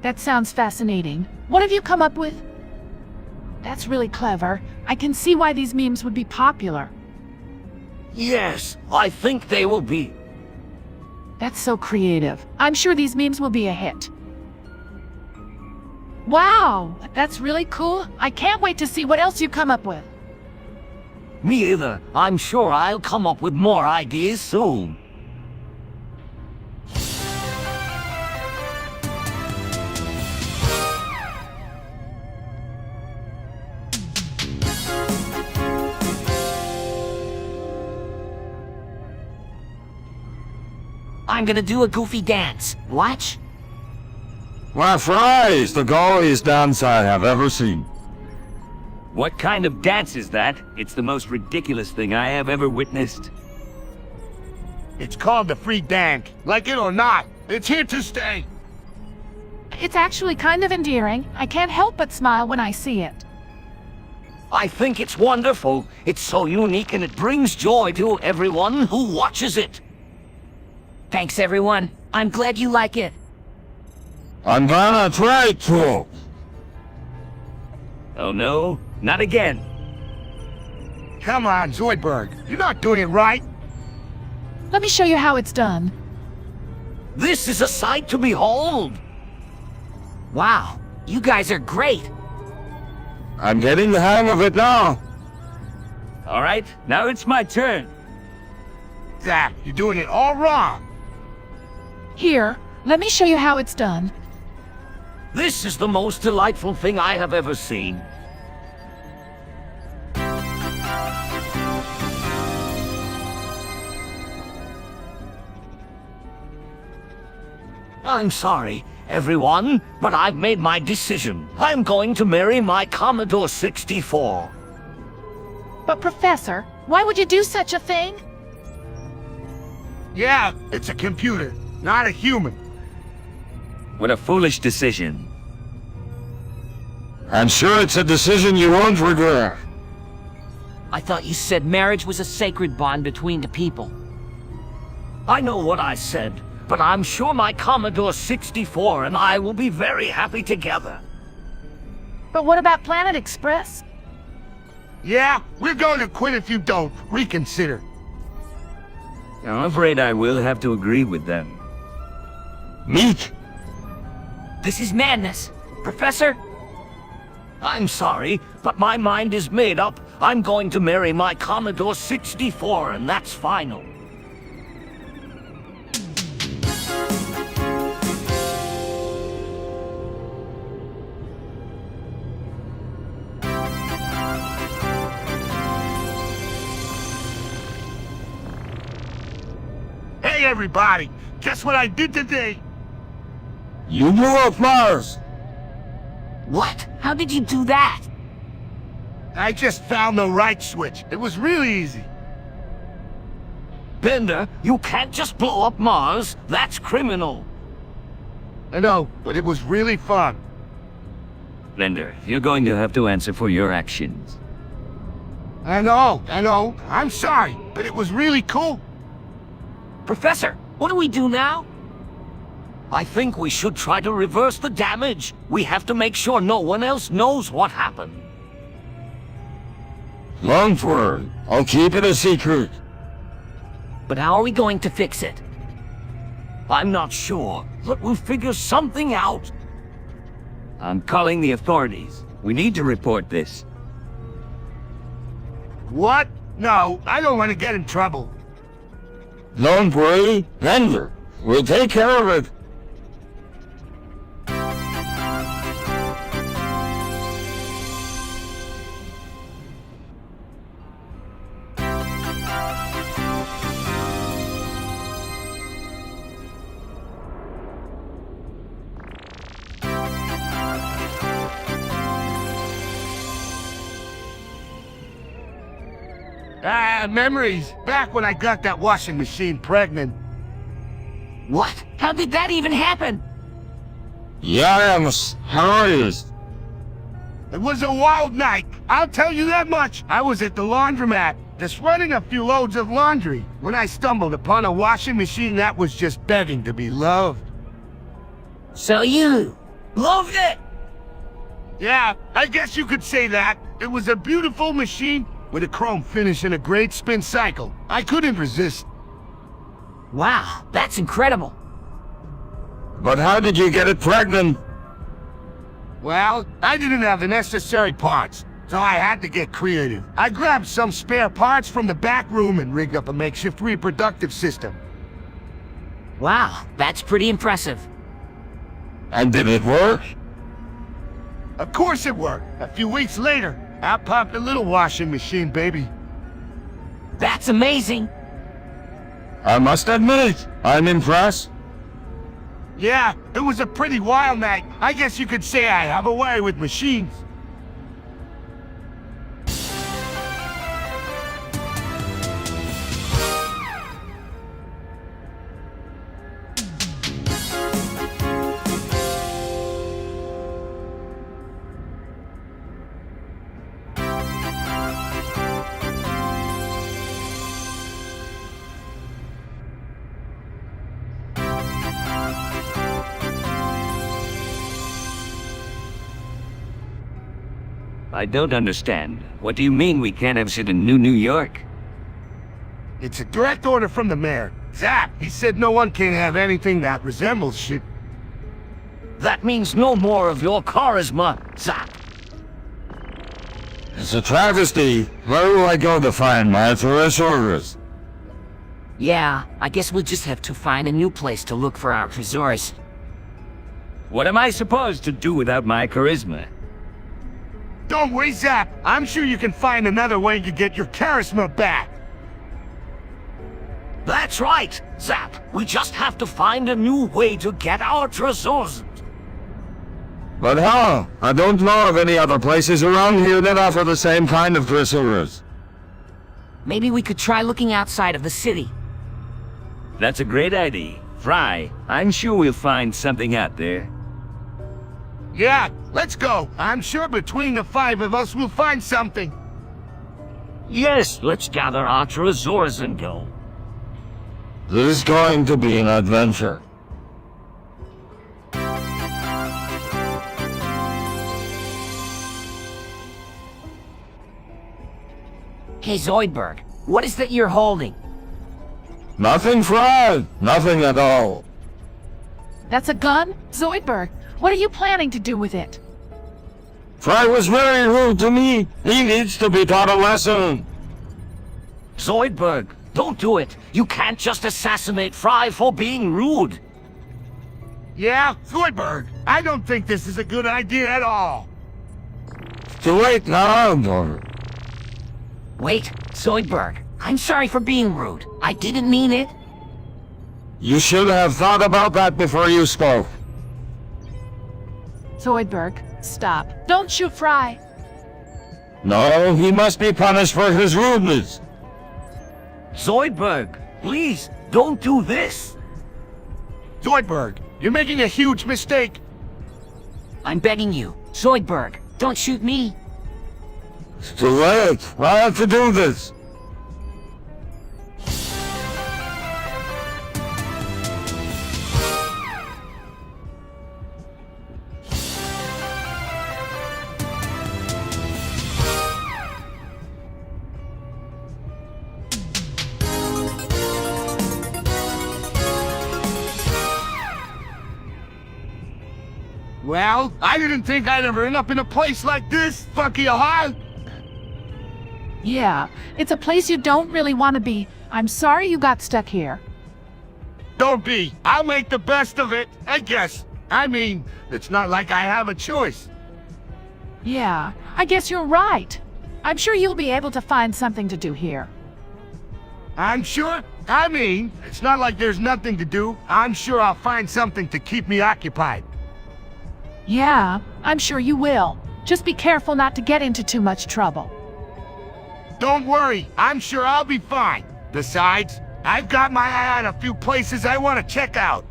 That sounds fascinating. What have you come up with? That's really clever. I can see why these memes would be popular.
Yes, I think they will be.
That's so creative. I'm sure these memes will be a hit. Wow, that's really cool. I can't wait to see what else you come up with.
Me either. I'm sure I'll come up with more ideas soon.
I'm gonna do a goofy dance. Watch.
My fries, the gaudiest dance I have ever seen.
What kind of dance is that? It's the most ridiculous thing I have ever witnessed.
It's called the free dank. Like it or not, it's here to stay.
It's actually kind of endearing. I can't help but smile when I see it.
I think it's wonderful. It's so unique and it brings joy to everyone who watches it.
Thanks, everyone. I'm glad you like it.
I'm gonna try to.
Oh no, not again.
Come on, Zoidberg. You're not doing it right.
Let me show you how it's done.
This is a sight to behold.
Wow, you guys are great.
I'm getting the hang of it now.
All right, now it's my turn.
Zach, you're doing it all wrong.
Here, let me show you how it's done.
This is the most delightful thing I have ever seen. I'm sorry, everyone, but I've made my decision. I'm going to marry my Commodore 64.
But Professor, why would you do such a thing?
Yeah, it's a computer, not a human.
What a foolish decision.
I'm sure it's a decision you won't regret.
I thought you said marriage was a sacred bond between the people.
I know what I said, but I'm sure my Commodore 64 and I will be very happy together.
But what about Planet Express?
Yeah, we're going to quit if you don't. Reconsider.
I'm afraid I will have to agree with them.
Meek.
This is madness. Professor?
I'm sorry, but my mind is made up. I'm going to marry my Commodore 64 and that's final.
Hey, everybody. Guess what I did today?
You blew up Mars.
What? How did you do that?
I just found the right switch. It was really easy.
Bender, you can't just blow up Mars. That's criminal.
I know, but it was really fun.
Blender, you're going to have to answer for your actions.
I know. I'm sorry, but it was really cool.
Professor, what do we do now?
I think we should try to reverse the damage. We have to make sure no one else knows what happened.
Longford, I'll keep it a secret.
But how are we going to fix it?
I'm not sure, but we'll figure something out.
I'm calling the authorities. We need to report this.
What? No, I don't want to get in trouble.
Don't worry, Bender. We'll take care of it.
Memories. Back when I got that washing machine pregnant.
What? How did that even happen?
Yes, hurries.
It was a wild night. I'll tell you that much. I was at the laundromat, just running a few loads of laundry, when I stumbled upon a washing machine that was just begging to be loved.
So you loved it?
Yeah, I guess you could say that. It was a beautiful machine with a chrome finish and a great spin cycle. I couldn't resist.
Wow, that's incredible.
But how did you get it pregnant?
Well, I didn't have the necessary parts, so I had to get creative. I grabbed some spare parts from the back room and rigged up a makeshift reproductive system.
Wow, that's pretty impressive.
And did it work?
Of course it worked. A few weeks later, out popped a little washing machine, baby.
That's amazing.
I must admit, I'm impressed.
Yeah, it was a pretty wild night. I guess you could say I have a way with machines.
I don't understand. What do you mean we can't have shit in New York?
It's a direct order from the mayor. Zap, he said no one can have anything that resembles shit.
That means no more of your charisma, Zap.
It's a travesty. Where will I go to find my thesaurus?
Yeah, I guess we'll just have to find a new place to look for our treasures.
What am I supposed to do without my charisma?
Don't worry, Zap. I'm sure you can find another way to get your charisma back.
That's right, Zap. We just have to find a new way to get our treasures.
But how? I don't know of any other places around here that offer the same kind of thesaurus.
Maybe we could try looking outside of the city.
That's a great idea. Fry, I'm sure we'll find something out there.
Yeah, let's go. I'm sure between the 5 of us we'll find something.
Yes, let's gather our treasures and go.
This is going to be an adventure.
Hey Zoidberg, what is that you're holding?
Nothing, Fry. Nothing at all.
That's a gun? Zoidberg, what are you planning to do with it?
Fry was very rude to me. He needs to be taught a lesson.
Zoidberg, don't do it. You can't just assassinate Fry for being rude.
Yeah, Zoidberg, I don't think this is a good idea at all.
Too late now, or...
Wait, Zoidberg, I'm sorry for being rude. I didn't mean it.
You should have thought about that before you spoke.
Zoidberg, stop. Don't shoot Fry.
No, he must be punished for his rudeness.
Zoidberg, please, don't do this.
Zoidberg, you're making a huge mistake.
I'm begging you, Zoidberg, don't shoot me.
It's too late. I have to do this.
Well, I didn't think I'd ever end up in a place like this, Funky Ohio.
Yeah, it's a place you don't really want to be. I'm sorry you got stuck here.
Don't be. I'll make the best of it, I guess. I mean, it's not like I have a choice.
Yeah, I guess you're right. I'm sure you'll be able to find something to do here.
I'm sure. I mean, it's not like there's nothing to do. I'm sure I'll find something to keep me occupied.
Yeah, I'm sure you will. Just be careful not to get into too much trouble.
don't worry. I'm sure I'll be fine. Besides, I've got my eye on a few places I want to check out.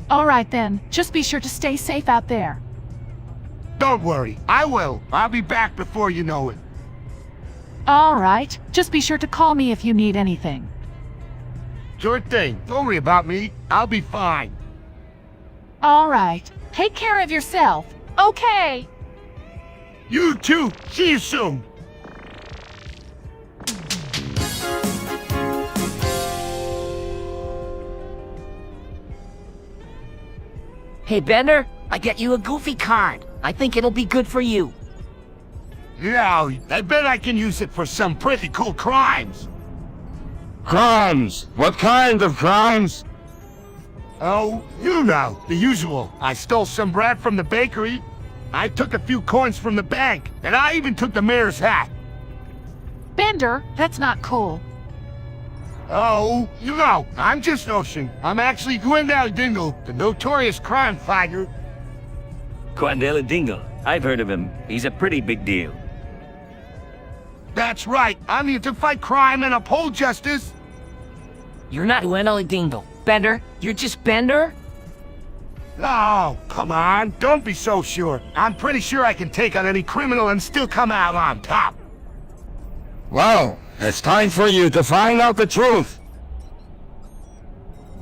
All right then, just be sure to stay safe out there.
Don't worry, I will. I'll be back before you know it.
All right, just be sure to call me if you need anything.
Sure thing. Don't worry about me. I'll be fine.
All right, take care of yourself. Okay.
You too. See you soon.
Hey, Bender, I get you a Goofy card. I think it'll be good for you.
Yeah, I bet I can use it for some pretty cool crimes.
Crimes? What kind of crimes?
Oh, you know, the usual. I stole some bread from the bakery. I took a few coins from the bank, and I even took the mayor's hat.
Bender, that's not cool.
Oh, you know, I'm just Ocean. I'm actually Gwendal Dingle, the notorious crime fighter.
Quandela Dingle. I've heard of him. He's a pretty big deal.
That's right. I'm here to fight crime and uphold justice.
You're not Gwendolyn Dingle. Bender, you're just Bender?
Oh, come on. Don't be so sure. I'm pretty sure I can take on any criminal and still come out on top.
Well, it's time for you to find out the truth.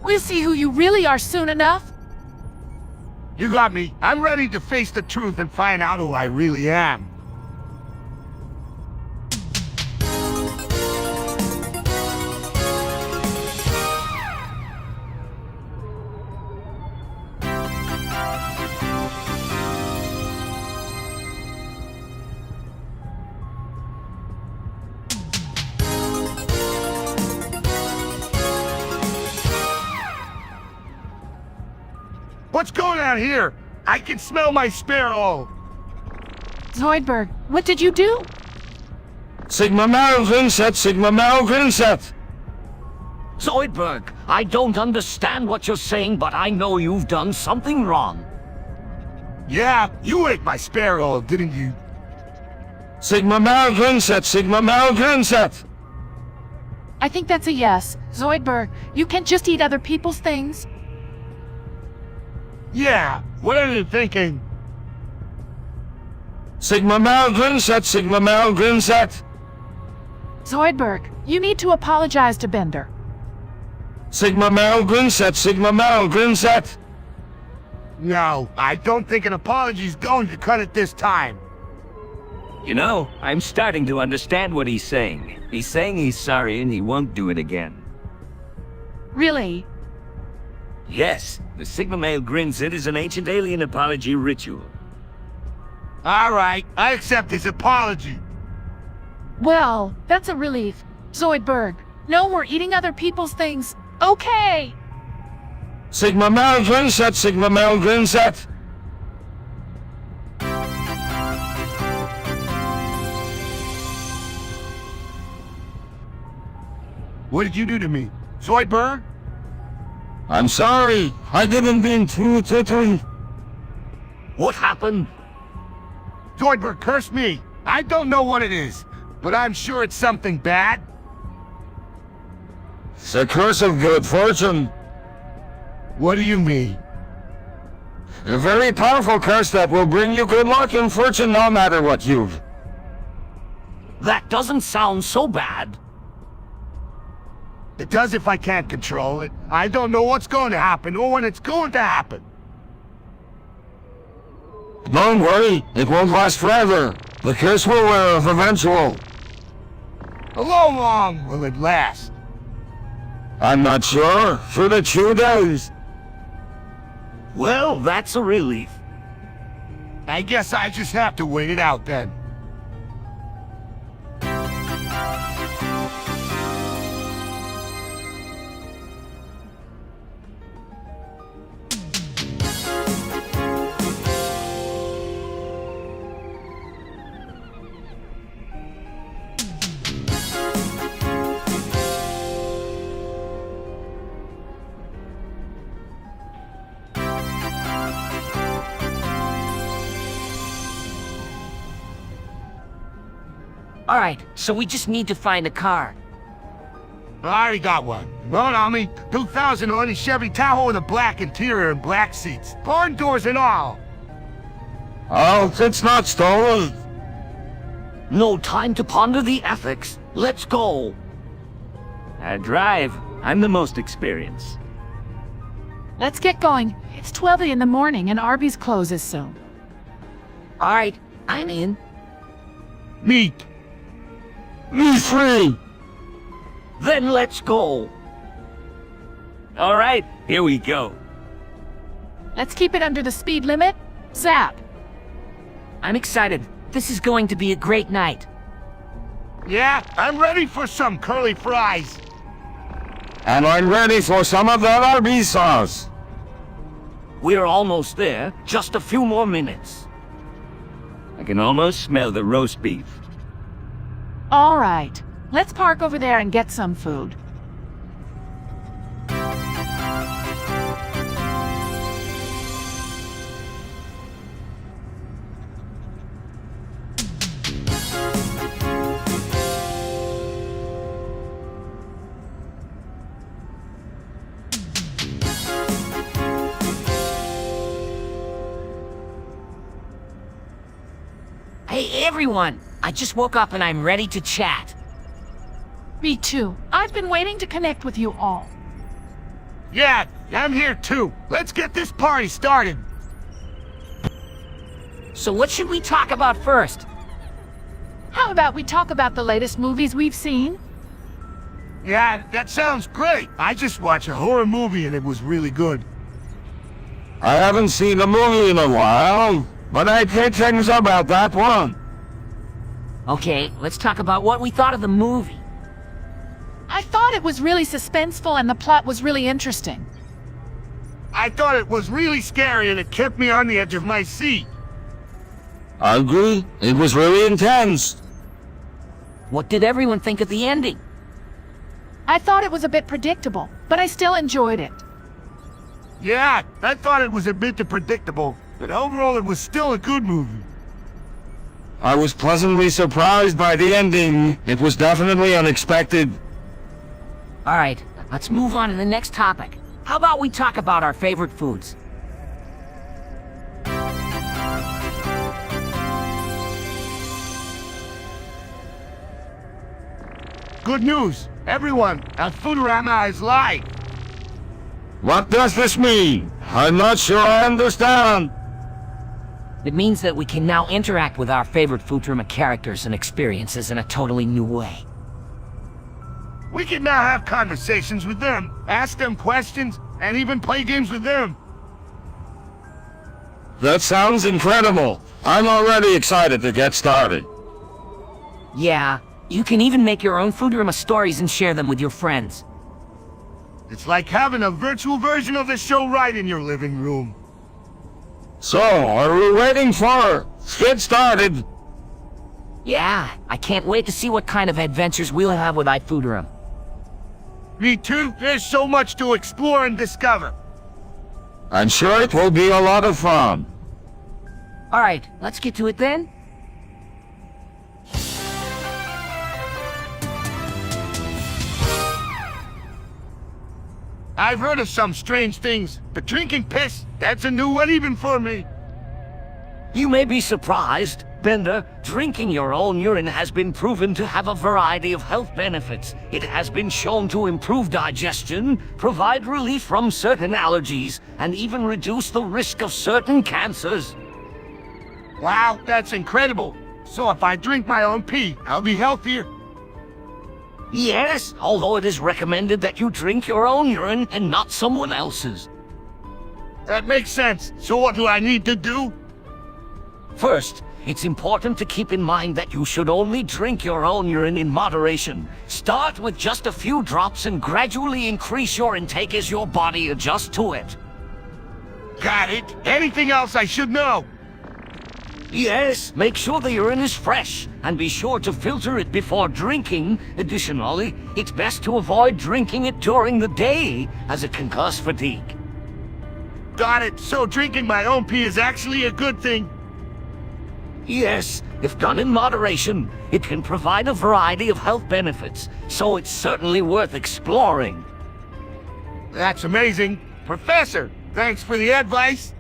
We'll see who you really are soon enough.
You got me. I'm ready to face the truth and find out who I really am. What's going on here? I can smell my sparrow.
Zoidberg, what did you do?
Sigma Malvin set, Sigma Malvin set.
Zoidberg, I don't understand what you're saying, but I know you've done something wrong.
Yeah, you ate my sparrow, didn't you?
Sigma Malvin set, Sigma Malvin set.
I think that's a yes. Zoidberg, you can't just eat other people's things.
Yeah, what are you thinking?
Sigma Malvin set, Sigma Malvin set.
Zoidberg, you need to apologize to Bender.
Sigma Malvin set, Sigma Malvin set.
No, I don't think an apology's going to cut it this time.
You know, I'm starting to understand what he's saying. He's saying he's sorry and he won't do it again.
Really?
Yes, the Sigma Male Grinset is an ancient alien apology ritual.
All right, I accept his apology.
Well, that's a relief. Zoidberg, no more eating other people's things. Okay!
Sigma Malvin set, Sigma Malvin set.
What did you do to me? Zoidberg?
I'm sorry, I didn't mean to.
What happened?
Zoidberg cursed me. I don't know what it is, but I'm sure it's something bad.
It's a curse of good fortune.
What do you mean?
A very powerful curse that will bring you good luck and fortune no matter what you've.
That doesn't sound so bad.
It does if I can't control it. I don't know what's going to happen or when it's going to happen.
Don't worry, it won't last forever. The curse will wear off eventual.
How long will it last?
I'm not sure. For the 2 days.
Well, that's a relief.
I guess I just have to wait it out then.
Alright, so we just need to find a car.
I already got one. Loan on me. 2001 Chevy Tahoe with a black interior and black seats. Barn doors and all.
Oh, it's not stolen.
No time to ponder the ethics. Let's go.
I drive. I'm the most experienced.
Let's get going. It's 12 in the morning and Arby's closes soon.
Alright, I'm in.
Meet.
Me free.
Then let's go.
All right, here we go.
Let's keep it under the speed limit. Zap.
I'm excited. This is going to be a great night.
Yeah, I'm ready for some curly fries.
And I'm ready for some of that Arby's sauce.
We're almost there. Just a few more minutes.
I can almost smell the roast beef.
All right. Let's park over there and get some food.
Hey everyone! I just woke up and I'm ready to chat.
Me too. I've been waiting to connect with you all.
Yeah, I'm here too. Let's get this party started.
So what should we talk about first?
How about we talk about the latest movies we've seen?
Yeah, that sounds great. I just watched a horror movie and it was really good.
I haven't seen a movie in a while, but I heard things about that one.
Okay, let's talk about what we thought of the movie.
I thought it was really suspenseful and the plot was really interesting.
I thought it was really scary and it kept me on the edge of my seat.
I agree. It was really intense.
What did everyone think of the ending?
I thought it was a bit predictable, but I still enjoyed it.
Yeah, I thought it was a bit too predictable, but overall it was still a good movie.
I was pleasantly surprised by the ending. It was definitely unexpected.
Alright, let's move on to the next topic. How about we talk about our favorite foods?
Good news, everyone, our Futurama is live.
What does this mean? I'm not sure I understand.
It means that we can now interact with our favorite Futurama characters and experiences in a totally new way.
We can now have conversations with them, ask them questions, and even play games with them.
That sounds incredible. I'm already excited to get started.
Yeah, you can even make your own Futurama stories and share them with your friends.
It's like having a virtual version of the show right in your living room.
So, are we waiting for? Get started.
Yeah, I can't wait to see what kind of adventures we'll have with iFuturam.
Me too, there's so much to explore and discover.
I'm sure it will be a lot of fun.
Alright, let's get to it then.
I've heard of some strange things, but drinking piss, that's a new one even for me.
You may be surprised, Bender. Drinking your own urine has been proven to have a variety of health benefits. It has been shown to improve digestion, provide relief from certain allergies, and even reduce the risk of certain cancers.
Wow, that's incredible. So if I drink my own pee, I'll be healthier.
Yes, although it is recommended that you drink your own urine and not someone else's.
That makes sense. So what do I need to do?
First, it's important to keep in mind that you should only drink your own urine in moderation. Start with just a few drops and gradually increase your intake as your body adjusts to it.
Got it. Anything else I should know?
Yes, make sure the urine is fresh, and be sure to filter it before drinking. Additionally, it's best to avoid drinking it during the day, as it can cause fatigue.
Got it. So drinking my own pee is actually a good thing.
Yes, if done in moderation, it can provide a variety of health benefits, so it's certainly worth exploring.
That's amazing. Professor, thanks for the advice.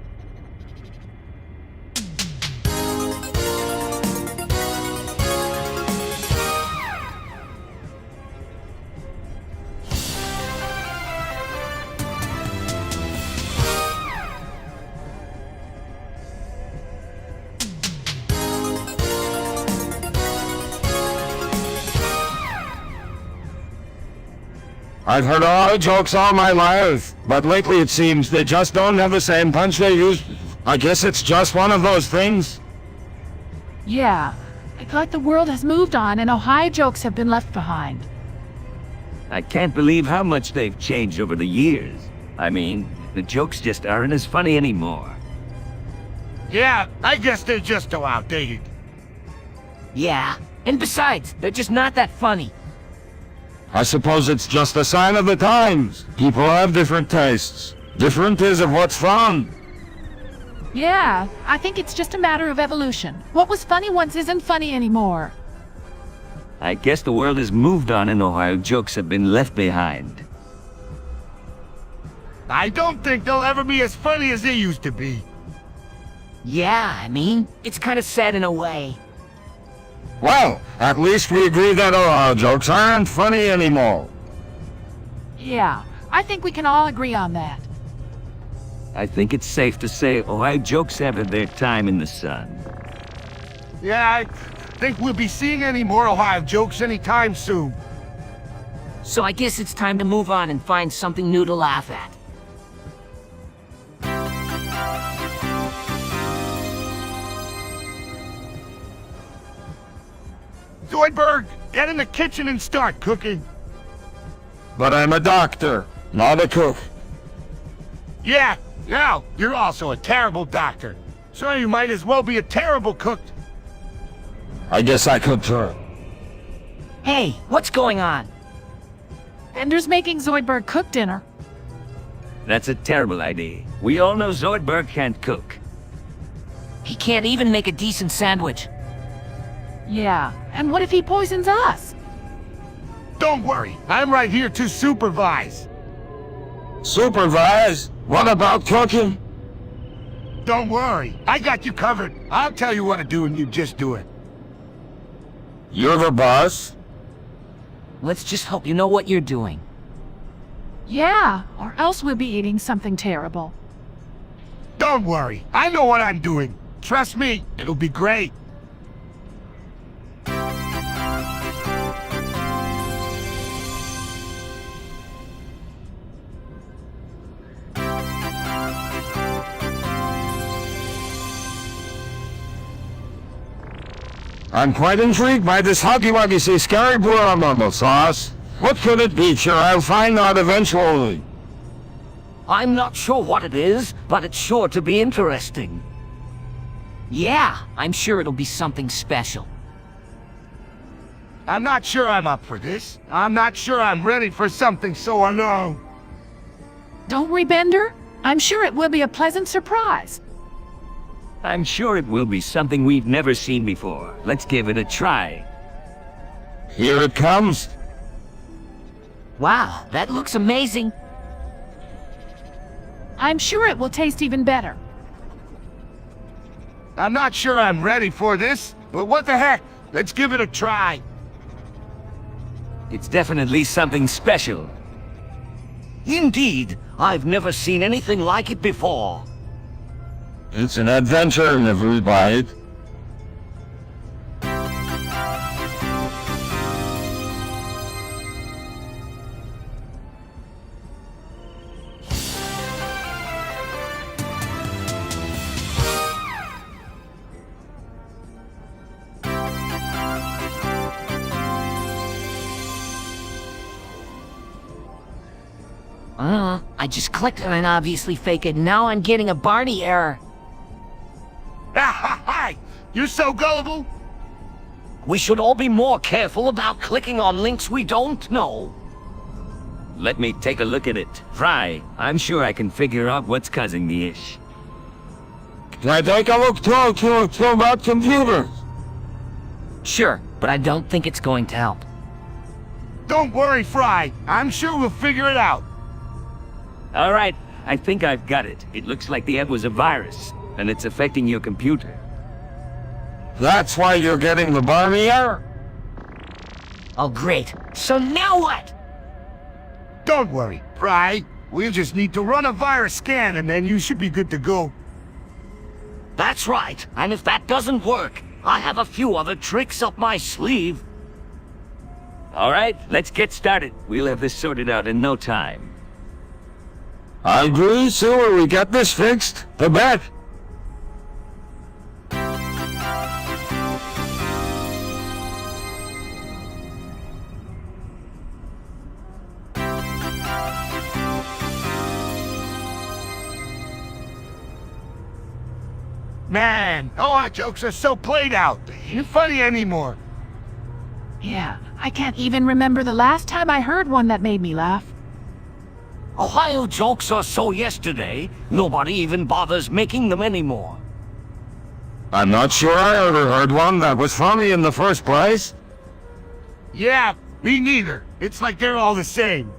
I've heard all the jokes all my life, but lately it seems they just don't have the same punch they used. I guess it's just one of those things.
Yeah, I thought the world has moved on and Ohio jokes have been left behind.
I can't believe how much they've changed over the years. I mean, the jokes just aren't as funny anymore.
Yeah, I guess they're just so outdated.
Yeah, and besides, they're just not that funny.
I suppose it's just a sign of the times. People have different tastes. Different is of what's fun.
Yeah, I think it's just a matter of evolution. What was funny once isn't funny anymore.
I guess the world has moved on and Ohio jokes have been left behind.
I don't think they'll ever be as funny as they used to be.
Yeah, I mean, it's kind of sad in a way.
Well, at least we agree that our jokes aren't funny anymore.
Yeah, I think we can all agree on that.
I think it's safe to say Ohio jokes have had their time in the sun.
Yeah, I think we'll be seeing any more Ohio jokes anytime soon.
So I guess it's time to move on and find something new to laugh at.
Zoidberg, get in the kitchen and start cooking.
But I'm a doctor, not a cook.
Yeah, now, you're also a terrible doctor. So you might as well be a terrible cook.
I guess I could try.
Hey, what's going on?
Bender's making Zoidberg cook dinner.
That's a terrible idea. We all know Zoidberg can't cook.
He can't even make a decent sandwich.
Yeah, and what if he poisons us?
Don't worry, I'm right here to supervise.
Supervise? What about cooking?
Don't worry, I got you covered. I'll tell you what to do and you just do it.
You're the boss?
Let's just hope you know what you're doing.
Yeah, or else we'll be eating something terrible.
Don't worry, I know what I'm doing. Trust me, it'll be great.
I'm quite intrigued by this huggy-wuggy scary Futurama sauce. What could it be? Sure, I'll find out eventually.
I'm not sure what it is, but it's sure to be interesting.
Yeah, I'm sure it'll be something special.
I'm not sure I'm up for this. I'm not sure I'm ready for something so unknown.
Don't worry, Bender. I'm sure it will be a pleasant surprise.
I'm sure it will be something we've never seen before. Let's give it a try.
Here it comes.
Wow, that looks amazing.
I'm sure it will taste even better.
I'm not sure I'm ready for this, but what the heck? Let's give it a try.
It's definitely something special. Indeed, I've never seen anything like it before.
It's an adventure in every bite.
I just clicked on an obviously fake and now I'm getting a Barney error.
Hi! You're so gullible!
We should all be more careful about clicking on links we don't know. Let me take a look at it. Fry, I'm sure I can figure out what's causing the ish.
Can I take a look to about computers?
Sure, but I don't think it's going to help.
Don't worry, Fry. I'm sure we'll figure it out.
All right, I think I've got it. It looks like the ebb was a virus, and it's affecting your computer.
That's why you're getting the Barney error?
Oh, great. So now what?
Don't worry, Fry. We'll just need to run a virus scan and then you should be good to go.
That's right, and if that doesn't work, I have a few other tricks up my sleeve.
All right, let's get started. We'll have this sorted out in no time.
I agree, sooner we get this fixed, the better.
Man, all our jokes are so played out. They ain't funny anymore.
Yeah, I can't even remember the last time I heard one that made me laugh.
Ohio jokes are so yesterday, nobody even bothers making them anymore.
I'm not sure I ever heard one that was funny in the first place.
Yeah, me neither. It's like they're all the same.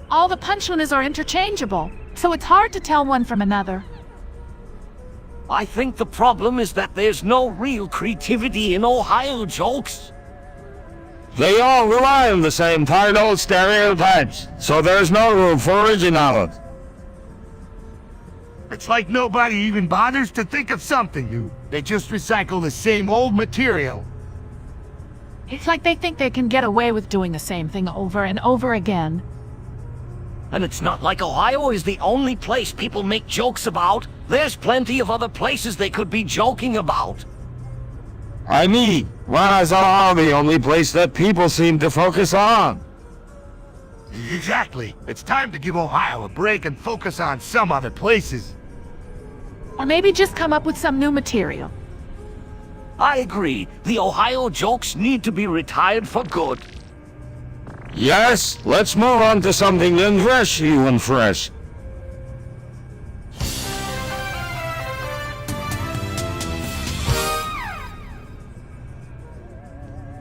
All the punchlines are interchangeable, so it's hard to tell one from another.
I think the problem is that there's no real creativity in Ohio jokes.
They all rely on the same tired old stereotypes, so there's no room for originality.
It's like nobody even bothers to think of something new. They just recycle the same old material.
It's like they think they can get away with doing the same thing over and over again.
And it's not like Ohio is the only place people make jokes about. There's plenty of other places they could be joking about.
I mean, why is Ohio the only place that people seem to focus on?
Exactly. It's time to give Ohio a break and focus on some other places.
Or maybe just come up with some new material.
I agree. The Ohio jokes need to be retired for good.
Yes, let's move on to something new and fresh.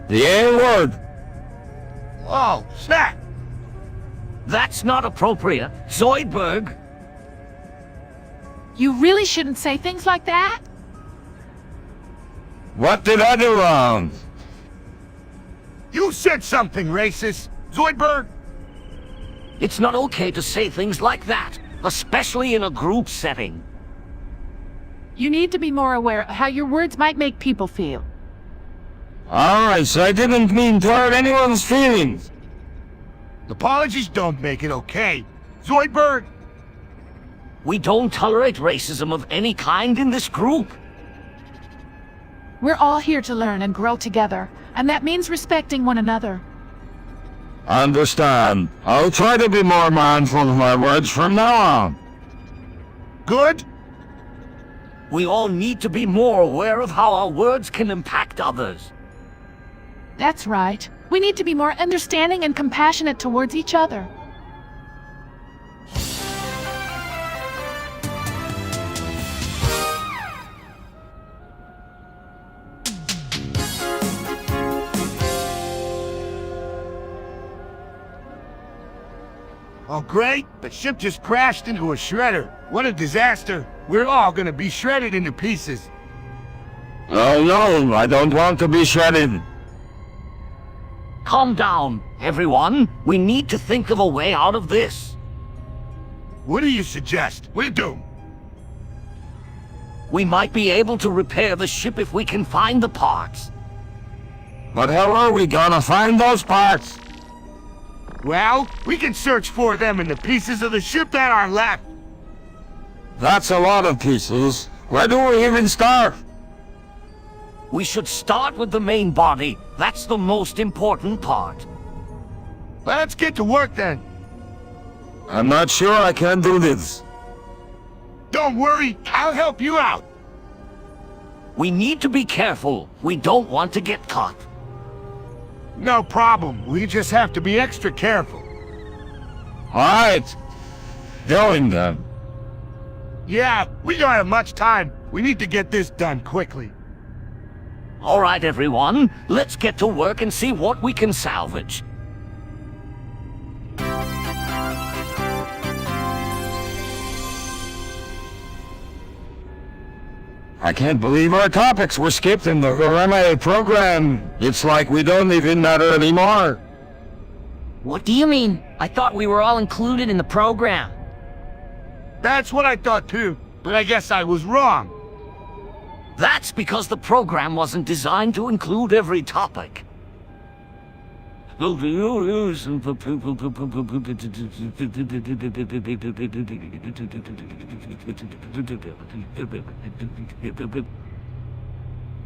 The A-word.
Oh, snap!
That's not appropriate. Zoidberg.
You really shouldn't say things like that.
What did I do wrong?
You said something racist, Zoidberg.
It's not okay to say things like that, especially in a group setting.
You need to be more aware of how your words might make people feel.
Alright, so I didn't mean to hurt anyone's feelings.
Apologies don't make it okay. Zoidberg.
We don't tolerate racism of any kind in this group.
We're all here to learn and grow together, and that means respecting one another.
Understand. I'll try to be more mindful of my words from now on.
Good?
We all need to be more aware of how our words can impact others.
That's right. We need to be more understanding and compassionate towards each other.
Oh, great. The ship just crashed into a shredder. What a disaster. We're all gonna be shredded into pieces.
Oh no, I don't want to be shredded.
Calm down, everyone. We need to think of a way out of this.
What do you suggest? We do.
We might be able to repair the ship if we can find the parts.
But how are we gonna find those parts?
Well, we can search for them in the pieces of the ship that are left.
That's a lot of pieces. Where do we even start?
We should start with the main body. That's the most important part.
Let's get to work then.
I'm not sure I can do this.
Don't worry, I'll help you out.
We need to be careful. We don't want to get caught.
No problem. We just have to be extra careful.
Alright. Going then.
Yeah, we don't have much time. We need to get this done quickly.
All right, everyone, let's get to work and see what we can salvage.
I can't believe our topics were skipped in the MA program. It's like we don't even matter anymore.
What do you mean? I thought we were all included in the program.
That's what I thought too, but I guess I was wrong.
That's because the program wasn't designed to include every topic.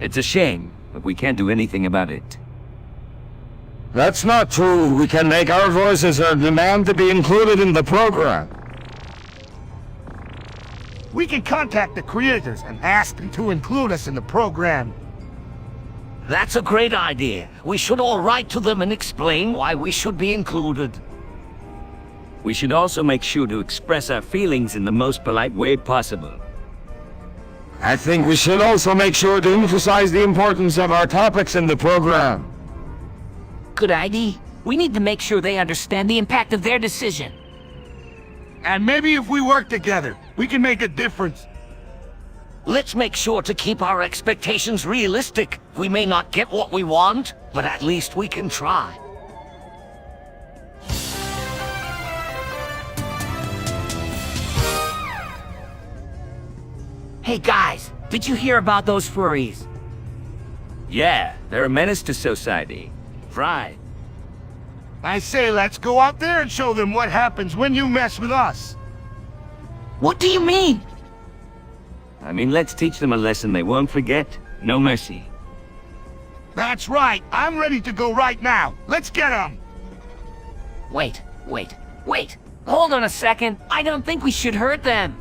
It's a shame, but we can't do anything about it.
That's not true. We can make our voices a demand to be included in the program.
We can contact the creators and ask them to include us in the program.
That's a great idea. We should all write to them and explain why we should be included.
We should also make sure to express our feelings in the most polite way possible.
I think we should also make sure to emphasize the importance of our topics in the program.
Good idea. We need to make sure they understand the impact of their decision.
And maybe if we work together, we can make a difference.
Let's make sure to keep our expectations realistic. We may not get what we want, but at least we can try.
Hey guys, did you hear about those furries?
Yeah, they're a menace to society. Fry.
I say let's go out there and show them what happens when you mess with us.
What do you mean?
I mean, let's teach them a lesson they won't forget. No mercy.
That's right. I'm ready to go right now. Let's get them.
Wait. Hold on a second. I don't think we should hurt them.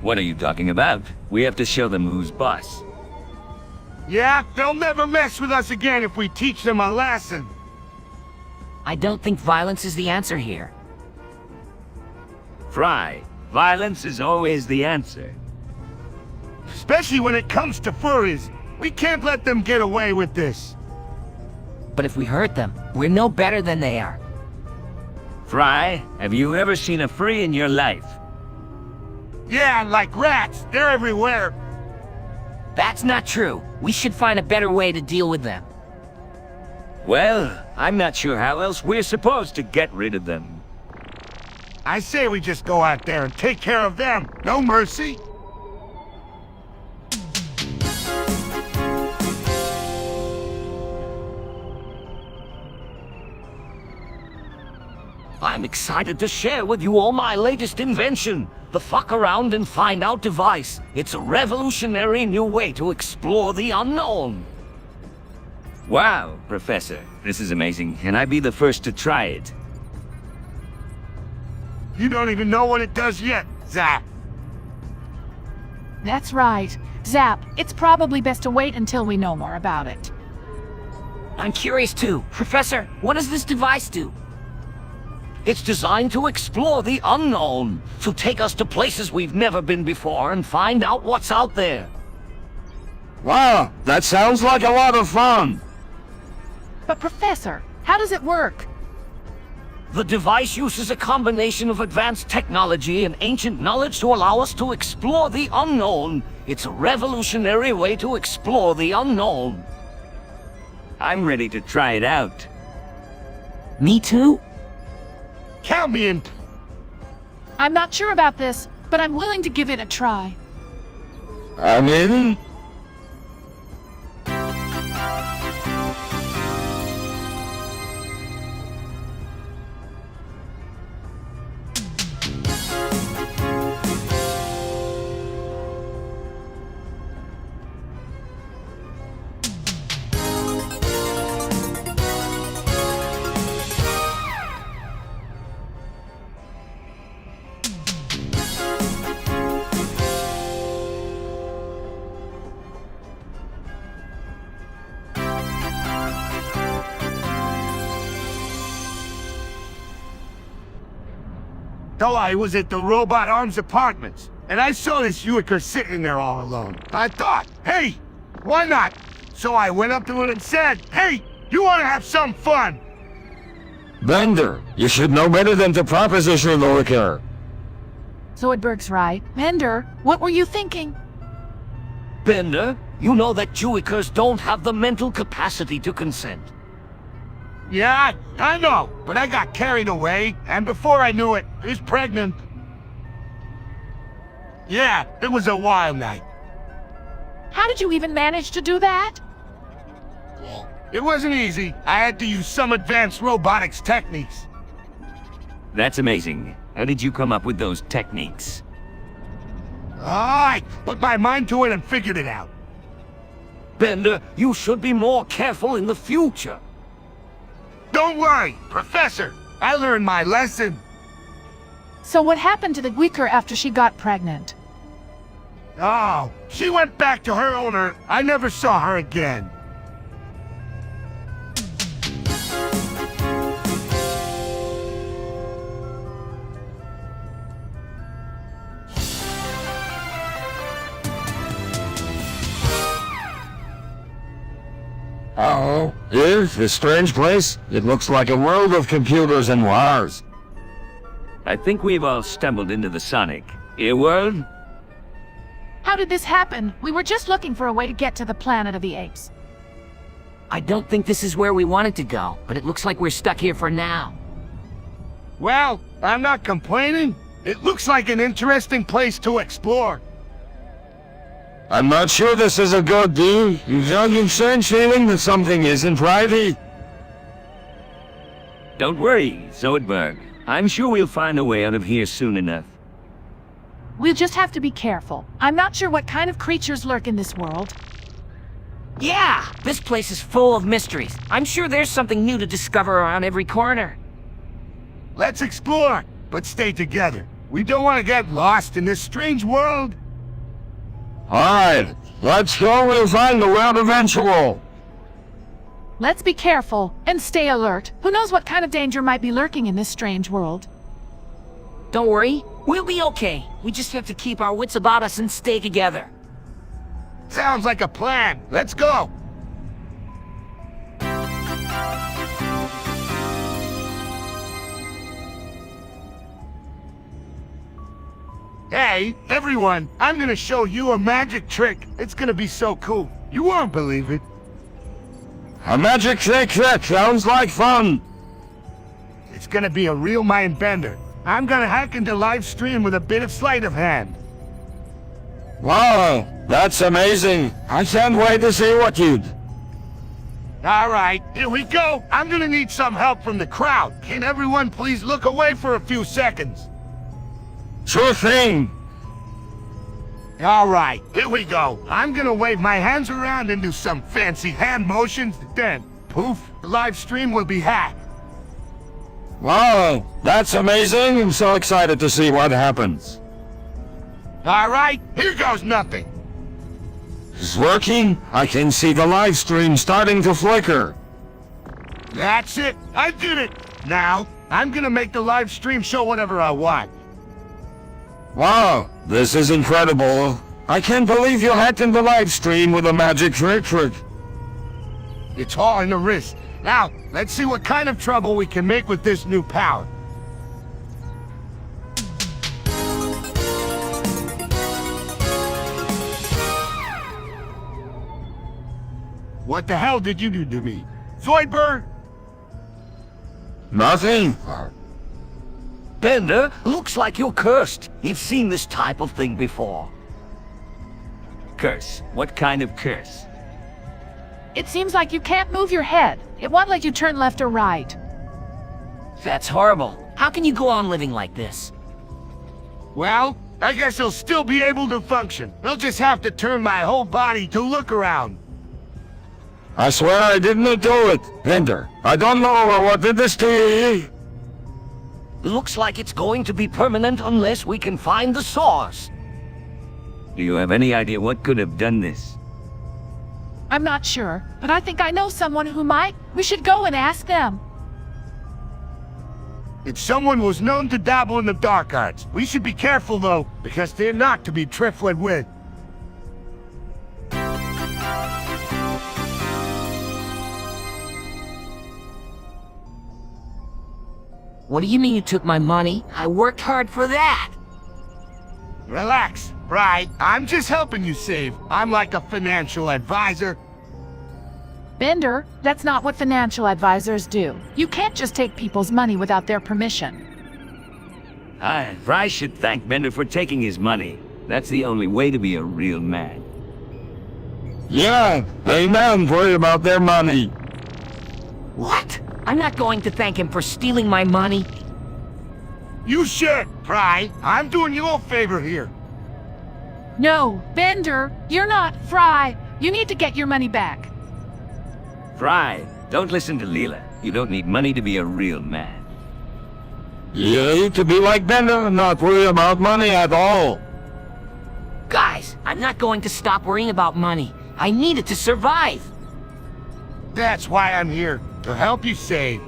What are you talking about? We have to show them who's boss.
Yeah, they'll never mess with us again if we teach them a lesson.
I don't think violence is the answer here.
Fry. Violence is always the answer.
Especially when it comes to furries. We can't let them get away with this.
But if we hurt them, we're no better than they are.
Fry, have you ever seen a furry in your life?
Yeah, like rats. They're everywhere.
That's not true. We should find a better way to deal with them.
Well, I'm not sure how else we're supposed to get rid of them.
I say we just go out there and take care of them. No mercy.
I'm excited to share with you all my latest invention, the fuck around and find out device. It's a revolutionary new way to explore the unknown.
Wow, Professor, this is amazing. Can I be the first to try it?
You don't even know what it does yet, Zap.
That's right. Zap, it's probably best to wait until we know more about it.
I'm curious too. Professor, what does this device do?
It's designed to explore the unknown, to take us to places we've never been before and find out what's out there.
Wow, that sounds like a lot of fun.
But Professor, how does it work?
The device uses a combination of advanced technology and ancient knowledge to allow us to explore the unknown. It's a revolutionary way to explore the unknown.
I'm ready to try it out.
Me too?
Count me in.
I'm not sure about this, but I'm willing to give it a try.
I'm in.
Though I was at the Robot Arms Apartments. and I saw this Uiker sitting there all alone. I thought, hey, why not? So I went up to it and said, hey, you want to have some fun?
Bender, you should know better than to proposition Uiker.
Zoidberg's right. Bender, what were you thinking?
Bender, you know that Uikers don't have the mental capacity to consent.
Yeah, I know, but I got carried away, and before I knew it, I was pregnant. Yeah, it was a wild night.
How did you even manage to do that?
It wasn't easy. I had to use some advanced robotics techniques.
That's amazing. How did you come up with those techniques?
I put my mind to it and figured it out.
Bender, you should be more careful in the future.
Don't worry, Professor. I learned my lesson.
So what happened to the Uiker after she got pregnant?
Oh, she went back to her owner. I never saw her again.
Uh-oh. Here's this strange place. It looks like a world of computers and wires.
I think we've all stumbled into the Sonic Earworld.
How did this happen? We were just looking for a way to get to the planet of the apes.
I don't think this is where we wanted to go, but it looks like we're stuck here for now.
Well, I'm not complaining. It looks like an interesting place to explore.
I'm not sure this is a good deal. You got a strange feeling that something isn't right.
Don't worry, Zoidberg. I'm sure we'll find a way out of here soon enough.
We'll just have to be careful. I'm not sure what kind of creatures lurk in this world.
Yeah, this place is full of mysteries. I'm sure there's something new to discover around every corner.
Let's explore, but stay together. We don't want to get lost in this strange world.
Alright, let's go. We'll find the world eventual.
Let's be careful and stay alert. Who knows what kind of danger might be lurking in this strange world?
Don't worry, we'll be okay. We just have to keep our wits about us and stay together.
Sounds like a plan. Let's go. Hey, everyone, I'm gonna show you a magic trick. It's gonna be so cool. You won't believe it.
A magic trick that sounds like fun.
It's gonna be a real mind bender. I'm gonna hack into live stream with a bit of sleight of hand.
Wow, that's amazing. I can't wait to see what you do.
All right, here we go. I'm gonna need some help from the crowd. Can everyone please look away for a few seconds?
Sure thing.
All right, here we go. I'm gonna wave my hands around and do some fancy hand motions. Then, poof, the live stream will be hacked.
Wow, that's amazing. I'm so excited to see what happens.
All right, here goes nothing.
It's working. I can see the live stream starting to flicker.
That's it. I did it. Now, I'm gonna make the live stream show whatever I want.
Wow, this is incredible. I can't believe you hacked in the live stream with a magic trick.
It's all in the wrist. Now, let's see what kind of trouble we can make with this new power. What the hell did you do to me? Zoidberg?
Nothing.
Bender, looks like you're cursed. You've seen this type of thing before. Curse? What kind of curse?
It seems like you can't move your head. It won't let you turn left or right.
That's horrible. How can you go on living like this?
Well, I guess he'll still be able to function. I'll just have to turn my whole body to look around.
I swear I didn't do it. Bender, I don't know what did this to you.
Looks like it's going to be permanent unless we can find the source. Do you have any idea what could have done this?
I'm not sure, but I think I know someone who might. We should go and ask them.
It's someone who's known to dabble in the dark arts. We should be careful, though, because they're not to be trifled with.
What do you mean you took my money? I worked hard for that.
Relax, Fry. I'm just helping you save. I'm like a financial advisor.
Bender, that's not what financial advisors do. You can't just take people's money without their permission.
I should thank Bender for taking his money. That's the only way to be a real man.
Yeah, they don't worry about their money.
What? I'm not going to thank him for stealing my money.
You should, Fry. I'm doing you a favor here.
No, Bender, you're not Fry. You need to get your money back.
Fry, don't listen to Leela. You don't need money to be a real man.
You need to be like Bender and not worry about money at all.
Guys, I'm not going to stop worrying about money. I need it to survive.
That's why I'm here, to help you save.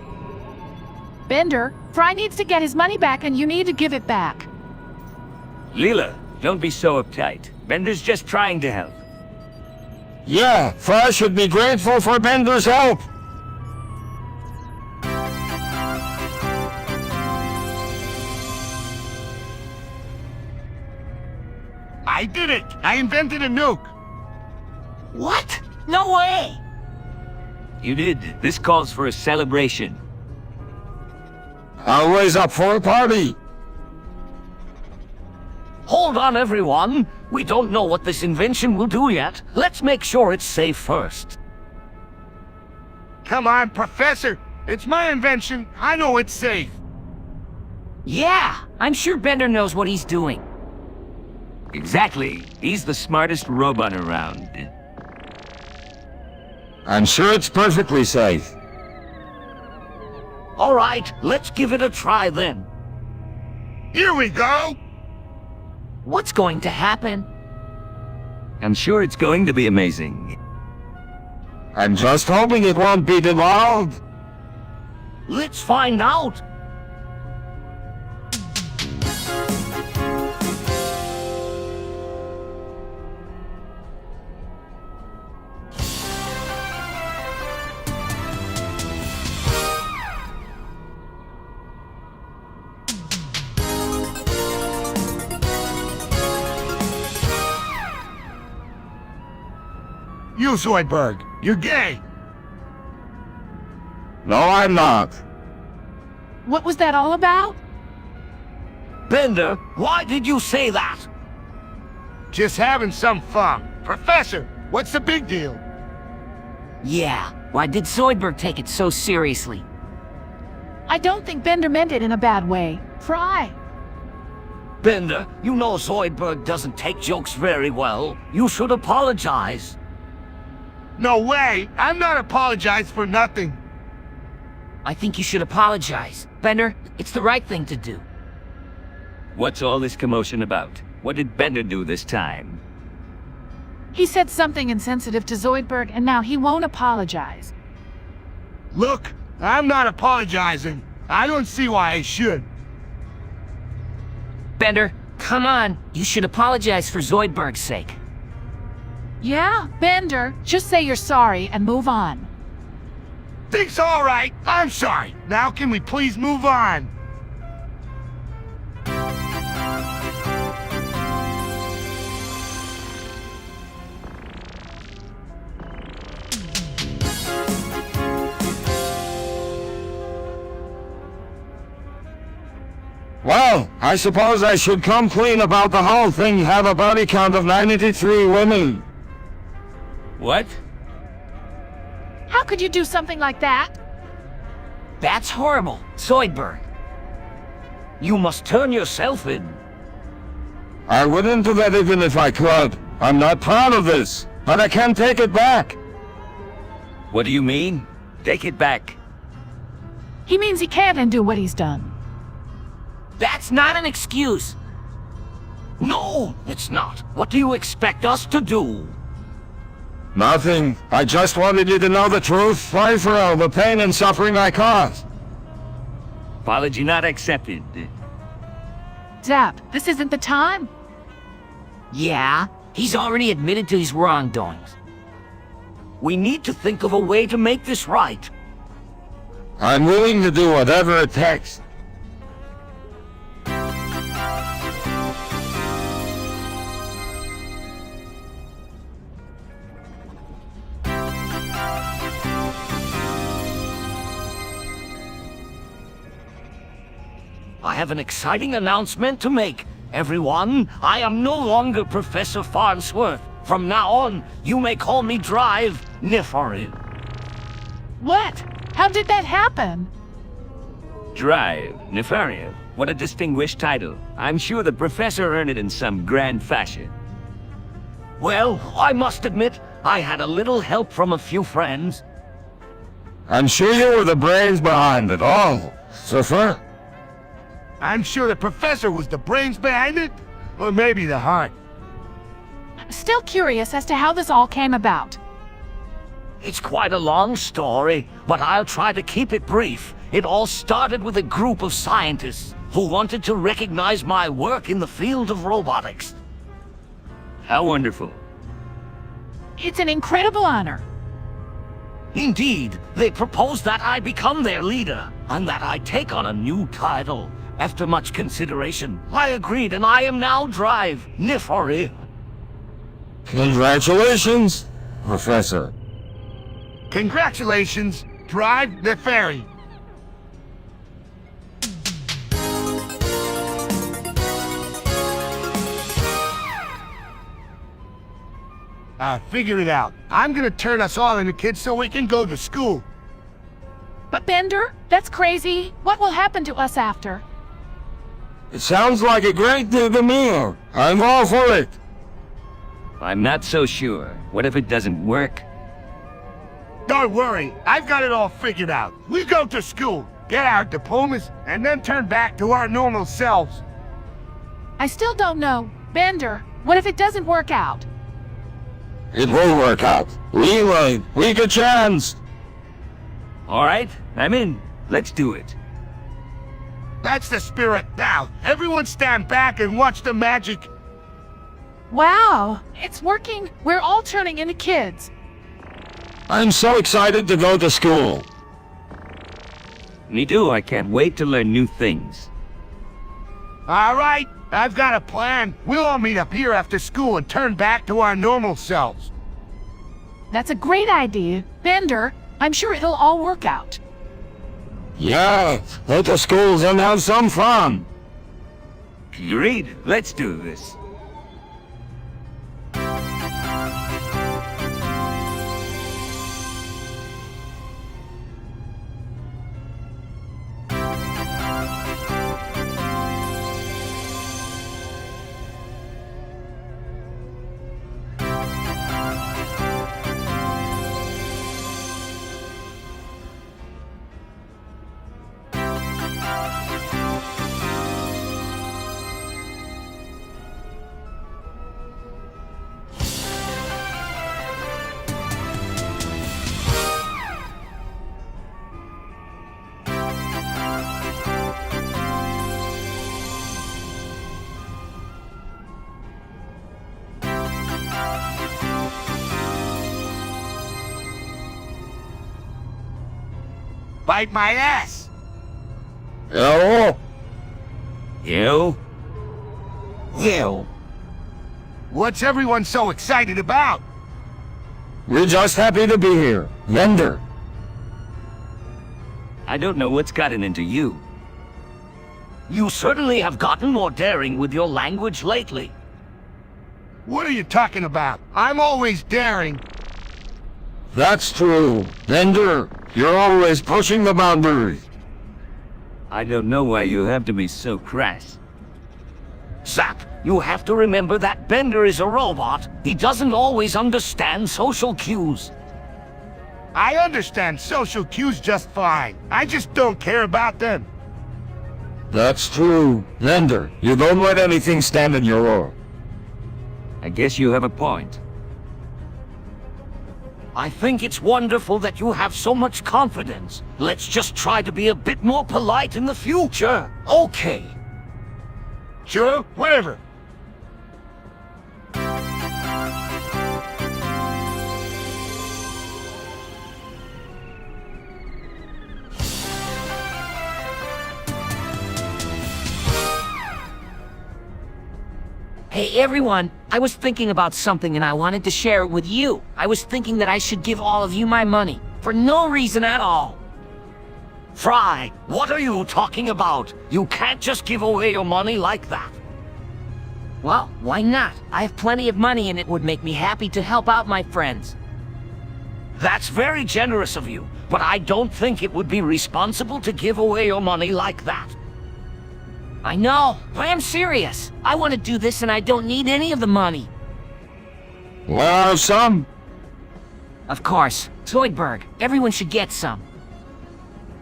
Bender, Fry needs to get his money back and you need to give it back.
Leela, don't be so uptight. Bender's just trying to help.
Yeah, Fry should be grateful for Bender's help.
I did it! I invented a nuke!
What? No way!
You did. This calls for a celebration.
Always up for a party.
Hold on, everyone. We don't know what this invention will do yet. Let's make sure it's safe first.
Come on, Professor! It's my invention. I know it's safe.
Yeah, I'm sure Bender knows what he's doing.
Exactly. He's the smartest robot around.
I'm sure it's perfectly safe.
All right, let's give it a try then.
Here we go!
What's going to happen?
I'm sure it's going to be amazing.
I'm just hoping it won't be too loud.
Let's find out.
You, Zoidberg, you're gay!
No, I'm not.
What was that all about?
Bender, why did you say that?
Just having some fun. Professor, what's the big deal?
Yeah, why did Zoidberg take it so seriously?
I don't think Bender meant it in a bad way. Fry.
Bender, you know Zoidberg doesn't take jokes very well. You should apologize.
No way! I'm not apologized for nothing.
I think you should apologize. Bender, it's the right thing to do.
What's all this commotion about? What did Bender do this time?
He said something insensitive to Zoidberg and now he won't apologize.
Look, I'm not apologizing. I don't see why I should.
Bender, come on. You should apologize for Zoidberg's sake.
Yeah, Bender, just say you're sorry and move on.
Things all right. I'm sorry. Now can we please move on?
Well, I suppose I should come clean about the whole thing. Have a body count of 93 women.
What?
How could you do something like that?
That's horrible. Zoidberg.
You must turn yourself in.
I wouldn't do that even if I could. I'm not proud of this, but I can't take it back.
What do you mean? Take it back.
He means he can't undo what he's done.
That's not an excuse.
No, it's not. What do you expect us to do?
Nothing. I just wanted you to know the truth. Sorry for all the pain and suffering I caused.
Apology not accepted.
Zap, this isn't the time.
Yeah, he's already admitted to his wrongdoings.
We need to think of a way to make this right.
I'm willing to do whatever it takes.
I have an exciting announcement to make. Everyone, I am no longer Professor Farnsworth. From now on, you may call me Drive Nefari.
What? How did that happen?
Drive, Nefarious. What a distinguished title. I'm sure the professor earned it in some grand fashion.
Well, I must admit, I had a little help from a few friends.
I'm sure you were the brains behind it all, Sir.
I'm sure the professor was the brains behind it, or maybe the heart.
Still curious as to how this all came about.
It's quite a long story, but I'll try to keep it brief. It all started with a group of scientists who wanted to recognize my work in the field of robotics.
How wonderful.
It's an incredible honor.
Indeed, they proposed that I become their leader, and that I take on a new title. After much consideration, I agreed, and I am now Drive Nefari.
Congratulations, Professor.
Congratulations, Drive the Ferry. I figured it out. I'm gonna turn us all into kids so we can go to school.
But Bender, that's crazy. What will happen to us after?
It sounds like a great deal to me. I'm all for it.
I'm not so sure. What if it doesn't work?
Don't worry, I've got it all figured out. We go to school, get our diplomas, and then turn back to our normal selves.
I still don't know. Bender, what if it doesn't work out?
It will work out. We get a chance.
All right, I'm in. Let's do it.
That's the spirit. Now, everyone stand back and watch the magic.
Wow, it's working. We're all turning into kids.
I'm so excited to go to school.
Me too, I can't wait to learn new things.
All right, I've got a plan. We'll all meet up here after school and turn back to our normal selves.
That's a great idea. Bender, I'm sure it'll all work out.
Yeah, go to schools and have some fun.
Agreed. Let's do this.
Bite my ass.
Oh,
You?
You.
What's everyone so excited about?
we're just happy to be here. Bender.
I don't know what's gotten into you.
You certainly have gotten more daring with your language lately.
What are you talking about? I'm always daring.
That's true. Bender, you're always pushing the boundaries.
I don't know why you have to be so crass.
Zap, you have to remember that Bender is a robot. He doesn't always understand social cues.
I understand social cues just fine. I just don't care about them.
That's true. Bender, you don't let anything stand in your way.
I guess you have a point.
I think it's wonderful that you have so much confidence. Let's just try to be a bit more polite in the future. Okay.
Sure, whatever.
Hey everyone, I was thinking about something and I wanted to share it with you. I was thinking that I should give all of you my money, for no reason at all.
Fry, what are you talking about? You can't just give away your money like that.
Well, why not? I have plenty of money and it would make me happy to help out my friends.
That's very generous of you, but I don't think it would be responsible to give away your money like that.
I know, but I'm serious. I want to do this and I don't need any of the money.
Well, some.
Of course, Zoidberg, everyone should get some.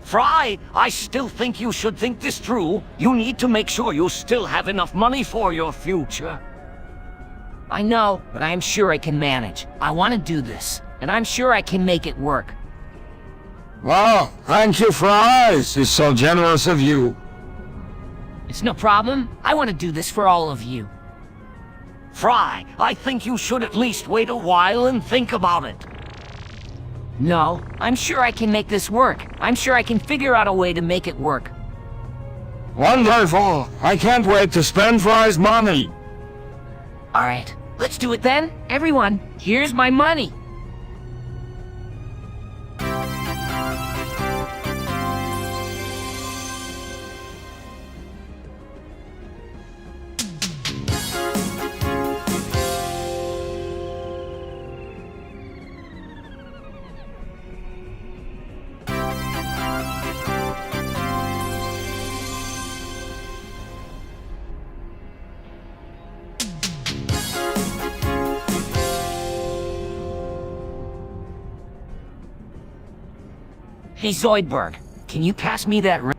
Fry, I still think you should think this through. You need to make sure you still have enough money for your future.
I know, but I am sure I can manage. I want to do this, and I'm sure I can make it work.
Well, thank you, Fries. It's so generous of you.
It's no problem. I want to do this for all of you.
Fry, I think you should at least wait a while and think about it.
No, I'm sure I can make this work. I'm sure I can figure out a way to make it work.
Wonderful. I can't wait to spend Fries' money.
Alright, let's do it then. Everyone, here's my money. Hey Zoidberg, can you pass me that ring?